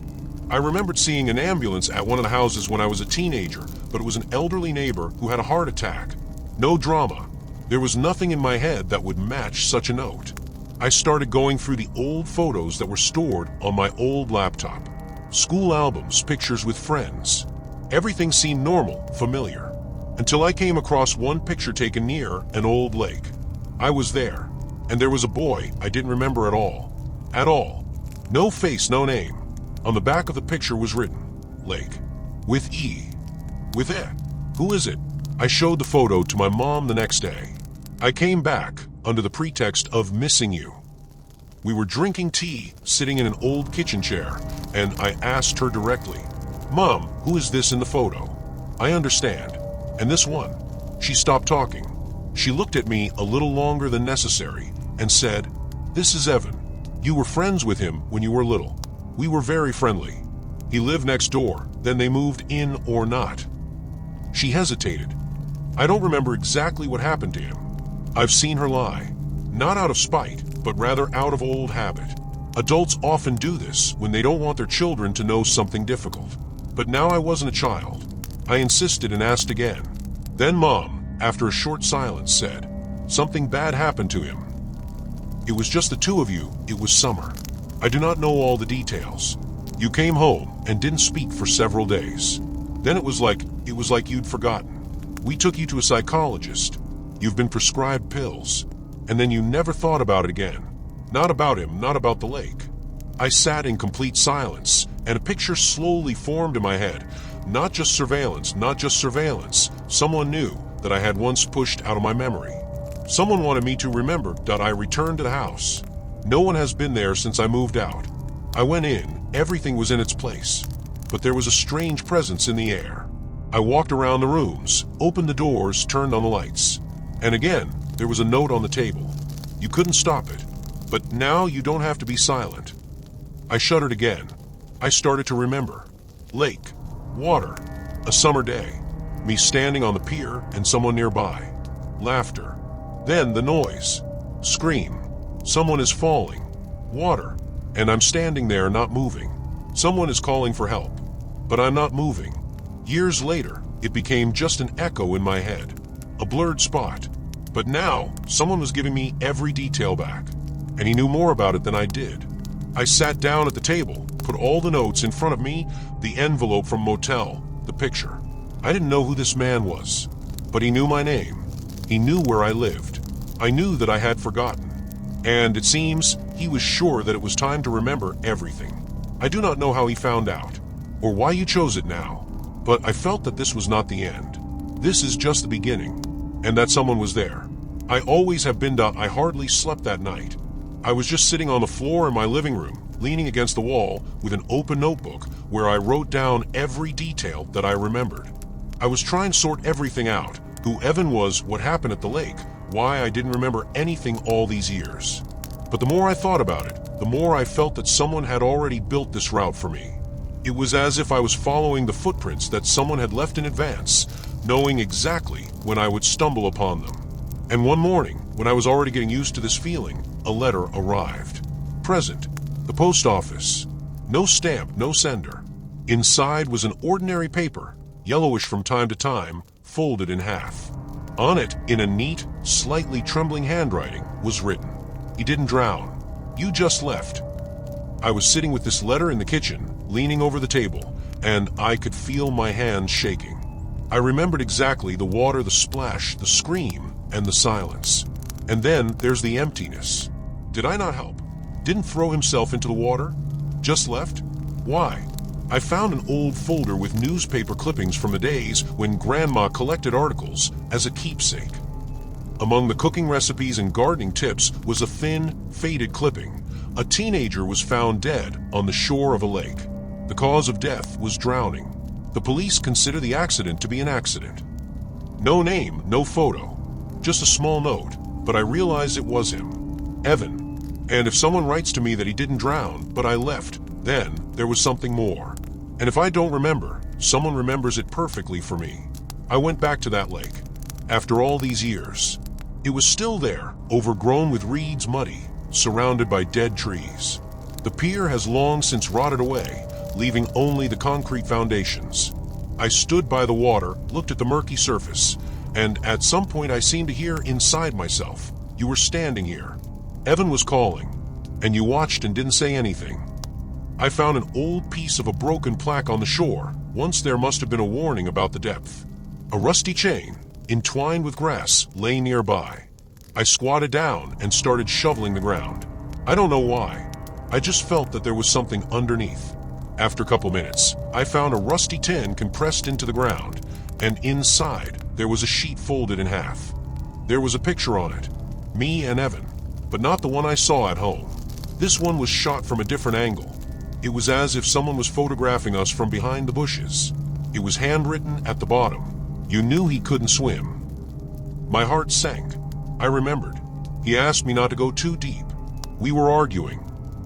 Speaker 1: I remembered seeing an ambulance at one of the houses when I was a teenager, but it was an elderly neighbor who had a heart attack. No drama. There was nothing in my head that would match such a note. I started going through the old photos that were stored on my old laptop. School albums, pictures with friends. Everything seemed normal, familiar, until I came across one picture taken near an old lake. I was there, and there was a boy I didn't remember at all. At all. No face, no name. On the back of the picture was written, Lake. With E. With E. Who is it? I showed the photo to my mom the next day. I came back under the pretext of missing you. We were drinking tea, sitting in an old kitchen chair, and I asked her directly, "Mom, who is this in the photo? I understand. And this one?" She stopped talking. She looked at me a little longer than necessary and said, "This is Evan. You were friends with him when you were little. We were very friendly. He lived next door, then they moved in or not." She hesitated. I don't remember exactly what happened to him. I've seen her lie. Not out of spite, but rather out of old habit. Adults often do this when they don't want their children to know something difficult. But now I wasn't a child. I insisted and asked again. Then Mom, after a short silence, said, "Something bad happened to him. It was just the two of you. It was summer. I do not know all the details. You came home and didn't speak for several days. Then it was like you'd forgotten. We took you to a psychologist. You've been prescribed pills. And then you never thought about it again. Not about him, not about the lake." I sat in complete silence, and a picture slowly formed in my head. Not just surveillance, not just surveillance. Someone knew that I had once pushed out of my memory. Someone wanted me to remember that I returned to the house. No one has been there since I moved out. I went in, everything was in its place. But there was a strange presence in the air. I walked around the rooms, opened the doors, turned on the lights. And again, there was a note on the table. You couldn't stop it. But now you don't have to be silent. I shuddered again. I started to remember. Lake, water, a summer day, me standing on the pier and someone nearby. Laughter. Then the noise. Scream. Someone is falling. Water. And I'm standing there not moving. Someone is calling for help. But I'm not moving. Years later, it became just an echo in my head. A blurred spot. But now, someone was giving me every detail back. And he knew more about it than I did. I sat down at the table, put all the notes in front of me, the envelope from motel, the picture. I didn't know who this man was, but he knew my name. He knew where I lived. I knew that I had forgotten. And it seems he was sure that it was time to remember everything. I do not know how he found out, or why you chose it now, but I felt that this was not the end. This is just the beginning, and that someone was there. I always have been. I hardly slept that night. I was just sitting on the floor in my living room, leaning against the wall with an open notebook where I wrote down every detail that I remembered. I was trying to sort everything out, who Evan was, what happened at the lake, why I didn't remember anything all these years. But the more I thought about it, the more I felt that someone had already built this route for me. It was as if I was following the footprints that someone had left in advance, knowing exactly when I would stumble upon them. And one morning, when I was already getting used to this feeling, a letter arrived. Present, the post office. No stamp, no sender. Inside was an ordinary paper, yellowish from time to time, folded in half. On it, in a neat, slightly trembling handwriting, was written, "You didn't drown. You just left." I was sitting with this letter in the kitchen, leaning over the table, and I could feel my hands shaking. I remembered exactly the water, the splash, the scream, and the silence. And then there's the emptiness. Did I not help? Didn't throw himself into the water? Just left? Why? I found an old folder with newspaper clippings from the days when Grandma collected articles as a keepsake. Among the cooking recipes and gardening tips was a thin, faded clipping. A teenager was found dead on the shore of a lake. The cause of death was drowning. The police consider the accident to be an accident. No name, no photo. Just a small note, but I realized it was him. Evan. And if someone writes to me that he didn't drown, but I left, then there was something more. And if I don't remember, someone remembers it perfectly for me. I went back to that lake. After all these years, it was still there, overgrown with reeds, muddy, surrounded by dead trees. The pier has long since rotted away, leaving only the concrete foundations. I stood by the water, looked at the murky surface, and at some point I seemed to hear inside myself, "You were standing here." Evan was calling, and you watched and didn't say anything. I found an old piece of a broken plaque on the shore. Once there must have been a warning about the depth. A rusty chain, entwined with grass, lay nearby. I squatted down and started shoveling the ground. I don't know why. I just felt that there was something underneath. After a couple minutes, I found a rusty tin compressed into the ground, and inside there was a sheet folded in half. There was a picture on it. Me and Evan, but not the one I saw at home. This one was shot from a different angle. It was as if someone was photographing us from behind the bushes. It was handwritten at the bottom. You knew he couldn't swim. My heart sank. I remembered. He asked me not to go too deep. We were arguing.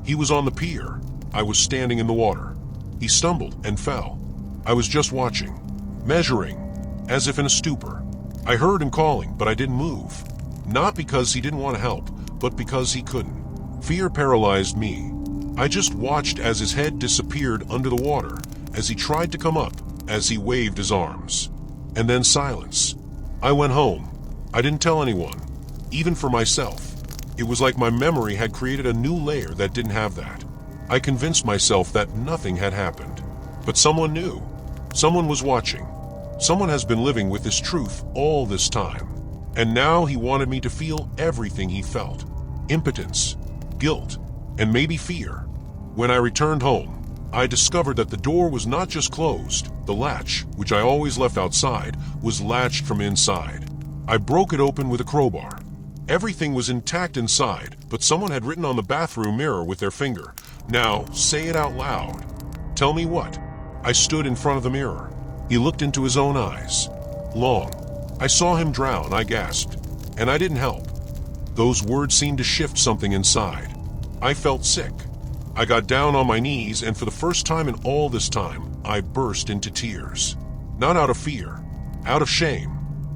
Speaker 1: He was on the pier. I was standing in the water. He stumbled and fell. I was just watching, measuring, as if in a stupor. I heard him calling, but I didn't move. Not because he didn't want to help, but because he couldn't. Fear paralyzed me. I just watched as his head disappeared under the water, as he tried to come up, as he waved his arms. And then silence. I went home. I didn't tell anyone, even for myself. It was like my memory had created a new layer that didn't have that. I convinced myself that nothing had happened. But someone knew. Someone was watching. Someone has been living with this truth all this time. And now he wanted me to feel everything he felt. Impotence, guilt, and maybe fear. When I returned home, I discovered that the door was not just closed. The latch, which I always left outside, was latched from inside. I broke it open with a crowbar. Everything was intact inside, but someone had written on the bathroom mirror with their finger, "Now, say it out loud." Tell me what? I stood in front of the mirror. He looked into his own eyes. Long. I saw him drown, I gasped. And I didn't help. Those words seemed to shift something inside. I felt sick. I got down on my knees, and for the first time in all this time, I burst into tears. Not out of fear, out of shame.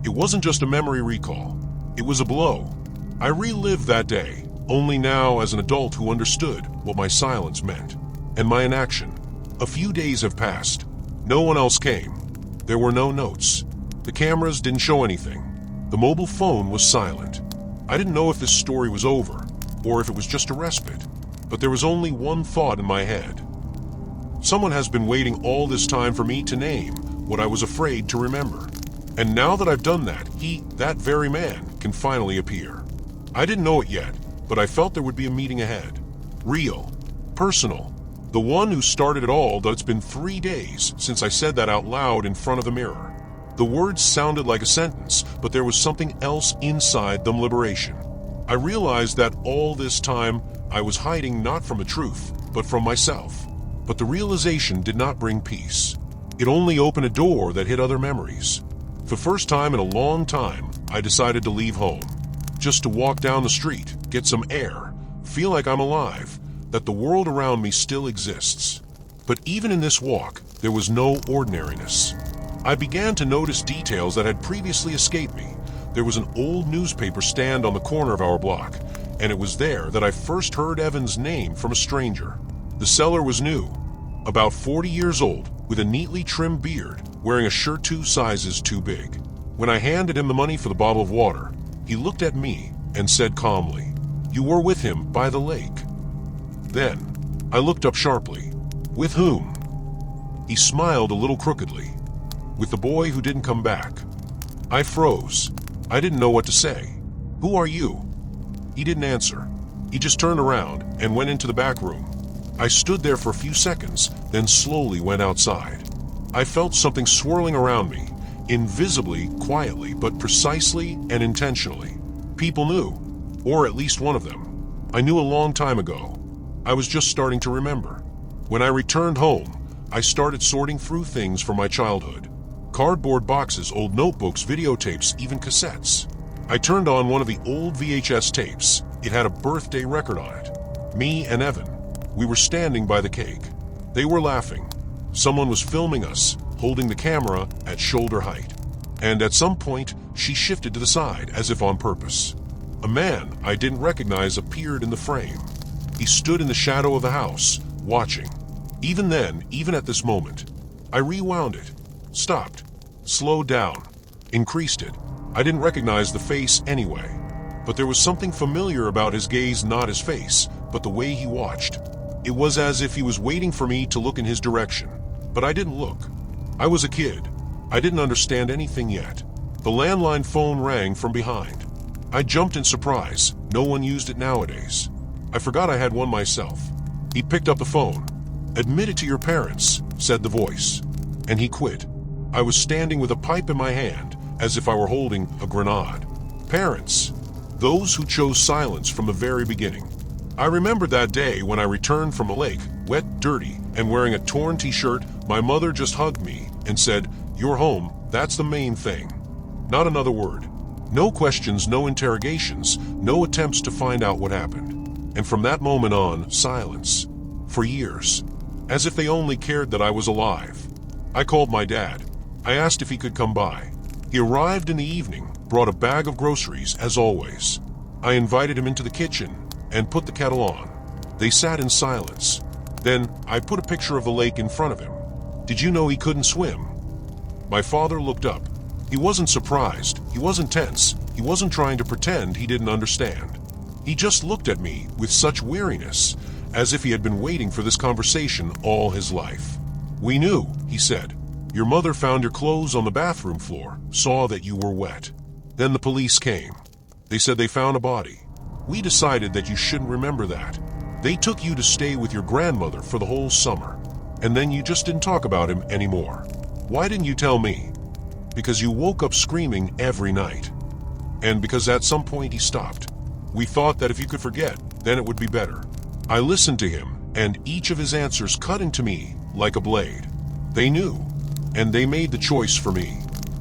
Speaker 1: It wasn't just a memory recall. It was a blow. I relived that day, only now as an adult who understood what my silence meant, and my inaction. A few days have passed. No one else came. There were no notes. The cameras didn't show anything. The mobile phone was silent. I didn't know if this story was over, or if it was just a respite, but there was only one thought in my head. Someone has been waiting all this time for me to name what I was afraid to remember. And now that I've done that, that very man, can finally appear. I didn't know it yet, but I felt there would be a meeting ahead. Real. Personal. The one who started it all, though it's been 3 days since I said that out loud in front of the mirror. The words sounded like a sentence, but there was something else inside them. Liberation. I realized that all this time I was hiding not from the truth, but from myself. But the realization did not bring peace. It only opened a door that hid other memories. For the first time in a long time, I decided to leave home. Just to walk down the street, get some air, feel like I'm alive, that the world around me still exists. But even in this walk, there was no ordinariness. I began to notice details that had previously escaped me. There was an old newspaper stand on the corner of our block, and it was there that I first heard Evan's name from a stranger. The seller was new, about 40 years old, with a neatly trimmed beard, wearing a shirt 2 sizes too big. When I handed him the money for the bottle of water, he looked at me and said calmly, "You were with him by the lake." Then, I looked up sharply. "With whom?" He smiled a little crookedly. "With the boy who didn't come back." I froze. I didn't know what to say. "Who are you?" He didn't answer. He just turned around and went into the back room. I stood there for a few seconds, then slowly went outside. I felt something swirling around me, invisibly, quietly, but precisely and intentionally. People knew, or at least one of them. I knew a long time ago. I was just starting to remember. When I returned home, I started sorting through things from my childhood. Cardboard boxes, old notebooks, videotapes, even cassettes. I turned on one of the old VHS tapes. It had a birthday record on it. Me and Evan. We were standing by the cake. They were laughing. Someone was filming us, holding the camera at shoulder height. And at some point, she shifted to the side, as if on purpose. A man I didn't recognize appeared in the frame. He stood in the shadow of the house, watching. Even then, even at this moment, I rewound it, stopped, slowed down, increased it. I didn't recognize the face anyway. But there was something familiar about his gaze, not his face, but the way he watched. It was as if he was waiting for me to look in his direction. But I didn't look. I was a kid. I didn't understand anything yet. The landline phone rang from behind. I jumped in surprise. No one used it nowadays. I forgot I had one myself. He picked up the phone. "Admit it to your parents," said the voice. And he quit. I was standing with a pipe in my hand, as if I were holding a grenade. Parents. Those who chose silence from the very beginning. I remember that day when I returned from a lake, wet, dirty, and wearing a torn t-shirt. My mother just hugged me and said, "You're home, that's the main thing." Not another word. No questions, no interrogations, no attempts to find out what happened. And from that moment on, silence. For years. As if they only cared that I was alive. I called my dad. I asked if he could come by. He arrived in the evening, brought a bag of groceries, as always. I invited him into the kitchen and put the kettle on. They sat in silence. Then I put a picture of the lake in front of him. "Did you know he couldn't swim?" My father looked up. He wasn't surprised. He wasn't tense. He wasn't trying to pretend he didn't understand. He just looked at me with such weariness, as if he had been waiting for this conversation all his life. "We knew," he said. "Your mother found your clothes on the bathroom floor, saw that you were wet. Then the police came. They said they found a body. We decided that you shouldn't remember that. They took you to stay with your grandmother for the whole summer. And then you just didn't talk about him anymore. Why didn't you tell me?" "Because you woke up screaming every night. And because at some point he stopped. We thought that if you could forget, then it would be better." I listened to him, and each of his answers cut into me like a blade. They knew, and they made the choice for me.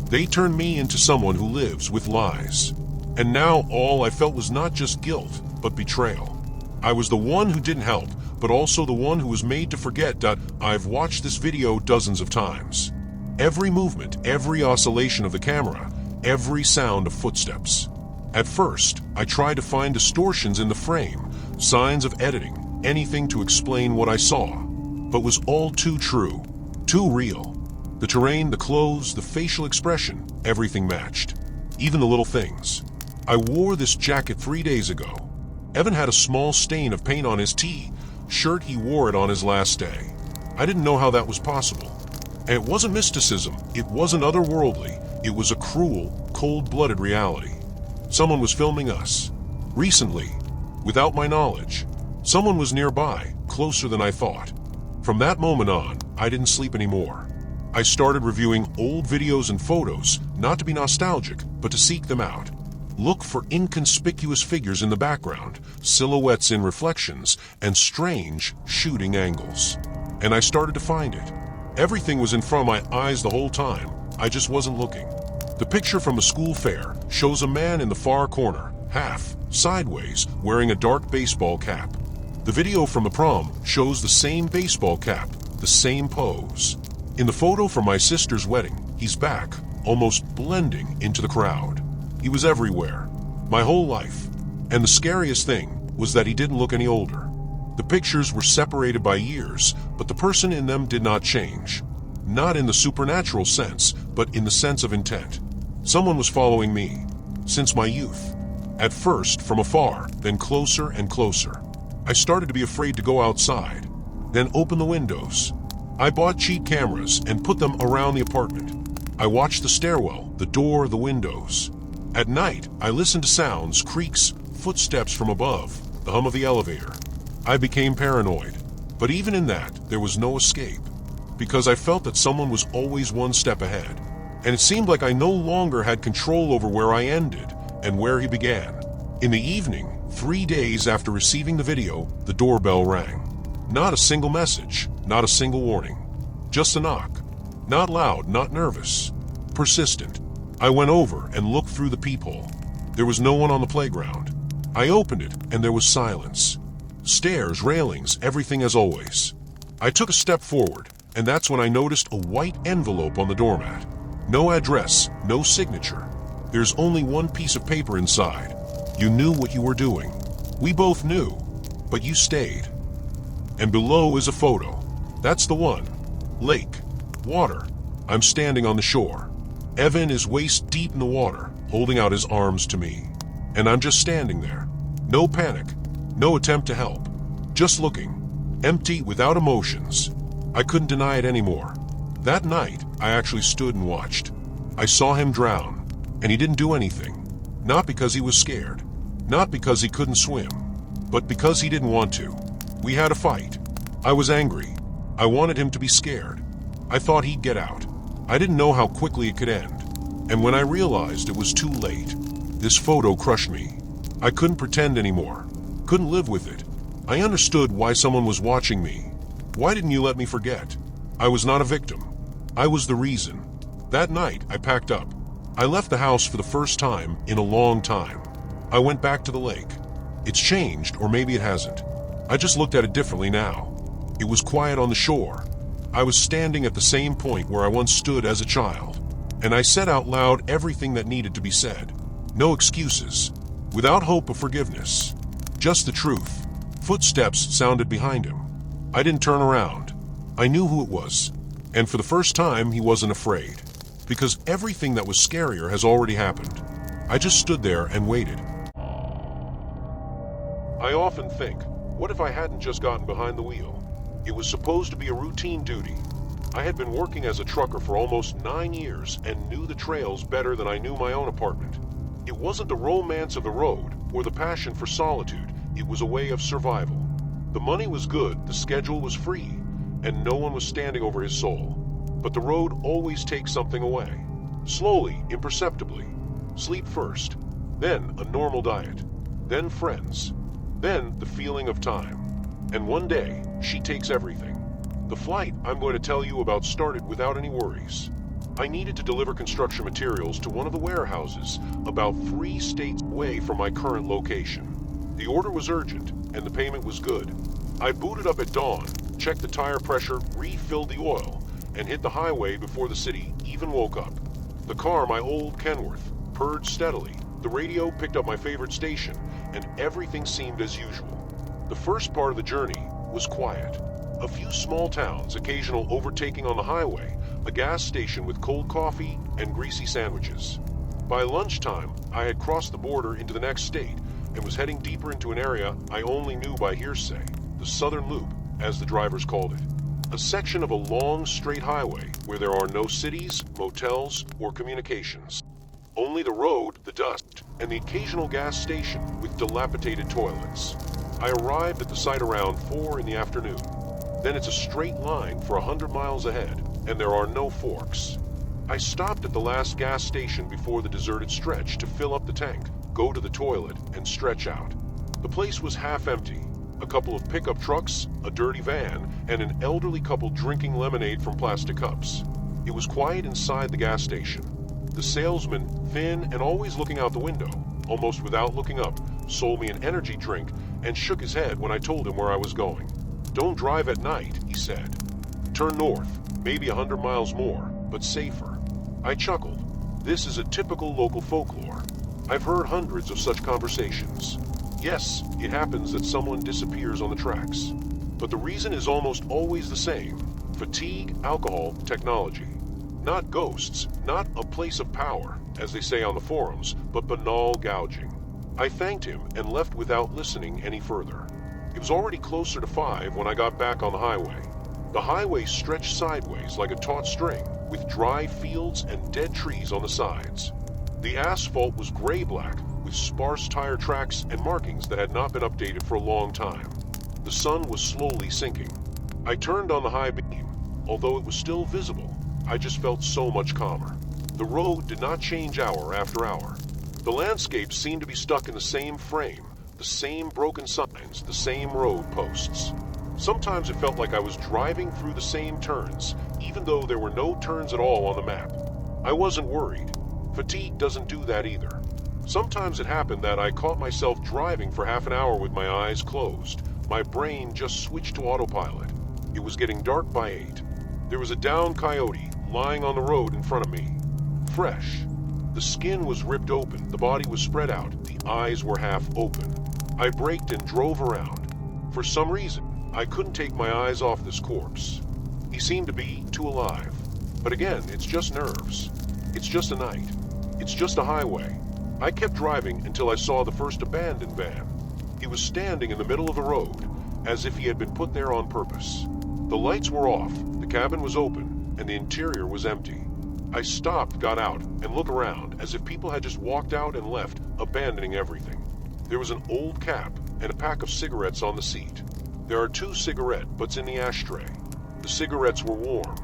Speaker 1: They turned me into someone who lives with lies. And now all I felt was not just guilt, but betrayal. I was the one who didn't help, but also the one who was made to forget that I've watched this video dozens of times. Every movement, every oscillation of the camera, every sound of footsteps. At first, I tried to find distortions in the frame, signs of editing, anything to explain what I saw, but was all too true, too real. The terrain, the clothes, the facial expression, everything matched. Even the little things. I wore this jacket 3 days ago. Evan had a small stain of paint on his T-shirt. He wore it on his last day. I didn't know how that was possible. And it wasn't mysticism, it wasn't otherworldly, it was a cruel, cold-blooded reality. Someone was filming us. Recently, without my knowledge. Someone was nearby, closer than I thought. From that moment on, I didn't sleep anymore. I started reviewing old videos and photos, not to be nostalgic, but to seek them out. Look for inconspicuous figures in the background, silhouettes in reflections, and strange shooting angles. And I started to find it. Everything was in front of my eyes the whole time. I just wasn't looking. The picture from a school fair shows a man in the far corner, half sideways, wearing a dark baseball cap. The video from the prom shows the same baseball cap, the same pose. In the photo from my sister's wedding, he's back, almost blending into the crowd. He was everywhere, my whole life. And the scariest thing was that he didn't look any older. The pictures were separated by years, but the person in them did not change. Not in the supernatural sense, but in the sense of intent. Someone was following me, since my youth. At first, from afar, then closer and closer. I started to be afraid to go outside, then open the windows. I bought cheap cameras and put them around the apartment. I watched the stairwell, the door, the windows. At night, I listened to sounds, creaks, footsteps from above, the hum of the elevator. I became paranoid, but even in that, there was no escape, because I felt that someone was always one step ahead, and it seemed like I no longer had control over where I ended and where he began. In the evening, 3 days after receiving the video, the doorbell rang. Not a single message, not a single warning, just a knock. Not loud, not nervous, persistent. I went over and looked through the peephole. There was no one on the playground. I opened it, and there was silence. Stairs, railings, everything as always. I took a step forward, and that's when I noticed a white envelope on the doormat. No address, no signature. There's only one piece of paper inside. You knew what you were doing. We both knew, but you stayed. And below is a photo. That's the one. Lake. Water. I'm standing on the shore. Evan is waist deep in the water, holding out his arms to me. And I'm just standing there. No panic. No attempt to help. Just looking. Empty, without emotions. I couldn't deny it anymore. That night, I actually stood and watched. I saw him drown, and he didn't do anything. Not because he was scared. Not because he couldn't swim. But because he didn't want to. We had a fight. I was angry. I wanted him to be scared. I thought he'd get out. I didn't know how quickly it could end. And when I realized it was too late, This photo crushed me. I couldn't pretend anymore. Couldn't live with it. I understood why someone was watching me. Why didn't you let me forget? I was not a victim. I was the reason. That night, I packed up. I left the house for the first time in a long time. I went back to the lake. It's changed, or maybe it hasn't. I just looked at it differently now. It was quiet on the shore. I was standing at the same point where I once stood as a child. And I said out loud everything that needed to be said. No excuses. Without hope of forgiveness. Just the truth. Footsteps sounded behind him. I didn't turn around. I knew who it was. And for the first time, he wasn't afraid. Because everything that was scarier has already happened. I just stood there and waited. I often think, what if I hadn't just gotten behind the wheel? It was supposed to be a routine duty. I had been working as a trucker for almost 9 years and knew the trails better than I knew my own apartment. It wasn't the romance of the road or the passion for solitude. It was a way of survival. The money was good, the schedule was free, and no one was standing over his soul. But the road always takes something away. Slowly, imperceptibly. Sleep first, then a normal diet, then friends, then the feeling of time. And one day, she takes everything. The flight I'm going to tell you about started without any worries. I needed to deliver construction materials to one of the warehouses about 3 states away from my current location. The order was urgent, and the payment was good. I booted up at dawn, checked the tire pressure, refilled the oil, and hit the highway before the city even woke up. The car, my old Kenworth, purred steadily. The radio picked up my favorite station, and everything seemed as usual. The first part of the journey was quiet. A few small towns, occasional overtaking on the highway, a gas station with cold coffee and greasy sandwiches. By lunchtime, I had crossed the border into the next state and was heading deeper into an area I only knew by hearsay, the Southern Loop, as the drivers called it. A section of a long, straight highway where there are no cities, motels, or communications. Only the road, the dust, and the occasional gas station with dilapidated toilets. I arrived at the site around 4 in the afternoon. Then it's a straight line for 100 miles ahead, and there are no forks. I stopped at the last gas station before the deserted stretch to fill up the tank, go to the toilet, and stretch out. The place was half empty. A couple of pickup trucks, a dirty van, and an elderly couple drinking lemonade from plastic cups. It was quiet inside the gas station. The salesman, thin and always looking out the window, almost without looking up, sold me an energy drink and shook his head when I told him where I was going. "Don't drive at night," he said. "Turn north, maybe 100 miles more, but safer." I chuckled. This is a typical local folklore. I've heard hundreds of such conversations. Yes, it happens that someone disappears on the tracks. But the reason is almost always the same. Fatigue, alcohol, technology. Not ghosts, not a place of power, as they say on the forums, but banal gouging. I thanked him and left without listening any further. It was already closer to 5 when I got back on the highway. The highway stretched sideways like a taut string, with dry fields and dead trees on the sides. The asphalt was gray-black, with sparse tire tracks and markings that had not been updated for a long time. The sun was slowly sinking. I turned on the high beam. Although it was still visible, I just felt so much calmer. The road did not change hour after hour. The landscape seemed to be stuck in the same frame, the same broken signs, the same road posts. Sometimes it felt like I was driving through the same turns, even though there were no turns at all on the map. I wasn't worried. Fatigue doesn't do that either. Sometimes it happened that I caught myself driving for half an hour with my eyes closed. My brain just switched to autopilot. It was getting dark by 8. There was a downed coyote lying on the road in front of me. Fresh. The skin was ripped open, the body was spread out, the eyes were half open. I braked and drove around. For some reason, I couldn't take my eyes off this corpse. He seemed to be too alive. But again, it's just nerves. It's just a night. It's just a highway. I kept driving until I saw the first abandoned van. He was standing in the middle of the road, as if he had been put there on purpose. The lights were off, the cabin was open, and the interior was empty. I stopped, got out, and looked around, as if people had just walked out and left, abandoning everything. There was an old cap and a pack of cigarettes on the seat. There are 2 cigarette butts in the ashtray. The cigarettes were warm.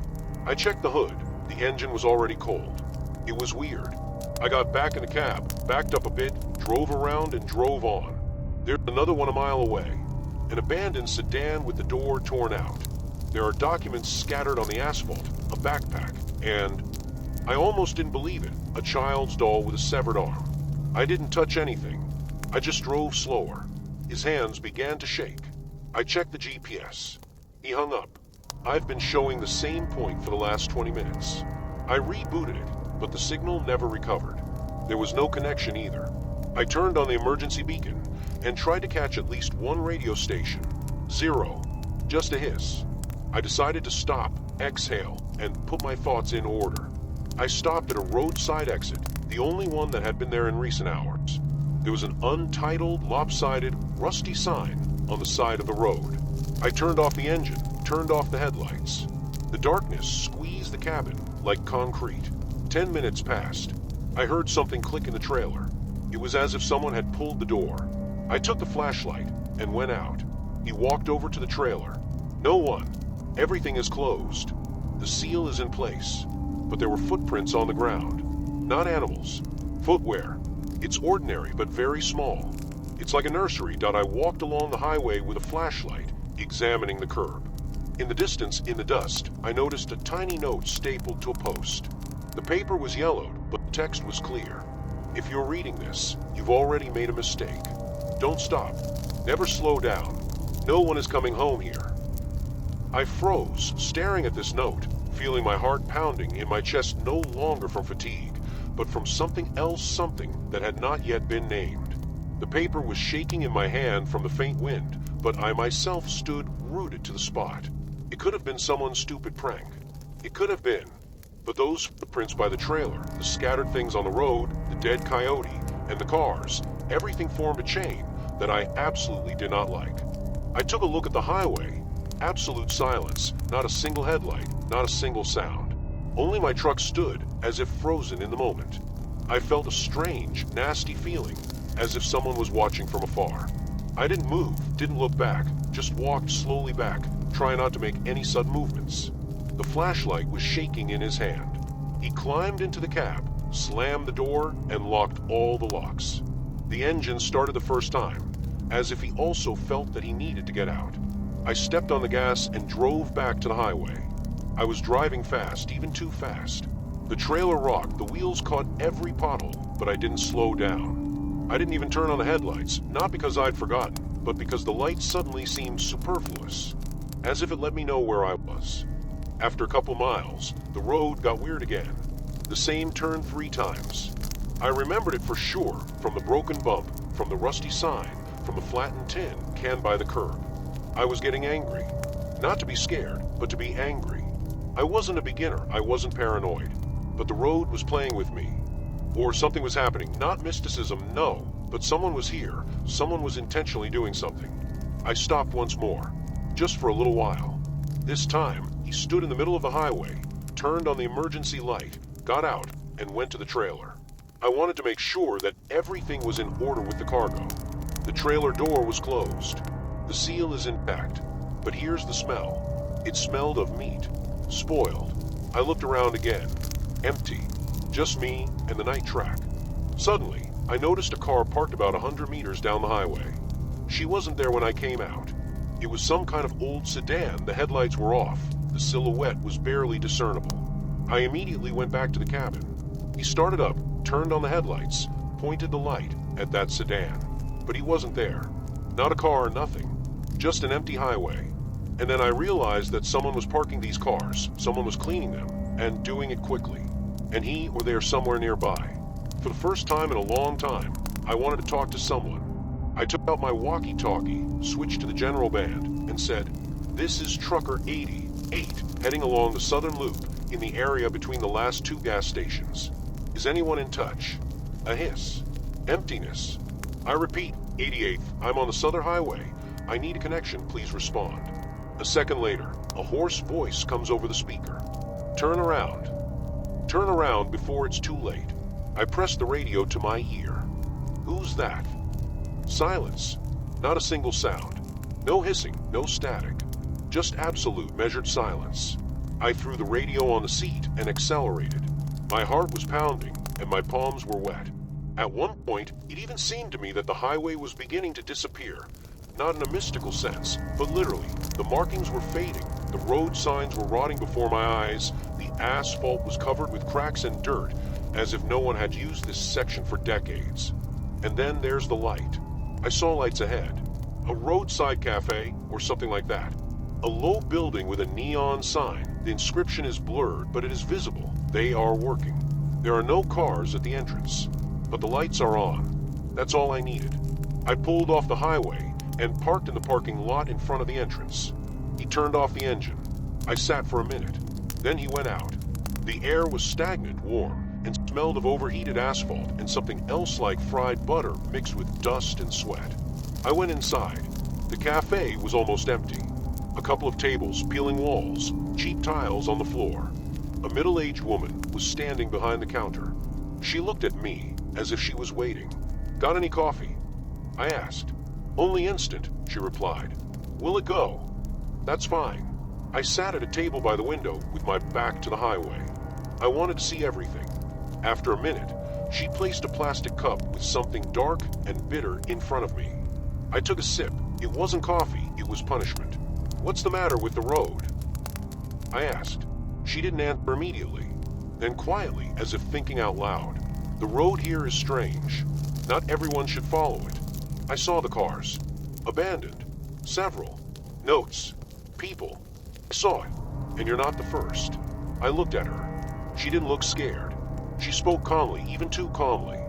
Speaker 1: I checked the hood. The engine was already cold. It was weird. I got back in the cab, backed up a bit, drove around and drove on. There's another one a mile away. An abandoned sedan with the door torn out. There are documents scattered on the asphalt, a backpack, and I almost didn't believe it, a child's doll with a severed arm. I didn't touch anything. I just drove slower. His hands began to shake. I checked the GPS. He hung up. I've been showing the same point for the last 20 minutes. I rebooted it, but the signal never recovered. There was no connection either. I turned on the emergency beacon and tried to catch at least one radio station. Zero. Just a hiss. I decided to stop, exhale, and put my thoughts in order. I stopped at a roadside exit, the only one that had been there in recent hours. There was an untitled, lopsided, rusty sign on the side of the road. I turned off the engine, turned off the headlights. The darkness squeezed the cabin like concrete. 10 minutes passed. I heard something click in the trailer. It was as if someone had pulled the door. I took the flashlight and went out. He walked over to the trailer. No one. Everything is closed. The seal is in place, but there were footprints on the ground. Not animals. Footwear. It's ordinary but very small. It's like a nursery. I walked along the highway with a flashlight, examining the curb. In the distance, in the dust, I noticed a tiny note stapled to a post. The paper was yellowed, but the text was clear. If you're reading this, you've already made a mistake. Don't stop. Never slow down. No one is coming home here. I froze, staring at this note, feeling my heart pounding in my chest no longer from fatigue, but from something else, something that had not yet been named. The paper was shaking in my hand from the faint wind, but I myself stood rooted to the spot. It could have been someone's stupid prank. It could have been. But those footprints by the trailer, the scattered things on the road, the dead coyote, and the cars, everything formed a chain that I absolutely did not like. I took a look at the highway. Absolute silence, not a single headlight, not a single sound. Only my truck stood, as if frozen in the moment. I felt a strange, nasty feeling, as if someone was watching from afar. I didn't move, didn't look back, just walked slowly back, trying not to make any sudden movements. The flashlight was shaking in his hand. He climbed into the cab, slammed the door, and locked all the locks. The engine started the first time, as if he also felt that he needed to get out. I stepped on the gas and drove back to the highway. I was driving fast, even too fast. The trailer rocked, the wheels caught every pothole, but I didn't slow down. I didn't even turn on the headlights, not because I'd forgotten, but because the light suddenly seemed superfluous, as if it let me know where I was. After a couple miles, the road got weird again. The same turn 3 times. I remembered it for sure, from the broken bump, from the rusty sign, from the flattened tin can by the curb. I was getting angry. Not to be scared, but to be angry. I wasn't a beginner, I wasn't paranoid. But the road was playing with me. Or something was happening, not mysticism, no. But someone was here, someone was intentionally doing something. I stopped once more, just for a little while. This time, he stood in the middle of the highway, turned on the emergency light, got out, and went to the trailer. I wanted to make sure that everything was in order with the cargo. The trailer door was closed. The seal is intact, but here's the smell. It smelled of meat, spoiled. I looked around again. Empty. Just me and the night track. Suddenly, I noticed a car parked about 100 meters down the highway. She wasn't there when I came out. It was some kind of old sedan. The headlights were off. The silhouette was barely discernible. I immediately went back to the cabin. He started up, turned on the headlights, pointed the light at that sedan. But he wasn't there. Not a car, nothing. Just an empty highway. And then I realized that someone was parking these cars, someone was cleaning them, and doing it quickly. And he or they are somewhere nearby. For the first time in a long time, I wanted to talk to someone. I took out my walkie-talkie, switched to the general band, and said, "This is Trucker 88, heading along the southern loop in the area between the last 2 gas stations. Is anyone in touch?" A hiss. Emptiness. I repeat, 88th, I'm on the southern highway. I need a connection, please respond. A second later, a hoarse voice comes over the speaker. Turn around. Turn around before it's too late. I press the radio to my ear. Who's that? Silence. Not a single sound. No hissing, no static. Just absolute measured silence. I threw the radio on the seat and accelerated. My heart was pounding. and my palms were wet. At one point, it even seemed to me that the highway was beginning to disappear. Not in a mystical sense, but literally. The markings were fading, the road signs were rotting before my eyes, the asphalt was covered with cracks and dirt, as if no one had used this section for decades. And then there's the light. I saw lights ahead. A roadside cafe, or something like that. A low building with a neon sign. The inscription is blurred, but it is visible. They are working. There are no cars at the entrance, but the lights are on. That's all I needed. I pulled off the highway and parked in the parking lot in front of the entrance. He turned off the engine. I sat for a minute. Then he went out. The air was stagnant, warm, and smelled of overheated asphalt and something else like fried butter mixed with dust and sweat. I went inside. The cafe was almost empty. A couple of tables, peeling walls, cheap tiles on the floor. A middle-aged woman was standing behind the counter. She looked at me as if she was waiting. "Got any coffee?" I asked. "Only instant," she replied. "Will it go?" "That's fine." I sat at a table by the window with my back to the highway. I wanted to see everything. After a minute, she placed a plastic cup with something dark and bitter in front of me. I took a sip. It wasn't coffee, it was punishment. "What's the matter with the road?" I asked. She didn't answer immediately. Then quietly, as if thinking out loud, "The road here is strange. Not everyone should follow it. I saw the cars. Abandoned. Several. Notes. People. I saw it. And you're not the first." I looked at her. She didn't look scared. She spoke calmly, even too calmly,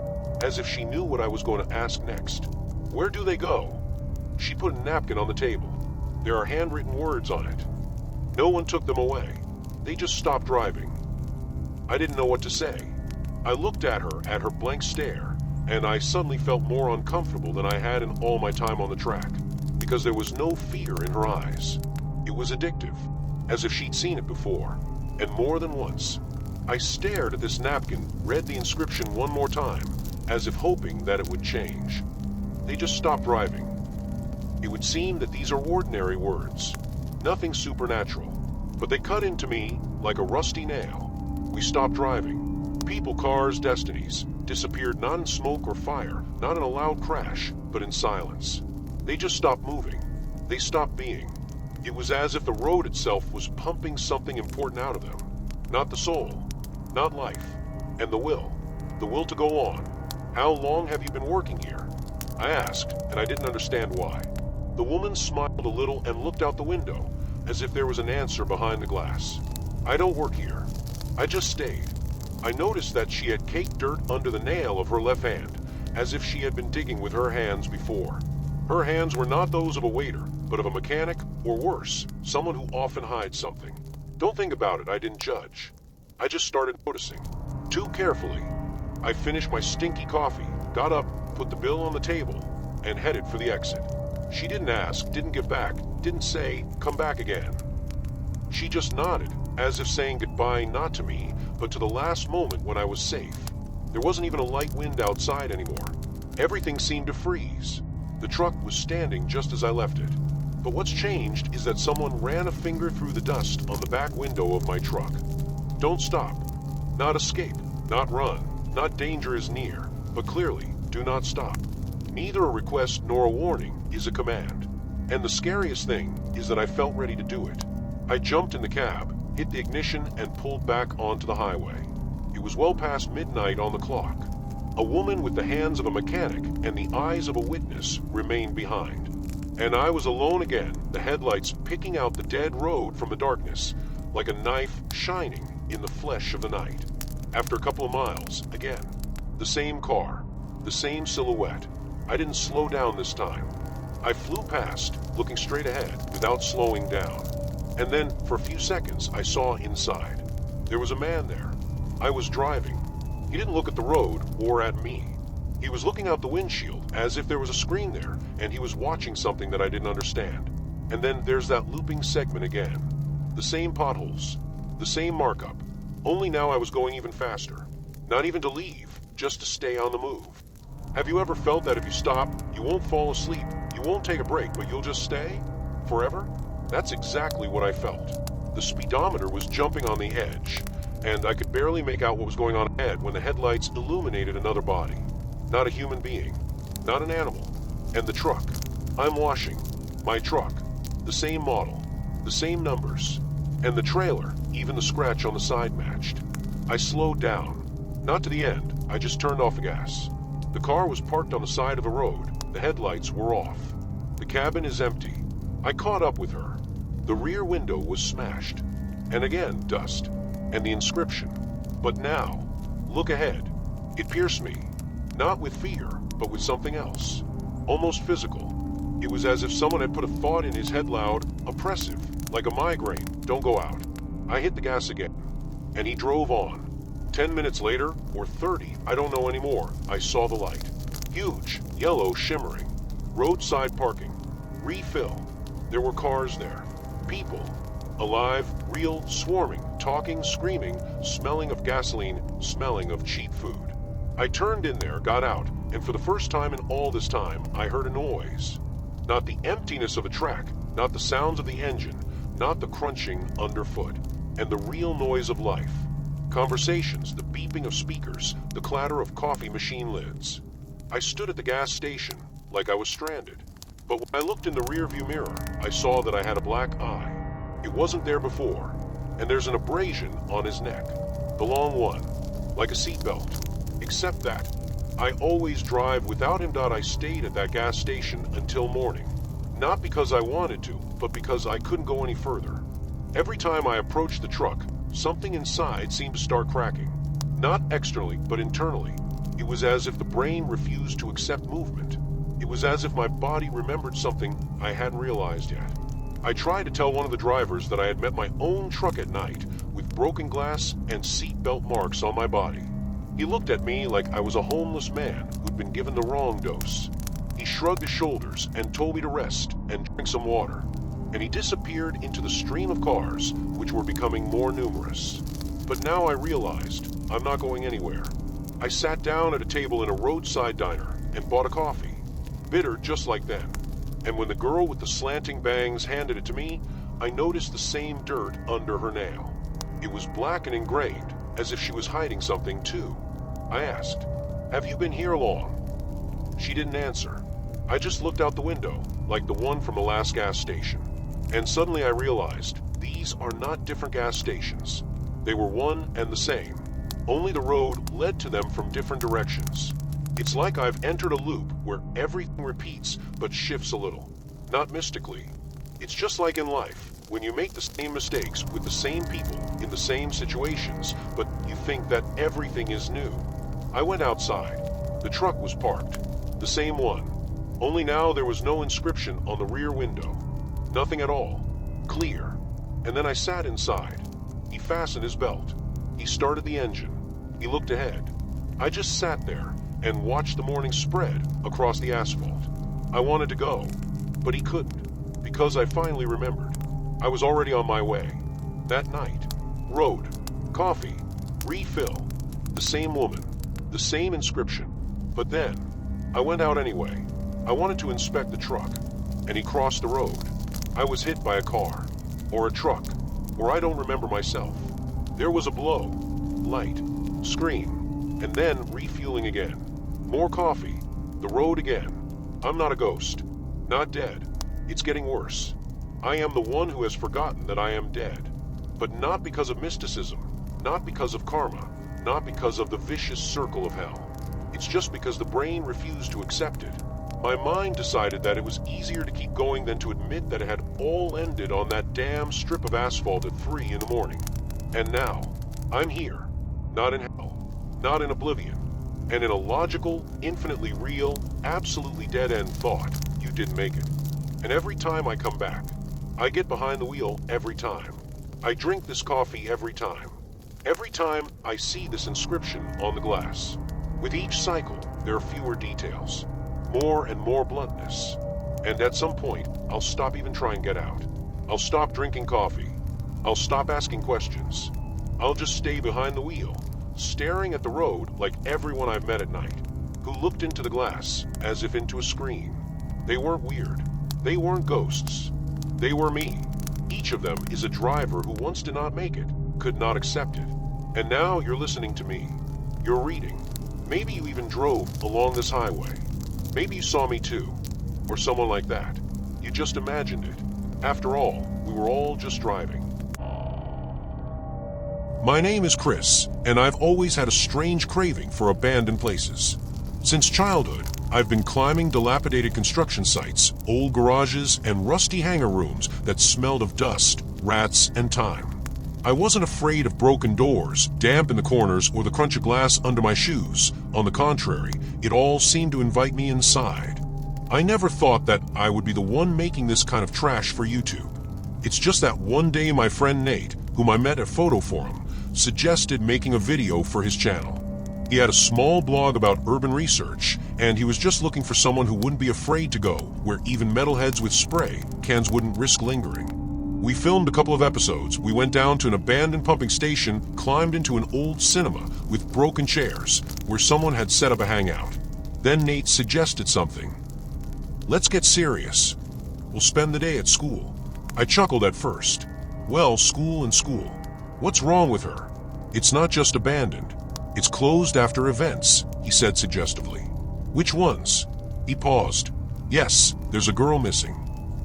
Speaker 1: as if she knew what I was going to ask next. "Where do they go?" She put a napkin on the table. There are handwritten words on it. No one took them away. They just stopped driving. I didn't know what to say. I looked at her blank stare, and I suddenly felt more uncomfortable than I had in all my time on the track, because there was no fear in her eyes. It was addictive, as if she'd seen it before, and more than once. I stared at this napkin, read the inscription one more time, as if hoping that it would change. They just stopped driving. It would seem that these are ordinary words, nothing supernatural, but they cut into me like a rusty nail. We stopped driving. People, cars, destinies disappeared not in smoke or fire, not in a loud crash, but in silence. They just stopped moving. They stopped being. It was as if the road itself was pumping something important out of them. Not the soul, not life, and the will to go on. "How long have you been working here?" I asked, and I didn't understand why. The woman smiled a little and looked out the window, as if there was an answer behind the glass. "I don't work here. I just stayed." I noticed that she had caked dirt under the nail of her left hand, as if she had been digging with her hands before. Her hands were not those of a waiter, but of a mechanic, or worse, someone who often hides something. Don't think about it, I didn't judge. I just started noticing. Too carefully. I finished my stinky coffee, got up, put the bill on the table, and headed for the exit. She didn't ask, didn't get back, didn't say, "Come back again." She just nodded, as if saying goodbye not to me, but to the last moment when I was safe. There wasn't even a light wind outside anymore. Everything seemed to freeze. The truck was standing just as I left it. But what's changed is that someone ran a finger through the dust on the back window of my truck. Don't stop. Not escape. Not run. Not danger is near. But clearly, do not stop. Neither a request nor a warning is a command. And the scariest thing is that I felt ready to do it. I jumped in the cab, hit the ignition, and pulled back onto the highway. It was well past midnight on the clock. A woman with the hands of a mechanic and the eyes of a witness remained behind. And I was alone again, the headlights picking out the dead road from the darkness, like a knife shining in the flesh of the night. After a couple of miles, again, the same car, the same silhouette. I didn't slow down this time. I flew past, looking straight ahead, without slowing down. And then, for a few seconds, I saw inside. There was a man there. I was driving. He didn't look at the road or at me. He was looking out the windshield, as if there was a screen there, and he was watching something that I didn't understand. And then there's that looping segment again. The same potholes, the same markup. Only now I was going even faster. Not even to leave, just to stay on the move. Have you ever felt that if you stop, you won't fall asleep, you won't take a break, but you'll just stay? Forever? That's exactly what I felt. The speedometer was jumping on the edge, and I could barely make out what was going on ahead when the headlights illuminated another body. Not a human being, not an animal. And the truck. I'm washing. My truck. The same model. The same numbers. And the trailer, even the scratch on the side matched. I slowed down. Not to the end, I just turned off the gas. The car was parked on the side of the road. The headlights were off. The cabin is empty. I caught up with her. The rear window was smashed. And again, dust. And the inscription. But now, look ahead. It pierced me. Not with fear, but with something else. Almost physical. It was as if someone had put a thought in his head loud, oppressive, like a migraine. Don't go out. I hit the gas again. And he drove on. 10 minutes later, or 30, I don't know anymore, I saw the light. Huge, yellow, shimmering. Roadside parking. Refill. There were cars there. People. Alive, real, swarming, talking, screaming, smelling of gasoline, smelling of cheap food. I turned in there, got out, and for the first time in all this time, I heard a noise. Not the emptiness of a track, not the sounds of the engine, not the crunching underfoot, and the real noise of life. Conversations, the beeping of speakers, the clatter of coffee machine lids. I stood at the gas station, like I was stranded. But when I looked in the rearview mirror, I saw that I had a black eye. It wasn't there before, and there's an abrasion on his neck. The long one, like a seatbelt. Except that, I always drive without him. I stayed at that gas station until morning. Not because I wanted to, but because I couldn't go any further. Every time I approached the truck, something inside seemed to start cracking. Not externally, but internally. It was as if the brain refused to accept movement. It was as if my body remembered something I hadn't realized yet. I tried to tell one of the drivers that I had met my own truck at night, with broken glass and seatbelt marks on my body. He looked at me like I was a homeless man who'd been given the wrong dose. He shrugged his shoulders and told me to rest and drink some water. And he disappeared into the stream of cars, which were becoming more numerous. But now I realized I'm not going anywhere. I sat down at a table in a roadside diner and bought a coffee. Bitter just like then. And when the girl with the slanting bangs handed it to me, I noticed the same dirt under her nail. It was black and ingrained, as if she was hiding something too. I asked, "Have you been here long?" She didn't answer. I just looked out the window, like the one from the last gas station. And suddenly I realized these are not different gas stations. They were one and the same. Only the road led to them from different directions. It's like I've entered a loop where everything repeats but shifts a little. Not mystically. It's just like in life, when you make the same mistakes with the same people in the same situations, but you think that everything is new. I went outside. The truck was parked. The same one. Only now there was no inscription on the rear window. Nothing at all. Clear. And then I sat inside. He fastened his belt. He started the engine. He looked ahead. I just sat there and watched the morning spread across the asphalt. I wanted to go, but he couldn't, because I finally remembered. I was already on my way. That night. Road. Coffee. Refill. The same woman. The same inscription. But then, I went out anyway. I wanted to inspect the truck, and he crossed the road. I was hit by a car, or a truck, or I don't remember myself. There was a blow, light, scream, and then refueling again. More coffee, the road again. I'm not a ghost, not dead. It's getting worse. I am the one who has forgotten that I am dead. But not because of mysticism, not because of karma, not because of the vicious circle of hell. It's just because the brain refused to accept it. My mind decided that it was easier to keep going than to admit that it had all ended on that damn strip of asphalt at 3 in the morning. And now, I'm here. Not in hell. Not in oblivion. And in a logical, infinitely real, absolutely dead-end thought, you didn't make it. And every time I come back, I get behind the wheel every time. I drink this coffee every time. Every time I see this inscription on the glass. With each cycle, there are fewer details. More and more bluntness. And at some point, I'll stop even trying to get out. I'll stop drinking coffee. I'll stop asking questions. I'll just stay behind the wheel, staring at the road like everyone I've met at night, who looked into the glass as if into a screen. They weren't weird. They weren't ghosts. They were me. Each of them is a driver who once did not make it, could not accept it. And now you're listening to me. You're reading. Maybe you even drove along this highway. Maybe you saw me too, or someone like that. You just imagined it. After all, we were all just driving. My name is Chris, and I've always had a strange craving for abandoned places. Since childhood, I've been climbing dilapidated construction sites, old garages, and rusty hangar rooms that smelled of dust, rats, and time. I wasn't afraid of broken doors, damp in the corners, or the crunch of glass under my shoes. On the contrary, it all seemed to invite me inside. I never thought that I would be the one making this kind of trash for YouTube. It's just that one day my friend Nate, whom I met at Photo Forum, suggested making a video for his channel. He had a small blog about urban research, and he was just looking for someone who wouldn't be afraid to go where even metalheads with spray cans wouldn't risk lingering. We filmed a couple of episodes. We went down to an abandoned pumping station, climbed into an old cinema with broken chairs where someone had set up a hangout. Then Nate suggested something. Let's get serious. We'll spend the day at school. I chuckled at first. Well, school and school. What's wrong with her? It's not just abandoned. It's closed after events, he said suggestively. Which ones? He paused. Yes, there's a girl missing.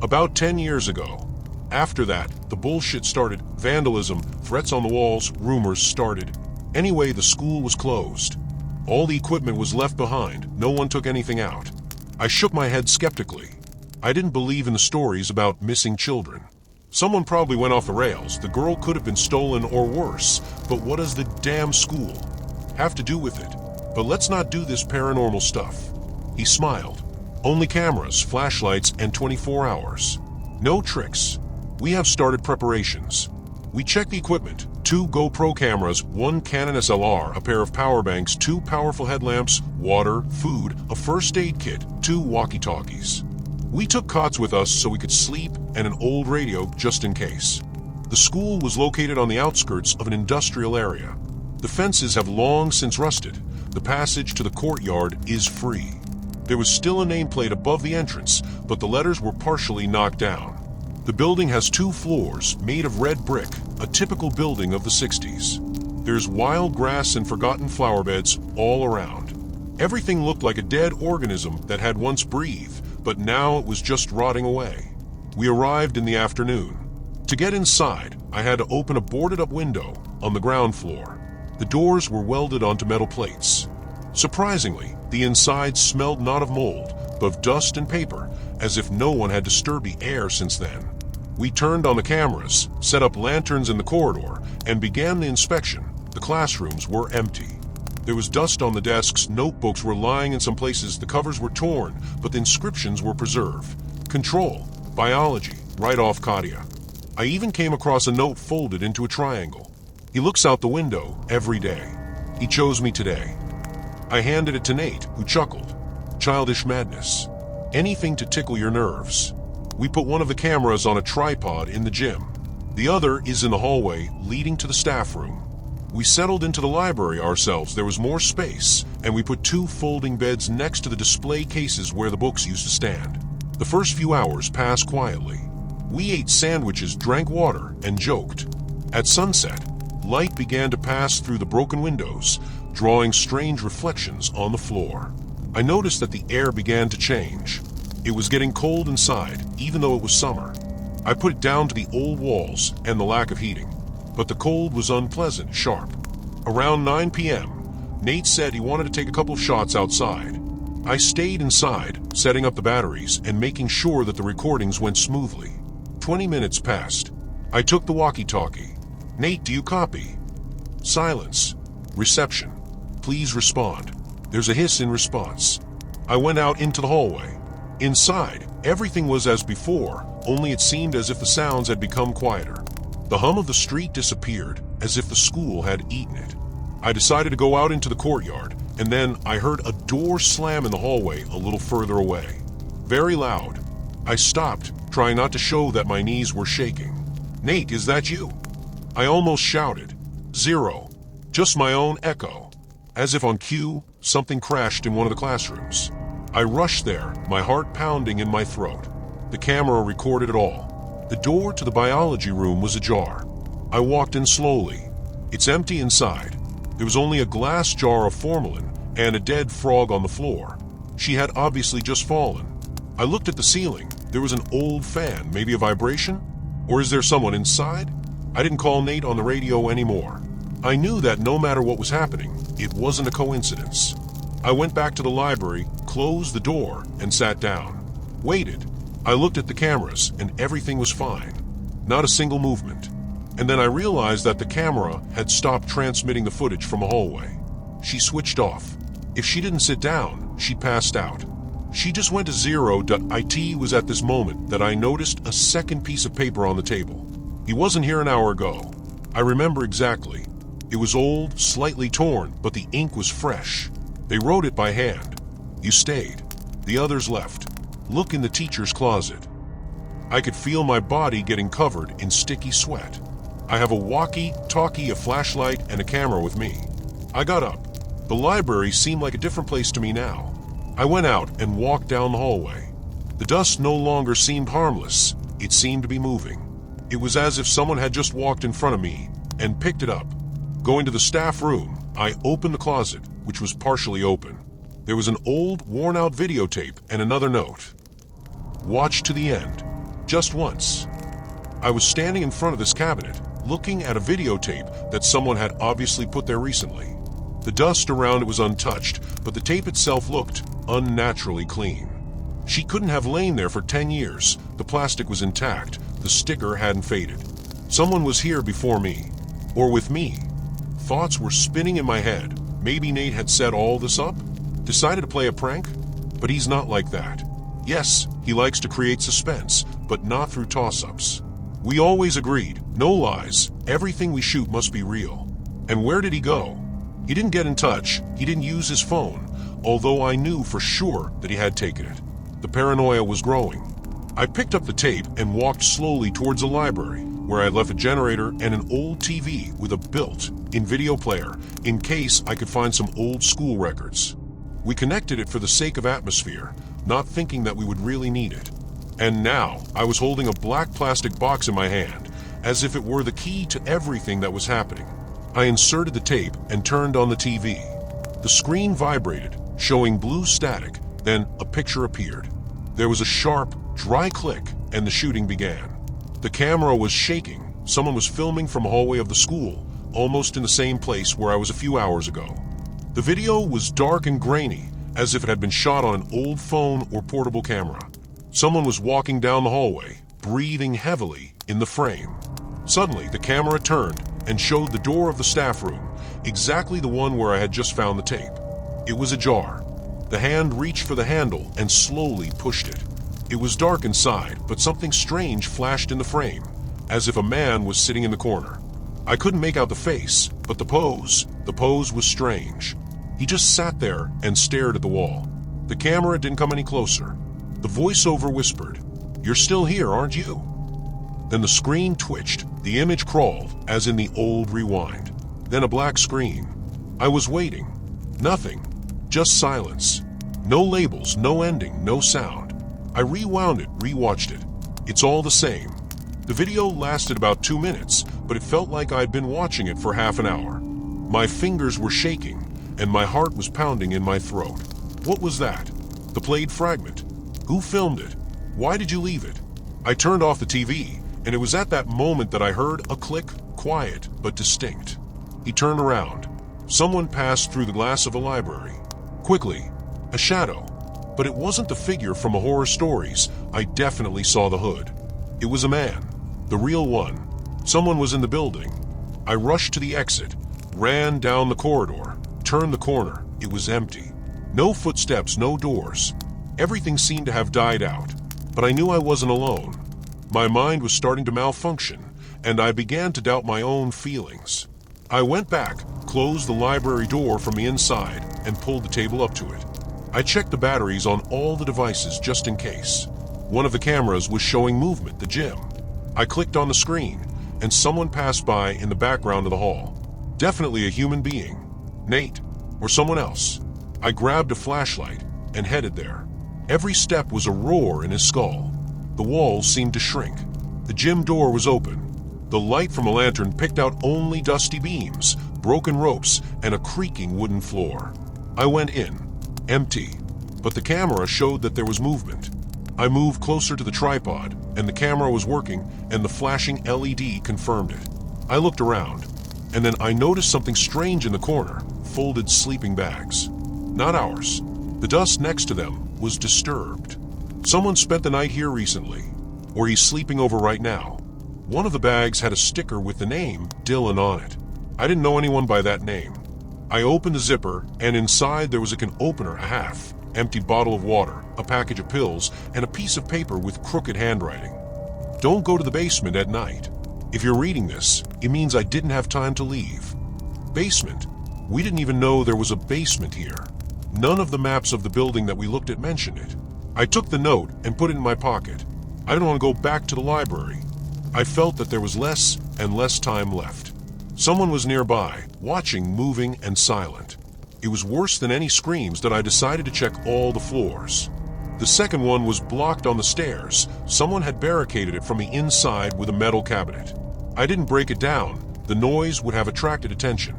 Speaker 1: About 10 years ago. After that, the bullshit started. Vandalism, threats on the walls, rumors started. Anyway, the school was closed. All the equipment was left behind. No one took anything out. I shook my head skeptically. I didn't believe in the stories about missing children. Someone probably went off the rails. The girl could have been stolen or worse. But what does the damn school have to do with it? But let's not do this paranormal stuff. He smiled. Only cameras, flashlights, and 24 hours. No tricks. We have started preparations. We checked the equipment. 2 GoPro cameras, 1 Canon SLR, a pair of power banks, 2 powerful headlamps, water, food, a first aid kit, 2 walkie-talkies. We took cots with us so we could sleep and an old radio just in case. The school was located on the outskirts of an industrial area. The fences have long since rusted. The passage to the courtyard is free. There was still a nameplate above the entrance, but the letters were partially knocked down. The building has 2 floors made of red brick, a typical building of the 60s. There's wild grass and forgotten flower beds all around. Everything looked like a dead organism that had once breathed, but now it was just rotting away. We arrived in the afternoon. To get inside, I had to open a boarded-up window on the ground floor. The doors were welded onto metal plates. Surprisingly, the inside smelled not of mold, but of dust and paper, as if no one had disturbed the air since then. We turned on the cameras, set up lanterns in the corridor, and began the inspection. The classrooms were empty. There was dust on the desks, notebooks were lying in some places, the covers were torn, but the inscriptions were preserved. Control, biology, right off Katia. I even came across a note folded into a triangle. He looks out the window every day. He chose me today. I handed it to Nate, who chuckled. Childish madness. Anything to tickle your nerves. We put one of the cameras on a tripod in the gym. The other is in the hallway leading to the staff room. We settled into the library ourselves. There was more space, and we put 2 folding beds next to the display cases where the books used to stand. The first few hours passed quietly. We ate sandwiches, drank water, and joked. At sunset, light began to pass through the broken windows, drawing strange reflections on the floor. I noticed that the air began to change. It was getting cold inside, even though it was summer. I put it down to the old walls and the lack of heating. But the cold was unpleasant, sharp. Around 9 p.m., Nate said he wanted to take a couple shots outside. I stayed inside, setting up the batteries and making sure that the recordings went smoothly. 20 minutes passed. I took the walkie-talkie. Nate, do you copy? Silence. Reception. Please respond. There's a hiss in response. I went out into the hallway. Inside, everything was as before, only it seemed as if the sounds had become quieter. The hum of the street disappeared, as if the school had eaten it. I decided to go out into the courtyard, and then I heard a door slam in the hallway a little further away. Very loud. I stopped, trying not to show that my knees were shaking. Nate, is that you? I almost shouted. 0. Just my own echo. As if on cue, something crashed in one of the classrooms. I rushed there, my heart pounding in my throat. The camera recorded it all. The door to the biology room was ajar. I walked in slowly. It's empty inside. There was only a glass jar of formalin and a dead frog on the floor. She had obviously just fallen. I looked at the ceiling. There was an old fan, maybe a vibration? Or is there someone inside? I didn't call Nate on the radio anymore. I knew that no matter what was happening, it wasn't a coincidence. I went back to the library, closed the door, and sat down. Waited. I looked at the cameras, and everything was fine. Not a single movement. And then I realized that the camera had stopped transmitting the footage from a hallway. She switched off. If she didn't sit down, she passed out. She just went to zero. It was at this moment that I noticed a second piece of paper on the table. He wasn't here an hour ago. I remember exactly. It was old, slightly torn, but the ink was fresh. They wrote it by hand. You stayed. The others left. Look in the teacher's closet. I could feel my body getting covered in sticky sweat. I have a walkie-talkie, a flashlight, and a camera with me. I got up. The library seemed like a different place to me now. I went out and walked down the hallway. The dust no longer seemed harmless. It seemed to be moving. It was as if someone had just walked in front of me and picked it up. Going to the staff room, I opened the closet, which was partially open. There was an old, worn-out videotape and another note. Watch to the end. Just once. I was standing in front of this cabinet, looking at a videotape that someone had obviously put there recently. The dust around it was untouched, but the tape itself looked unnaturally clean. She couldn't have lain there for 10 years. The plastic was intact. The sticker hadn't faded. Someone was here before me. Or with me. Thoughts were spinning in my head. Maybe Nate had set all this up? Decided to play a prank? But he's not like that. Yes, he likes to create suspense, but not through toss-ups. We always agreed, no lies, everything we shoot must be real. And where did he go? He didn't get in touch, he didn't use his phone, although I knew for sure that he had taken it. The paranoia was growing. I picked up the tape and walked slowly towards the library, where I left a generator and an old TV with a built-in video player, in case I could find some old school records. We connected it for the sake of atmosphere, not thinking that we would really need it. And now, I was holding a black plastic box in my hand, as if it were the key to everything that was happening. I inserted the tape and turned on the TV. The screen vibrated, showing blue static, then a picture appeared. There was a sharp, dry click, and the shooting began. The camera was shaking. Someone was filming from a hallway of the school, almost in the same place where I was a few hours ago. The video was dark and grainy, as if it had been shot on an old phone or portable camera. Someone was walking down the hallway, breathing heavily in the frame. Suddenly, the camera turned and showed the door of the staff room, exactly the one where I had just found the tape. It was ajar. The hand reached for the handle and slowly pushed it. It was dark inside, but something strange flashed in the frame, as if a man was sitting in the corner. I couldn't make out the face, but the pose was strange. He just sat there and stared at the wall. The camera didn't come any closer. The voiceover whispered, "You're still here, aren't you?" Then the screen twitched. The image crawled, as in the old rewind. Then a black screen. I was waiting. Nothing. Just silence. No labels, no ending, no sound. I rewound it, rewatched it. It's all the same. The video lasted about 2 minutes, but it felt like I'd been watching it for half an hour. My fingers were shaking, and my heart was pounding in my throat. What was that? The played fragment. Who filmed it? Why did you leave it? I turned off the TV, and it was at that moment that I heard a click, quiet but distinct. He turned around. Someone passed through the glass of a library. Quickly, a shadow. But it wasn't the figure from a horror stories. I definitely saw the hood. It was a man. The real one. Someone was in the building. I rushed to the exit, ran down the corridor, turned the corner. It was empty. No footsteps, no doors. Everything seemed to have died out, but I knew I wasn't alone. My mind was starting to malfunction, and I began to doubt my own feelings. I went back, closed the library door from the inside, and pulled the table up to it. I checked the batteries on all the devices just in case. One of the cameras was showing movement, the gym. I clicked on the screen, and someone passed by in the background of the hall. Definitely a human being. Nate, or someone else. I grabbed a flashlight and headed there. Every step was a roar in his skull. The walls seemed to shrink. The gym door was open. The light from a lantern picked out only dusty beams, broken ropes, and a creaking wooden floor. I went in, empty, but the camera showed that there was movement. I moved closer to the tripod, and the camera was working, and the flashing LED confirmed it. I looked around, and then I noticed something strange in the corner, folded sleeping bags. Not ours. The dust next to them was disturbed. Someone spent the night here recently, or he's sleeping over right now. One of the bags had a sticker with the name Dylan on it. I didn't know anyone by that name. I opened the zipper, and inside there was a can opener, a half empty bottle of water, a package of pills, and a piece of paper with crooked handwriting. Don't go to the basement at night. If you're reading this, it means I didn't have time to leave. Basement? We didn't even know there was a basement here. None of the maps of the building that we looked at mentioned it. I took the note and put it in my pocket. I didn't want to go back to the library. I felt that there was less and less time left. Someone was nearby, watching, moving, and silent. It was worse than any screams that I decided to check all the floors. The second one was blocked on the stairs. Someone had barricaded it from the inside with a metal cabinet. I didn't break it down. The noise would have attracted attention.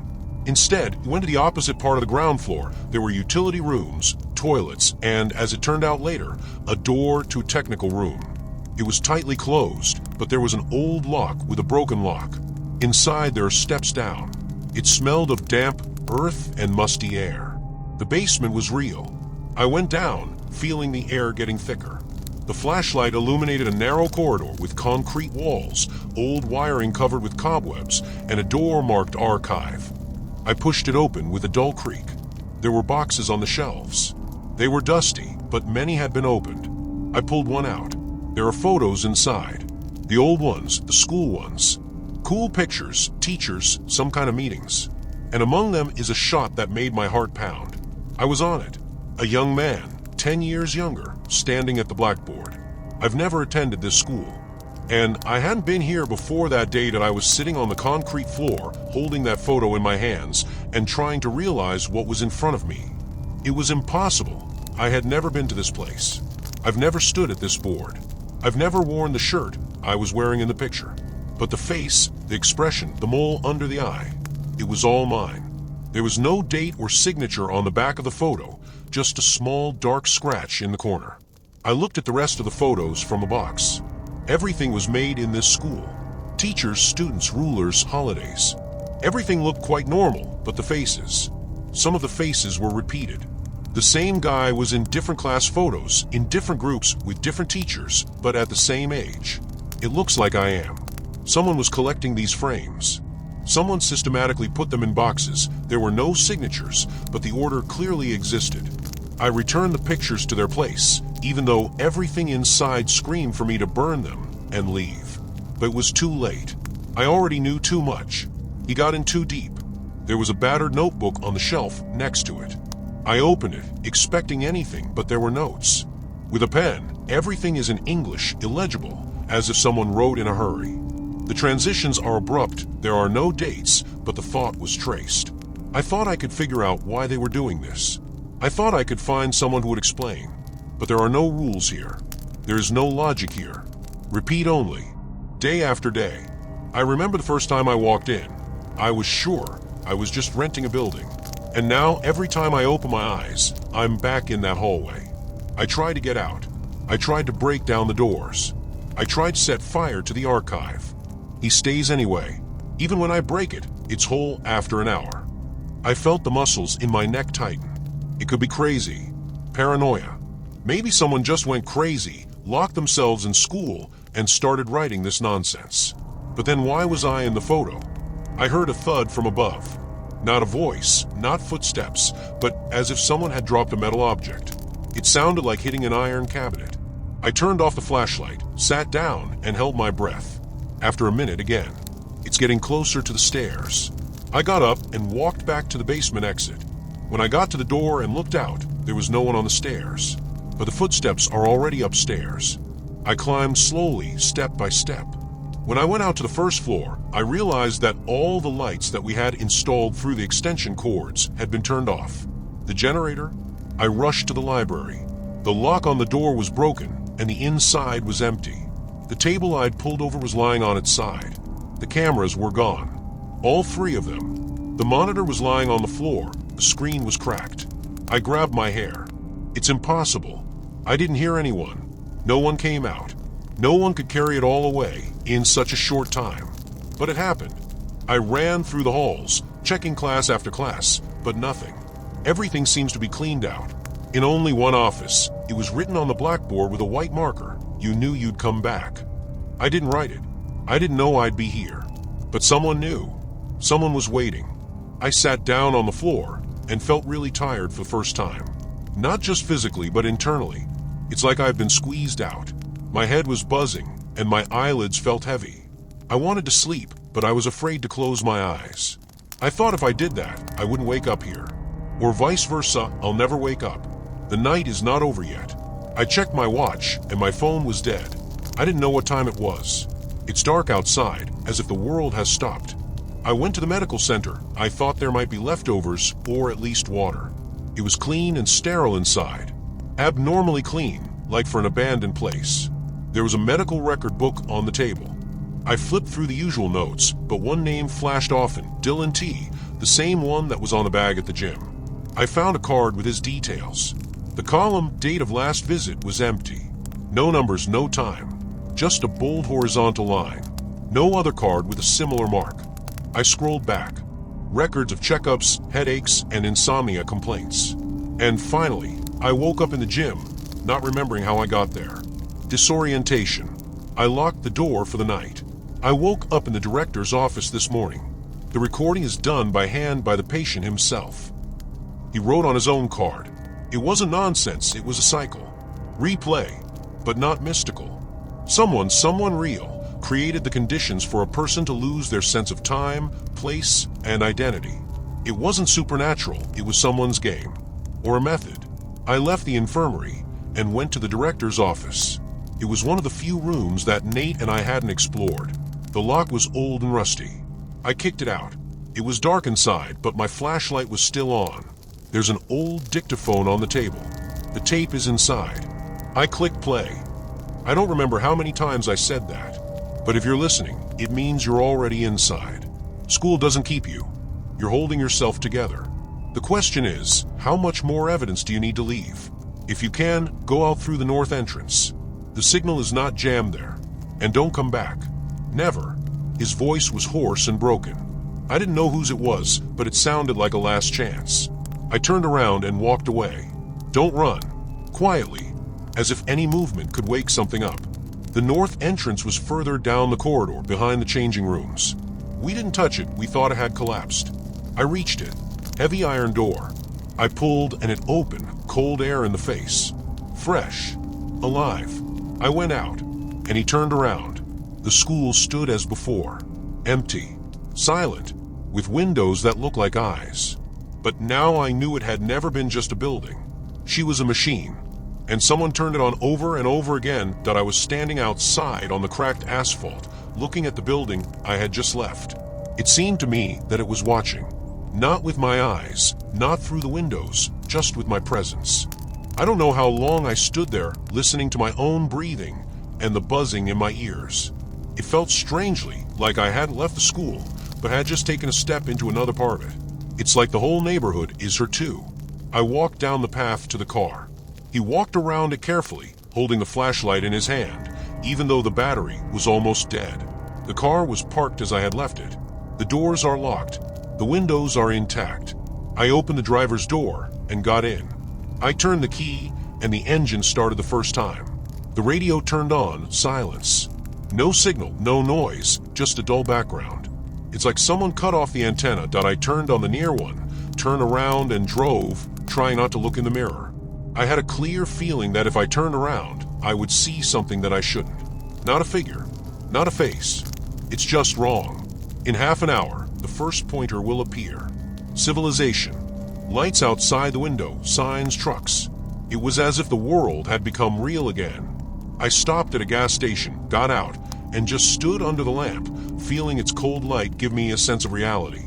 Speaker 1: Instead, we went to the opposite part of the ground floor. There were utility rooms, toilets, and, as it turned out later, a door to a technical room. It was tightly closed, but there was an old lock with a broken lock. Inside, there are steps down. It smelled of damp earth and musty air. The basement was real. I went down, feeling the air getting thicker. The flashlight illuminated a narrow corridor with concrete walls, old wiring covered with cobwebs, and a door marked archive. I pushed it open with a dull creak. There were boxes on the shelves. They were dusty, but many had been opened. I pulled one out. There are photos inside. The old ones, the school ones. Cool pictures, teachers, some kind of meetings. And among them is a shot that made my heart pound. I was on it. A young man, 10 years younger, standing at the blackboard. I've never attended this school. And I hadn't been here before that day that I was sitting on the concrete floor, holding that photo in my hands, and trying to realize what was in front of me. It was impossible. I had never been to this place. I've never stood at this board. I've never worn the shirt I was wearing in the picture. But the face, the expression, the mole under the eye, it was all mine. There was no date or signature on the back of the photo, just a small dark scratch in the corner. I looked at the rest of the photos from a box. Everything was made in this school. Teachers, students, rulers, holidays. Everything looked quite normal, but the faces. Some of the faces were repeated. The same guy was in different class photos, in different groups, with different teachers, but at the same age. It looks like I am. Someone was collecting these frames. Someone systematically put them in boxes. There were no signatures, but the order clearly existed. I returned the pictures to their place, even though everything inside screamed for me to burn them and leave. But it was too late. I already knew too much. He got in too deep. There was a battered notebook on the shelf next to it. I opened it, expecting anything, but there were notes. With a pen, everything is in English, illegible, as if someone wrote in a hurry. The transitions are abrupt, there are no dates, but the thought was traced. I thought I could figure out why they were doing this. I thought I could find someone who would explain. But there are no rules here. There is no logic here. Repeat only. Day after day. I remember the first time I walked in. I was sure I was just renting a building. And now, every time I open my eyes, I'm back in that hallway. I tried to get out. I tried to break down the doors. I tried to set fire to the archive. He stays anyway. Even when I break it, it's whole after an hour. I felt the muscles in my neck tighten. It could be crazy. Paranoia. Maybe someone just went crazy, locked themselves in school, and started writing this nonsense. But then why was I in the photo? I heard a thud from above. Not a voice, not footsteps, but as if someone had dropped a metal object. It sounded like hitting an iron cabinet. I turned off the flashlight, sat down, and held my breath. After a minute again. It's getting closer to the stairs. I got up and walked back to the basement exit. When I got to the door and looked out, there was no one on the stairs. But the footsteps are already upstairs. I climbed slowly, step by step. When I went out to the first floor, I realized that all the lights that we had installed through the extension cords had been turned off. The generator? I rushed to the library. The lock on the door was broken, and the inside was empty. The table I'd pulled over was lying on its side. The cameras were gone. All three of them. The monitor was lying on the floor. The screen was cracked. I grabbed my hair. It's impossible. I didn't hear anyone. No one came out. No one could carry it all away in such a short time. But it happened. I ran through the halls, checking class after class, but nothing. Everything seems to be cleaned out. In only one office, it was written on the blackboard with a white marker. You knew you'd come back. I didn't write it. I didn't know I'd be here. But someone knew. Someone was waiting. I sat down on the floor and felt really tired for the first time. Not just physically, but internally. It's like I've been squeezed out. My head was buzzing, and my eyelids felt heavy. I wanted to sleep, but I was afraid to close my eyes. I thought if I did that, I wouldn't wake up here. Or vice versa, I'll never wake up. The night is not over yet. I checked my watch, and my phone was dead. I didn't know what time it was. It's dark outside, as if the world has stopped. I went to the medical center. I thought there might be leftovers, or at least water. It was clean and sterile inside. Abnormally clean, like for an abandoned place. There was a medical record book on the table. I flipped through the usual notes, but one name flashed often, Dylan T., the same one that was on the bag at the gym. I found a card with his details. The column, date of last visit, was empty. No numbers, no time. Just a bold horizontal line. No other card with a similar mark. I scrolled back. Records of checkups, headaches, and insomnia complaints. And finally, I woke up in the gym, not remembering how I got there. Disorientation. I locked the door for the night. I woke up in the director's office this morning. The recording is done by hand by the patient himself. He wrote on his own card. It wasn't nonsense, it was a cycle. Replay, but not mystical. Someone real, created the conditions for a person to lose their sense of time, place, and identity. It wasn't supernatural, it was someone's game. Or a method. I left the infirmary and went to the director's office. It was one of the few rooms that Nate and I hadn't explored. The lock was old and rusty. I kicked it out. It was dark inside, but my flashlight was still on. There's an old dictaphone on the table. The tape is inside. I clicked play. I don't remember how many times I said that. But if you're listening, it means you're already inside. School doesn't keep you. You're holding yourself together. The question is, how much more evidence do you need to leave? If you can, go out through the north entrance. The signal is not jammed there. And don't come back. Never. His voice was hoarse and broken. I didn't know whose it was, but it sounded like a last chance. I turned around and walked away. Don't run. Quietly, as if any movement could wake something up. The north entrance was further down the corridor behind the changing rooms. We didn't touch it, we thought it had collapsed. I reached it. Heavy iron door. I pulled and it opened, cold air in the face. Fresh. Alive. I went out, and he turned around. The school stood as before. Empty. Silent. With windows that looked like eyes. But now I knew it had never been just a building. She was a machine. And someone turned it on over and over again that I was standing outside on the cracked asphalt, looking at the building I had just left. It seemed to me that it was watching. Not with my eyes, not through the windows, just with my presence. I don't know how long I stood there, listening to my own breathing and the buzzing in my ears. It felt strangely like I hadn't left the school, but had just taken a step into another part of it. It's like the whole neighborhood is her too. I walked down the path to the car. He walked around it carefully, holding the flashlight in his hand, even though the battery was almost dead. The car was parked as I had left it. The doors are locked. The windows are intact. I opened the driver's door and got in. I turned the key and the engine started the first time. The radio turned on, silence. No signal, no noise, just a dull background. It's like someone cut off the antenna that I turned on the near one, turned around and drove, trying not to look in the mirror. I had a clear feeling that if I turned around, I would see something that I shouldn't. Not a figure, not a face. It's just wrong. In half an hour, the first pointer will appear. Civilization. Lights outside the window, signs, trucks. It was as if the world had become real again. I stopped at a gas station, got out, and just stood under the lamp, feeling its cold light give me a sense of reality.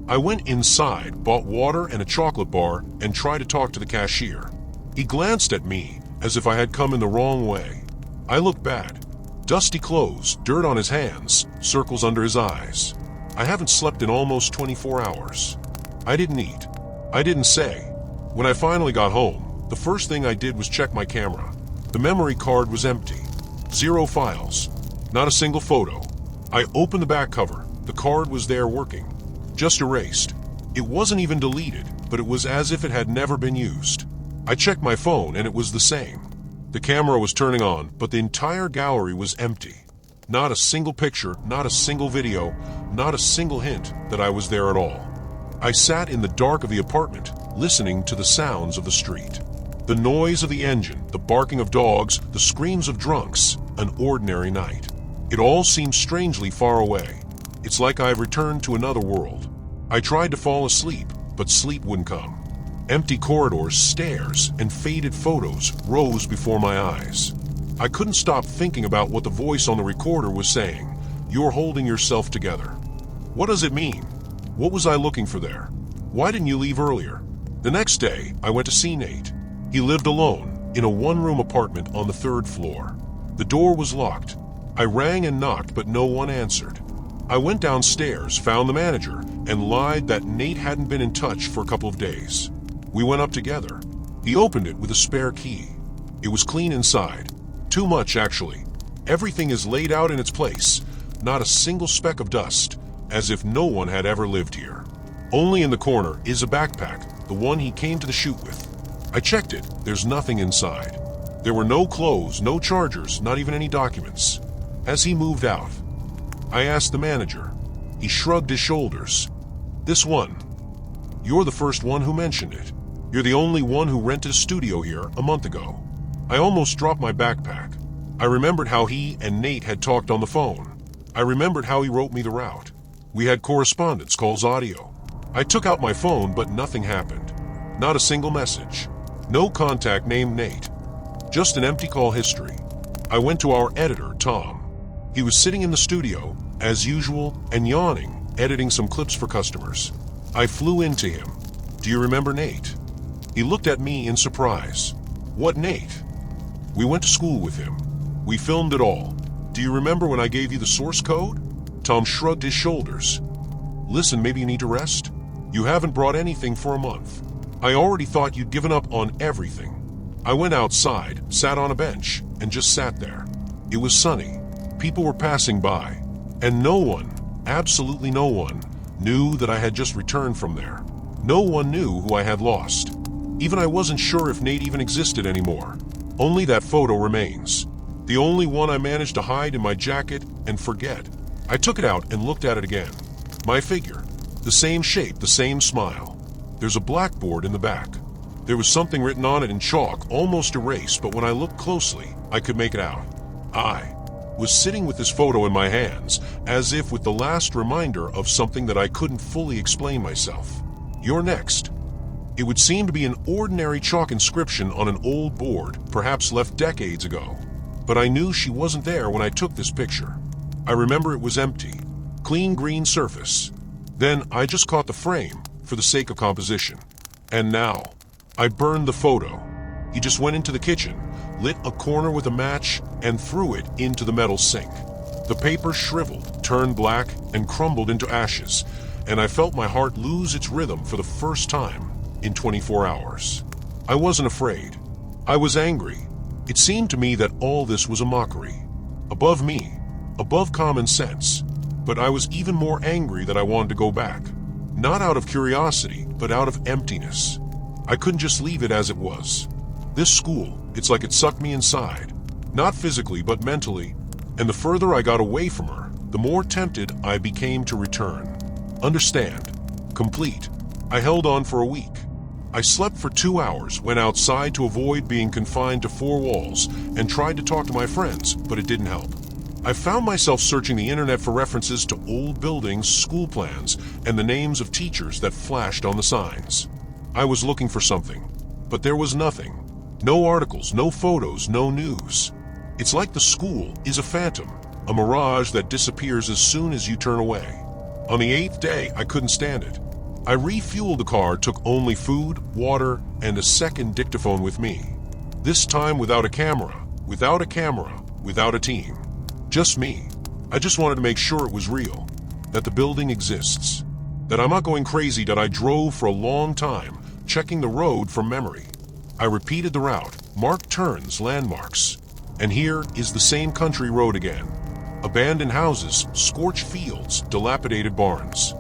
Speaker 1: I went inside, bought water and a chocolate bar, and tried to talk to the cashier. He glanced at me as if I had come in the wrong way. I looked bad. Dusty clothes, dirt on his hands, circles under his eyes. I haven't slept in almost 24 hours. I didn't eat. I didn't say. When I finally got home, the first thing I did was check my camera. The memory card was empty. 0 files. Not a single photo. I opened the back cover. The card was there working. Just erased. It wasn't even deleted, but it was as if it had never been used. I checked my phone and it was the same. The camera was turning on, but the entire gallery was empty. Not a single picture, not a single video, not a single hint that I was there at all. I sat in the dark of the apartment, listening to the sounds of the street. The noise of the engine, the barking of dogs, the screams of drunks, an ordinary night. It all seemed strangely far away. It's like I've returned to another world. I tried to fall asleep, but sleep wouldn't come. Empty corridors, stairs, and faded photos rose before my eyes. I couldn't stop thinking about what the voice on the recorder was saying. You're holding yourself together. What does it mean? What was I looking for there? Why didn't you leave earlier? The next day, I went to see Nate. He lived alone, in a one-room apartment on the 3rd floor. The door was locked. I rang and knocked, but no one answered. I went downstairs, found the manager, and lied that Nate hadn't been in touch for a couple of days. We went up together. He opened it with a spare key. It was clean inside. Too much, actually. Everything is laid out in its place. Not a single speck of dust, as if no one had ever lived here. Only in the corner is a backpack, the one he came to the shoot with. I checked it. There's nothing inside. There were no clothes, no chargers, not even any documents. As he moved out, I asked the manager. He shrugged his shoulders. This one. You're the first one who mentioned it. You're the only one who rented a studio here a month ago. I almost dropped my backpack. I remembered how he and Nate had talked on the phone. I remembered how he wrote me the route. We had correspondence, calls, audio. I took out my phone, but nothing happened. Not a single message. No contact named Nate. Just an empty call history. I went to our editor, Tom. He was sitting in the studio, as usual, and yawning, editing some clips for customers. I flew into him. Do you remember Nate? He looked at me in surprise. What Nate? We went to school with him. We filmed it all. Do you remember when I gave you the source code? Tom shrugged his shoulders. Listen, maybe you need to rest. You haven't brought anything for a month. I already thought you'd given up on everything. I went outside, sat on a bench, and just sat there. It was sunny. People were passing by. And no one, absolutely no one, knew that I had just returned from there. No one knew who I had lost. Even I wasn't sure if Nate even existed anymore. Only that photo remains. The only one I managed to hide in my jacket and forget. I took it out and looked at it again. My figure. The same shape, the same smile. There's a blackboard in the back. There was something written on it in chalk, almost erased, but when I looked closely, I could make it out. I was sitting with this photo in my hands, as if with the last reminder of something that I couldn't fully explain myself. You're next. It would seem to be an ordinary chalk inscription on an old board, perhaps left decades ago. But I knew she wasn't there when I took this picture. I remember it was empty, clean green surface. Then I just caught the frame for the sake of composition. And now, I burned the photo. He just went into the kitchen, lit a corner with a match, and threw it into the metal sink. The paper shriveled, turned black, and crumbled into ashes, and I felt my heart lose its rhythm for the first time in 24 hours. I wasn't afraid. I was angry. It seemed to me that all this was a mockery. Above me, above common sense. But I was even more angry that I wanted to go back. Not out of curiosity, but out of emptiness. I couldn't just leave it as it was. This school, it's like it sucked me inside. Not physically, but mentally. And the further I got away from her, the more tempted I became to return. Understand. Complete. I held on for a week. I slept for 2 hours, went outside to avoid being confined to 4 walls, and tried to talk to my friends, but it didn't help. I found myself searching the internet for references to old buildings, school plans, and the names of teachers that flashed on the signs. I was looking for something, but there was nothing. No articles, no photos, no news. It's like the school is a phantom, a mirage that disappears as soon as you turn away. On the 8th day, I couldn't stand it. I refueled the car, took only food, water, and a second dictaphone with me. This time without a camera, without a team. Just me. I just wanted to make sure it was real, that the building exists, that I'm not going crazy, that I drove for a long time, checking the road from memory. I repeated the route, marked turns, landmarks. And here is the same country road again. Abandoned houses, scorched fields, dilapidated barns.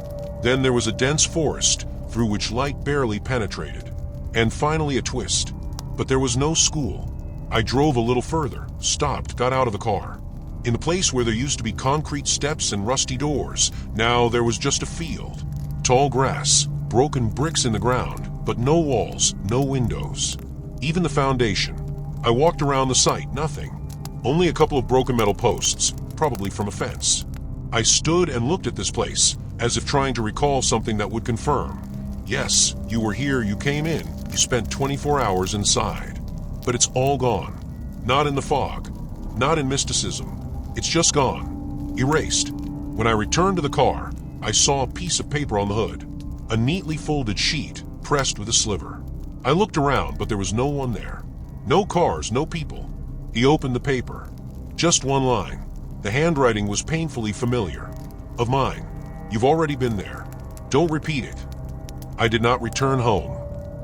Speaker 1: Then there was a dense forest, through which light barely penetrated. And finally a twist. But there was no school. I drove a little further, stopped, got out of the car. In the place where there used to be concrete steps and rusty doors, now there was just a field. Tall grass, broken bricks in the ground, but no walls, no windows. Even the foundation. I walked around the site, nothing. Only a couple of broken metal posts, probably from a fence. I stood and looked at this place, as if trying to recall something that would confirm. Yes, you were here, you came in, you spent 24 hours inside. But it's all gone. Not in the fog, not in mysticism. It's just gone. Erased. When I returned to the car, I saw a piece of paper on the hood. A neatly folded sheet, pressed with a sliver. I looked around, but there was no one there. No cars, no people. He opened the paper. Just one line. The handwriting was painfully familiar. Of mine. You've already been there. Don't repeat it. I did not return home.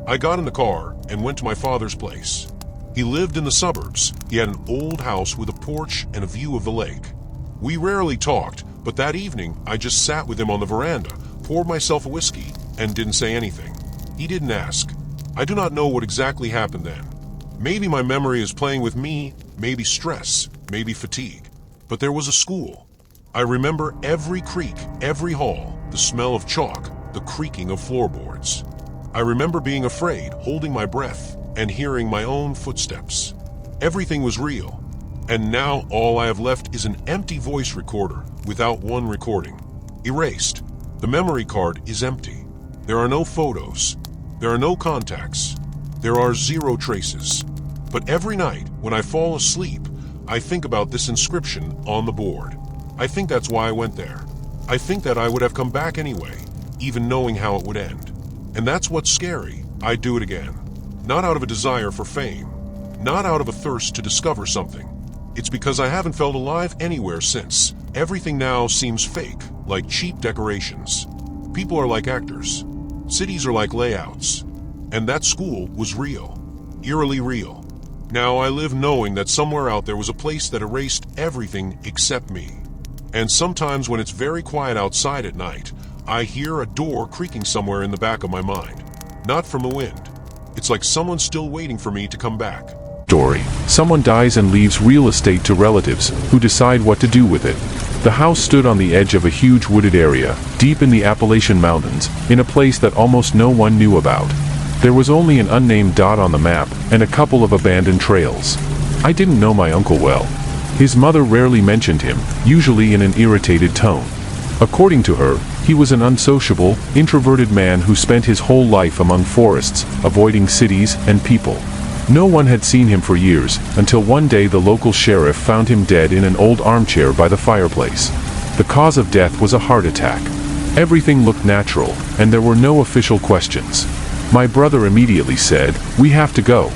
Speaker 1: I got in the car and went to my father's place. He lived in the suburbs. He had an old house with a porch and a view of the lake. We rarely talked, but that evening I just sat with him on the veranda, poured myself a whiskey, and didn't say anything. He didn't ask. I do not know what exactly happened then. Maybe my memory is playing with me, maybe stress, maybe fatigue. But there was a school. I remember every creak, every hall, the smell of chalk, the creaking of floorboards. I remember being afraid, holding my breath, and hearing my own footsteps. Everything was real. And now all I have left is an empty voice recorder without one recording. Erased. The memory card is empty. There are no photos. There are no contacts. There are zero traces. But every night, when I fall asleep, I think about this inscription on the board. I think that's why I went there. I think that I would have come back anyway, even knowing how it would end. And that's what's scary. I'd do it again. Not out of a desire for fame. Not out of a thirst to discover something. It's because I haven't felt alive anywhere since. Everything now seems fake, like cheap decorations. People are like actors. Cities are like layouts. And that school was real. Eerily real. Now I live knowing that somewhere out there was a place that erased everything except me. And sometimes when it's very quiet outside at night, I hear a door creaking somewhere in the back of my mind. Not from the wind. It's like someone's still waiting for me to come back.
Speaker 2: Story. Someone dies and leaves real estate to relatives, who decide what to do with it. The house stood on the edge of a huge wooded area, deep in the Appalachian Mountains, in a place that almost no one knew about. There was only an unnamed dot on the map, and a couple of abandoned trails. I didn't know my uncle well. His mother rarely mentioned him, usually in an irritated tone. According to her, he was an unsociable, introverted man who spent his whole life among forests, avoiding cities and people. No one had seen him for years, until one day the local sheriff found him dead in an old armchair by the fireplace. The cause of death was a heart attack. Everything looked natural, and there were no official questions. My brother immediately said, "We have to go.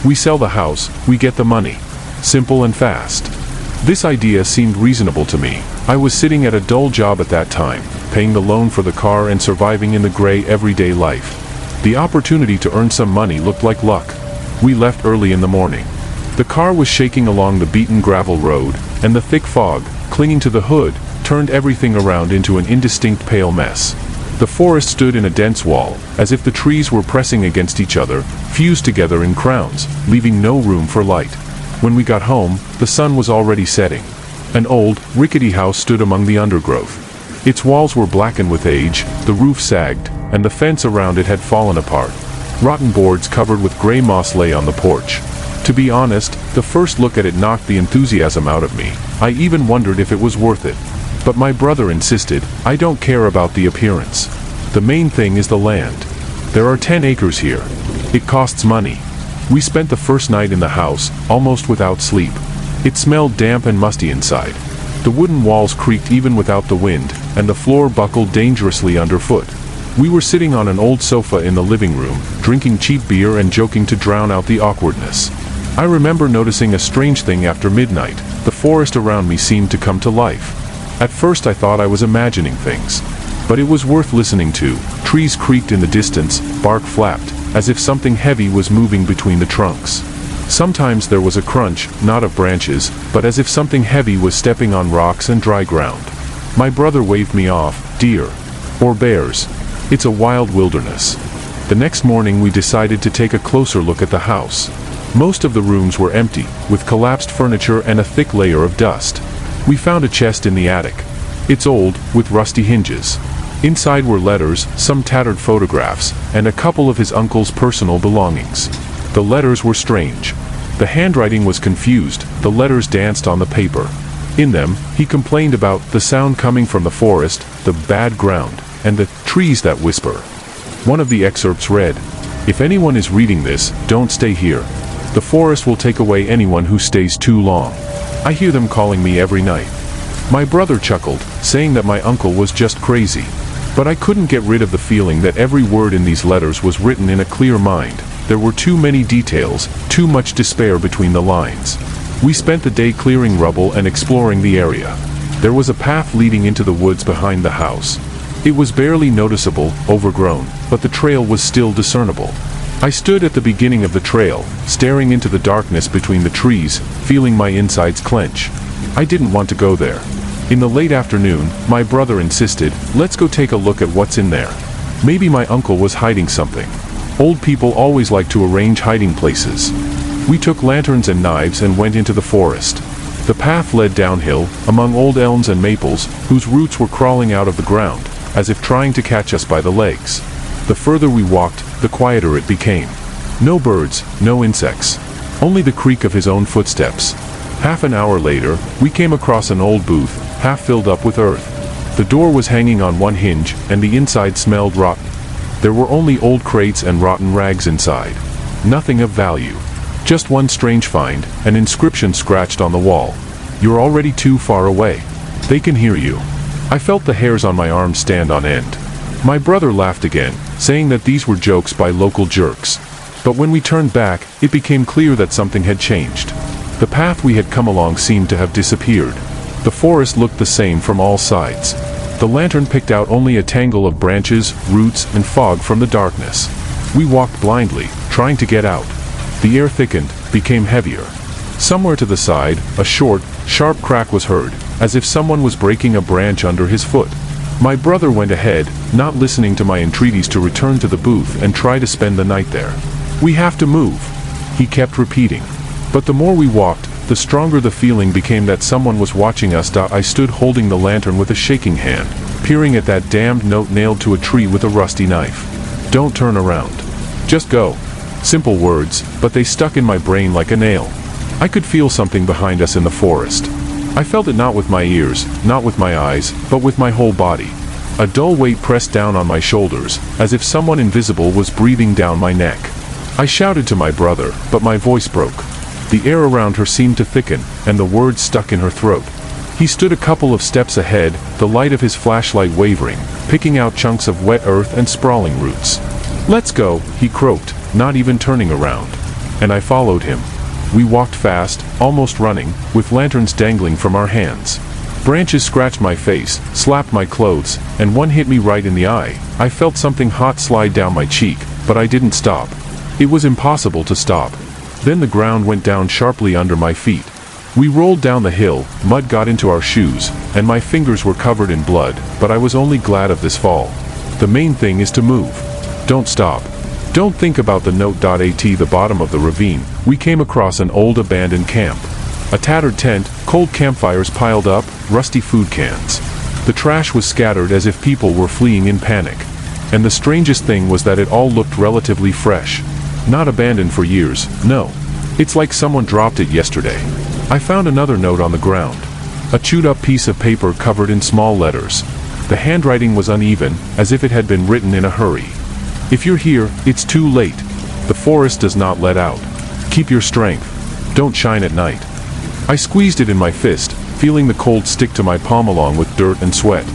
Speaker 2: We sell the house, we get the money. Simple and fast." This idea seemed reasonable to me. I was sitting at a dull job at that time, paying the loan for the car and surviving in the gray everyday life. The opportunity to earn some money looked like luck. We left early in the morning. The car was shaking along the beaten gravel road, and the thick fog, clinging to the hood, turned everything around into an indistinct pale mess. The forest stood in a dense wall, as if the trees were pressing against each other, fused together in crowns, leaving no room for light. When we got home, the sun was already setting. An old, rickety house stood among the undergrowth. Its walls were blackened with age, the roof sagged, and the fence around it had fallen apart. Rotten boards covered with gray moss lay on the porch. To be honest, the first look at it knocked the enthusiasm out of me. I even wondered if it was worth it. But my brother insisted, "I don't care about the appearance. The main thing is the land. There are 10 acres here. It costs money." We spent the first night in the house, almost without sleep. It smelled damp and musty inside. The wooden walls creaked even without the wind, and the floor buckled dangerously underfoot. We were sitting on an old sofa in the living room, drinking cheap beer and joking to drown out the awkwardness. I remember noticing a strange thing after midnight. The forest around me seemed to come to life. At first I thought I was imagining things. But it was worth listening to. Trees creaked in the distance, bark flapped, as if something heavy was moving between the trunks. Sometimes there was a crunch, not of branches, but as if something heavy was stepping on rocks and dry ground. My brother waved me off. Deer. Or bears. It's a wild wilderness. The next morning we decided to take a closer look at the house. Most of the rooms were empty, with collapsed furniture and a thick layer of dust. We found a chest in the attic. It's old, with rusty hinges. Inside were letters, some tattered photographs, and a couple of his uncle's personal belongings. The letters were strange. The handwriting was confused, the letters danced on the paper. In them, he complained about the sound coming from the forest, the bad ground, and the trees that whisper. One of the excerpts read, "If anyone is reading this, don't stay here. The forest will take away anyone who stays too long. I hear them calling me every night." My brother chuckled, saying that my uncle was just crazy. But I couldn't get rid of the feeling that every word in these letters was written in a clear mind. There were too many details, too much despair between the lines. We spent the day clearing rubble and exploring the area. There was a path leading into the woods behind the house. It was barely noticeable, overgrown, but the trail was still discernible. I stood at the beginning of the trail, staring into the darkness between the trees, feeling my insides clench. I didn't want to go there. In the late afternoon, my brother insisted, "Let's go take a look at what's in there." Maybe my uncle was hiding something. Old people always like to arrange hiding places. We took lanterns and knives and went into the forest. The path led downhill, among old elms and maples, whose roots were crawling out of the ground, as if trying to catch us by the legs. The further we walked, the quieter it became. No birds, no insects. Only the creak of his own footsteps. Half an hour later, we came across an old booth, half filled up with earth. The door was hanging on one hinge, and the inside smelled rotten. There were only old crates and rotten rags inside. Nothing of value. Just one strange find, an inscription scratched on the wall. "You're already too far away. They can hear you." I felt the hairs on my arms stand on end. My brother laughed again, saying that these were jokes by local jerks. But when we turned back, it became clear that something had changed. The path we had come along seemed to have disappeared. The forest looked the same from all sides. The lantern picked out only a tangle of branches, roots, and fog from the darkness. We walked blindly, trying to get out. The air thickened, became heavier. Somewhere to the side, a short, sharp crack was heard, as if someone was breaking a branch under his foot. My brother went ahead, not listening to my entreaties to return to the booth and try to spend the night there. "We have to move," he kept repeating. But the more we walked, the stronger the feeling became that someone was watching us. I stood holding the lantern with a shaking hand, peering at that damned note nailed to a tree with a rusty knife. "Don't turn around. Just go." Simple words, but they stuck in my brain like a nail. I could feel something behind us in the forest. I felt it not with my ears, not with my eyes, but with my whole body. A dull weight pressed down on my shoulders, as if someone invisible was breathing down my neck. I shouted to my brother, but my voice broke. The air around her seemed to thicken, and the words stuck in her throat. He stood a couple of steps ahead, the light of his flashlight wavering, picking out chunks of wet earth and sprawling roots. "Let's go," he croaked, not even turning around. And I followed him. We walked fast, almost running, with lanterns dangling from our hands. Branches scratched my face, slapped my clothes, and one hit me right in the eye. I felt something hot slide down my cheek, but I didn't stop. It was impossible to stop. Then the ground went down sharply under my feet. We rolled down the hill, mud got into our shoes, and my fingers were covered in blood, but I was only glad of this fall. The main thing is to move. Don't stop. Don't think about the note. At the bottom of the ravine, we came across an old abandoned camp. A tattered tent, cold campfires piled up, rusty food cans. The trash was scattered as if people were fleeing in panic. And the strangest thing was that it all looked relatively fresh. Not abandoned for years, no. It's like someone dropped it yesterday. I found another note on the ground. A chewed-up piece of paper covered in small letters. The handwriting was uneven, as if it had been written in a hurry. "If you're here, it's too late. The forest does not let out. Keep your strength. Don't shine at night." I squeezed it in my fist, feeling the cold stick to my palm along with dirt and sweat.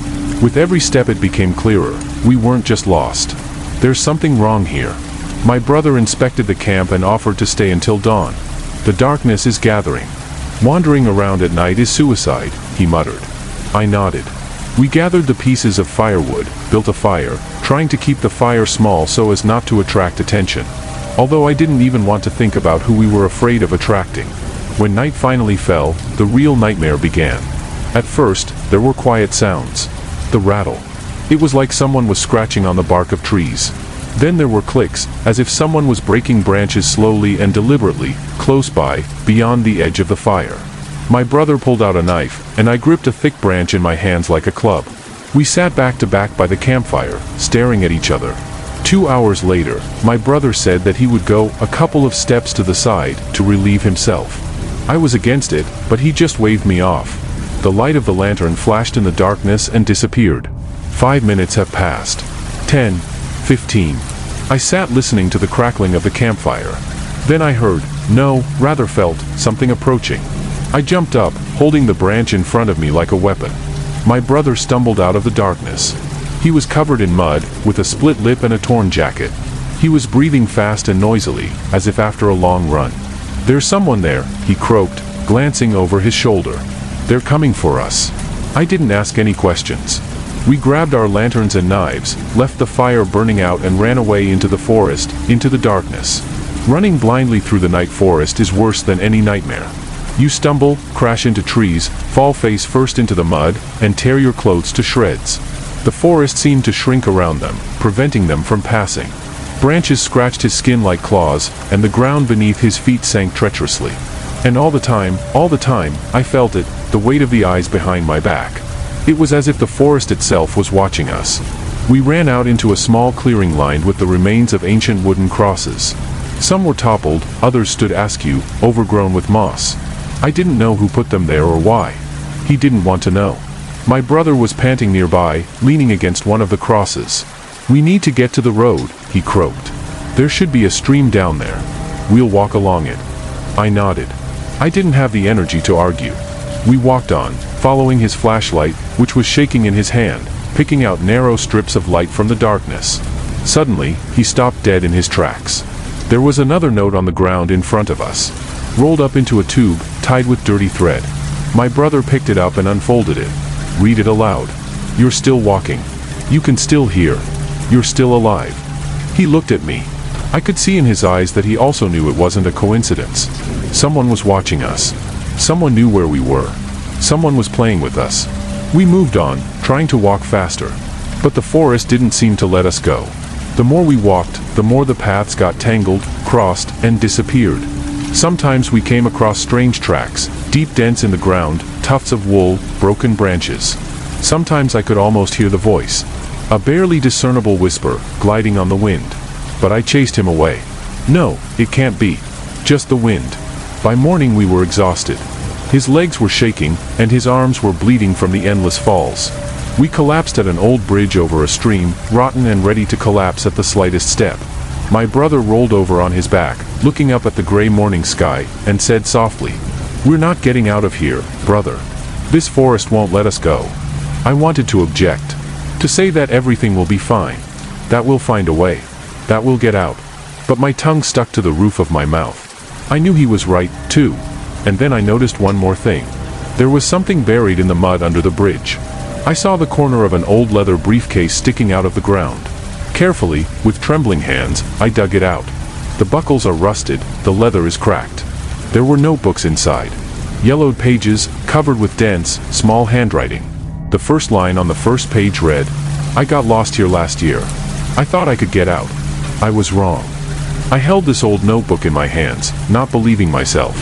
Speaker 2: With every step it became clearer. We weren't just lost. There's something wrong here. My brother inspected the camp and offered to stay until dawn. The darkness is gathering. Wandering around at night is suicide, he muttered. I nodded. We gathered the pieces of firewood, built a fire, trying to keep the fire small so as not to attract attention. Although I didn't even want to think about who we were afraid of attracting. When night finally fell, the real nightmare began. At first, there were quiet sounds. The rattle. It was like someone was scratching on the bark of trees. Then there were clicks, as if someone was breaking branches slowly and deliberately, close by, beyond the edge of the fire. My brother pulled out a knife, and I gripped a thick branch in my hands like a club. We sat back to back by the campfire, staring at each other. 2 hours later, my brother said that he would go a couple of steps to the side to relieve himself. I was against it, but he just waved me off. The light of the lantern flashed in the darkness and disappeared. 5 minutes have passed. 10, 15. I sat listening to the crackling of the campfire. Then I heard, no, rather felt, something approaching. I jumped up, holding the branch in front of me like a weapon. My brother stumbled out of the darkness. He was covered in mud, with a split lip and a torn jacket. He was breathing fast and noisily, as if after a long run. There's someone there, he croaked, glancing over his shoulder. They're coming for us. I didn't ask any questions. We grabbed our lanterns and knives, left the fire burning out and ran away into the forest, into the darkness. Running blindly through the night forest is worse than any nightmare. You stumble, crash into trees, fall face first into the mud, and tear your clothes to shreds. The forest seemed to shrink around them, preventing them from passing. Branches scratched his skin like claws, and the ground beneath his feet sank treacherously. And all the time, I felt it, the weight of the eyes behind my back. It was as if the forest itself was watching us. We ran out into a small clearing lined with the remains of ancient wooden crosses. Some were toppled, others stood askew, overgrown with moss. I didn't know who put them there or why. He didn't want to know. My brother was panting nearby, leaning against one of the crosses. We need to get to the road, he croaked. There should be a stream down there. We'll walk along it. I nodded. I didn't have the energy to argue. We walked on, following his flashlight, which was shaking in his hand, picking out narrow strips of light from the darkness. Suddenly, he stopped dead in his tracks. There was another note on the ground in front of us, rolled up into a tube, tied with dirty thread. My brother picked it up and unfolded it. Read it aloud. You're still walking. You can still hear. You're still alive. He looked at me. I could see in his eyes that he also knew it wasn't a coincidence. Someone was watching us. Someone knew where we were. Someone was playing with us. We moved on, trying to walk faster. But the forest didn't seem to let us go. The more we walked, the more the paths got tangled, crossed, and disappeared. Sometimes we came across strange tracks, deep dents in the ground, tufts of wool, broken branches. Sometimes I could almost hear the voice, a barely discernible whisper, gliding on the wind. But I chased him away. No, it can't be. Just the wind. By morning we were exhausted. His legs were shaking, and his arms were bleeding from the endless falls. We collapsed at an old bridge over a stream, rotten and ready to collapse at the slightest step. My brother rolled over on his back, looking up at the gray morning sky, and said softly, "We're not getting out of here, brother. This forest won't let us go." I wanted to object. To say that everything will be fine. That we'll find a way. That we'll get out. But my tongue stuck to the roof of my mouth. I knew he was right, too. And then I noticed one more thing. There was something buried in the mud under the bridge. I saw the corner of an old leather briefcase sticking out of the ground. Carefully, with trembling hands, I dug it out. The buckles are rusted, the leather is cracked. There were notebooks inside. Yellowed pages, covered with dense, small handwriting. The first line on the first page read, "I got lost here last year. I thought I could get out. I was wrong." I held this old notebook in my hands, not believing myself.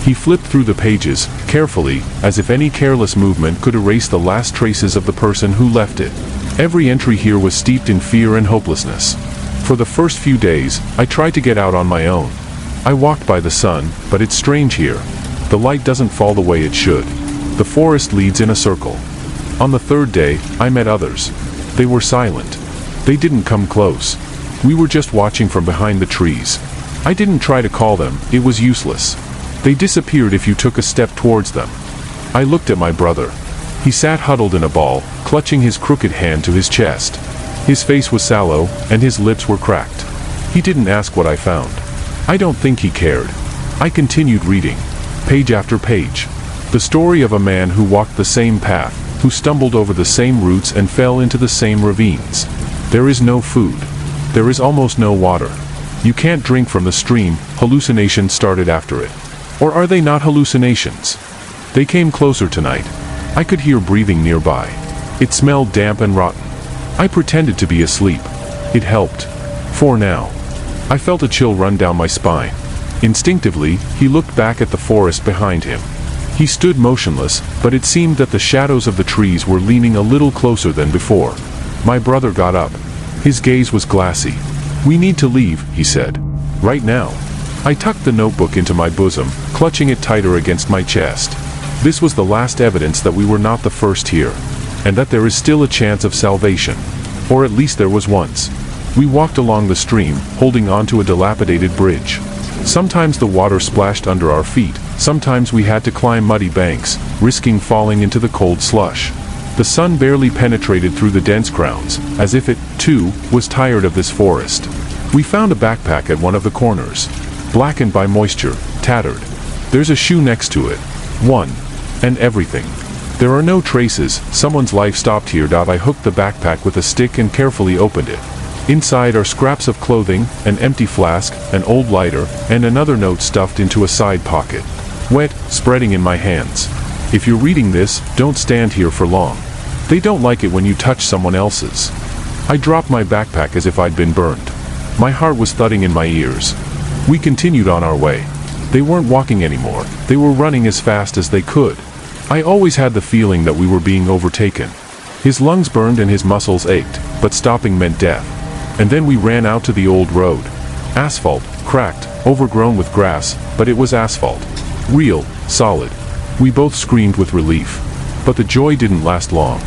Speaker 2: He flipped through the pages, carefully, as if any careless movement could erase the last traces of the person who left it. Every entry here was steeped in fear and hopelessness. For the first few days, I tried to get out on my own. I walked by the sun, but it's strange here. The light doesn't fall the way it should. The forest leads in a circle. On the third day, I met others. They were silent. They didn't come close. We were just watching from behind the trees. I didn't try to call them, it was useless. They disappeared if you took a step towards them. I looked at my brother. He sat huddled in a ball, clutching his crooked hand to his chest. His face was sallow, and his lips were cracked. He didn't ask what I found. I don't think he cared. I continued reading, page after page. The story of a man who walked the same path, who stumbled over the same roots and fell into the same ravines. There is no food. There is almost no water. You can't drink from the stream. Hallucinations started after it. Or are they not hallucinations? They came closer tonight. I could hear breathing nearby. It smelled damp and rotten. I pretended to be asleep. It helped. For now. I felt a chill run down my spine. Instinctively, he looked back at the forest behind him. He stood motionless, but it seemed that the shadows of the trees were leaning a little closer than before. My brother got up. His gaze was glassy. "We need to leave," he said. "Right now." I tucked the notebook into my bosom, clutching it tighter against my chest. This was the last evidence that we were not the first here, and that there is still a chance of salvation. Or at least there was once. We walked along the stream, holding onto a dilapidated bridge. Sometimes the water splashed under our feet, sometimes we had to climb muddy banks, risking falling into the cold slush. The sun barely penetrated through the dense crowns, as if it, too, was tired of this forest. We found a backpack at one of the corners. Blackened by moisture, tattered. There's a shoe next to it. One. And everything. There are no traces, someone's life stopped here. I hooked the backpack with a stick and carefully opened it. Inside are scraps of clothing, an empty flask, an old lighter, and another note stuffed into a side pocket. Wet, spreading in my hands. If you're reading this, don't stand here for long. They don't like it when you touch someone else's. I dropped my backpack as if I'd been burned. My heart was thudding in my ears. We continued on our way. They weren't walking anymore, they were running as fast as they could. I always had the feeling that we were being overtaken. His lungs burned and his muscles ached, but stopping meant death. And then we ran out to the old road. Asphalt, cracked, overgrown with grass, but it was asphalt. Real, solid. We both screamed with relief. But the joy didn't last long.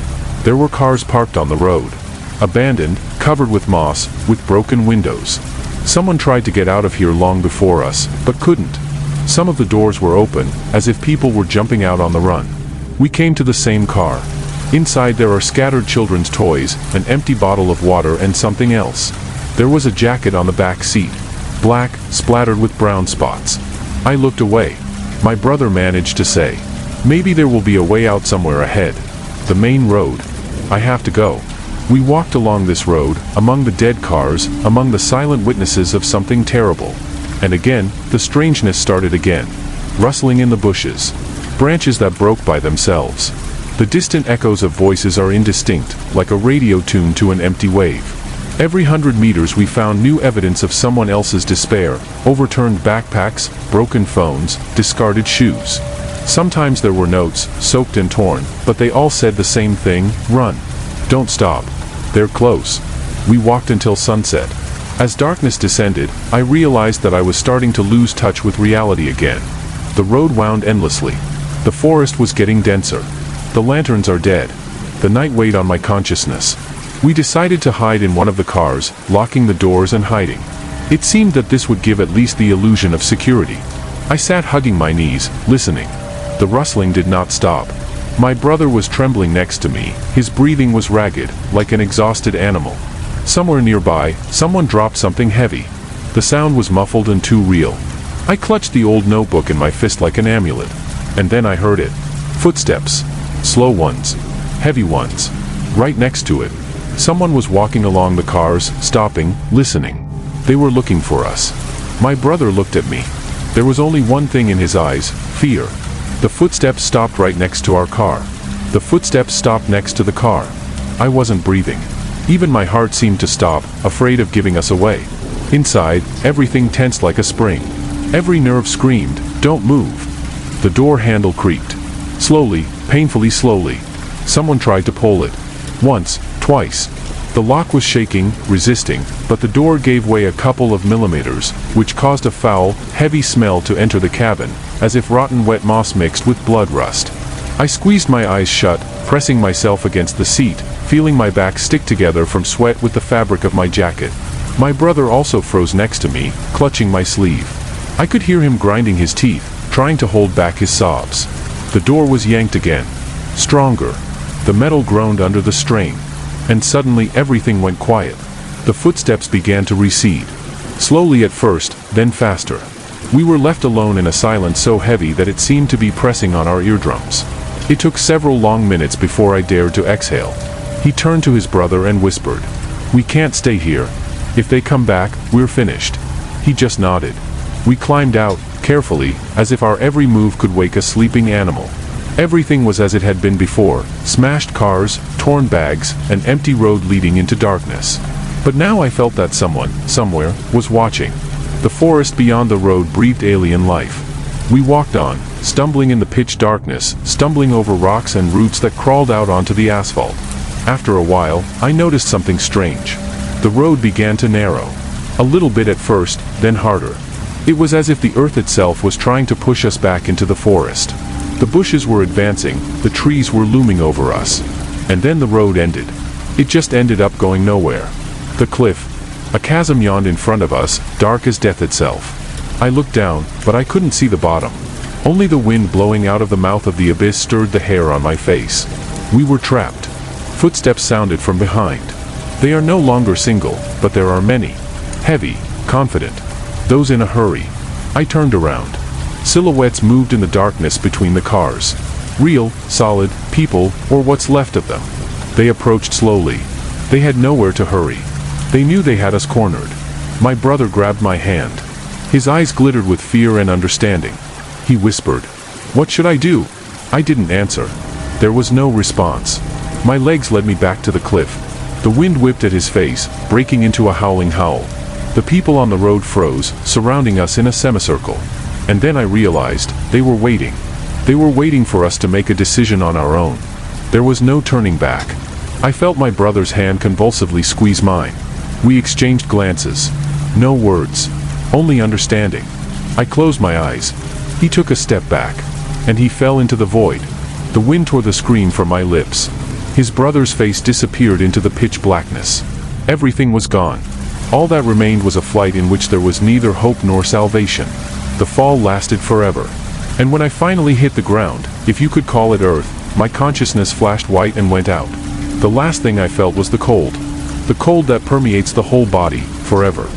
Speaker 2: There were cars parked on the road. Abandoned, covered with moss, with broken windows. Someone tried to get out of here long before us, but couldn't. Some of the doors were open, as if people were jumping out on the run. We came to the same car. Inside there are scattered children's toys, an empty bottle of water and something else. There was a jacket on the back seat. Black, splattered with brown spots. I looked away. My brother managed to say, "Maybe there will be a way out somewhere ahead. The main road. I have to go." We walked along this road, among the dead cars, among the silent witnesses of something terrible. And again, the strangeness started again. Rustling in the bushes. Branches that broke by themselves. The distant echoes of voices are indistinct, like a radio tune to an empty wave. Every 100 meters we found new evidence of someone else's despair, overturned backpacks, broken phones, discarded shoes. Sometimes there were notes, soaked and torn, but they all said the same thing: run. Don't stop. They're close. We walked until sunset. As darkness descended, I realized that I was starting to lose touch with reality again. The road wound endlessly. The forest was getting denser. The lanterns are dead. The night weighed on my consciousness. We decided to hide in one of the cars, locking the doors and hiding. It seemed that this would give at least the illusion of security. I sat hugging my knees, listening. The rustling did not stop. My brother was trembling next to me, his breathing was ragged, like an exhausted animal. Somewhere nearby, someone dropped something heavy. The sound was muffled and too real. I clutched the old notebook in my fist like an amulet. And then I heard it. Footsteps. Slow ones. Heavy ones. Right next to it. Someone was walking along the cars, stopping, listening. They were looking for us. My brother looked at me. There was only one thing in his eyes: fear. The footsteps stopped right next to our car. The footsteps stopped next to the car. I wasn't breathing. Even my heart seemed to stop, afraid of giving us away. Inside, everything tensed like a spring. Every nerve screamed, "Don't move." The door handle creaked. Slowly, painfully slowly. Someone tried to pull it. Once, twice. The lock was shaking, resisting, but the door gave way a couple of millimeters, which caused a foul, heavy smell to enter the cabin, as if rotten wet moss mixed with blood rust. I squeezed my eyes shut, pressing myself against the seat, feeling my back stick together from sweat with the fabric of my jacket. My brother also froze next to me, clutching my sleeve. I could hear him grinding his teeth, trying to hold back his sobs. The door was yanked again. Stronger. The metal groaned under the strain. And suddenly everything went quiet. The footsteps began to recede. Slowly at first, then faster. We were left alone in a silence so heavy that it seemed to be pressing on our eardrums. It took several long minutes before I dared to exhale. He turned to his brother and whispered, "We can't stay here. If they come back, we're finished." He just nodded. We climbed out, carefully, as if our every move could wake a sleeping animal. Everything was as it had been before: smashed cars, torn bags, an empty road leading into darkness. But now I felt that someone, somewhere, was watching. The forest beyond the road breathed alien life. We walked on, stumbling in the pitch darkness, stumbling over rocks and roots that crawled out onto the asphalt. After a while, I noticed something strange. The road began to narrow. A little bit at first, then harder. It was as if the earth itself was trying to push us back into the forest. The bushes were advancing, the trees were looming over us. And then the road ended. It just ended up going nowhere. The cliff. A chasm yawned in front of us, dark as death itself. I looked down, but I couldn't see the bottom. Only the wind blowing out of the mouth of the abyss stirred the hair on my face. We were trapped. Footsteps sounded from behind. They are no longer single, but there are many. Heavy, confident. Those in a hurry. I turned around. Silhouettes moved in the darkness between the cars. Real, solid, people, or what's left of them. They approached slowly. They had nowhere to hurry. They knew they had us cornered. My brother grabbed my hand. His eyes glittered with fear and understanding. He whispered, "What should I do?" I didn't answer. There was no response. My legs led me back to the cliff. The wind whipped at his face, breaking into a howling howl. The people on the road froze, surrounding us in a semicircle. And then I realized, they were waiting. They were waiting for us to make a decision on our own. There was no turning back. I felt my brother's hand convulsively squeeze mine. We exchanged glances. No words. Only understanding. I closed my eyes. He took a step back. And he fell into the void. The wind tore the scream from my lips. His brother's face disappeared into the pitch blackness. Everything was gone. All that remained was a flight in which there was neither hope nor salvation. The fall lasted forever. And when I finally hit the ground, if you could call it earth, my consciousness flashed white and went out. The last thing I felt was the cold. The cold that permeates the whole body, forever.